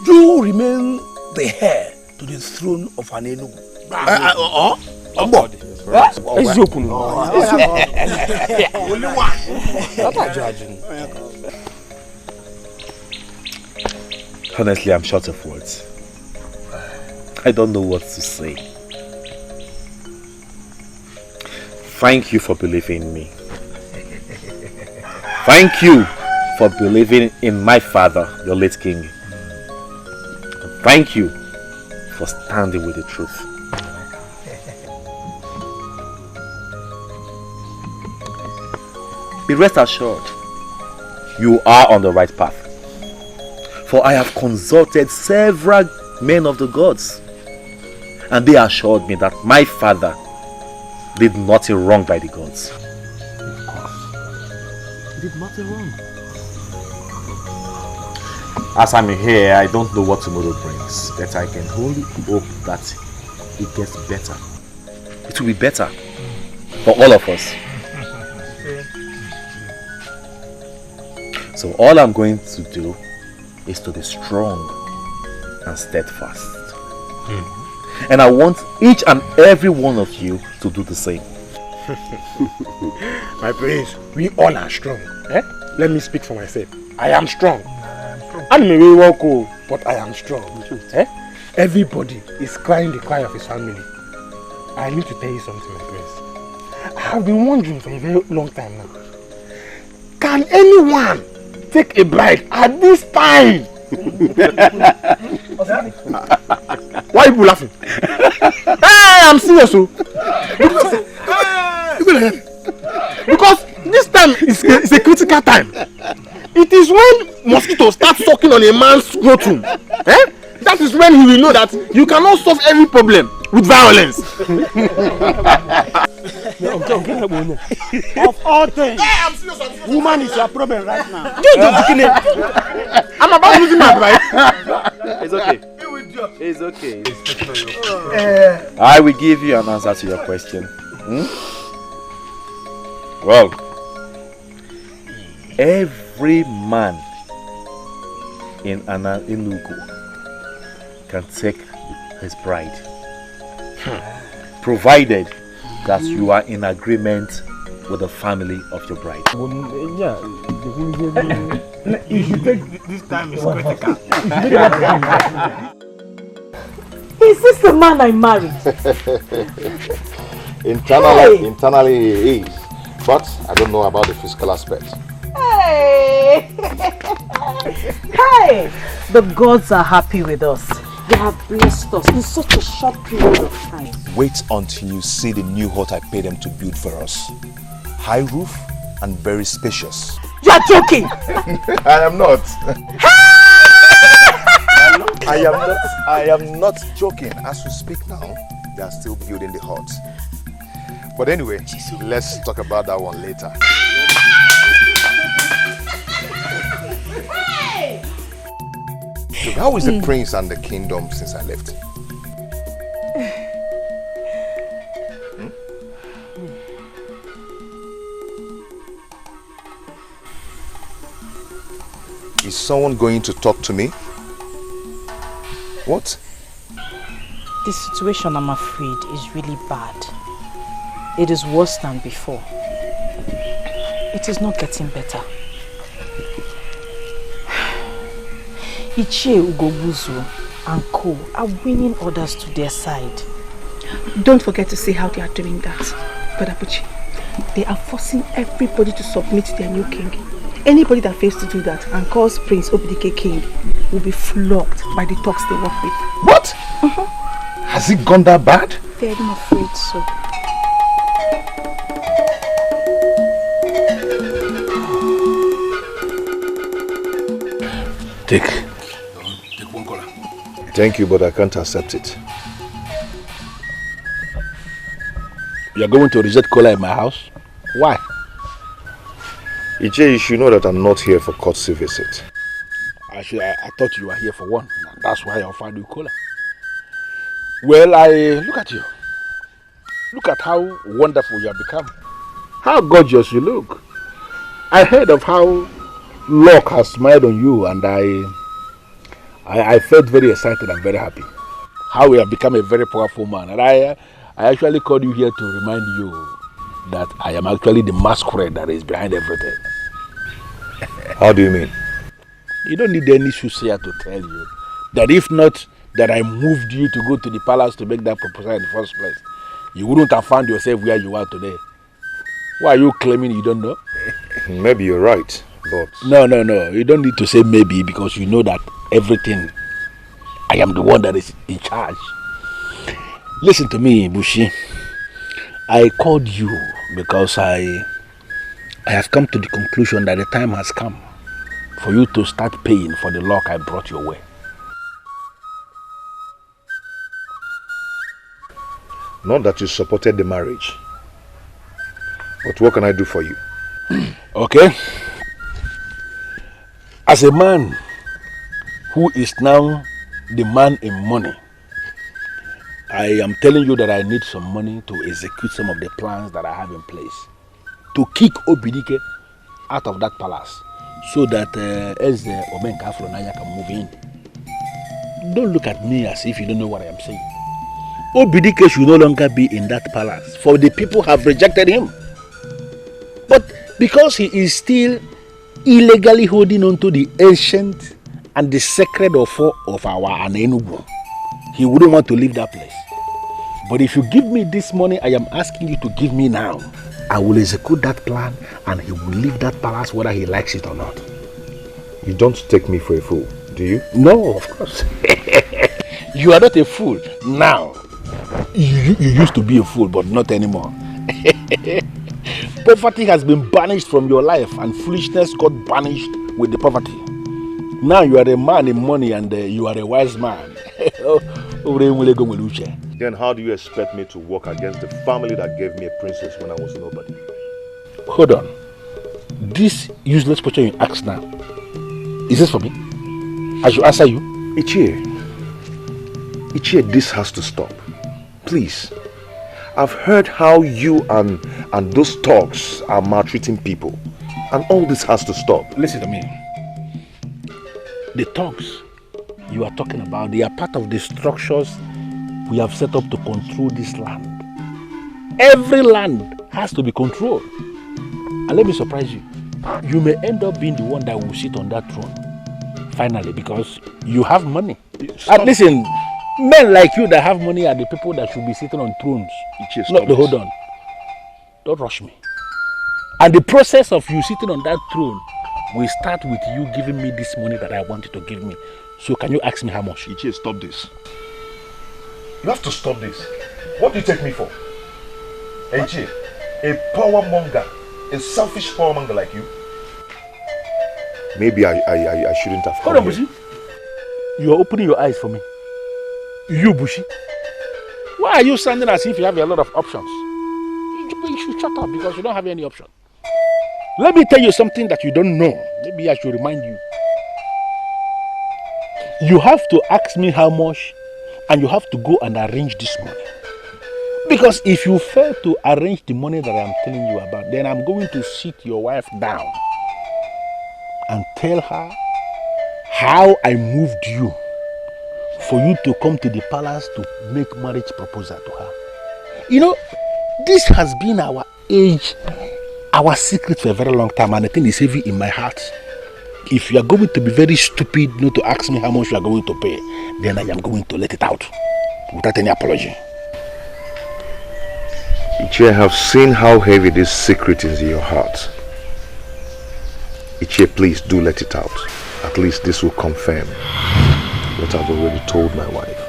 you remain the heir to the throne of Anenugu. Only one. Honestly, I'm short of words. I don't know what to say. Thank you for believing in me. Thank you for believing in my father, your late king. Thank you for standing with the truth. Be rest assured, you are on the right path. For I have consulted several men of the gods, and they assured me that my father did nothing wrong by the gods. He did nothing wrong. As I'm here, I don't know what tomorrow brings, but I can only hope that it gets better. It will be better for all of us. So all I'm going to do is to be strong and steadfast. And I want each and every one of you to do the same. My prince, we all are strong. Let me speak for myself. I am strong. I may be walk, but I am strong. Everybody is crying the cry of his family. I need to tell you something, my prince. I have been wondering for a very long time now. Can anyone take a bride at this time? Why are you laughing? Hey, I'm serious. Because this time is a critical time. It is when mosquitoes start sucking on a man's scrotum. That is when he will know that you cannot solve every problem with violence. Of all things, woman is your problem right now. I'm about losing my bride. It's okay. It's okay. I will give you an answer to your question. Well, every man in Enugu can take his bride, provided that you are in agreement with the family of your bride. You should take this time is critical. Is this the man I married? Internally he is, but I don't know about the physical aspect. Hey! Hey! The gods are happy with us. They have blessed us in such a short period of time. Wait until you see the new hut I paid them to build for us. High roof and very spacious. You are joking! I am not. I am not joking. As we speak now, they are still building the hut. But anyway, let's talk about that one later. So how is the prince and the kingdom since I left? someone going to talk to me? What? The situation, I'm afraid, is really bad. It is worse than before. It is not getting better. Ichie Ugobuzu and Co are winning orders to their side. Don't forget to see how they are doing that, Brother Buchi. They are forcing everybody to submit to their new king. Anybody that fails to do that and calls Prince Obidike king will be flogged by the talks they work with. What? Has it gone that bad? Very afraid so. Take one cola. Thank you, but I can't accept it. You're going to reject cola in my house? Why? Ije, you should know that I'm not here for courtesy visit. I thought you were here for one. That's why I offered you cola. Well, look at you. Look at how wonderful you have become. How gorgeous you look. I heard of how luck has smiled on you, and I felt very excited and very happy. How you have become a very powerful man. And I actually called you here to remind you that I am actually the masquerade that is behind everything. How do you mean? You don't need any soothsayer to tell you that if not that I moved you to go to the palace to make that proposal in the first place, you wouldn't have found yourself where you are today. Why are you claiming you don't know? Maybe you're right, but... No. You don't need to say maybe, because you know that everything, I am the one that is in charge. Listen to me, Bushi. I called you because I have come to the conclusion that the time has come for you to start paying for the luck I brought your way. Not that you supported the marriage, but what can I do for you? Okay. As a man who is now the man in money, I am telling you that I need some money to execute some of the plans that I have in place to kick Obidike out of that palace so that Eze Omenka Afronaya can move in. Don't look at me as if you don't know what I am saying. Obidike should no longer be in that palace, for the people have rejected him. But because he is still illegally holding on to the ancient and the sacred offer of our Anenubu, he wouldn't want to leave that place. But if you give me this money I am asking you to give me now, I will execute that plan and he will leave that palace whether he likes it or not. You don't take me for a fool, do you? No, of course. You are not a fool now. You used to be a fool, but not anymore. Poverty has been banished from your life and foolishness got banished with the poverty. Now you are a man in money and you are a wise man. Then how do you expect me to work against the family that gave me a princess when I was nobody? Hold on. This useless question you ask now, is this for me? I should answer you. Ichie, this has to stop. Please. I've heard how you and those thugs are maltreating people. And all this has to stop. Listen to me. The thugs you are talking about, they are part of the structures we have set up to control this land. Every land has to be controlled. And let me surprise you. You may end up being the one that will sit on that throne. Finally, because you have money. And listen, men like you that have money are the people that should be sitting on thrones. No, hold on. Don't rush me. And the process of you sitting on that throne will start with you giving me this money that I want you to give me. So can you ask me how much? Ichie, stop this. You have to stop this. What do you take me for? Ichie, a power monger, a selfish power monger like you? Maybe I shouldn't have come. Hold on, Bushi. You are opening your eyes for me. You, Bushi. Why are you sounding as if you have a lot of options? You should shut up because you don't have any option. Let me tell you something that you don't know. Maybe I should remind you. You have to ask me how much and you have to go and arrange this money. Because if you fail to arrange the money that I'm telling you about, then I'm going to sit your wife down and tell her how I moved you for you to come to the palace to make marriage proposal to her. You know, this has been our age, our secret for a very long time, and the thing is heavy in my heart. If you are going to be very stupid not to ask me how much you are going to pay, then I am going to let it out without any apology. Ichie, I have seen how heavy this secret is in your heart. Ichie, please do let it out. At least this will confirm what I've already told my wife.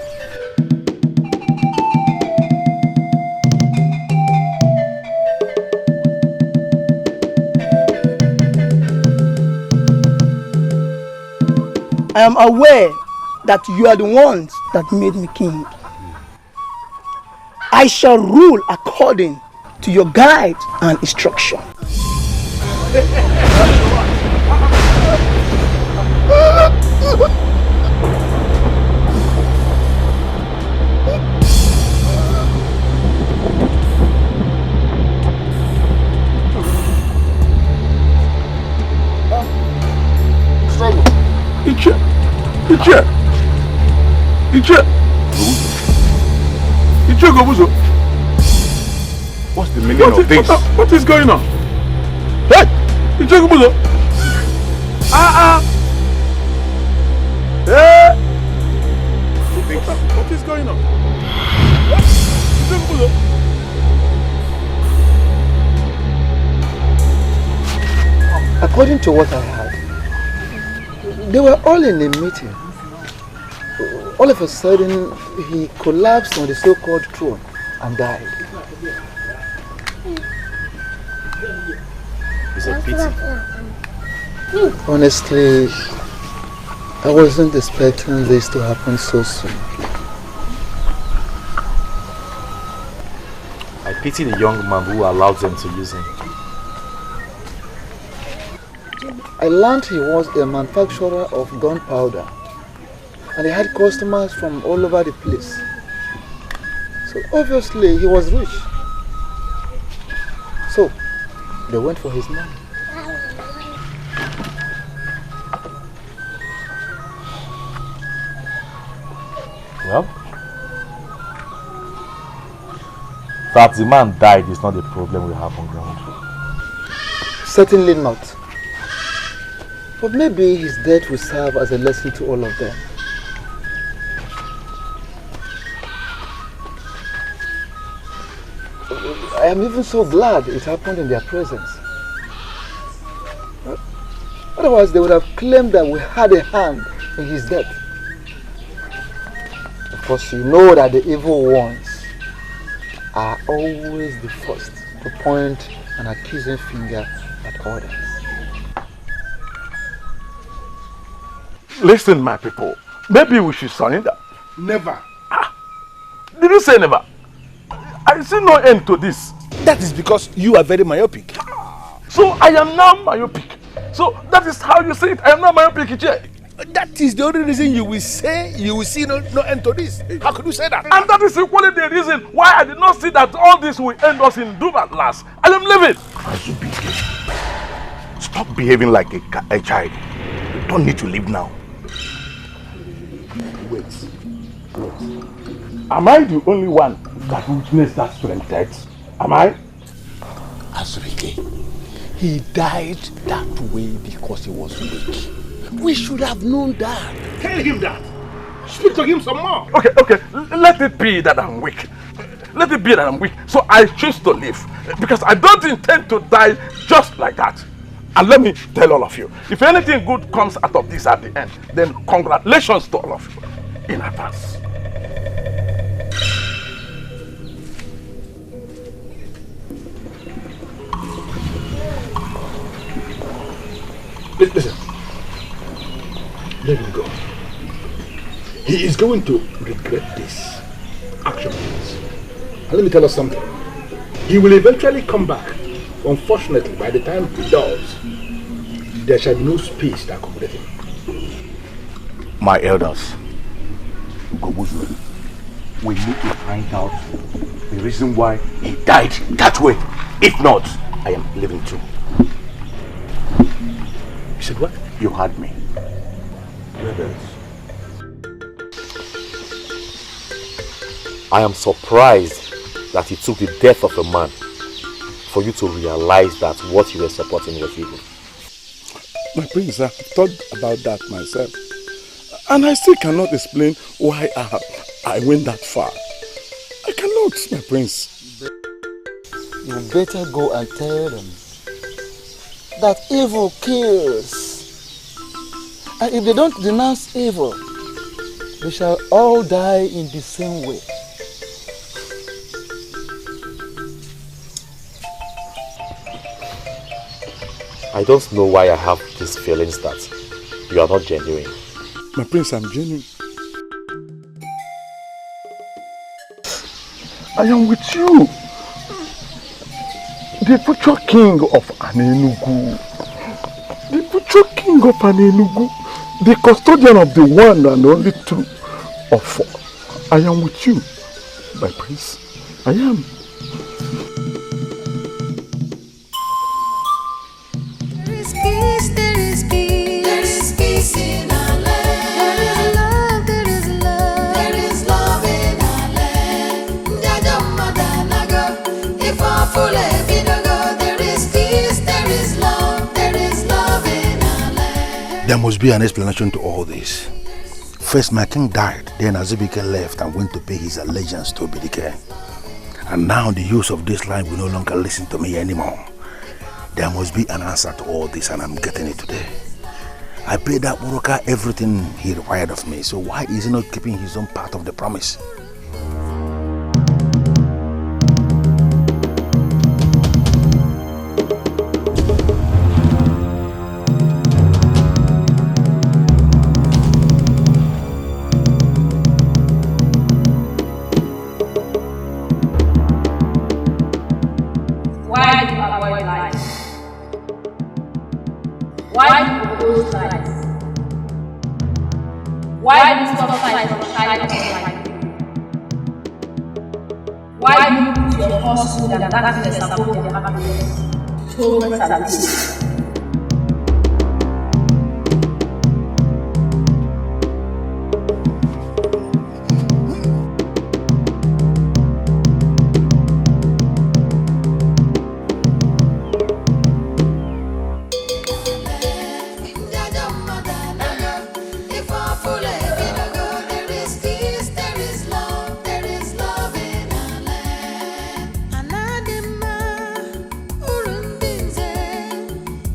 I am aware that you are the ones that made me king. I shall rule according to your guide and instruction. Ichie Gobuzo. What's the meaning of this? What is going on? Hey! Ichie Gobuzo. Hey! What is going on? Ichie Gobuzo. According to what I heard, they were all in a meeting. All of a sudden, he collapsed on the so-called throne and died. It's a pity. Honestly, I wasn't expecting this to happen so soon. I pity the young man who allowed them to use him. I learned he was a manufacturer of gunpowder, and he had customers from all over the place. So obviously he was rich. So they went for his money. Well, that the man died is not the problem we have on ground. Certainly not. But maybe his death will serve as a lesson to all of them. I am even so glad it happened in their presence. Otherwise, they would have claimed that we had a hand in his death. Of course, you know that the evil ones are always the first to point an accusing finger at others. Listen, my people. Maybe we should surrender. Never. Did you say never? I see no end to this. That is because you are very myopic. So I am now myopic. So that is how you see it. I am now myopic, Ichie. That is the only reason you will say you will see no end to this. How could you say that? And that is equally the reason why I did not see that all this will end us in doom at last. I am leaving. Stop behaving like a child. You don't need to leave now. Wait. Am I the only one that witnessed that strange death? Am I? Azurike, he died that way because he was weak. We should have known that. Tell him that. Speak to him some more. Okay. Let it be that I'm weak. Let it be that I'm weak. So I choose to live. Because I don't intend to die just like that. And let me tell all of you, if anything good comes out of this at the end, then congratulations to all of you in advance. Listen. Let him go. He is going to regret this action. And let me tell us something. He will eventually come back. Unfortunately, by the time he does, there shall be no space to accommodate him. My elders, Gobuzu, we need to find out the reason why he died that way. If not, I am leaving too. You said what? You heard me. I am surprised that it took the death of a man for you to realize that what you were supporting was evil. My prince, I've thought about that myself. And I still cannot explain why I went that far. I cannot, my prince. You better go and tell them that evil kills. And if they don't denounce evil, they shall all die in the same way. I don't know why I have these feelings that you are not genuine. My prince, I'm genuine. I am with you. The future king of Anenugu. The future king of Anenugu. The custodian of the one and only true of all. I am with you, my prince. I am. There is peace in our land. There is love, there is love in our land. If our full there is peace, there is love in our land. There must be an explanation to all this. First, my king died, then Azubike left and went to pay his allegiance to Obidike. And now the youth of this land will no longer listen to me anymore. There must be an answer to all this, and I'm getting it today. I paid that Buruka everything he required of me, so why is he not keeping his own part of the promise? Why do you avoid lies? Why do you oppose lies? Why do you stop fights from shining like you? Why do you put your falsehood and darkness above your happiness, torment and peace? If our full there is peace, there is love in our land. Anadima, Urundinze,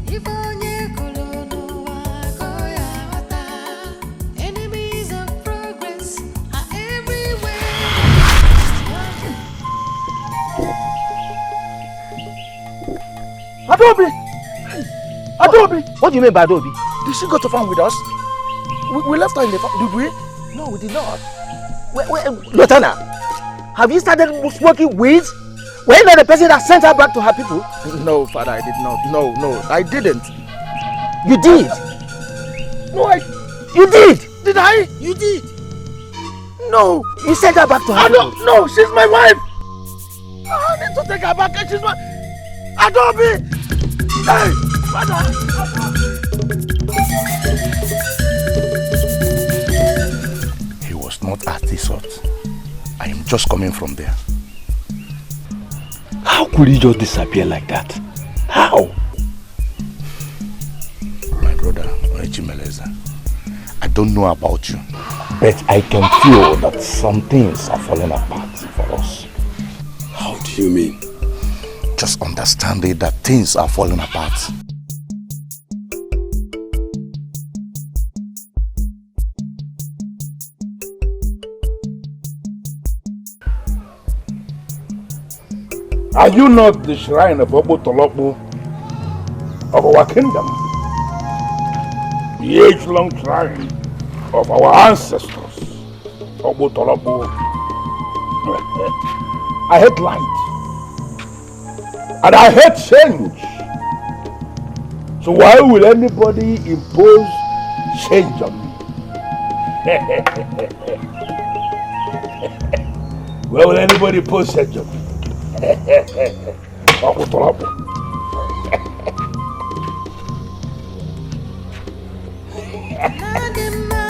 Ifonye Kolono, Wakoya Wata. Enemies of progress are everywhere. Adobe! Adobe! What do you mean by Adobe? Did she go to farm with us? We left her in the farm, did we? No, we did not. Lieutenant, have you started smoking weeds? Were you not the person that sent her back to her people? No, Father, I did not. No, I didn't. You did? No, You did? Did I? You did. No, you sent her back to her people. No, she's my wife. I need to take her back. She's my... Adobe! Hey, Father! He was not at this hut. I am just coming from there. How could he just disappear like that? How? My brother, Oechimeleza, I don't know about you, but I can feel that some things are falling apart for us. How do you mean? Just understand it that things are falling apart. Are you not the shrine of Obo Tolopo of our kingdom? The age-long shrine of our ancestors, Obo Tolopo. I hate light. And I hate change. So why will anybody impose change on me? Why will anybody impose change on me? Anadima,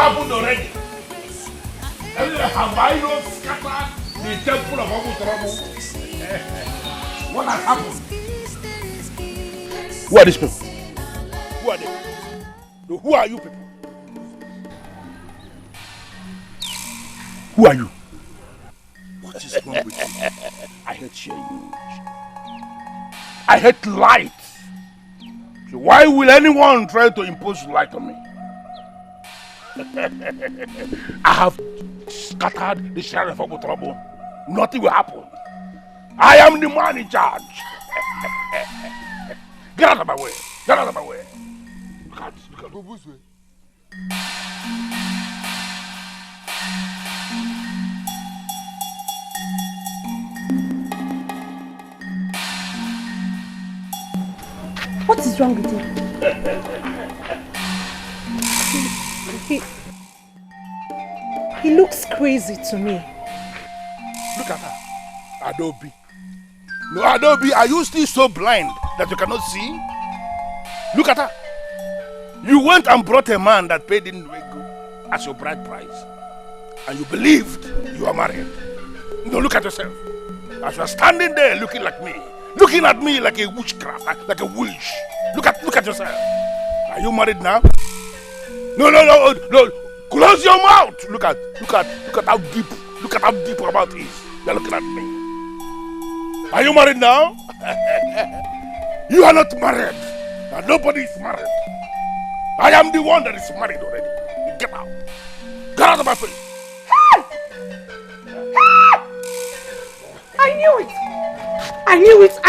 happened already? Have I not scattered the temple of Abu Trouble? What has happened? Who are these people? Who are they? Who are you people? Who are you? What is wrong with you? I hate change. I hate light. So why will anyone try to impose light on me? I have scattered the sheriff of trouble. Nothing will happen. I am the man in charge. Get out of my way. Get out of my way. You can't go this way. What is wrong with him? He looks crazy to me. Look at her. Adobe. No, Adobe, are you still so blind that you cannot see? Look at her. You went and brought a man that paid in Nego as your bride price. And you believed you are married. No, look at yourself. As you are standing there looking like me. Looking at me like a witchcraft, like a witch. Look at yourself. Are you married now? No. Close your mouth. Look at how deep. Look at how deep our mouth is. You're looking at me. Are you married now? You are not married. Now nobody is married. I am the one that is married already. Get out. Get out of my face. I knew it. I knew it.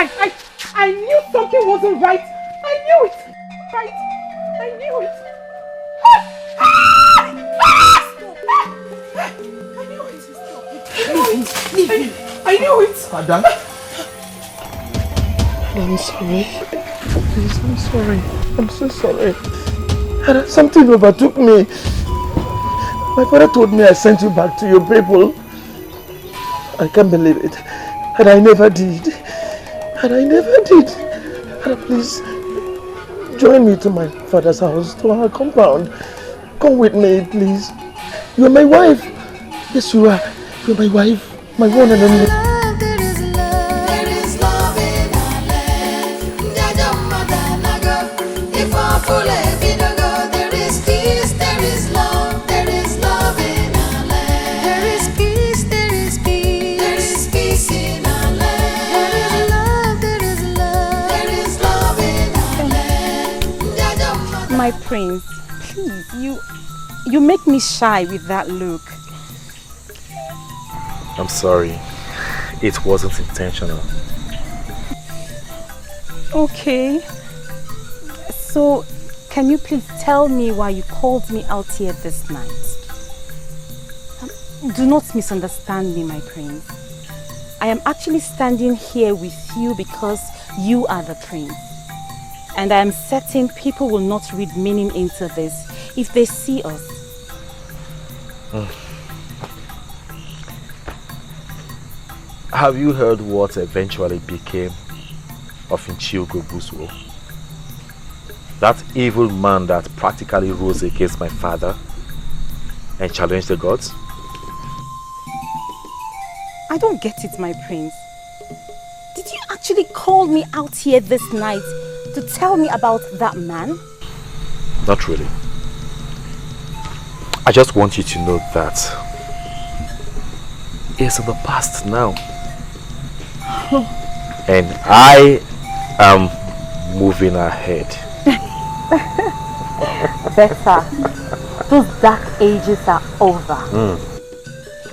I knew something wasn't right. I knew it. Right. I knew it. I knew it. Madam. I'm sorry. Please, I'm sorry. I'm so sorry. Something overtook me. My father told me I sent you back to your people. I can't believe it. And I never did. Please, join me to my father's house, to our compound. Come with me, please. You're my wife. Yes, you are. You're my wife. My one and only. My prince, please, you make me shy with that look. I'm sorry. It wasn't intentional. Okay. So, can you please tell me why you called me out here this night? Do not misunderstand me, my prince. I am actually standing here with you because you are the prince. And I am certain people will not read meaning into this if they see us. Have you heard what eventually became of Nchiogo Buswo? That evil man that practically rose against my father and challenged the gods? I don't get it, my prince. Did you actually call me out here this night to tell me about that man? Not really. I just want you to know that it's in the past now. And I am moving ahead. Better. Those dark ages are over.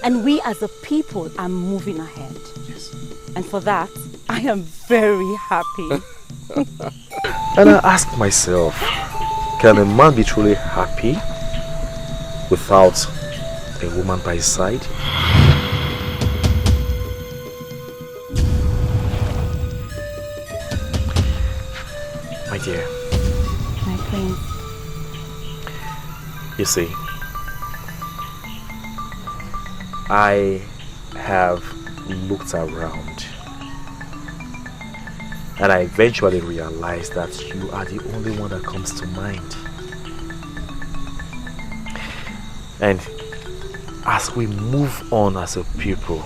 And we as a people are moving ahead. Yes. And for that, I am very happy. And I ask myself, can a man be truly happy without a woman by his side? My dear. My prince. You see, I have looked around and I eventually realized that you are the only one that comes to mind. And as we move on as a people,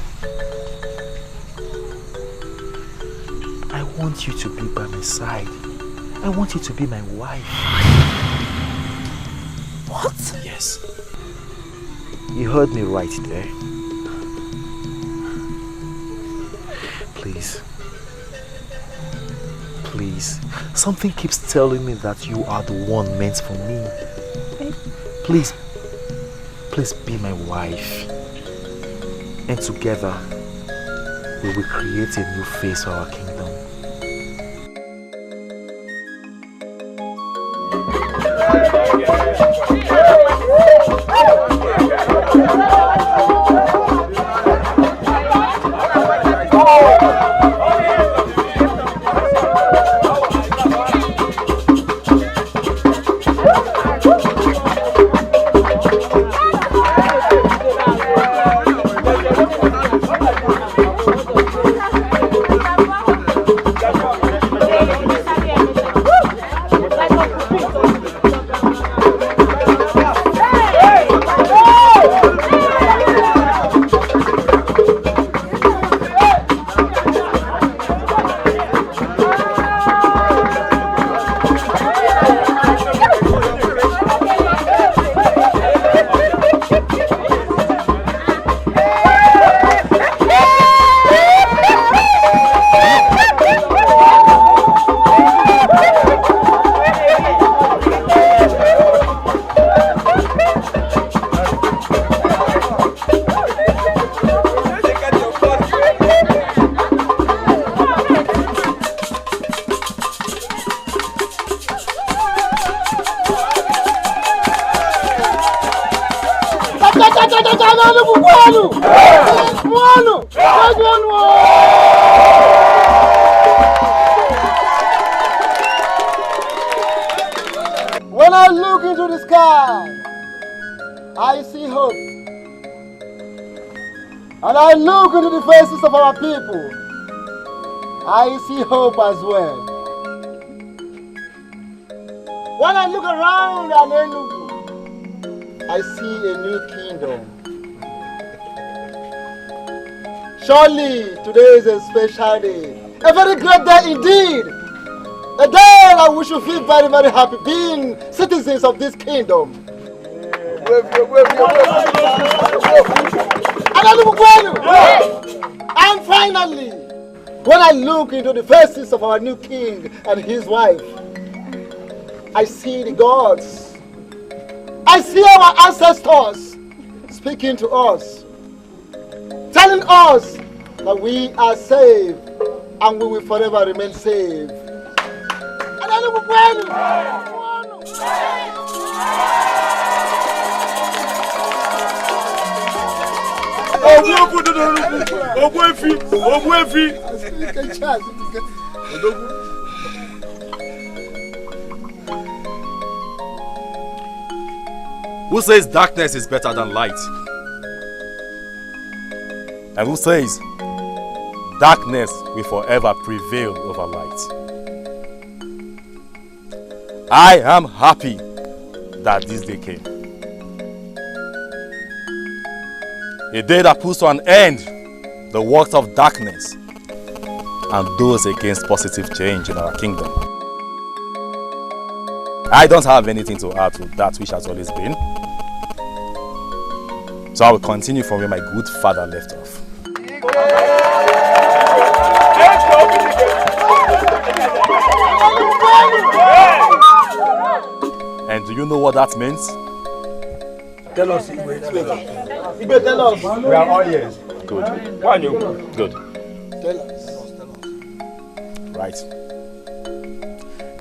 I want you to be by my side. I want you to be my wife. What? Yes. You heard me right there. Please. Please. Something keeps telling me that you are the one meant for me. Please. Please be my wife. And together, we will create a new face for our kingdom. When I look into the sky, I see hope. And I look into the faces of our people, I see hope as well. When I look around Enugu, I see a new kingdom. Surely today is a special day, a very great day indeed. A day that we should feel very, very happy being citizens of this kingdom. And finally, when I look into the faces of our new king and his wife, I see the gods. I see our ancestors speaking to us, telling us that we are saved and we will forever remain saved. Who says darkness is better than light? And who says darkness will forever prevail over light? I am happy that this day came. A day that puts to an end the works of darkness and those against positive change in our kingdom. I don't have anything to add to that which has always been. So I will continue from where my good father left off. And do you know what that means? Tell us. Igwe, tell us. We are all ears. Good. Good. Tell us. Right.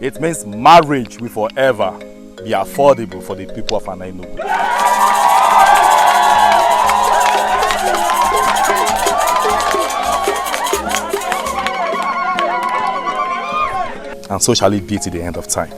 It means marriage will forever be affordable for the people of Enugu. And so shall it be to the end of time.